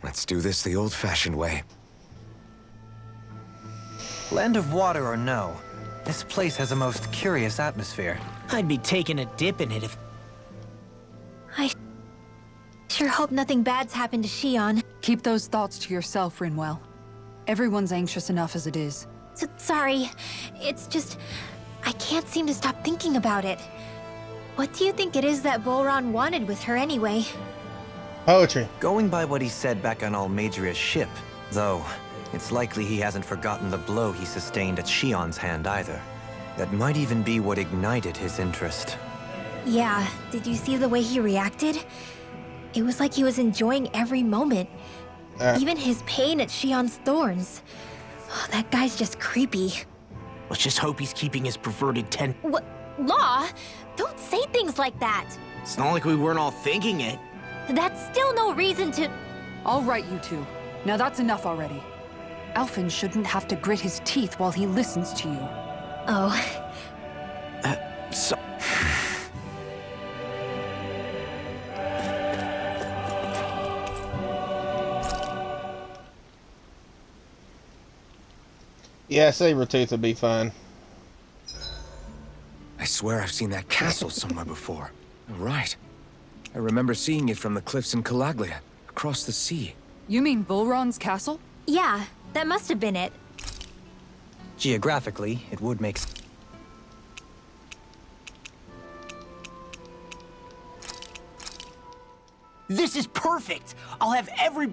Let's do this the old-fashioned way. Land of water or no, this place has a most curious atmosphere. I'd be taking a dip in it if... I sure hope nothing bad's happened to Shion. Keep those thoughts to yourself, Rinwell. Everyone's anxious enough as it is. Sorry. It's just... I can't seem to stop thinking about it. What do you think it is that Volron wanted with her anyway? Poetry. Going by what he said back on Almadria's ship, though, it's likely he hasn't forgotten the blow he sustained at Shion's hand either. That might even be what ignited his interest. Yeah, did you see the way he reacted? It was like he was enjoying every moment. Even his pain at Shion's thorns. Oh, that guy's just creepy. Let's just hope he's keeping his perverted What? Law? Don't say things like that. It's not like we weren't all thinking it. That's still no reason to... All right, you two. Now that's enough already. Alphen shouldn't have to grit his teeth while he listens to you. Oh. So... Yeah, Sabretooth would be fine. I swear I've seen that castle somewhere before. Right. I remember seeing it from the cliffs in Calaglia, across the sea. You mean Volron's castle? Yeah, that must have been it. Geographically, it would make sense. This is perfect! I'll have every...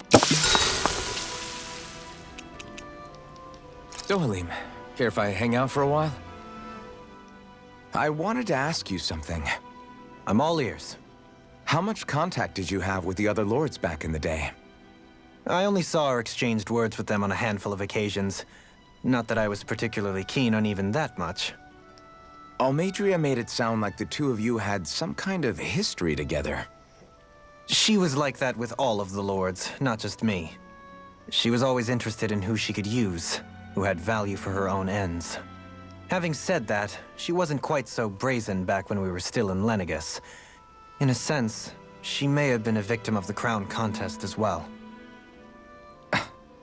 Dohalim, care if I hang out for a while? I wanted to ask you something. I'm all ears. How much contact did you have with the other lords back in the day? I only saw or exchanged words with them on a handful of occasions. Not that I was particularly keen on even that much. Almadria made it sound like the two of you had some kind of history together. She was like that with all of the lords, not just me. She was always interested in who she could use, who had value for her own ends. Having said that, she wasn't quite so brazen back when we were still in Lenegus. In a sense, she may have been a victim of the crown contest as well.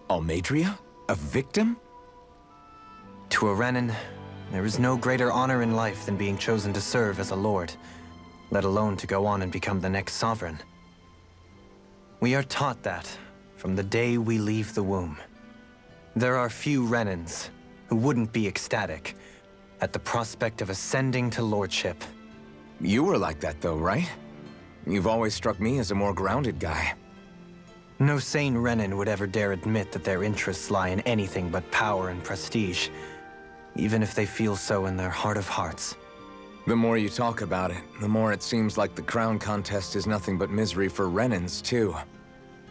Almadria? A victim? To a Renin, there is no greater honor in life than being chosen to serve as a lord, let alone to go on and become the next sovereign. We are taught that from the day we leave the womb. There are few Renins who wouldn't be ecstatic at the prospect of ascending to lordship. You were like that though, right? You've always struck me as a more grounded guy. No sane Renin would ever dare admit that their interests lie in anything but power and prestige, even if they feel so in their heart of hearts. The more you talk about it, the more it seems like the crown contest is nothing but misery for Renins, too.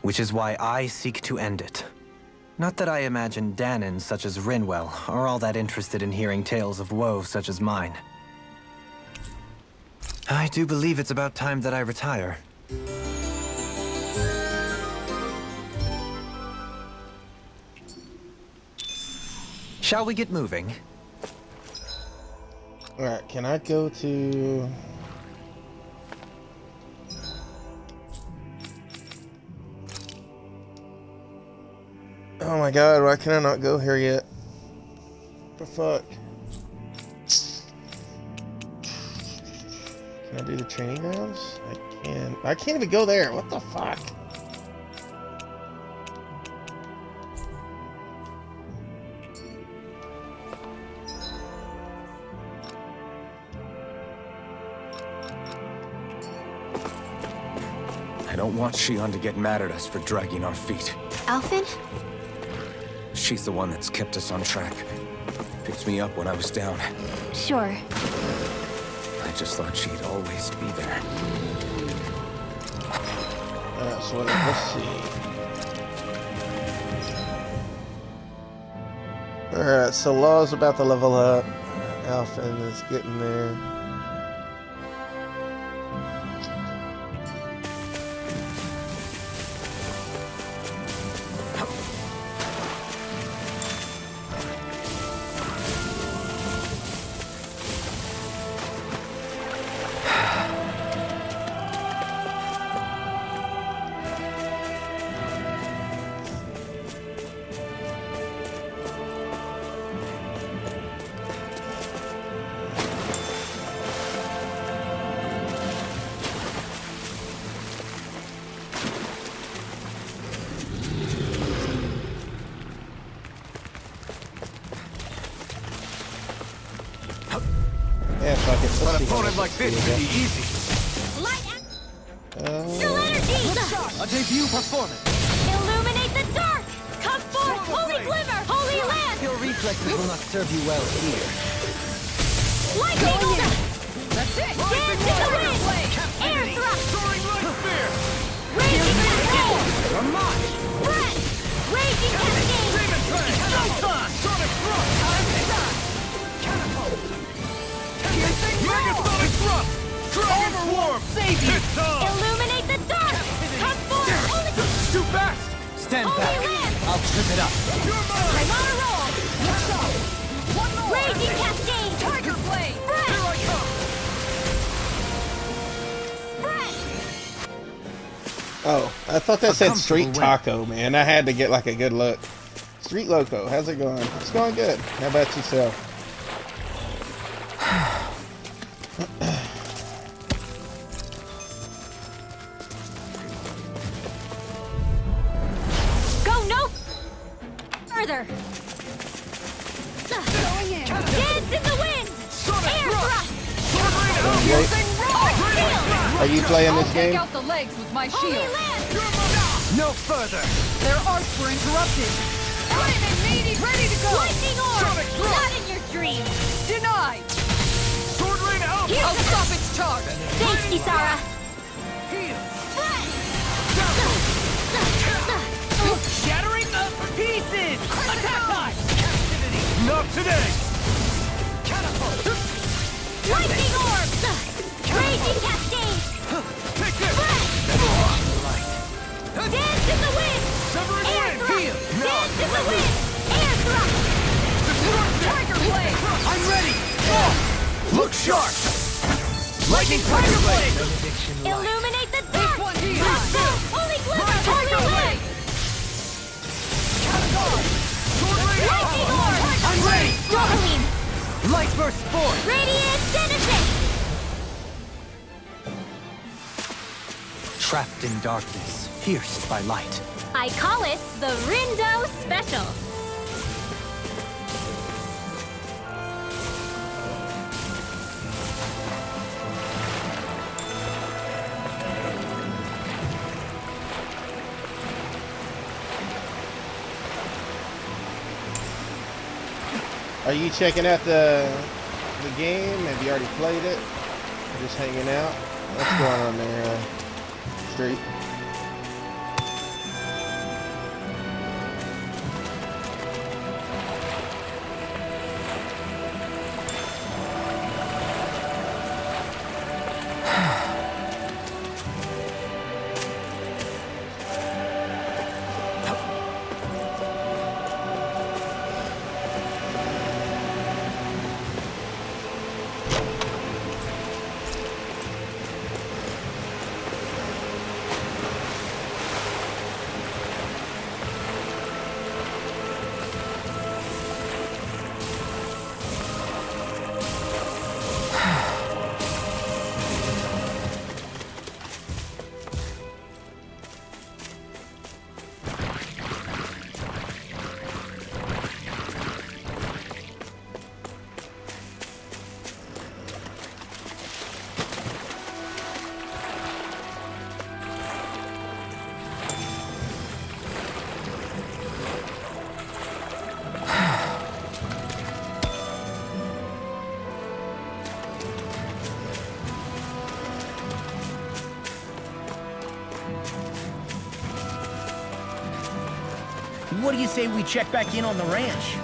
Which is why I seek to end it. Not that I imagine Danans such as Rinwell are all that interested in hearing tales of woe such as mine. I do believe it's about time that I retire. Shall we get moving? Alright, can I go to... Oh my god, why can I not go here yet? The fuck? Can I do the training grounds? I can. I can't even go there. What the fuck? I don't want Shion to get mad at us for dragging our feet. Alphen? She's the one that's kept us on track. Picked me up when I was down. Sure. I just thought she'd always be there. So let's see. Alright, so Law's about to level up. Alphen is getting there. Yeah, fuck it. An opponent like this should be easy. Still energy! A debut performance. Illuminate the dark! Come forth, holy glimmer! Holy land! Your reflexes will not serve you well here. Lightning order! That's it! Dance in the wind! Air thrust! Soaring light spear! Raging cascade! Unlocked! Breath! Raging cascade! Demon Train! Sonic Thrust! Catapult! Megasonic Thrust! Dragon Swarm! It's on! Illuminate the dark! Come forth, holy... Too fast! Stand Holy back. land! I'll trip it up. You're mine! I'm on a roll! One more! Raging cascade! Tiger Blade! Here I come! Spread! Oh, I thought that said comfortable Street win. Taco, man. I had to get like a good look. Street Loco, how's it going? It's going good. How about yourself? Go no further! Going in! Dance in the wind! Air thrust! Are you playing I'll this take game? out the legs with my Holy shield. land! No further. Their arcs were interrupted. Flaming meaty, ready to go. Lightning orb! Sonic thrust! Not in your dreams! Denied. Sword Rain out! I'll stop its charge. Thanks, Kisara! Shattering the pieces! Attack time! Not today! Lightning orb! Raging cascade! Take this! Dance in the wind! Severing Air wind! thrust! Dance in the wind! Air thrust! Tiger Blade. I'm ready! Look sharp. Lightning Tiger Blade! Illuminate the dark! one here. Let's go! Holy glimmer! Holy land! Lightning orb! I'm ready! Rosaline! Light burst forth. Radiant Genesis! Trapped in darkness, pierced by light. I call it the Rindo Special. Are you checking out the game? Have you already played it? Or just hanging out? What's going on there, Street? What do you say we check back in on the ranch?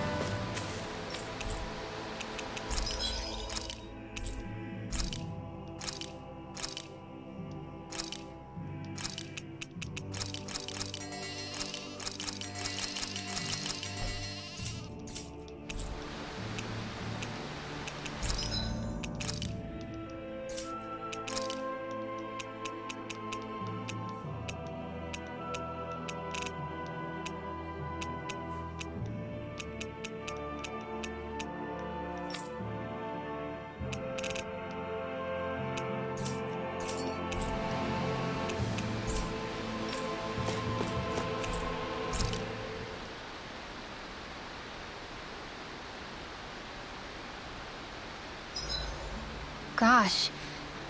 Gosh,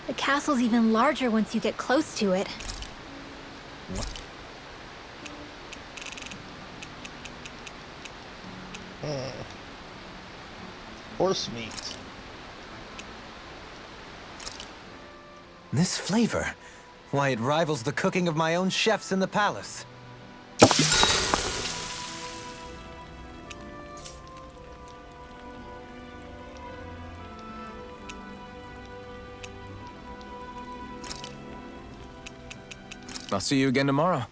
the castle's even larger once you get close to it. Horse meat. This flavor, why, it rivals the cooking of my own chefs in the palace. I'll see you again tomorrow.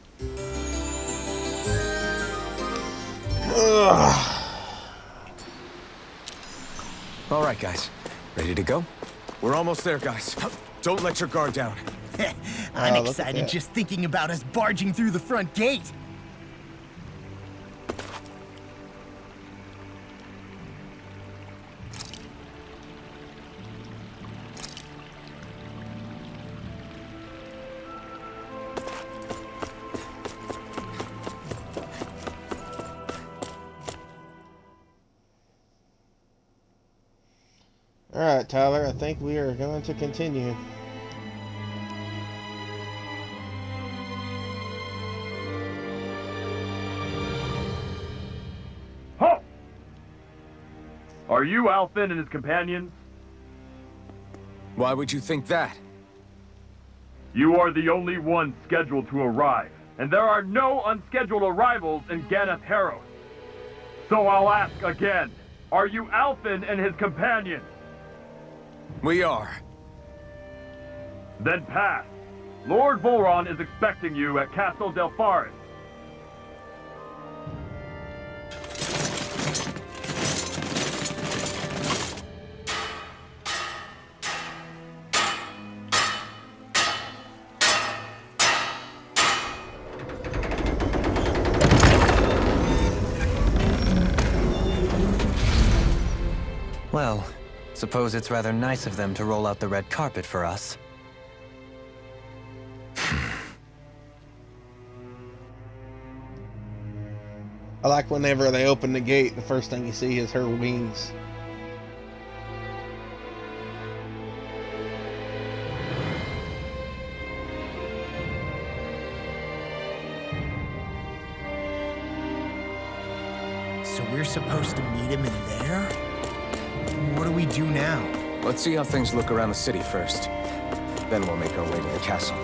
All right, guys. Ready to go? We're almost there, guys. Don't let your guard down. I'm look at excited that. just thinking about us barging through the front gate. Alright, Tyler, I think we are going to continue. Halt! Are you Alfin and his companions? Why would you think that? You are the only one scheduled to arrive, and there are no unscheduled arrivals in Ganeth Harrow. So I'll ask again, are you Alfin and his companions? We are. Then pass. Lord Volron is expecting you at Castle Del Faris. Well, suppose it's rather nice of them to roll out the red carpet for us. I like whenever they open the gate, the first thing you see is her wings. So we're supposed to meet him in there? What do we do now? Let's see how things look around the city first. Then we'll make our way to the castle.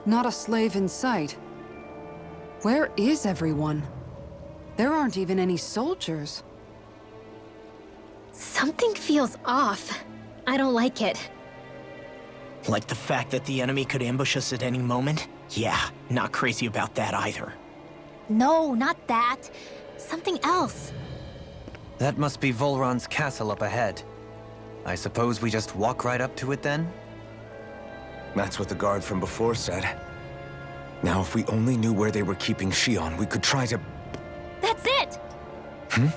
Not a slave in sight. Where is everyone? There aren't even any soldiers. Something feels off. I don't like it. Like the fact that the enemy could ambush us at any moment? Yeah, not crazy about that either. No, not that. Something else. That must be Volron's castle up ahead. I suppose we just walk right up to it then? That's what the guard from before said. Now, if we only knew where they were keeping Shion, we could try to... That's it! Hmm?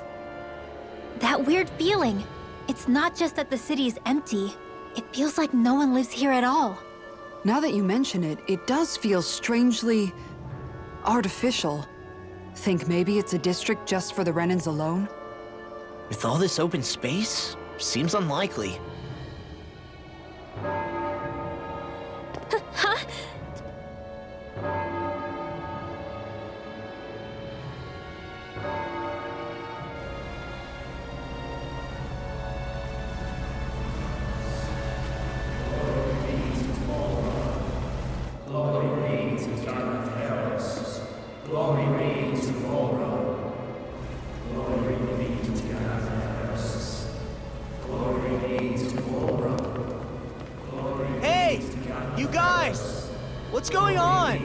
That weird feeling. It's not just that the city is empty. It feels like no one lives here at all. Now that you mention it, it does feel strangely... artificial. Think maybe it's a district just for the Renans alone? With all this open space, seems unlikely. Huh? Hey! You guys! What's going on?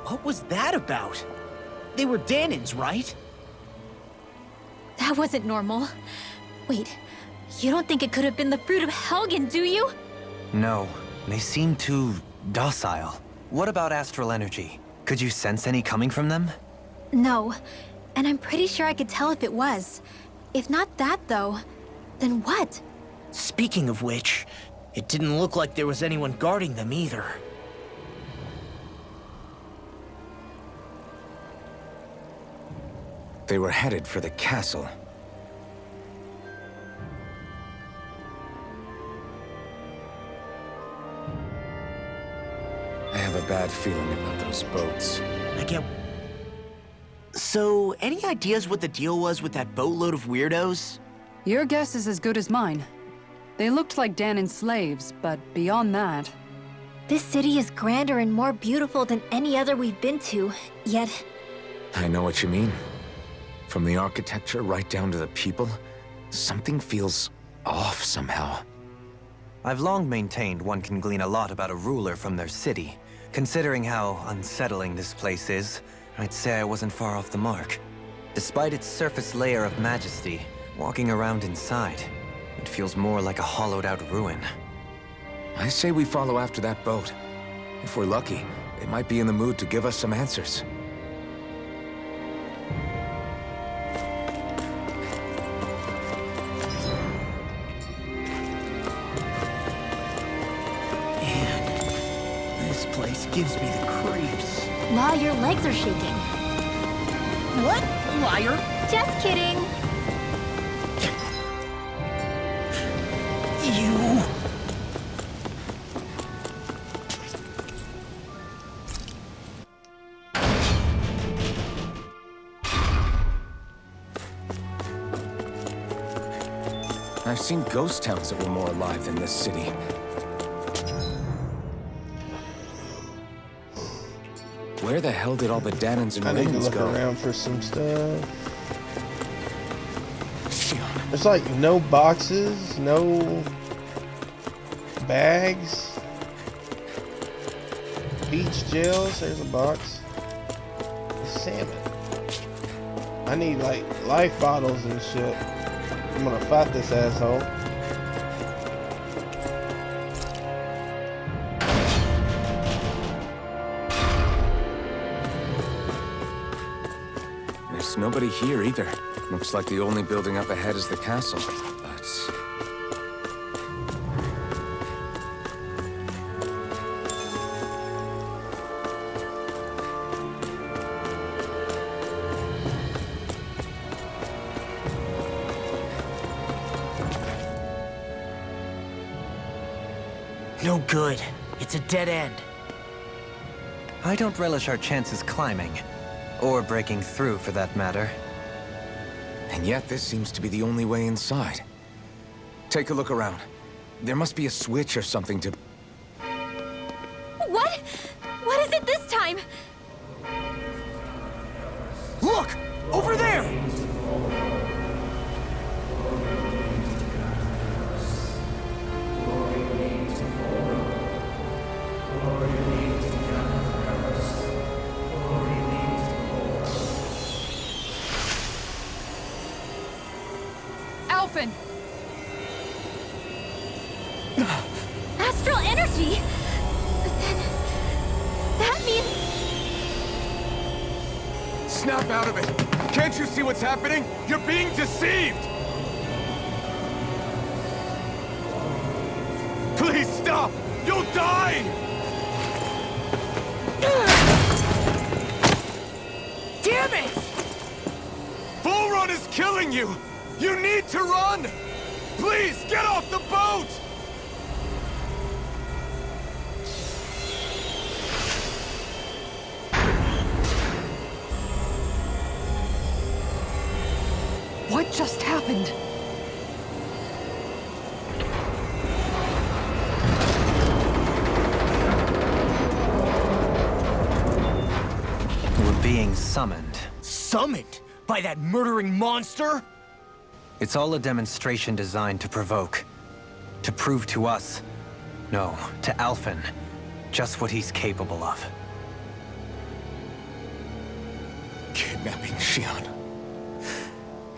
What was that about? They were Danans, right? That wasn't normal. Wait, you don't think it could have been the fruit of Helgen, do you? No, they seem too docile. What about astral energy? Could you sense any coming from them? No, and I'm pretty sure I could tell if it was. If not that, though, then what? Speaking of which, it didn't look like there was anyone guarding them either. They were headed for the castle. I have a bad feeling about those boats. I get... So, any ideas what the deal was with that boatload of weirdos? Your guess is as good as mine. They looked like Danon slaves, but beyond that... This city is grander and more beautiful than any other we've been to, yet... I know what you mean. From the architecture right down to the people, something feels off somehow. I've long maintained one can glean a lot about a ruler from their city. Considering how unsettling this place is, I'd say I wasn't far off the mark. Despite its surface layer of majesty, walking around inside, it feels more like a hollowed-out ruin. I say we follow after that boat. If we're lucky, they might be in the mood to give us some answers. Man, this place gives me the creeps. Law, your legs are shaking. What? Liar? Just kidding. You... I've seen ghost towns that were more alive than this city. Where the hell did all the Danons and I need to Renans look go? around for some stuff. There's like no boxes, no bags. Beach gels, there's a box. Salmon. I need like life bottles and shit. I'm gonna fight this asshole. There's nobody here either. Looks like the only building up ahead is the castle, but... No good. It's a dead end. I don't relish our chances climbing. Or breaking through, for that matter. And yet, this seems to be the only way inside. Take a look around. There must be a switch or something to... What? What is it this time? Look! Over there! Alphen! Astral energy? Then... that means... Snap out of it! Can't you see what's happening? You're being deceived! Please stop! You'll die! Damn it! Volron is killing you! You need to run! Please, get off the boat! What just happened? We're being summoned. Summoned? By that murdering monster? It's all a demonstration designed to provoke. To prove to us, no, to Alphen, just what he's capable of. Kidnapping Xion.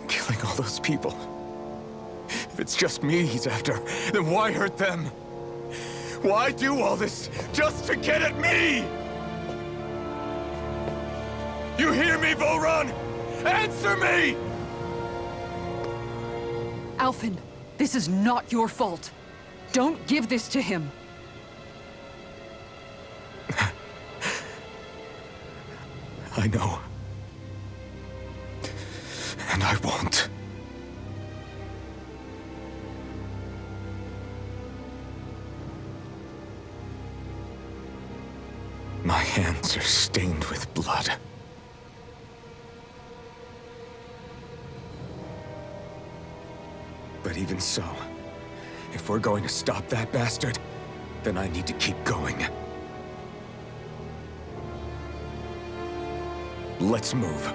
Killing all those people. If it's just me he's after, then why hurt them? Why do all this just to get at me? You hear me, Volron? Answer me! Alphen, this is not your fault. Don't give this to him. I know. And I won't. My hands are stained with blood. But even so, if we're going to stop that bastard, then I need to keep going. Let's move.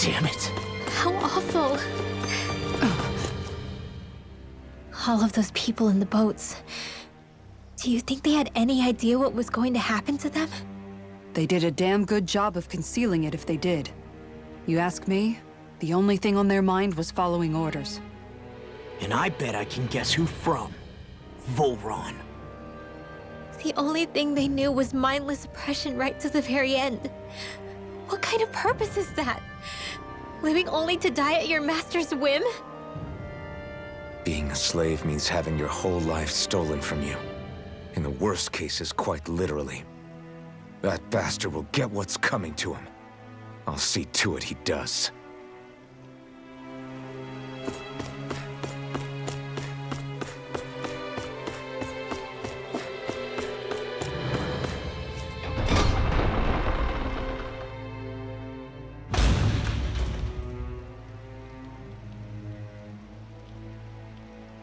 Damn it. How awful. All of those people in the boats. Do you think they had any idea what was going to happen to them? They did a damn good job of concealing it if they did. You ask me, the only thing on their mind was following orders. And I bet I can guess who from. Volron. The only thing they knew was mindless oppression right to the very end. What kind of purpose is that? Living only to die at your master's whim? Being a slave means having your whole life stolen from you. In the worst cases, quite literally. That bastard will get what's coming to him. I'll see to it he does.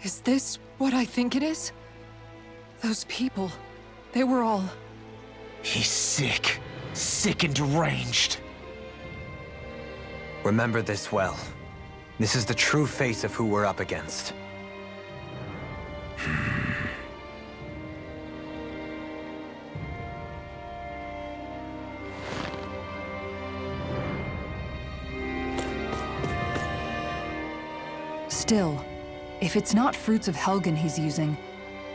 Is this what I think it is? Those people, they were all... He's sick. Sick and deranged. Remember this well. This is the true face of who we're up against. Still, if it's not fruits of Helgen he's using,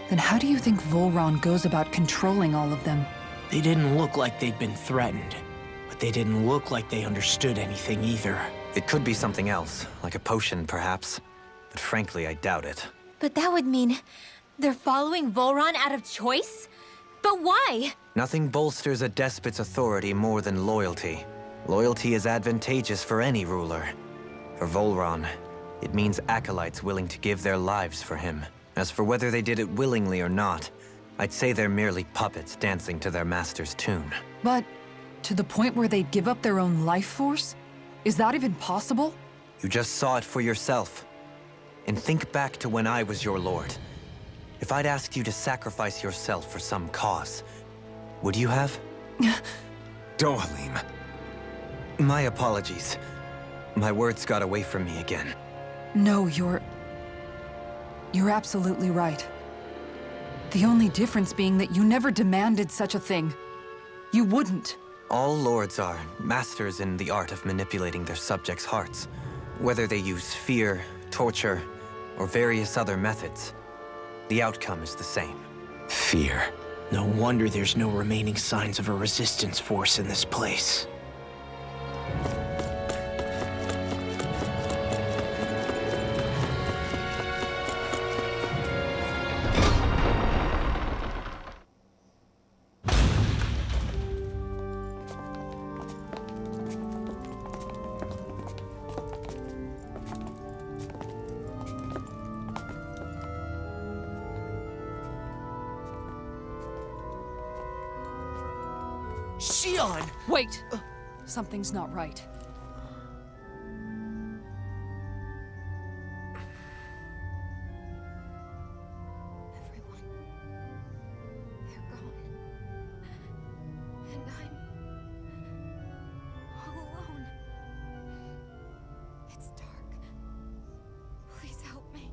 then how do you think Volron goes about controlling all of them? They didn't look like they'd been threatened, but they didn't look like they understood anything either. It could be something else, like a potion perhaps. But frankly, I doubt it. But that would mean they're following Volron out of choice? But why? Nothing bolsters a despot's authority more than loyalty. Loyalty is advantageous for any ruler. For Volron, it means acolytes willing to give their lives for him. As for whether they did it willingly or not, I'd say they're merely puppets dancing to their master's tune. But to the point where they'd give up their own life force? Is that even possible? You just saw it for yourself. And think back to when I was your lord. If I'd asked you to sacrifice yourself for some cause, would you have? Dohalim. My apologies. My words got away from me again. No, you're absolutely right. The only difference being that you never demanded such a thing. You wouldn't. All lords are masters in the art of manipulating their subjects' hearts. Whether they use fear, torture, or various other methods, the outcome is the same. Fear. No wonder there's no remaining signs of a resistance force in this place. Shion! Wait! Something's not right. Everyone. They're gone. And I'm all alone. It's dark. Please help me.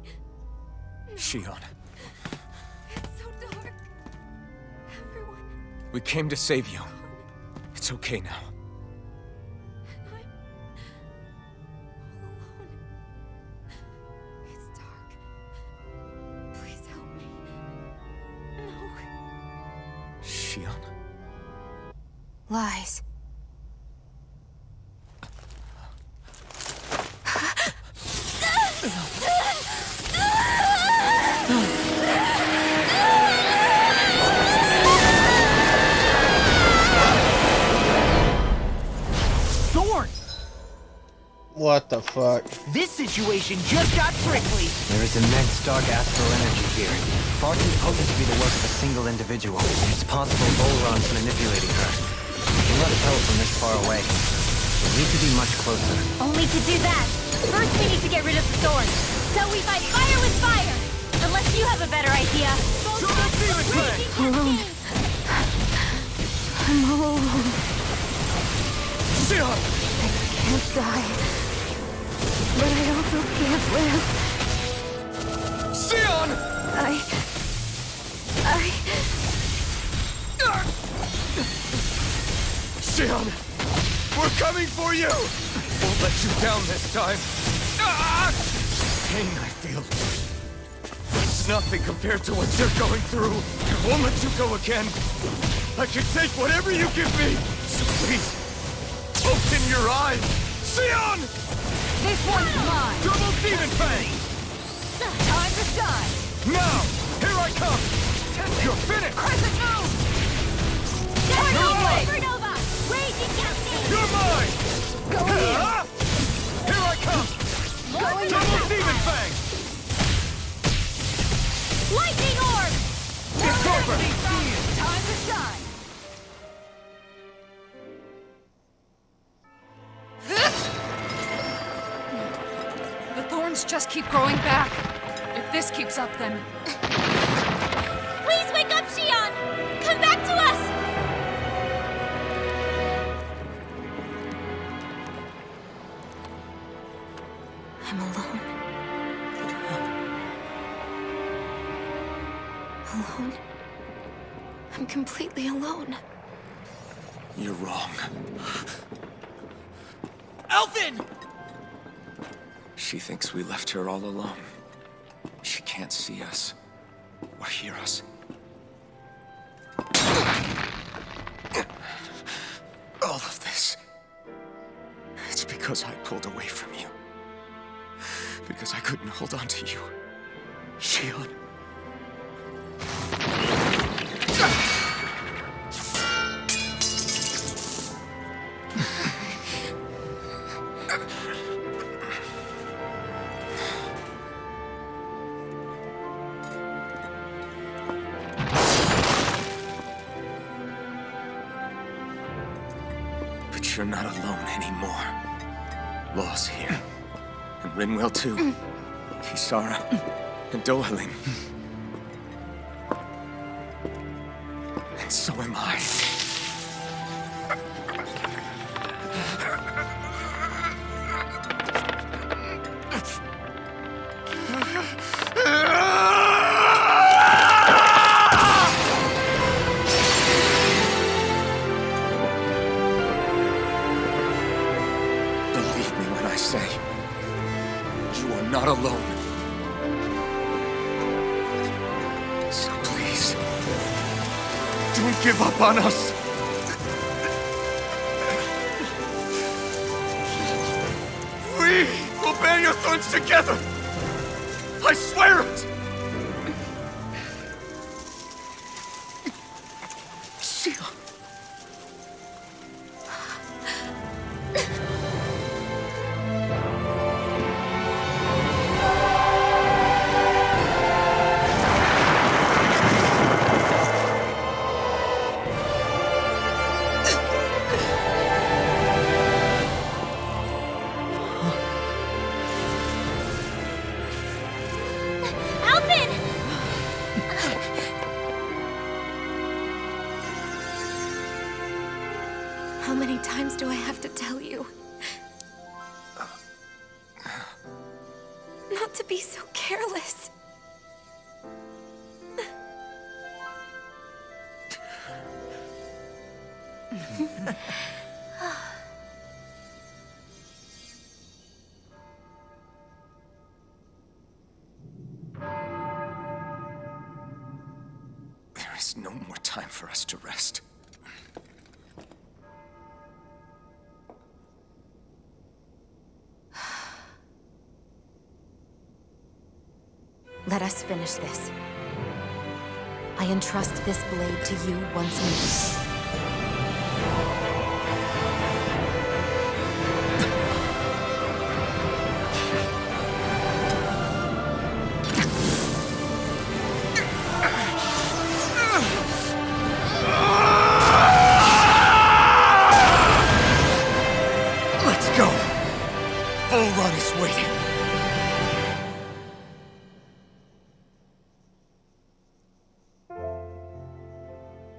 Shion, It's so dark. Everyone. we came to save you. It's okay now. I'm all alone. It's dark. Please help me. No. Shion. Lies. Thorn! What the fuck? This situation just got prickly! There is immense dark astral energy here, far too potent to be the work of a single individual. It's possible Volron's manipulating her. We cannot tell from this far away. We need to be much closer. Only to do that, first we need to get rid of the thorn. So we fight fire with fire! Unless you have a better idea. Alone. I'm all alone. Shion! I can't die. But I also can't live. Shion! Shion! We're coming for you! Won't let you down this time. Ah! Pain I feel. It's nothing compared to what you're going through. I won't let you go again. I can take whatever you give me. So please, open your eyes. Shion! This one's mine! Double Demon Fang! Time to shine! Now! Here I come! You're finished! Crescent moon! Supernova! Raging Cascade! You're mine! Go here! Ah! Here I come! Going Double Demon Fang! Lightning Orb! It's over! Time to shine! The thorns just keep growing back. If this keeps up, then... Please wake up, Shion! Come back to us! I'm alone. Alone? I'm completely alone. You're wrong. Elfin! She thinks we left her all alone. She can't see us or hear us. All of this. It's because I pulled away from you. Because I couldn't hold on to you. Shion. But you're not alone anymore. Law's here. And Rinwell too. Kisara. And Dohalim. And so am I. Believe me when I say, you are not alone. give up on us. We will bear your thorns together. I swear it. Shia. Alvin! How many times do I have to tell you? Not to be so careless. There is no more time for us to rest. Let us finish this. I entrust this blade to you once more. Let's go. Bull Run is waiting.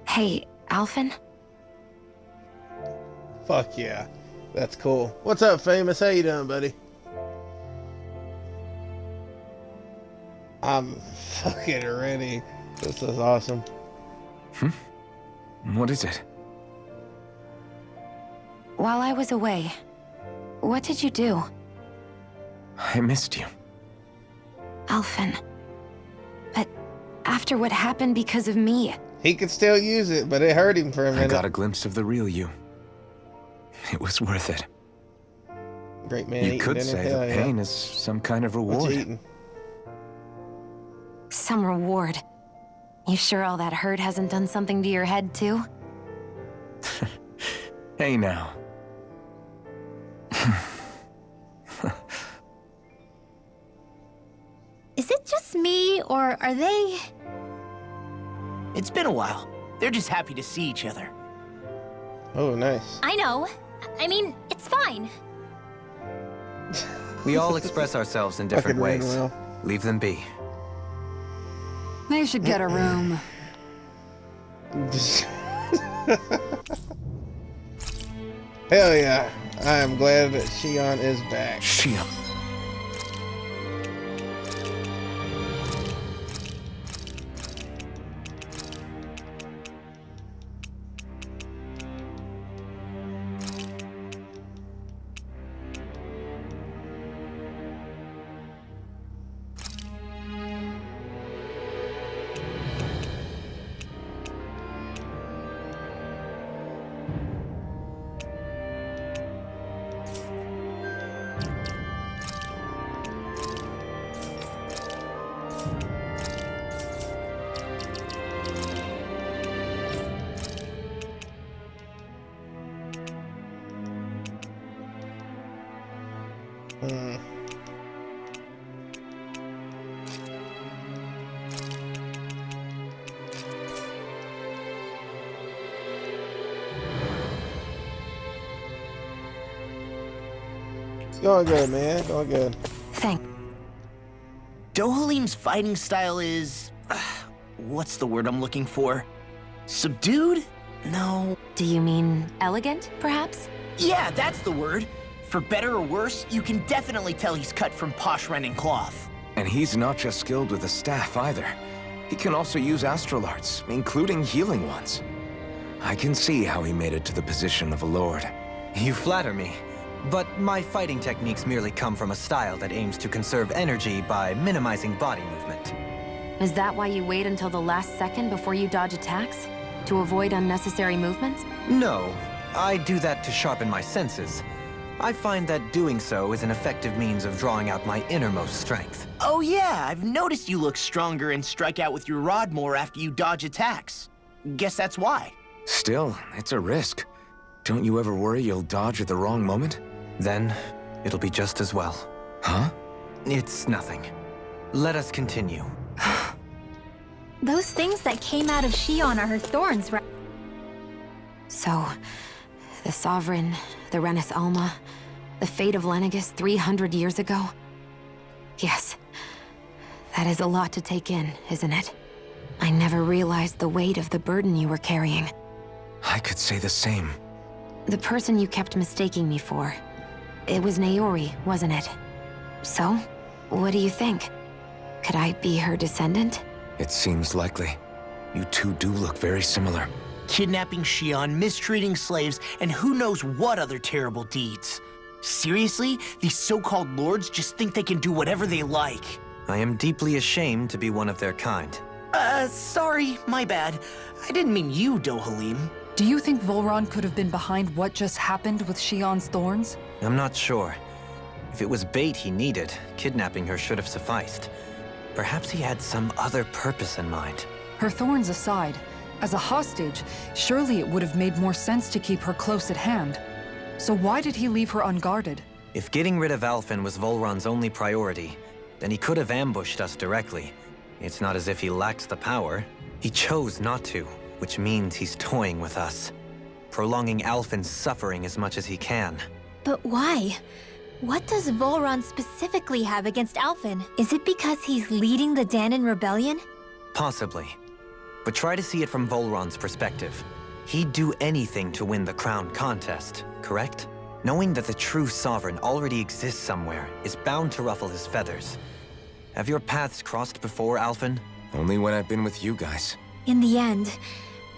Hey, Alphen? Fuck yeah. That's cool. What's up, Famous? How you doing, buddy? I'm fucking ready. This is awesome. What is it? While I was away, what did you do? I missed you. Alphen. But after what happened because of me... He could still use it, but it hurt him for a minute. I got a glimpse of the real you. It was worth it. Great man. You eating could dinner. say Hell that yeah. pain is some kind of What reward. you eating? Some reward. You sure all that hurt hasn't done something to your head, too? Hey now. Is it just me, or are they... It's been a while. They're just happy to see each other. Oh, nice. I know. I mean, it's fine. We all express ourselves in different Fucking ways. Rinwell. Leave them be. They should get a room. Hell yeah. I am glad that Shion is back. Shia. Going good, man. Going good. Thank... Dohalim's fighting style is... what's the word I'm looking for? Subdued? No. Do you mean elegant, perhaps? Yeah, that's the word. For better or worse, you can definitely tell he's cut from posh Renin cloth. And he's not just skilled with the staff either. He can also use astral arts, including healing ones. I can see how he made it to the position of a lord. You flatter me. But my fighting techniques merely come from a style that aims to conserve energy by minimizing body movement. Is that why you wait until the last second before you dodge attacks? To avoid unnecessary movements? No, I do that to sharpen my senses. I find that doing so is an effective means of drawing out my innermost strength. Oh yeah, I've noticed you look stronger and strike out with your rod more after you dodge attacks. Guess that's why. Still, it's a risk. Don't you ever worry you'll dodge at the wrong moment? Then, it'll be just as well. Huh? It's nothing. Let us continue. Those things that came out of Shion are her thorns, right? So, the Sovereign, the Renis Alma, the fate of Lenegis 300 years ago? Yes. That is a lot to take in, isn't it? I never realized the weight of the burden you were carrying. I could say the same. The person you kept mistaking me for. It was Naori, wasn't it? So, what do you think? Could I be her descendant? It seems likely. You two do look very similar. Kidnapping Shion, mistreating slaves, and who knows what other terrible deeds. Seriously? These so-called lords just think they can do whatever they like. I am deeply ashamed to be one of their kind. Sorry, my bad. I didn't mean you, Dohalim. Do you think Volron could have been behind what just happened with Shion's thorns? I'm not sure. If it was bait he needed, kidnapping her should have sufficed. Perhaps he had some other purpose in mind. Her thorns aside, as a hostage, surely it would have made more sense to keep her close at hand. So why did he leave her unguarded? If getting rid of Alphen was Volron's only priority, then he could have ambushed us directly. It's not as if he lacks the power. He chose not to, which means he's toying with us, prolonging Alphen's suffering as much as he can. But why? What does Volron specifically have against Alphen? Is it because he's leading the Danon rebellion? Possibly. But try to see it from Volron's perspective. He'd do anything to win the crown contest, correct? Knowing that the true sovereign already exists somewhere is bound to ruffle his feathers. Have your paths crossed before, Alphen? Only when I've been with you guys. In the end,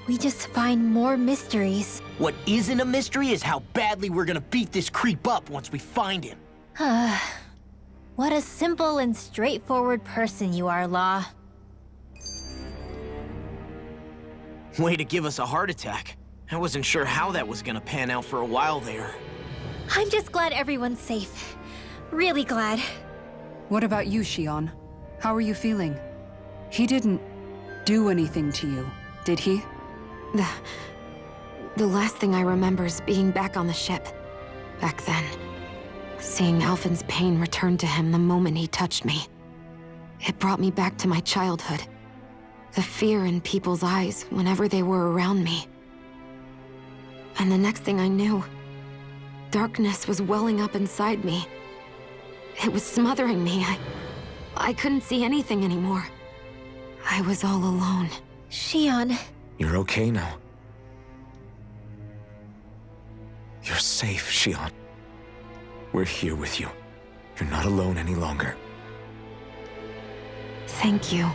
we just find more mysteries. What isn't a mystery is how badly we're gonna beat this creep up once we find him. What a simple and straightforward person you are, Law. Way to give us a heart attack. I wasn't sure how that was gonna pan out for a while there. I'm just glad everyone's safe. Really glad. What about you, Shion? How are you feeling? He didn't do anything to you, did he? The last thing I remember is being back on the ship. Back then. Seeing Alphen's pain return to him the moment he touched me. It brought me back to my childhood. The fear in people's eyes whenever they were around me. And the next thing I knew, darkness was welling up inside me. It was smothering me. I couldn't see anything anymore. I was all alone. Shion. You're okay now. You're safe, Shion. We're here with you. You're not alone any longer. Thank you.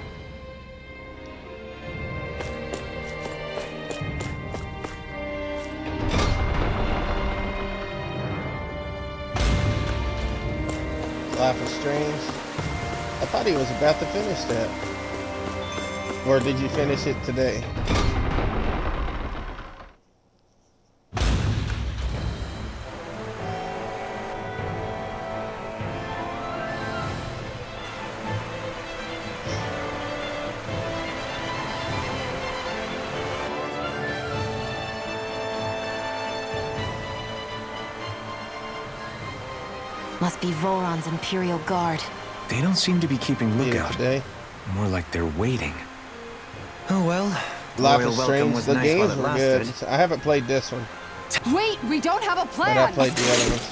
Life is Strange. I thought he was about to finish that. Or did you finish it today? Must be Volron's Imperial Guard. They don't seem to be keeping lookout. Today. More like they're waiting. Oh well. Life Royal is welcome Strange. was The nice games while it were good. lasted. I haven't played this one, Wait, we don't have a but plan! I played the other ones.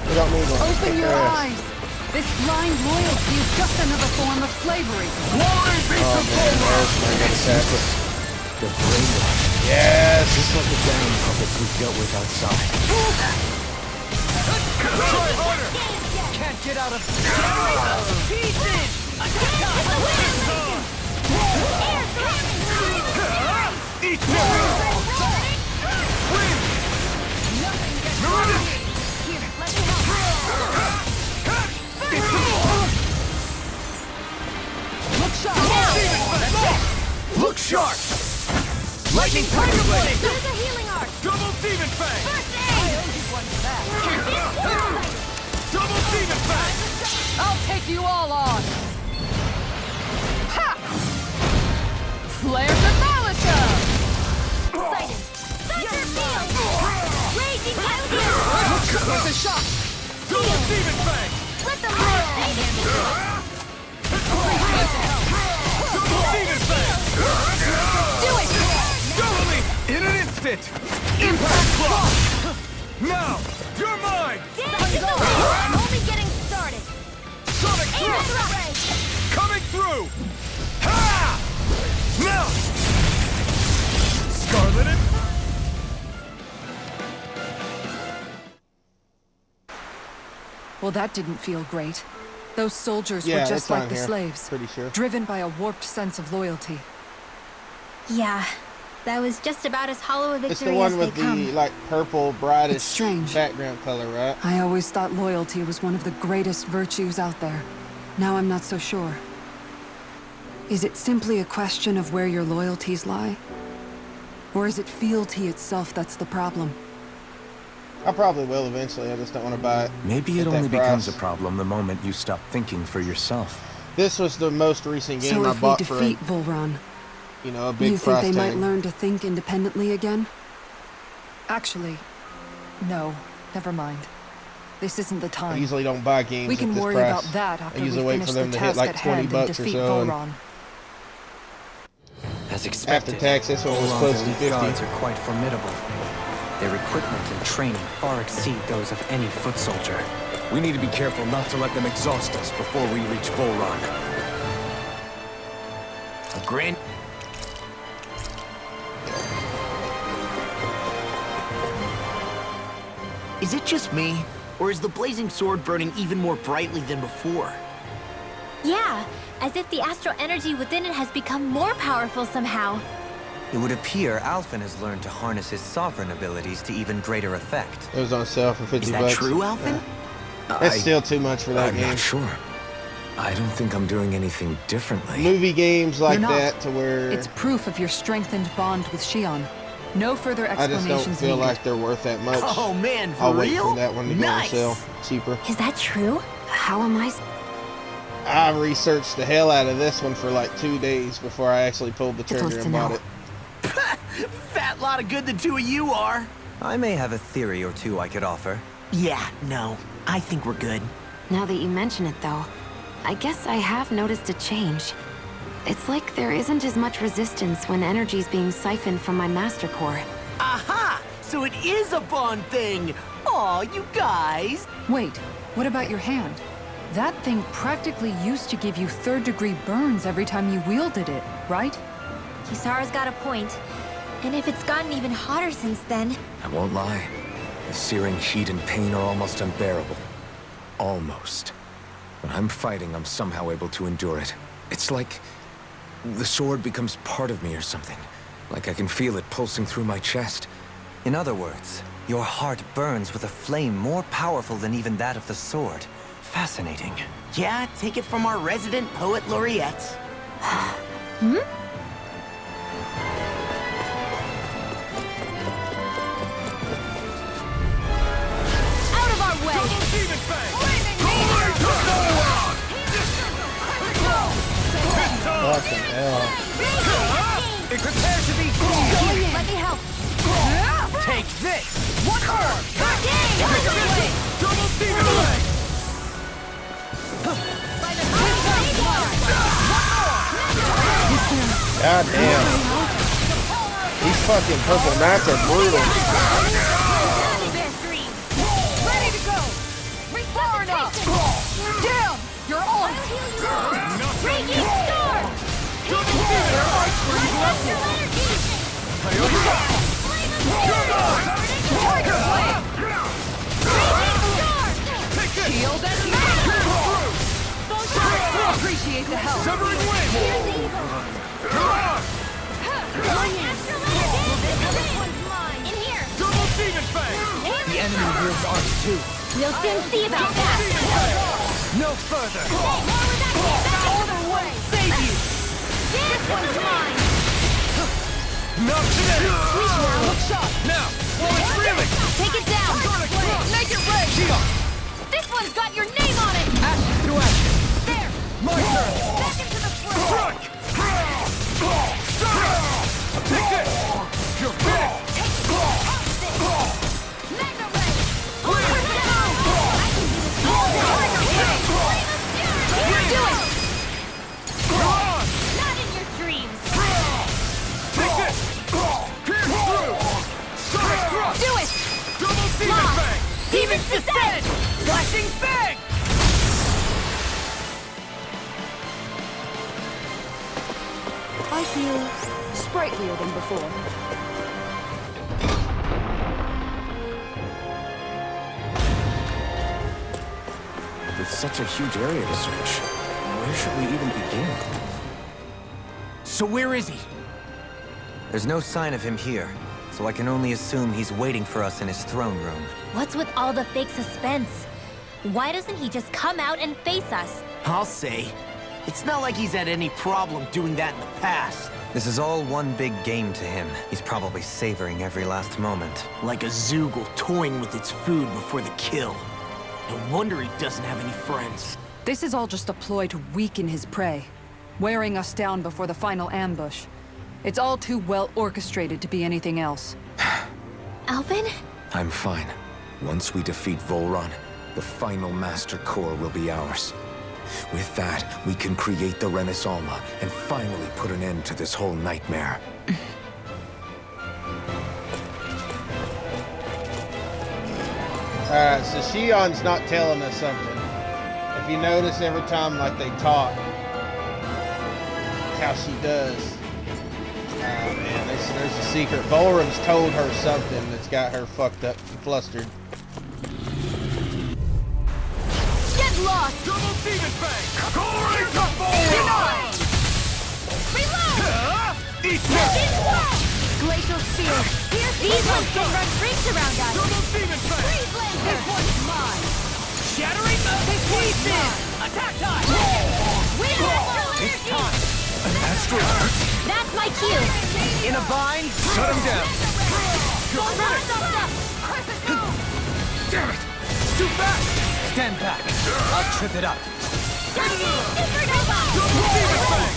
We don't need one. Open Kick your their ass. eyes! This blind loyalty is just another form of slavery. Oh man, there's my good tactic. The brainwash. Yes! Just like the down puppets we've dealt with outside. Can't get out of pieces! Eat Look sharp! Look sharp! Lightning Tiger Blade! Use a healing art! Double Demon Fang! First aid! Double Demon Fang! I'll take you all on! Ha! Flare the Malika! Poseidon! Thunder Field! Raging Hellbeast! With a shot! Double Demon Fang! Let them live! Double Demon Fang! Do it! Double Leap! In an instant! Impact Claw! Now! You're mine! Dance is over! I'm only getting started! Sonic Aim and Thrust! ray! Coming through! Ha! Now! Scarlet and... Well, that didn't feel great. Those soldiers Yeah, were just it's like on the here. slaves, Pretty sure. driven by a warped sense of loyalty. Yeah, that was just about as hollow a victory It's the one as with they the come. like purple, brightest It's strange. background color, right? I always thought loyalty was one of the greatest virtues out there. Now I'm not so sure. Is it simply a question of where your loyalties lie? Or is it fealty itself that's the problem? I probably will eventually. I just don't want to buy it. Maybe at it that only becomes a price. problem the moment you stop thinking for yourself. This was the most recent game So I if we bought for defeat Volron, a big you think price they might tag. learn to think independently again? Actually, no. Never mind. This isn't the I time. usually don't buy games We at can this worry price. about that after I we usually wait finish for the them to hit task like at 20 hand and bucks or defeat so. and Volron. As expected, After tax, this one was Volron's close to elite 50. guards are quite formidable. Their equipment and training far exceed those of any foot soldier. We need to be careful not to let them exhaust us before we reach Volron. A grand... Is it just me? Or is the blazing sword burning even more brightly than before? Yeah, as if the astral energy within it has become more powerful somehow. It would appear Alphen has learned to harness his sovereign abilities to even greater effect. It was on sale for 50 Is that bucks. true, Alphen? That's still too much for that I'm game. not sure. I don't think I'm doing anything differently. Movie games like You're not. that to where It's proof of your strengthened bond with Shion. No further I just explanations don't feel needed. like they're worth that much. Oh man, for I'll wait real? for that one to Nice. go on sale cheaper. Is that true? How am I? I researched the hell out of this one for like 2 days before I actually pulled the Supposed trigger to and bought know. it. Fat lot of good the two of you are. I may have a theory or two I could offer. Yeah, no. I think we're good. Now that you mention it, though, I guess I have noticed a change. It's like there isn't as much resistance when energy's being siphoned from my Master Core. Aha! So it is a Bond thing! Aw, you guys! Wait, what about your hand? That thing practically used to give you third-degree burns every time you wielded it, right? Kisara's got a point. And if it's gotten even hotter since then... I won't lie. The searing heat and pain are almost unbearable. Almost. When I'm fighting, I'm somehow able to endure it. It's like the sword becomes part of me or something. Like I can feel it pulsing through my chest. In other words, your heart burns with a flame more powerful than even that of the sword. Fascinating. Yeah, take it from our resident poet laureate. Out of our way! Fucking hell. It prepares to be Let me help! Take this! One more! Double Demon Leg! God damn. These fucking purple knights are brutal. Ready to go! Far enough! Damn! You're on! Raging storm! Astral energy! Tiger Blade! Raging storm! Shield and Appreciate the help! Severing Wing! Astral energy! This one's mine! In here! Double Demon Fang! The enemy wields ours too. We'll soon see about that! No further! More with that! Other way! Save you! This one's mine! Not today! Sweet now. Look sharp. Now, while it's reeling! Take it down. Make it rain. This one's got your name on it. Ashes to ashes! There. My turn! Back into the fray. Strike! Take this! You're finished! Mega ray. Hold her down. I can do this all day. Here, do it. You're on! Not in your dreams. Take this! Pierce through! Sonic thrust! Do it. Double demon Lock. bang! Demons descend. Flashing bang! I feel sprightlier than before. With such a huge area to search, where should we even begin? So where is he? There's no sign of him here, so I can only assume he's waiting for us in his throne room. What's with all the fake suspense? Why doesn't he just come out and face us? I'll say. It's not like he's had any problem doing that in the past. This is all one big game to him. He's probably savoring every last moment. Like a Zoogle toying with its food before the kill. No wonder he doesn't have any friends. This is all just a ploy to weaken his prey, wearing us down before the final ambush. It's all too well orchestrated to be anything else. Alvin? I'm fine. Once we defeat Volron, the final Master Core will be ours. With that, we can create the Renis Alma and finally put an end to this whole nightmare. Alright, so Shion's not telling us something. If you notice, every time like they talk, how she does. Oh man, there's a secret. Volrum's told her something that's got her fucked up and flustered. Get lost. Double demon bang! Glory to Volron! Reload. Eat Get this! in wall. Glacial spear. These ones can run rings around us. Double demon bang! Freeze laser. This one's mine. Shattering the pieces! Attack time! Wind astral It's energy. time! An astral arc? That's my cue. In a bind? Shut him down! You're finished. Damn it! It's too fast! Stand back. I'll trip it up. Supernova. Double demon bang!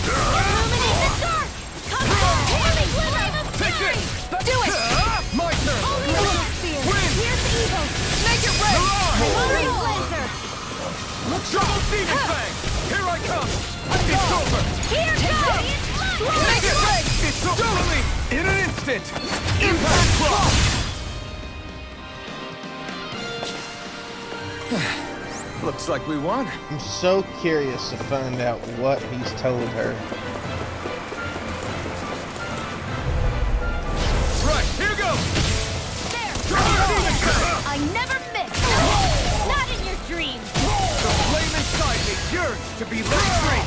Illuminate the dark. Come on. Healing flame of Take fury. this! Do it. My turn! Holy Wolf Spear. Win. Here's the evil. Make it rain. Freeze laser. Double demon bang! Here I come! It's over! Here goes. Make it rain! It's over! In an instant! Impact block! Looks like we won. I'm so curious to find out what he's told her. Right, here goes! I never miss. Not in your dreams. The flame inside me yearns to be let free!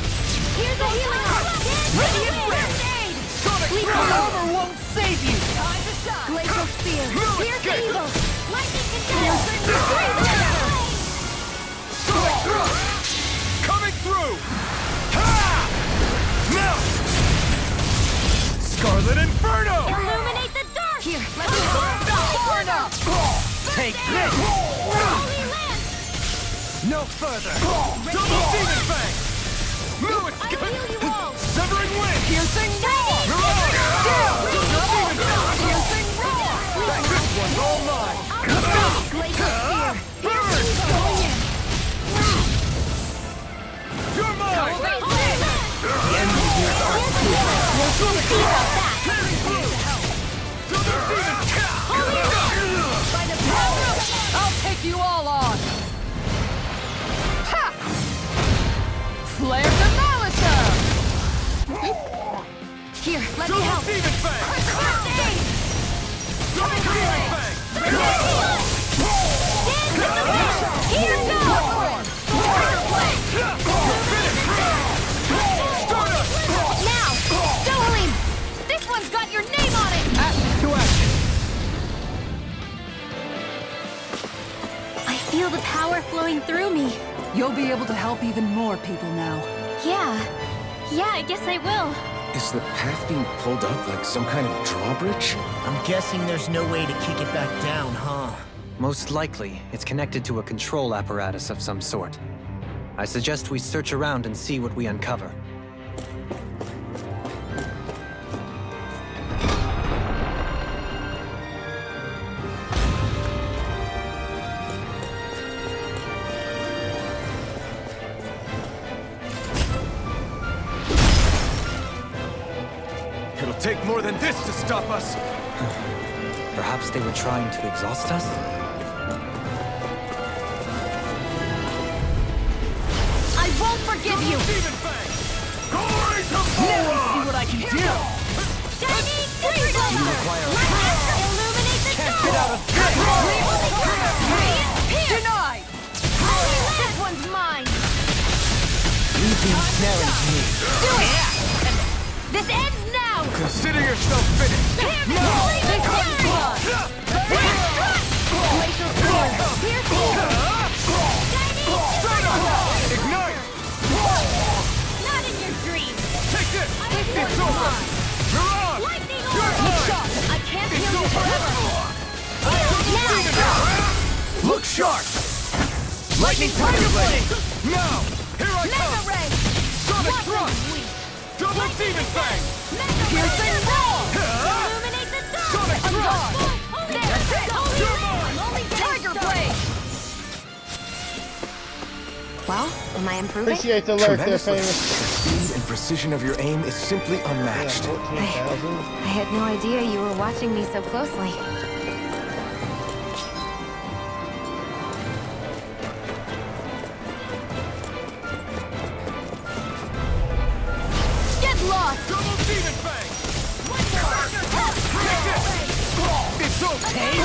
Here's a healing heart. Ready and ready. Sonic Leap thrust! over won't save you. Time to shine. Glacial spear. No Here's the escape. evil. Lightning condenser. Sonic thrust! Coming through! Ha! Now! Scarlet Inferno! Illuminate the dark. Here, let me Far enough! Take this! Holy Lance. No further! Double demon bang! No I escape! heal you all. Severing wind! Piercing roar. Double demon bang! Piercing roar. This one's all mine! Glacial spear. Burn! Here's the evil. You're mine! The enemy here is our We'll see about that. Double demon! By the power of I'll take you all on! Ha! Flare Demolitor! Here, let me Double help. demon bang! First aid. Double demon bang! Here goes. Now, Stolen. This one's got your name on it. Ashes to ashes! I feel the power flowing through me. You'll be able to help even more people now. Yeah, I guess I will. Is the path being pulled up like some kind of drawbridge? I'm guessing there's no way to kick it back down, huh? Most likely, it's connected to a control apparatus of some sort. I suggest we search around and see what we uncover. It'll take more than this to stop us! Perhaps they were trying to exhaust us? I won't forgive you! Now see what I can do! Chinese Super Illuminate the Can't get out of this! Denied! This one's mine! You've been snaring to me. Do it! This ends now! Consider yourself finished! This one's mine! Glacial Sword! Pierce through! Chinese Ignite! Not in your dreams! Take this! This It's one's over! mine! You're on! Lightning You're Orb! mine! I can't heal you forever! Now! Look sharp! Lightning Tiger Blade! Now! Here I Mega come! Ray! Sonic Watch Thrust! them weep! Double Demon Fang! Piercing Roar! Illuminate the dark! Sonic I'm Thrust! gone! That's it! You're mine! Tiger Blade! Well, am I improving? Appreciate the alert there, Tremendously. famous. The speed and precision of your aim is simply Yeah, unmatched. 14,000. I had no idea you were watching me so closely. Get lost! Double Demon Fang! It's okay!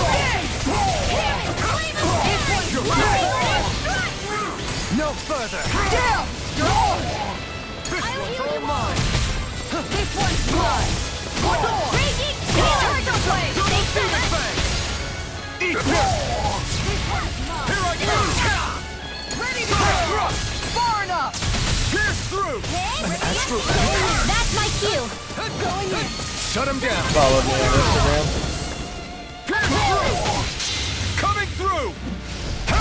You're no further! Down! This one's all mine! This one's mine! Raging Tiger Blade! Double Demon Fang! Eat this! Here I come! Ready to go! Far enough! Pierce through! An astral That's my cue. Going in! Shut him down! Follow me on Instagram. Coming through! Ha!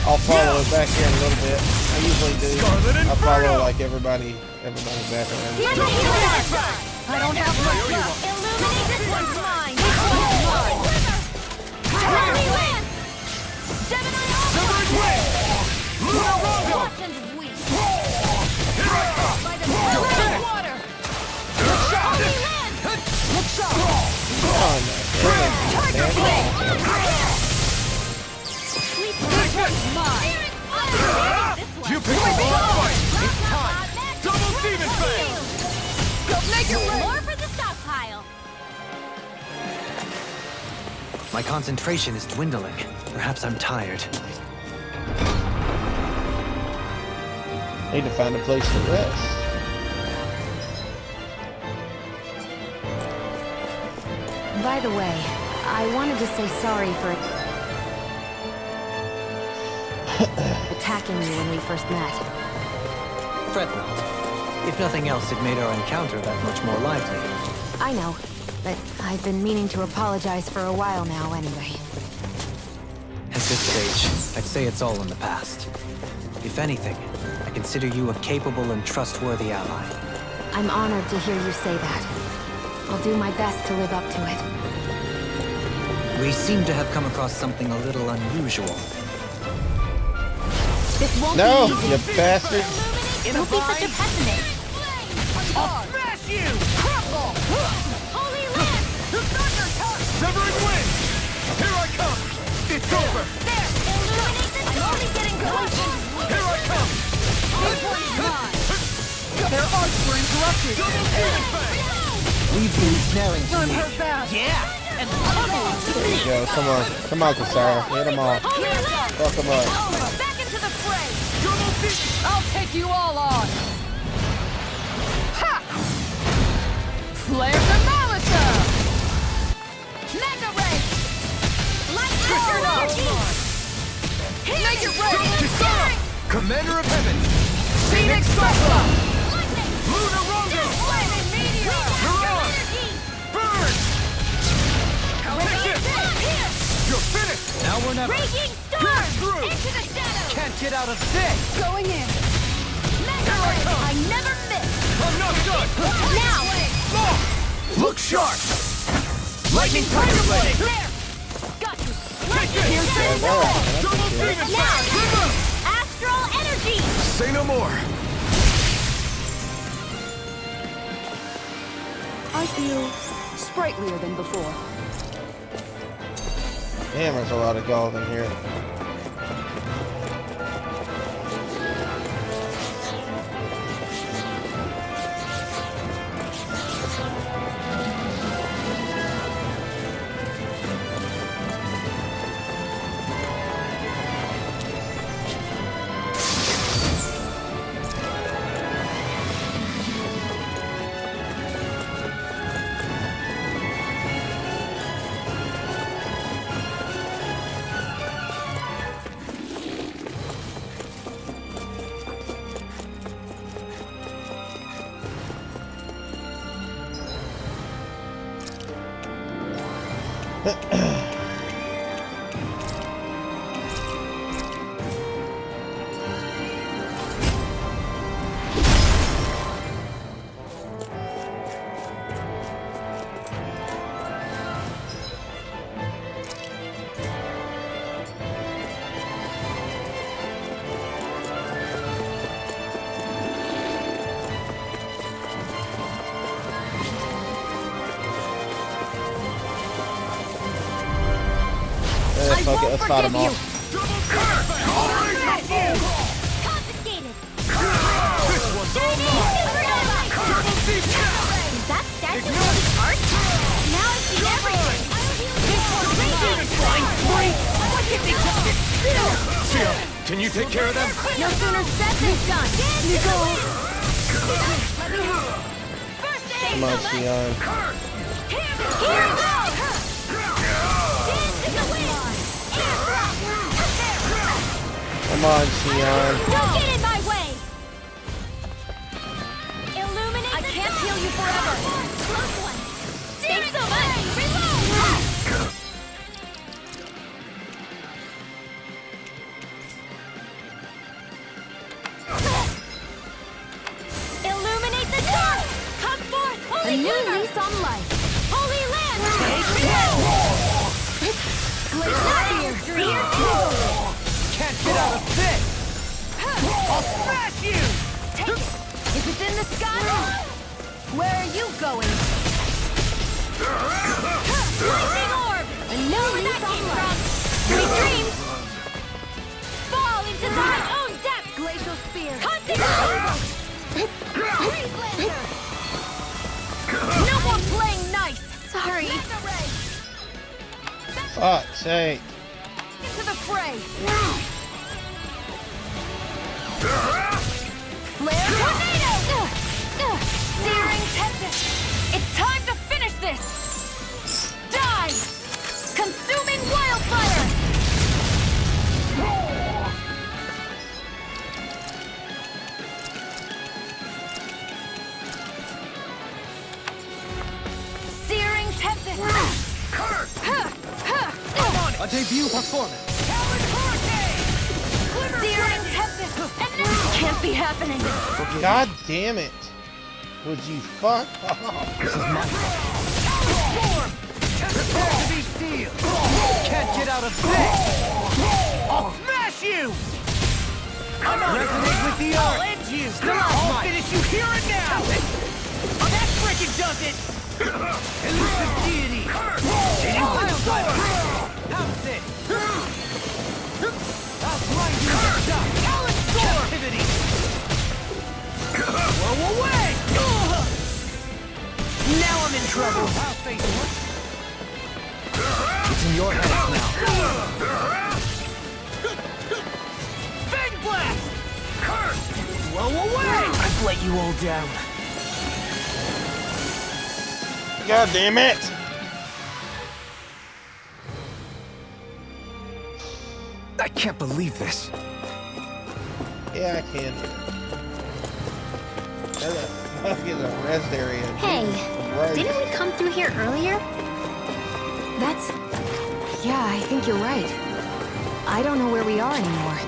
I'll follow it back here in a little bit. I usually do. Scarlet I Inferno! follow like everybody back around. I don't have much left! Illuminate this one's mine! This one's mine! Holy Land! Gemini Severing Wing! Luna Rondo! Watson's weak! Here I come! By the blood of water! Holy Land! Looks out! Tiger Blade! This one's mine! You picked the wrong fight! It's time! Double Demon Fang! Go make it rain! More for the stockpile! My concentration is dwindling. Perhaps I'm tired. Need to find a place to rest. By the way, I wanted to say sorry for attacking you when we first met. Fret not. If nothing else, it made our encounter that much more lively. I know, but I've been meaning to apologize for a while now anyway. At this stage, I'd say it's all in the past. If anything, I consider you a capable and trustworthy ally. I'm honored to hear you say that. I'll do my best to live up to it. We seem to have come across something a little unusual. This won't No, be easy. you bastard. Don't be such a pessimist. I'll smash you! Crumble! Holy Land! Severing Wing! Here I come! It's over! There! Illuminate the I'm only getting close! Here I come! This one's mine! Their arts were interrupted! Double Demon Fang! We've been snaring to I'm me. hurt bad! Yeah! And There you go. Come on. Come on, Kasara. Hit them all. Holy Land! Fuck them up. Back into the fray! Double Demon! I'll take you all on! Ha! Flare the Malita! Mega Ray! Light energy! Make it rain! Commander of Heaven! Phoenix Cyclone! Lightning! Luna Rondo! Flaming Raging storm! Into the shadows! Can't get out of this! Going in! I never miss! I'm not done! Now! Look sharp! Lightning tiger blade! There! Got you! Take it! Here's the Double demon Now! fire! Astral energy! Say no more. I feel sprightlier than before. Damn, there's a lot of gold in here. Fuck it, let's fight them all. Confiscated! Is that statue really art? Now I see everything! This one's raging! Why can't they just sit still? Shia, can you take care of them? No sooner said than done! You go! Let me help! First aid! Come on, Xion. Here goes! Dance in the wind! Air drop! Come on, Xion. Don't get in my way! Illuminate I can't heal you forever! Close one! Thanks so much! Reload! Illuminate the dark! Come forth, holy A new glimmer! lease on life. Holy land! Can't get out of this! I'll smash you! Take it! If it's in the sky, where are you going? Lightning orb! A new lease on life! Sweet dreams! Fall into thine own depth! Glacial spear! No more playing nice! Sorry! Fuck's sake. Into the fray! Flare tornado! Searing tempest! It's time to finish this! Die! Consuming wildfire! Searing tempest! A debut performance! Searing tempest! And now can't be happening! God damn it. Would you fuck off? This is my storm! Prepare to be sealed! Can't get out of this! I'll smash you! Resonate with the art! I'll end you! I'll finish you here and now! That frickin' does it! Elusive deity! Pounce it! I'll blind you in the dark! Captivity! Blow away! Now I'm in trouble! I'll face it! It's in your hands now. Fang blast! Curse! Blow away! I've let you all down. God damn it! I can't believe this. Yeah, I can. That's a fucking rest area. Hey, Right. didn't we come through here earlier? Yeah, I think you're right. I don't know where we are anymore.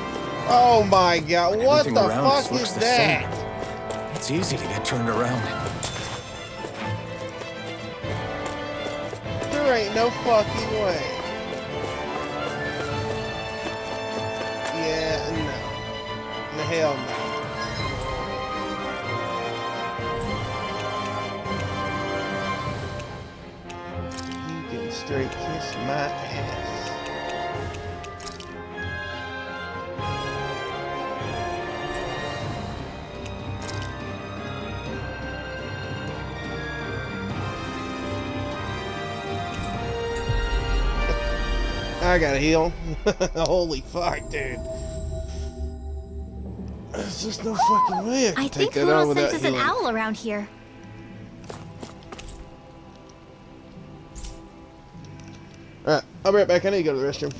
Oh my god, what Everything the around us fuck looks is the that? same. It's easy to get turned around. There ain't no fucking way. Yeah, no. The hell no. You can straight kiss my ass. I gotta heal. Holy fuck, dude. There's just no fucking way I can I take think that on Huno without senses an healing. owl around here. Alright, I'll be right back. I need to go to the restroom.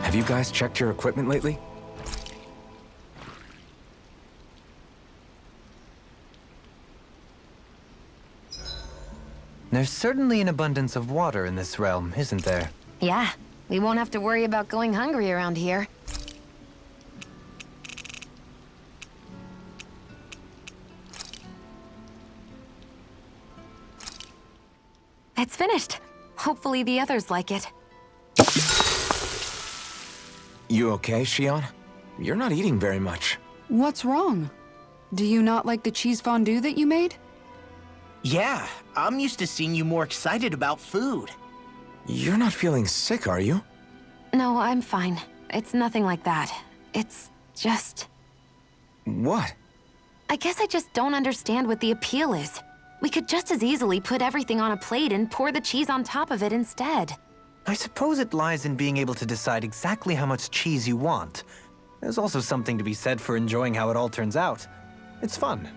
Have you guys checked your equipment lately? There's certainly an abundance of water in this realm, isn't there? Yeah, we won't have to worry about going hungry around here. It's finished. Hopefully the others like it. You okay, Shion? You're not eating very much. What's wrong? Do you not like the cheese fondue that you made? Yeah, I'm used to seeing you more excited about food. You're not feeling sick, are you? No, I'm fine. It's nothing like that. It's just... What? I guess I just don't understand what the appeal is. We could just as easily put everything on a plate and pour the cheese on top of it instead. I suppose it lies in being able to decide exactly how much cheese you want. There's also something to be said for enjoying how it all turns out. It's fun.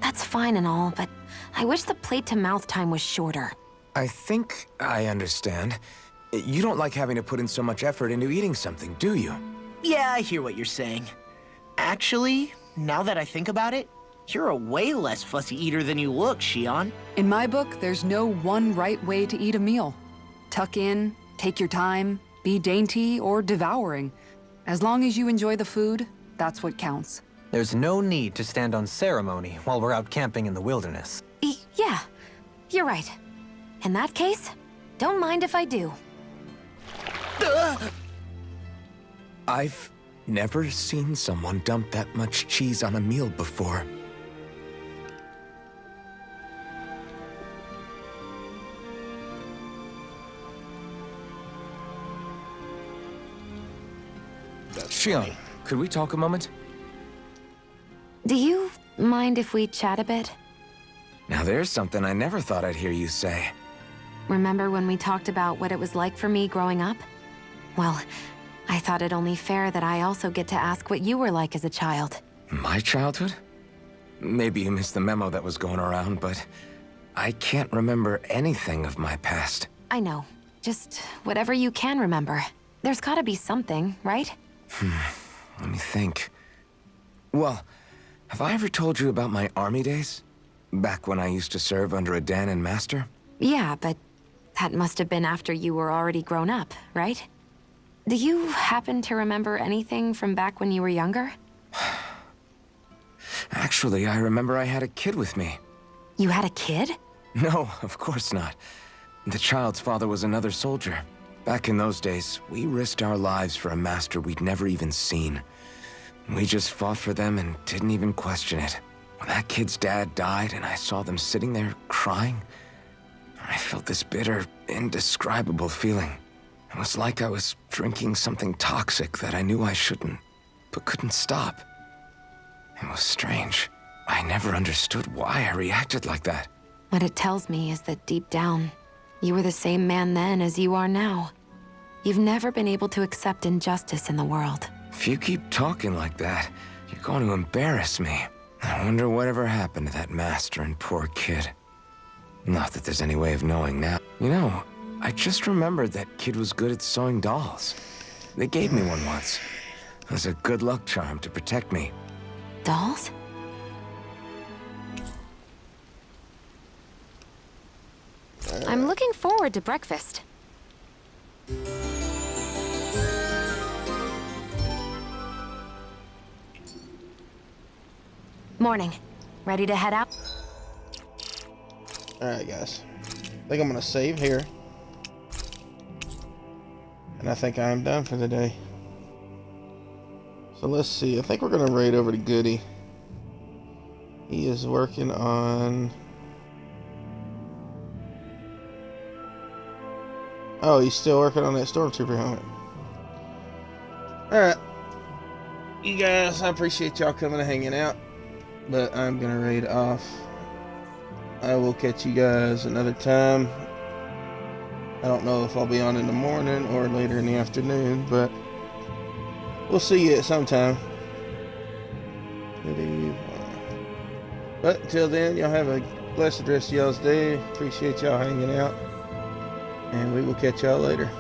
That's fine and all, but I wish the plate-to-mouth time was shorter. I think I understand. You don't like having to put in so much effort into eating something, do you? Yeah, I hear what you're saying. Actually, now that I think about it, you're a way less fussy eater than you look, Shion. In my book, there's no one right way to eat a meal. Tuck in, take your time, be dainty or devouring. As long as you enjoy the food, that's what counts. There's no need to stand on ceremony while we're out camping in the wilderness. Yeah, you're right. In that case, don't mind if I do. I've never seen someone dump that much cheese on a meal before. Shion, could we talk a moment? Do you mind if we chat a bit? Now there's something I never thought I'd hear you say. Remember when we talked about what it was like for me growing up? Well, I thought it only fair that I also get to ask what you were like as a child. My childhood? Maybe you missed the memo that was going around, but I can't remember anything of my past. I know. Just whatever you can remember. There's gotta be something, right? Let me think. Well, have I ever told you about my army days? Back when I used to serve under a Danon master? Yeah, but that must have been after you were already grown up, right? Do you happen to remember anything from back when you were younger? Actually, I remember I had a kid with me. You had a kid? No, of course not. The child's father was another soldier. Back in those days, we risked our lives for a master we'd never even seen. We just fought for them and didn't even question it. When that kid's dad died and I saw them sitting there crying, I felt this bitter, indescribable feeling. It was like I was drinking something toxic that I knew I shouldn't, but couldn't stop. It was strange. I never understood why I reacted like that. What it tells me is that deep down, you were the same man then as you are now. You've never been able to accept injustice in the world. If you keep talking like that, you're going to embarrass me. I wonder whatever happened to that master and poor kid. Not that there's any way of knowing now. You know, I just remembered that kid was good at sewing dolls. They gave me one once. It was a good luck charm to protect me. Dolls? I'm looking forward to breakfast. Morning. Ready to head out? Alright, guys. I think I'm gonna save here. And I think I'm done for the day. So let's see. I think we're gonna raid over to Goody. He is working on... Oh, he's still working on that Stormtrooper helmet. Alright. You guys, I appreciate y'all coming and hanging out. But I'm gonna raid off. I will catch you guys another time. I don't know if I'll be on in the morning or later in the afternoon, but we'll see you at some time. But until then, y'all have a blessed rest of y'all's day. Appreciate y'all hanging out. And we will catch y'all later.